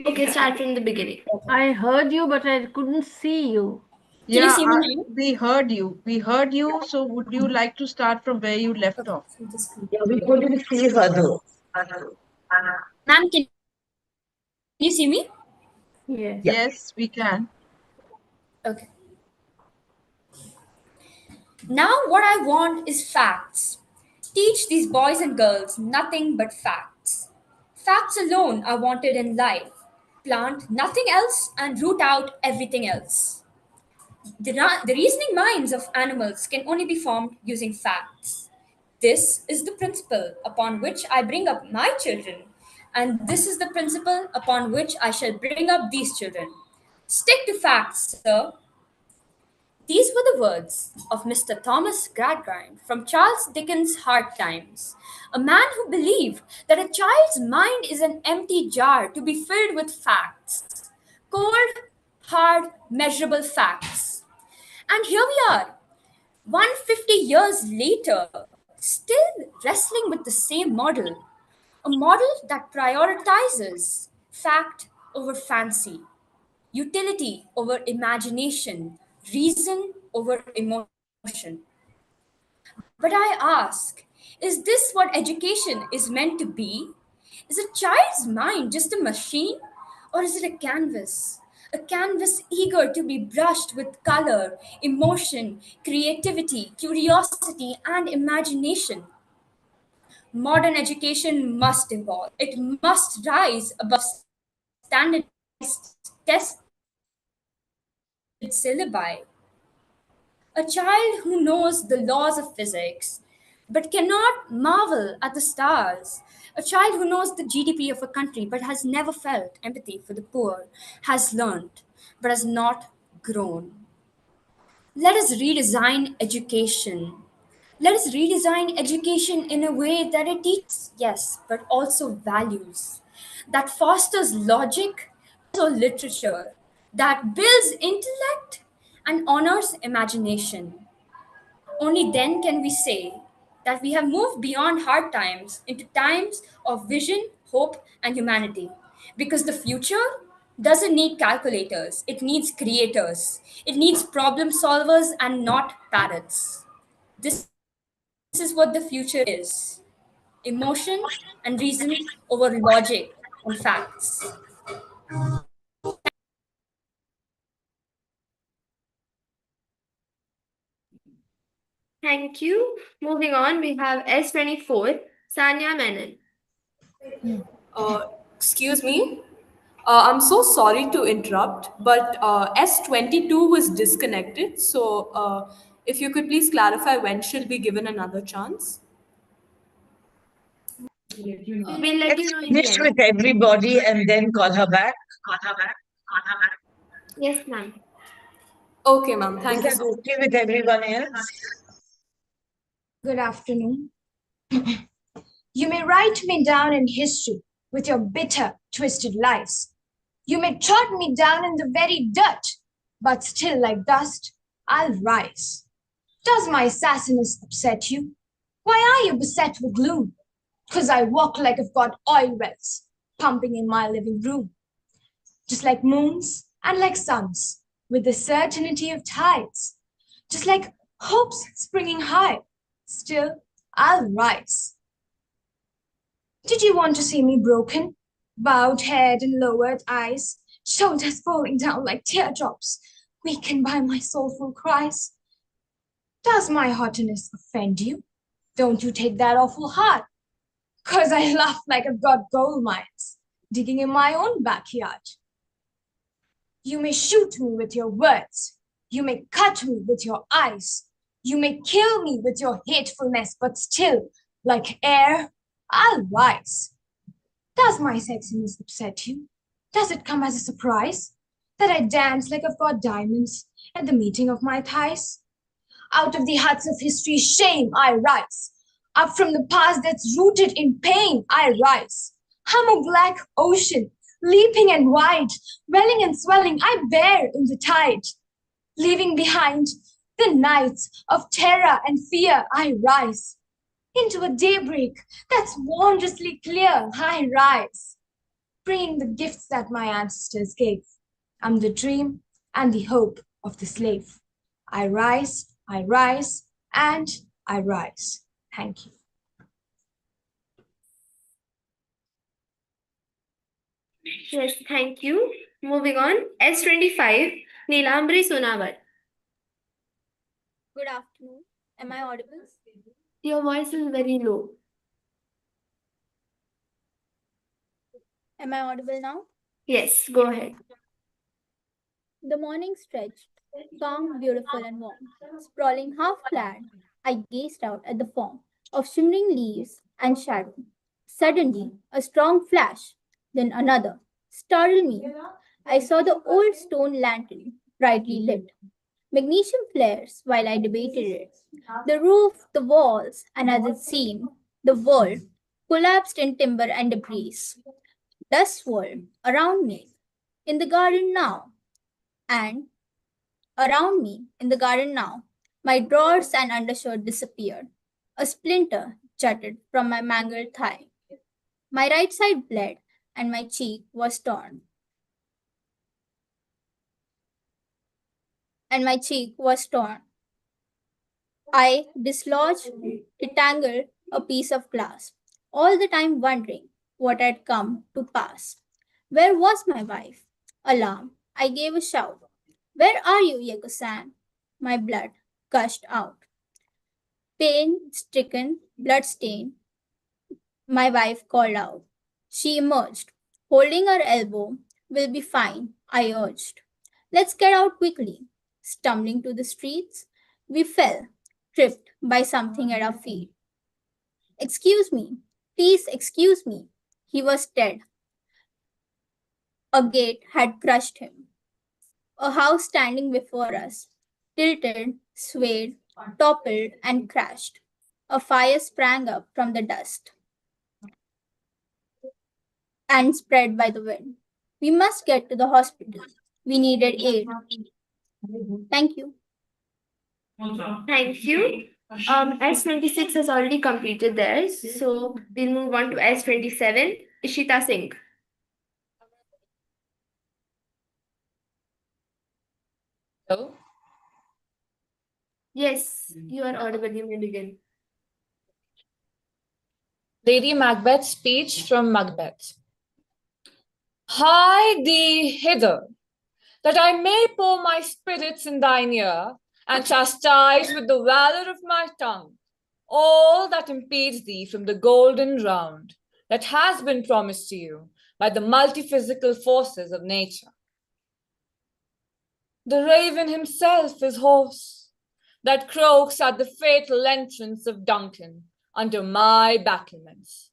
Okay, start from the beginning. I heard you, but I couldn't see you. Can you see me now? We heard you. We heard you. So would you like to start from where you left off? Yeah, we couldn't see her though. Ma'am, can you see me? Yes. Yes, we can. Okay. Now, what I want is facts. Teach these boys and girls nothing but facts. Facts alone are wanted in life. Plant nothing else and root out everything else. The reasoning minds of animals can only be formed using facts. This is the principle upon which I bring up my children, and this is the principle upon which I shall bring up these children. Stick to facts, sir. These were the words of Mr. Thomas Gradgrind from Charles Dickens' Hard Times, a man who believed that a child's mind is an empty jar to be filled with facts, cold, hard, measurable facts. And here we are, 150 years later, still wrestling with the same model, a model that prioritizes fact over fancy, utility over imagination, reason over emotion. But I ask, is this what education is meant to be? Is a child's mind just a machine? Or is it a canvas? A canvas eager to be brushed with color, emotion, creativity, curiosity, and imagination. Modern education must evolve. It must rise above standardized, tested syllabi. A child who knows the laws of physics but cannot marvel at the stars. A child who knows the GDP of a country but has never felt empathy for the poor, has learned but has not grown. Let us redesign education. Let us redesign education in a way that it teaches, yes, but also values, that fosters logic, also literature, that builds intellect and honors imagination. Only then can we say that we have moved beyond hard times into times of vision, hope, and humanity. Because the future doesn't need calculators, it needs creators, it needs problem solvers and not parrots. This is what the future is: emotion and reason over logic and facts. Thank you. Moving on, we have S24, Sanya Menon. Excuse me. I'm so sorry to interrupt, but S22 was disconnected. So, if you could please clarify when she'll be given another chance. We'll let you Let's know in the finish end. with everybody and then call her back. Yes, ma'am. Okay, ma'am. Is Thank you that so much. okay with everyone else? Good afternoon. You may write me down in history with your bitter, twisted lies. You may trot me down in the very dirt, but still, like dust, I'll rise. Does my sassiness upset you? Why are you beset with gloom? 'Cause I walk like I've got oil wells pumping in my living room. Just like moons and like suns, with the certainty of tides. Just like hopes springing high, still I'll rise. Did you want to see me broken? Bowed head and lowered eyes, shoulders falling down like teardrops, weakened by my soulful cries. Does my haughtiness offend you? Don't you take that awful hard? 'Cause I laugh like I've got gold mines, digging in my own backyard. You may shoot me with your words. You may cut me with your eyes. You may kill me with your hatefulness, but still, like air, I'll rise. Does my sexiness upset you? Does it come as a surprise that I dance like I've got diamonds at the meeting of my thighs? Out of the huts of history's shame, I rise. Up from the past that's rooted in pain, I rise. I'm a black ocean, leaping and wide, welling and swelling, I bear in the tide. Leaving behind the nights of terror and fear, I rise. Into a daybreak that's wondrously clear, I rise. Bringing the gifts that my ancestors gave. I'm the dream and the hope of the slave. I rise, and I rise. Thank you. Yes, thank you. Moving on, S25, Neelambri Sonawar. Good afternoon. Am I audible? Your voice is very low. Am I audible now? Yes, go ahead. The morning stretched, calm, beautiful, and warm. Sprawling half clad, I gazed out at the form of shimmering leaves and shadow. Suddenly, a strong flash, then another, startled me. I saw the old stone lantern, brightly lit. Magnesium flares while I debated it. The roof, the walls, and as it seemed, the world collapsed in timber and debris. Dust swirled around me in the garden now, and around me in the garden now. My drawers and undershirt disappeared. A splinter jutted from my mangled thigh. My right side bled, and my cheek was torn. And my cheek was torn. I dislodged, detangled a piece of glass, all the time wondering what had come to pass. Where was my wife? Alarm! I gave a shout. Where are you, Yeko-san? My blood gushed out. Pain-stricken, blood-stained, my wife called out. She emerged, holding her elbow. We'll be fine, I urged. Let's get out quickly. Stumbling to the streets, we fell, tripped by something at our feet. Excuse me, please excuse me. He was dead. A gate had crushed him. A house standing before us, tilted, swayed, toppled, and crashed. A fire sprang up from the dust and spread by the wind. We must get to the hospital. We needed aid. Thank you. Thank you. S26 has already completed theirs, so we'll move on to S27, Ishita Singh. Hello? Yes, you are audible. You may begin. Lady Macbeth's speech from Macbeth. Hie thee hither, that I may pour my spirits in thine ear, and chastise with the valor of my tongue all that impedes thee from the golden round that has been promised to you by the multiphysical forces of nature. The raven himself is hoarse, that croaks at the fatal entrance of Duncan under my battlements.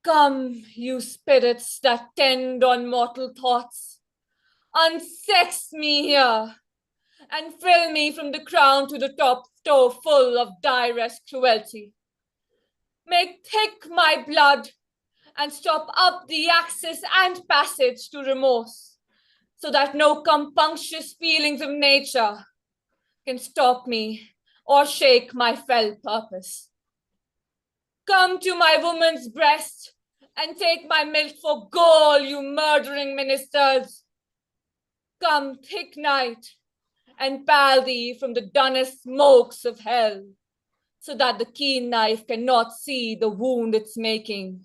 Come, you spirits that tend on mortal thoughts, unsex me here, and fill me from the crown to the top toe full of direst cruelty. Make thick my blood, and stop up the access and passage to remorse, so that no compunctious feelings of nature can stop me or shake my fell purpose. Come to my woman's breast, and take my milk for gall, you murdering ministers. Come, thick night, and pall thee from the dunnest smokes of hell, so that the keen knife cannot see the wound it's making,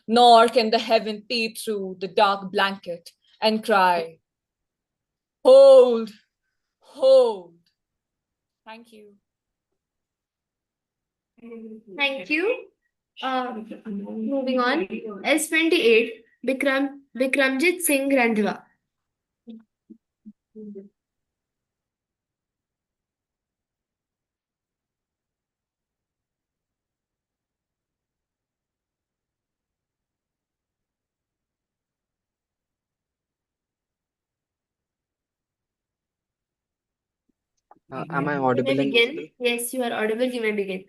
nor can the heaven peep through the dark blanket and cry, hold, hold. Thank you. Thank you. Moving on, S28, Bikramjit Singh Randhawa. Am I You may audible and begin. visible? Yes, you are audible. You may begin.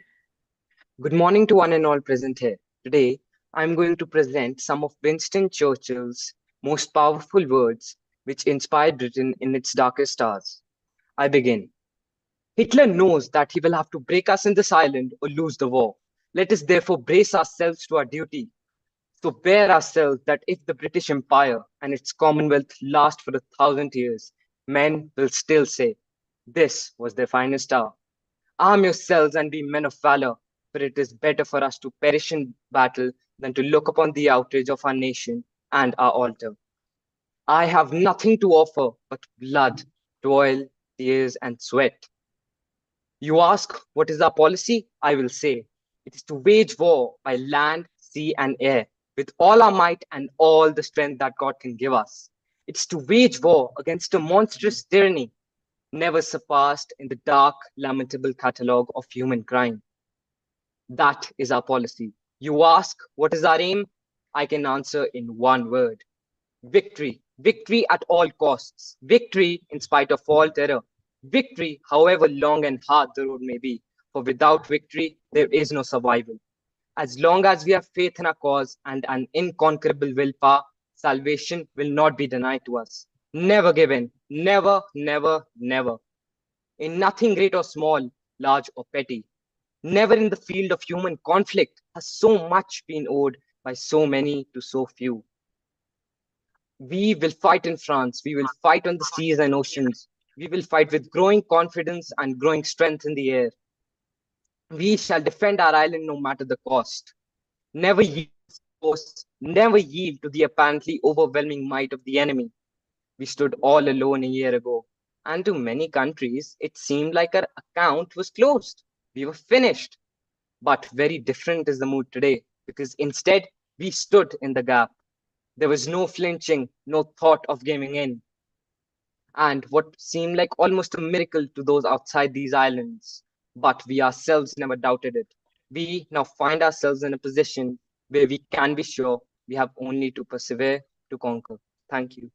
Good morning to one and all present here. Today, I'm going to present some of Winston Churchill's most powerful words which inspired Britain in its darkest hours. I begin. Hitler knows that he will have to break us in this island or lose the war. Let us therefore brace ourselves to our duty. So bear ourselves that if the British Empire and its Commonwealth last for 1,000 years, men will still say, this was their finest hour. Arm yourselves and be men of valor, for it is better for us to perish in battle than to look upon the outrage of our nation and our altar. I have nothing to offer but blood, toil, tears, and sweat. You ask, what is our policy? I will say, it is to wage war by land, sea, and air with all our might and all the strength that God can give us. It's to wage war against a monstrous tyranny never surpassed in the dark, lamentable catalogue of human crime. That is our policy. You ask, what is our aim? I can answer in one word: victory. Victory at all costs. Victory in spite of all terror. Victory, however long and hard the road may be. For without victory, there is no survival. As long as we have faith in our cause and an inconquerable willpower, salvation will not be denied to us. Never give in. Never, never, never. In nothing great or small, large or petty. Never in the field of human conflict has so much been owed by so many to so few. We will fight in France. We will fight on the seas and oceans. We will fight with growing confidence and growing strength in the air. We shall defend our island no matter the cost. Never yield to force, never yield to the apparently overwhelming might of the enemy. We stood all alone a year ago, and to many countries it seemed like our account was closed. We were finished. But very different is the mood today, because instead we stood in the gap. There was no flinching, no thought of giving in. And what seemed like almost a miracle to those outside these islands, but we ourselves never doubted it. We now find ourselves in a position where we can be sure we have only to persevere to conquer. Thank you.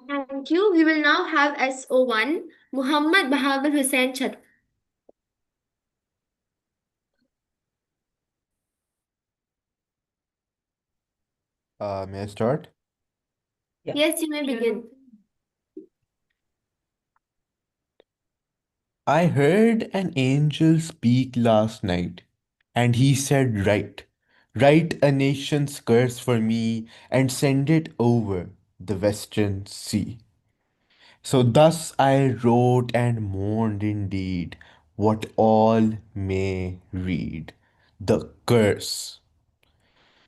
Thank you. We will now have SO1, Muhammad Bahadur Hussain Chhat. May I start? Yes, you may begin. I heard an angel speak last night, and he said, write a nation's curse for me and send it over the western sea. So thus I wrote and mourned indeed what all may read, the curse.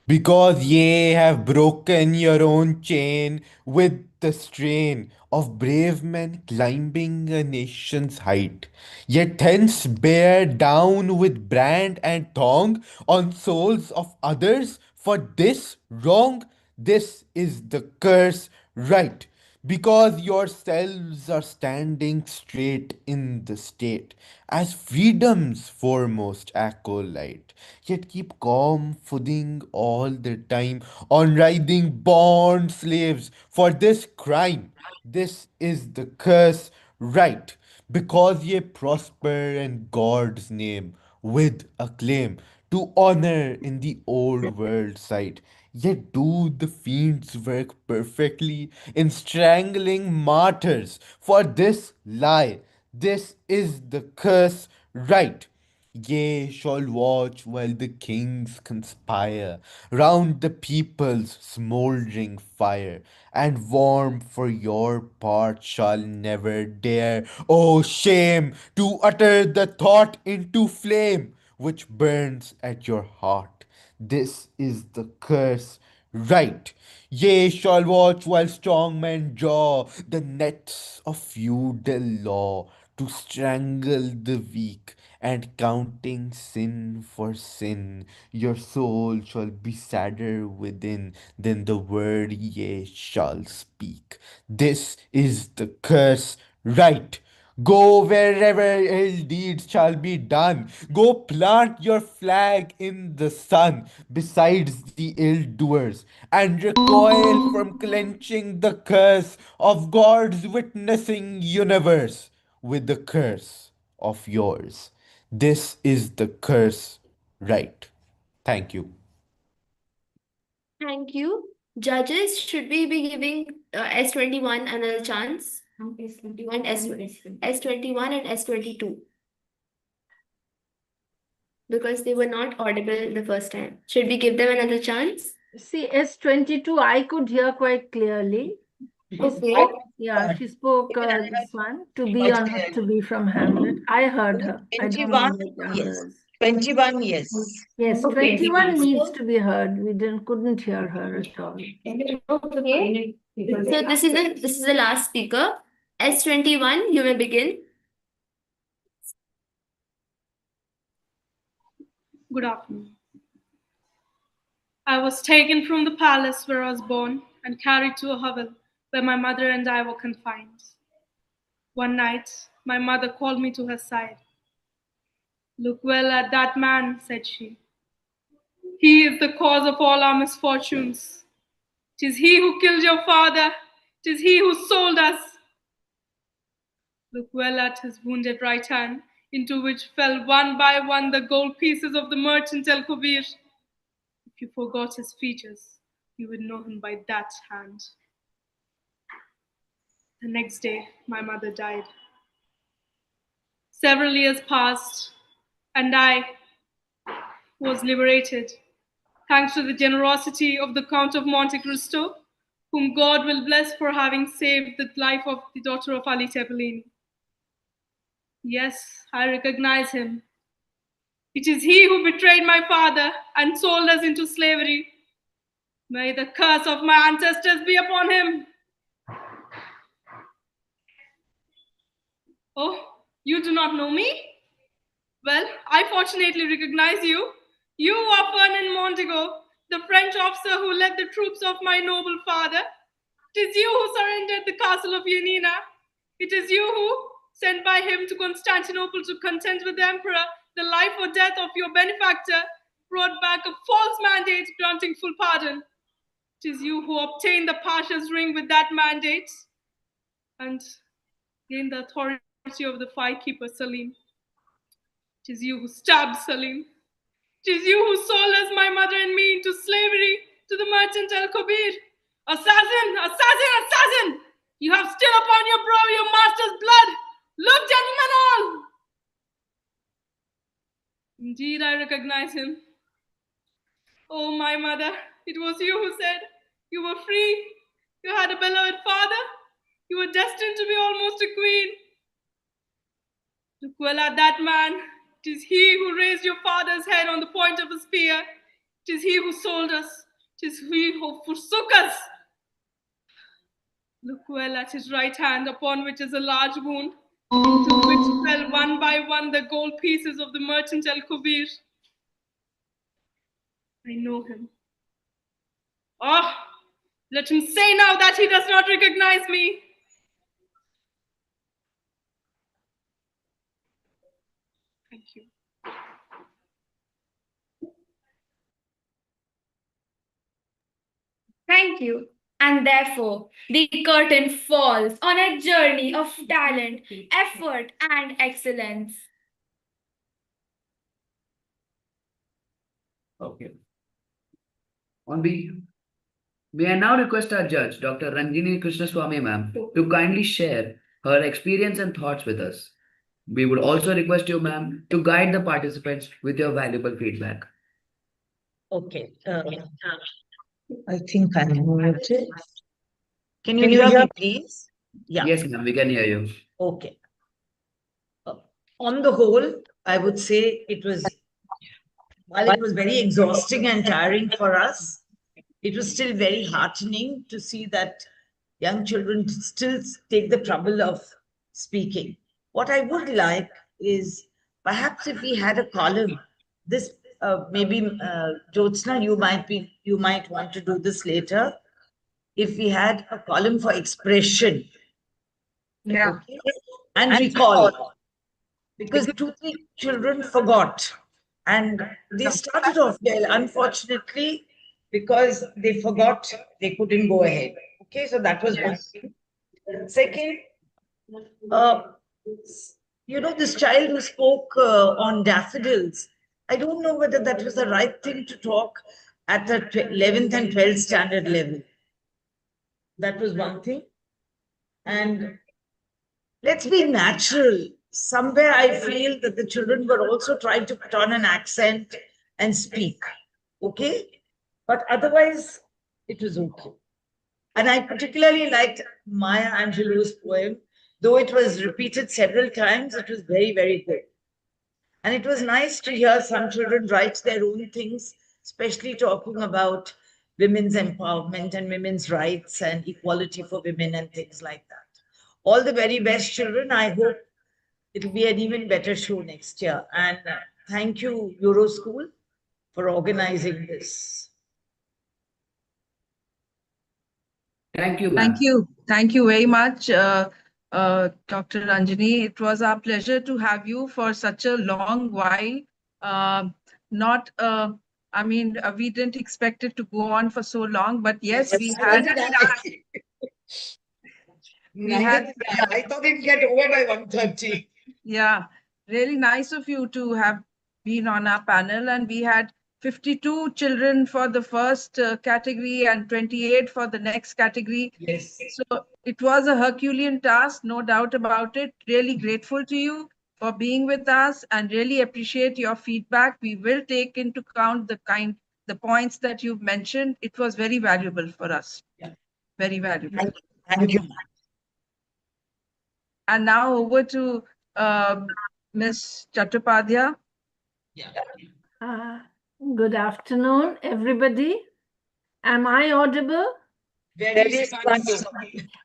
Because ye have broken your own chain with the strain of brave men climbing a nation's height, yet hence bear down with brand and thong on souls of others for this wrong. This is the curse, right? Because yourselves are standing straight in the state as freedom's foremost acolyte, yet keep calm, footing all the time on writhing bond slaves for this crime. This is the curse, right? Because ye prosper in God's name with acclaim to honor in the old world sight. Yet do the fiends work perfectly in strangling martyrs for this lie. This is the curse, right? Ye shall watch while the kings conspire round the people's smouldering fire, and warm for your part shall never dare, oh shame, to utter the thought into flame which burns at your heart. This is the curse, right? Ye shall watch while strong men draw the nets of feudal law to strangle the weak, and counting sin for sin, your soul shall be sadder within than the word ye shall speak. This is the curse, right? Go wherever ill deeds shall be done. Go plant your flag in the sun besides the ill doers, and recoil from clenching the curse of God's witnessing universe with the curse of yours. This is the curse, right? Thank you. Thank you. Judges, should we be giving S21 another chance? S21, S21 and S22. Because they were not audible the first time. Should we give them another chance? See, S22, I could hear quite clearly. Okay. Yeah, she spoke this one, to be or not to be from Hamlet. I heard her. I don't know 21, about the yes. others. 21, yes. Yes, Okay. 21 needs to be heard. We couldn't hear her at all. Okay. So this is the last speaker, S21, you may begin. Good afternoon. I was taken from the palace where I was born and carried to a hovel where my mother and I were confined. One night, my mother called me to her side. "Look well at that man," said she. "He is the cause of all our misfortunes. 'Tis he who killed your father. 'Tis he who sold us. Look well at his wounded right hand, into which fell one by one the gold pieces of the merchant El Kobir. If you forgot his features, you would know him by that hand." The next day, my mother died. Several years passed, and I was liberated, thanks to the generosity of the Count of Monte Cristo, whom God will bless for having saved the life of the daughter of Ali Tepelini. Yes, I recognize him. It is he who betrayed my father and sold us into slavery. May the curse of my ancestors be upon him. Oh, you do not know me? Well, I fortunately recognize you. You are Fernand Montego, the French officer who led the troops of my noble father. It is you who surrendered the castle of Yanina. It is you who, sent by him to Constantinople to contend with the emperor the life or death of your benefactor, brought back a false mandate granting full pardon. It is you who obtained the Pasha's ring with that mandate and gained the authority of the firekeeper Salim. It is you who stabbed Salim. It is you who sold us, my mother and me, into slavery to the merchant El Kobir. Assassin! Assassin! Assassin! You have still upon your brow your master's blood. Look, gentlemen all! Indeed, I recognize him. Oh, my mother, it was you who said you were free. You had a beloved father. You were destined to be almost a queen. Look well at that man. It is he who raised your father's head on the point of a spear. It is he who sold us. It is he who forsook us. Look well at his right hand, upon which is a large wound, into which fell one by one the gold pieces of the merchant El Kobir. I know him. Oh, let him say now that he does not recognize me. Thank you. Thank you. And therefore, the curtain falls on a journey of talent, effort, and excellence. Okay. May I now request our judge, Dr. Ranjini Krishnaswamy ma'am, to kindly share her experience and thoughts with us. We would also request you, ma'am, to guide the participants with your valuable feedback. Okay. I think I'm muted. Can you hear me, please? Yeah. Yes, ma'am, we can hear you. Okay. On the whole, I would say while it was very exhausting and tiring for us, it was still very heartening to see that young children still take the trouble of speaking. What I would like is perhaps if we had a column, this maybe Jyotsna, you might want to do this later. If we had a column for expression, Yeah. okay, and recall, because 2-3 children forgot, and they started off well. Unfortunately, because they forgot, they couldn't go ahead. Okay, so that was one thing. Second, this child who spoke on daffodils, I don't know whether that was the right thing to talk at the 11th and 12th standard level. That was one thing. And let's be natural. Somewhere I feel that the children were also trying to put on an accent and speak. Okay? But otherwise, it was okay. And I particularly liked Maya Angelou's poem. Though it was repeated several times, it was very, very good. And it was nice to hear some children write their own things, especially talking about women's empowerment and women's rights and equality for women and things like that. All the very best, children. I hope it'll be an even better show next year. And thank you, Euro School, for organizing this. Thank you, Thank ma'am. you. Thank you very much, Dr. Ranjani. It was our pleasure to have you for such a long while. Not, we didn't expect it to go on for so long, but yes, we had. I thought it'd get over by 1:30. Yeah, really nice of you to have been on our panel, and we had 52 children for the first category and 28 for the next category. Yes. So it was a Herculean task, no doubt about it. Really grateful to you for being with us and really appreciate your feedback. We will take into account the points that you've mentioned. It was very valuable for us. Yeah. Very valuable. Thank you. And now over to Ms. Chattopadhyay. Good afternoon, everybody. Am I audible? Very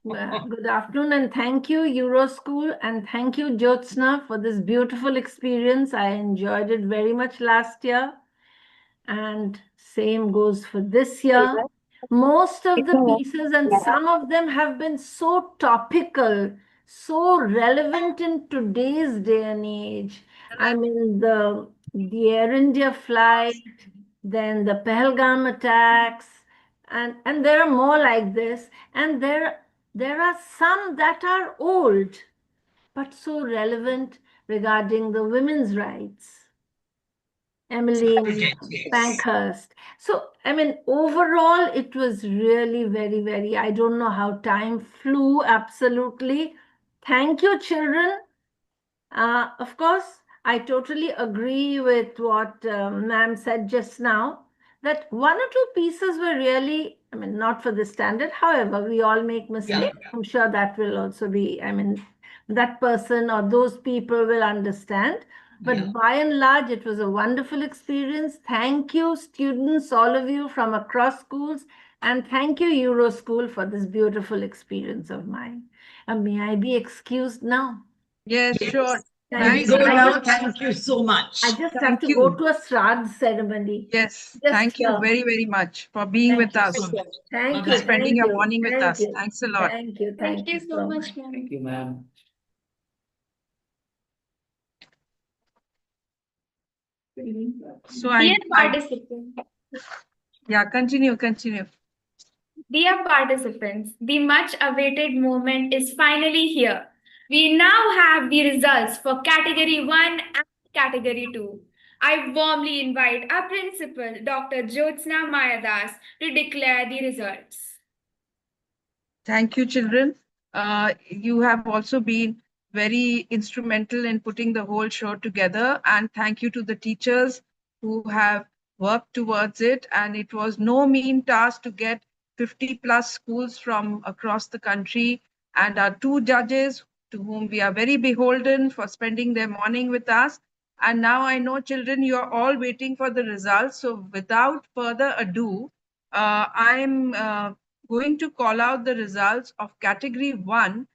Good afternoon, and thank you, Euroschool, and thank you, Jyotsna, for this beautiful experience. I enjoyed it very much last year, and same goes for this year. Most of the pieces, and some of them have been so topical, so relevant in today's day and age. I mean, the Air India flight, then the Pahalgam attacks, and there are more like this. And there are some that are old, but so relevant regarding the women's rights. Emmeline Pankhurst. So, I mean, overall, it was really very, very, I don't know how time flew, absolutely. Thank you, children. Of course, I totally agree with what ma'am said just now, that one or two pieces were really, I mean, not for the standard. However, we all make mistakes. Yeah. I'm sure that will also be, I mean, that person or those people will understand. But by and large, it was a wonderful experience. Thank you, students, all of you from across schools. And thank you, Euro School, for this beautiful experience of mine. And may I be excused now? Yes, sure. Thank you so much. I just have to go to a Shraddh ceremony. Yes, thank you very, very much for being with us. Thank For you. spending your morning with us. Thanks a lot. Thank you. Thank you so much, ma'am. Thank you, ma'am. So Dear participants, continue. Dear participants, the much awaited moment is finally here. We now have the results for Category 1 and Category 2. I warmly invite our principal, Dr. Jyotsna Mayadas, to declare the results. Thank you, children. You have also been very instrumental in putting the whole show together. And thank you to the teachers who have worked towards it. And it was no mean task to get 50 plus schools from across the country, and our two judges to whom we are very beholden for spending their morning with us. And now I know, children, you're all waiting for the results. So without further ado, I'm going to call out the results of Category 1,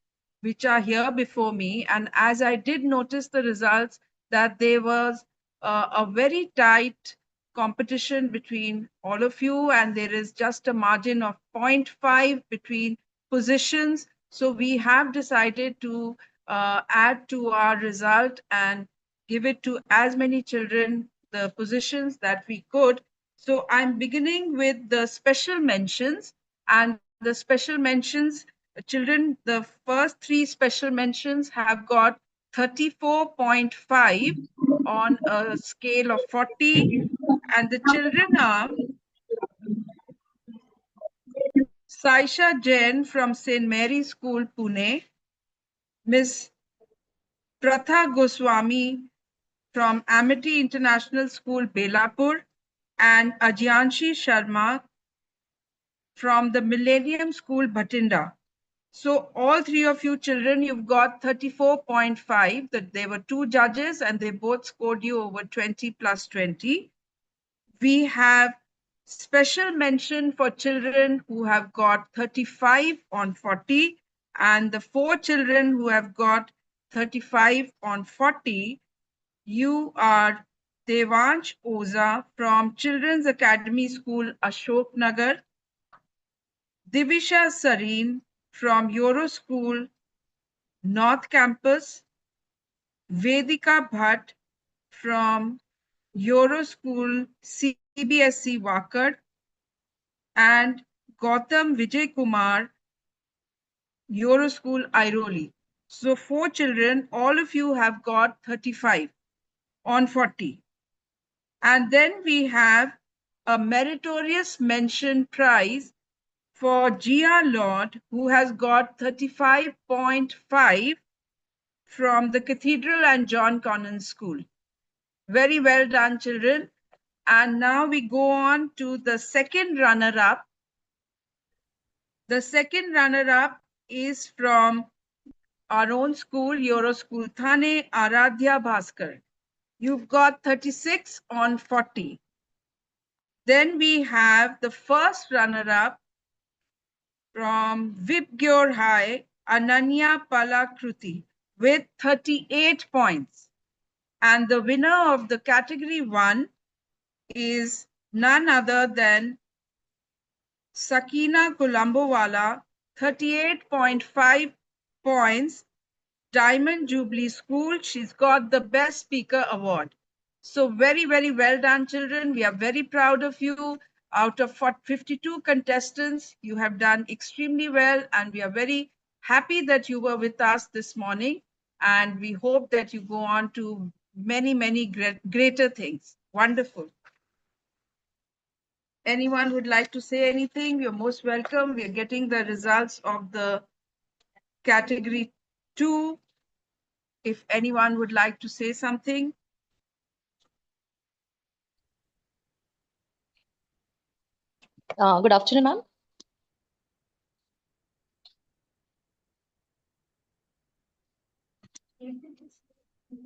which are here before me. And as I did notice the results, that there was a very tight competition between all of you, and there is just a margin of 0.5 between positions. So we have decided to add to our result and give it to as many children the positions that we could. So I'm beginning with the special mentions, and the special mentions, children, the first three special mentions have got 34.5 on a scale of 40, and the children are Sisha Jen from St. Mary's School, Pune, Miss Pratha Goswami from Amity International School, Belapur, and Ajanchi Sharma from the Millennium School, Bhatinda. So all three of you children, you've got 34.5. That there were two judges and they both scored you over 20 plus 20. We have special mention for children who have got 35 on 40. And the 4 children who have got 35 on 40, you are Danch Oza from Children's Academy School, Ashok Nagar, Divisha Sareen from Euro School, North Campus, Vedika Bhatt from Euro School, CBSE Wakad, and Gautam Vijay Kumar, Euro School, Airoli. So 4 children, all of you have got 35 on 40. And then we have a meritorious mention prize for Gia Lord, who has got 35.5 from the Cathedral and John Connon School. Very well done, children. And now we go on to the second runner-up. The second runner-up is from our own school, Euro School Thane, Aradadya Baskar. You've got 36 on 40. Then we have the first runner-up from Vibgyor High, Ananya Palakruti, with 38 points. And the winner of the category 1 is none other than Sakina Colambowala, 38.5 points, Diamond Jubilee School. She's got the Best Speaker Award. So very, very well done, children. We are very proud of you. Out of 52 contestants, you have done extremely well, and we are very happy that you were with us this morning. And we hope that you go on to many, many greater things. Wonderful. Anyone would like to say anything? You're most welcome. We are getting the results of the category 2. If anyone would like to say something. Good afternoon, ma'am.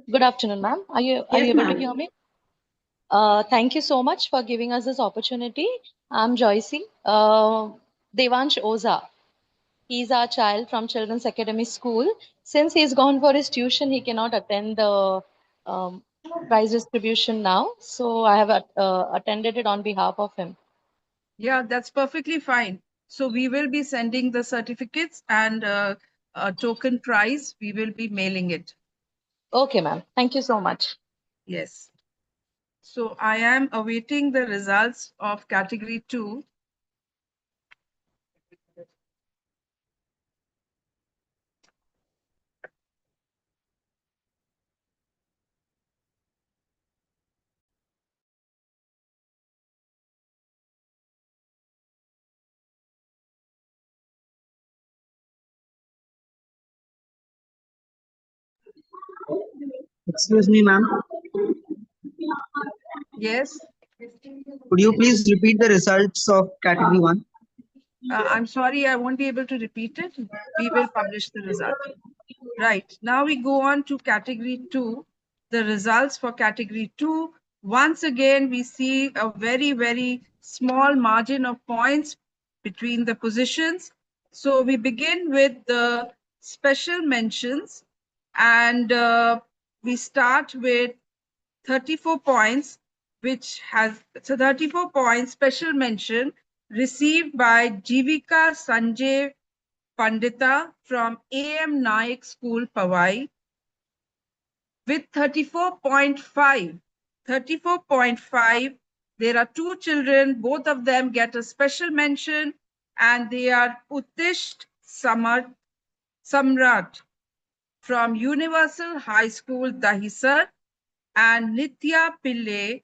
Good afternoon, ma'am. Are you able to hear me? Thank you so much for giving us this opportunity. I'm Joycey. Danch Oza. He's our child from Children's Academy School. Since he's gone for his tuition, he cannot attend the prize distribution now. So I have attended it on behalf of him. Yeah, that's perfectly fine. So we will be sending the certificates and a token prize. We will be mailing it. Okay, ma'am. Thank you so much. Yes. So I am awaiting the results of category 2. Excuse me, ma'am. Yes. Could you please repeat the results of category 1? I'm sorry, I won't be able to repeat it. We will publish the result. Right. Now we go on to category 2. The results for category 2. Once again, we see a very, very small margin of points between the positions. So we begin with the special mentions, and we start with 34 points, which has 34 points special mention received by Jivika Sanjay Pandita from AM Naik School, Powai, with 34.5. 34.5. There are 2 children, both of them get a special mention, and they are Uttisht Samrat from Universal High School, Dahisar, and Nitya Pillai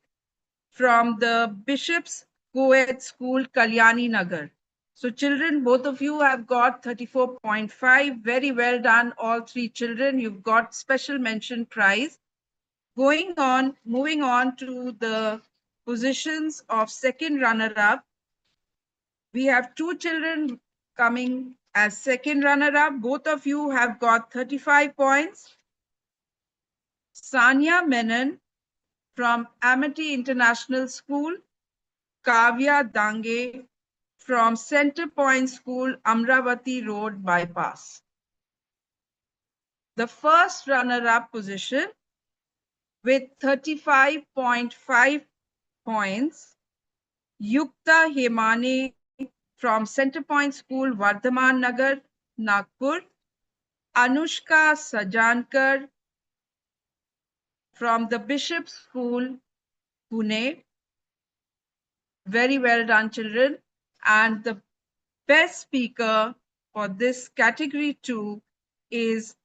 from the Bishop's Co-ed School, Kalyani Nagar. So children, both of you have got 34.5. Very well done, all 3 children. You've got special mention prize. Moving on to the positions of second runner-up. We have 2 children coming as second runner-up. Both of you have got 35 points. Sanya Menon from Amity International School, Kavya Dange from Center Point School, Amravati Road Bypass. The first runner-up position with 35.5 points, Yukta Hemane from Centrepoint School, Vardhaman Nagar, Nagpur. Anushka Sajankar from the Bishop School, Pune. Very well done, children. And the best speaker for this category 2 is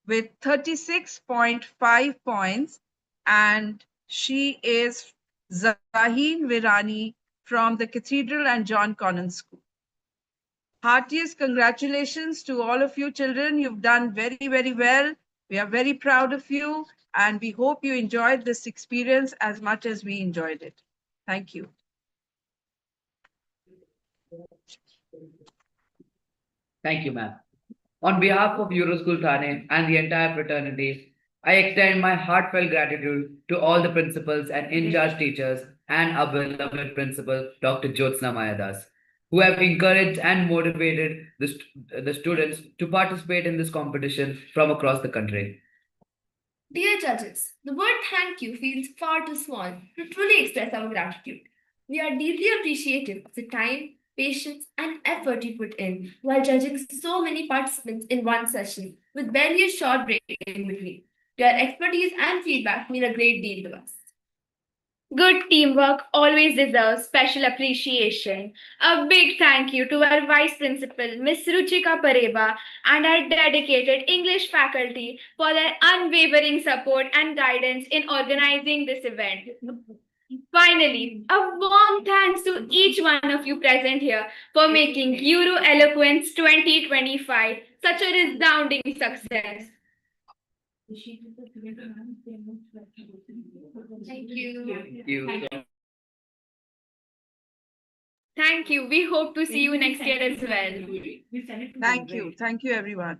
with 36.5 points, and she is Zaheen Virani from the Cathedral and John Connon School. Heartiest congratulations to all of you children. You've done very, very well. We are very proud of you, and we hope you enjoyed this experience as much as we enjoyed it. Thank you. Thank you, ma'am. On behalf of Euroschool Thane and the entire fraternity, I extend my heartfelt gratitude to all the principals and in-charge teachers and our beloved principal, Dr. Jyotsna Mayadas, who have encouraged and motivated the students to participate in this competition from across the country. Dear judges, the word thank you feels far too small to truly express our gratitude. We are deeply appreciative of the time, patience, and effort you put in while judging so many participants in one session with barely a short break in between. Your expertise and feedback mean a great deal to us. Good teamwork always deserves special appreciation. A big thank you to our Vice Principal, Miss Ruchika Pareba, and our dedicated English faculty for their unwavering support and guidance in organizing this event. Finally, a warm thanks to each one of you present here for making Euro Eloquence 2025 such a resounding success. Thank you. Thank you. We hope to see you next year as well. Thank you. Thank you, everyone.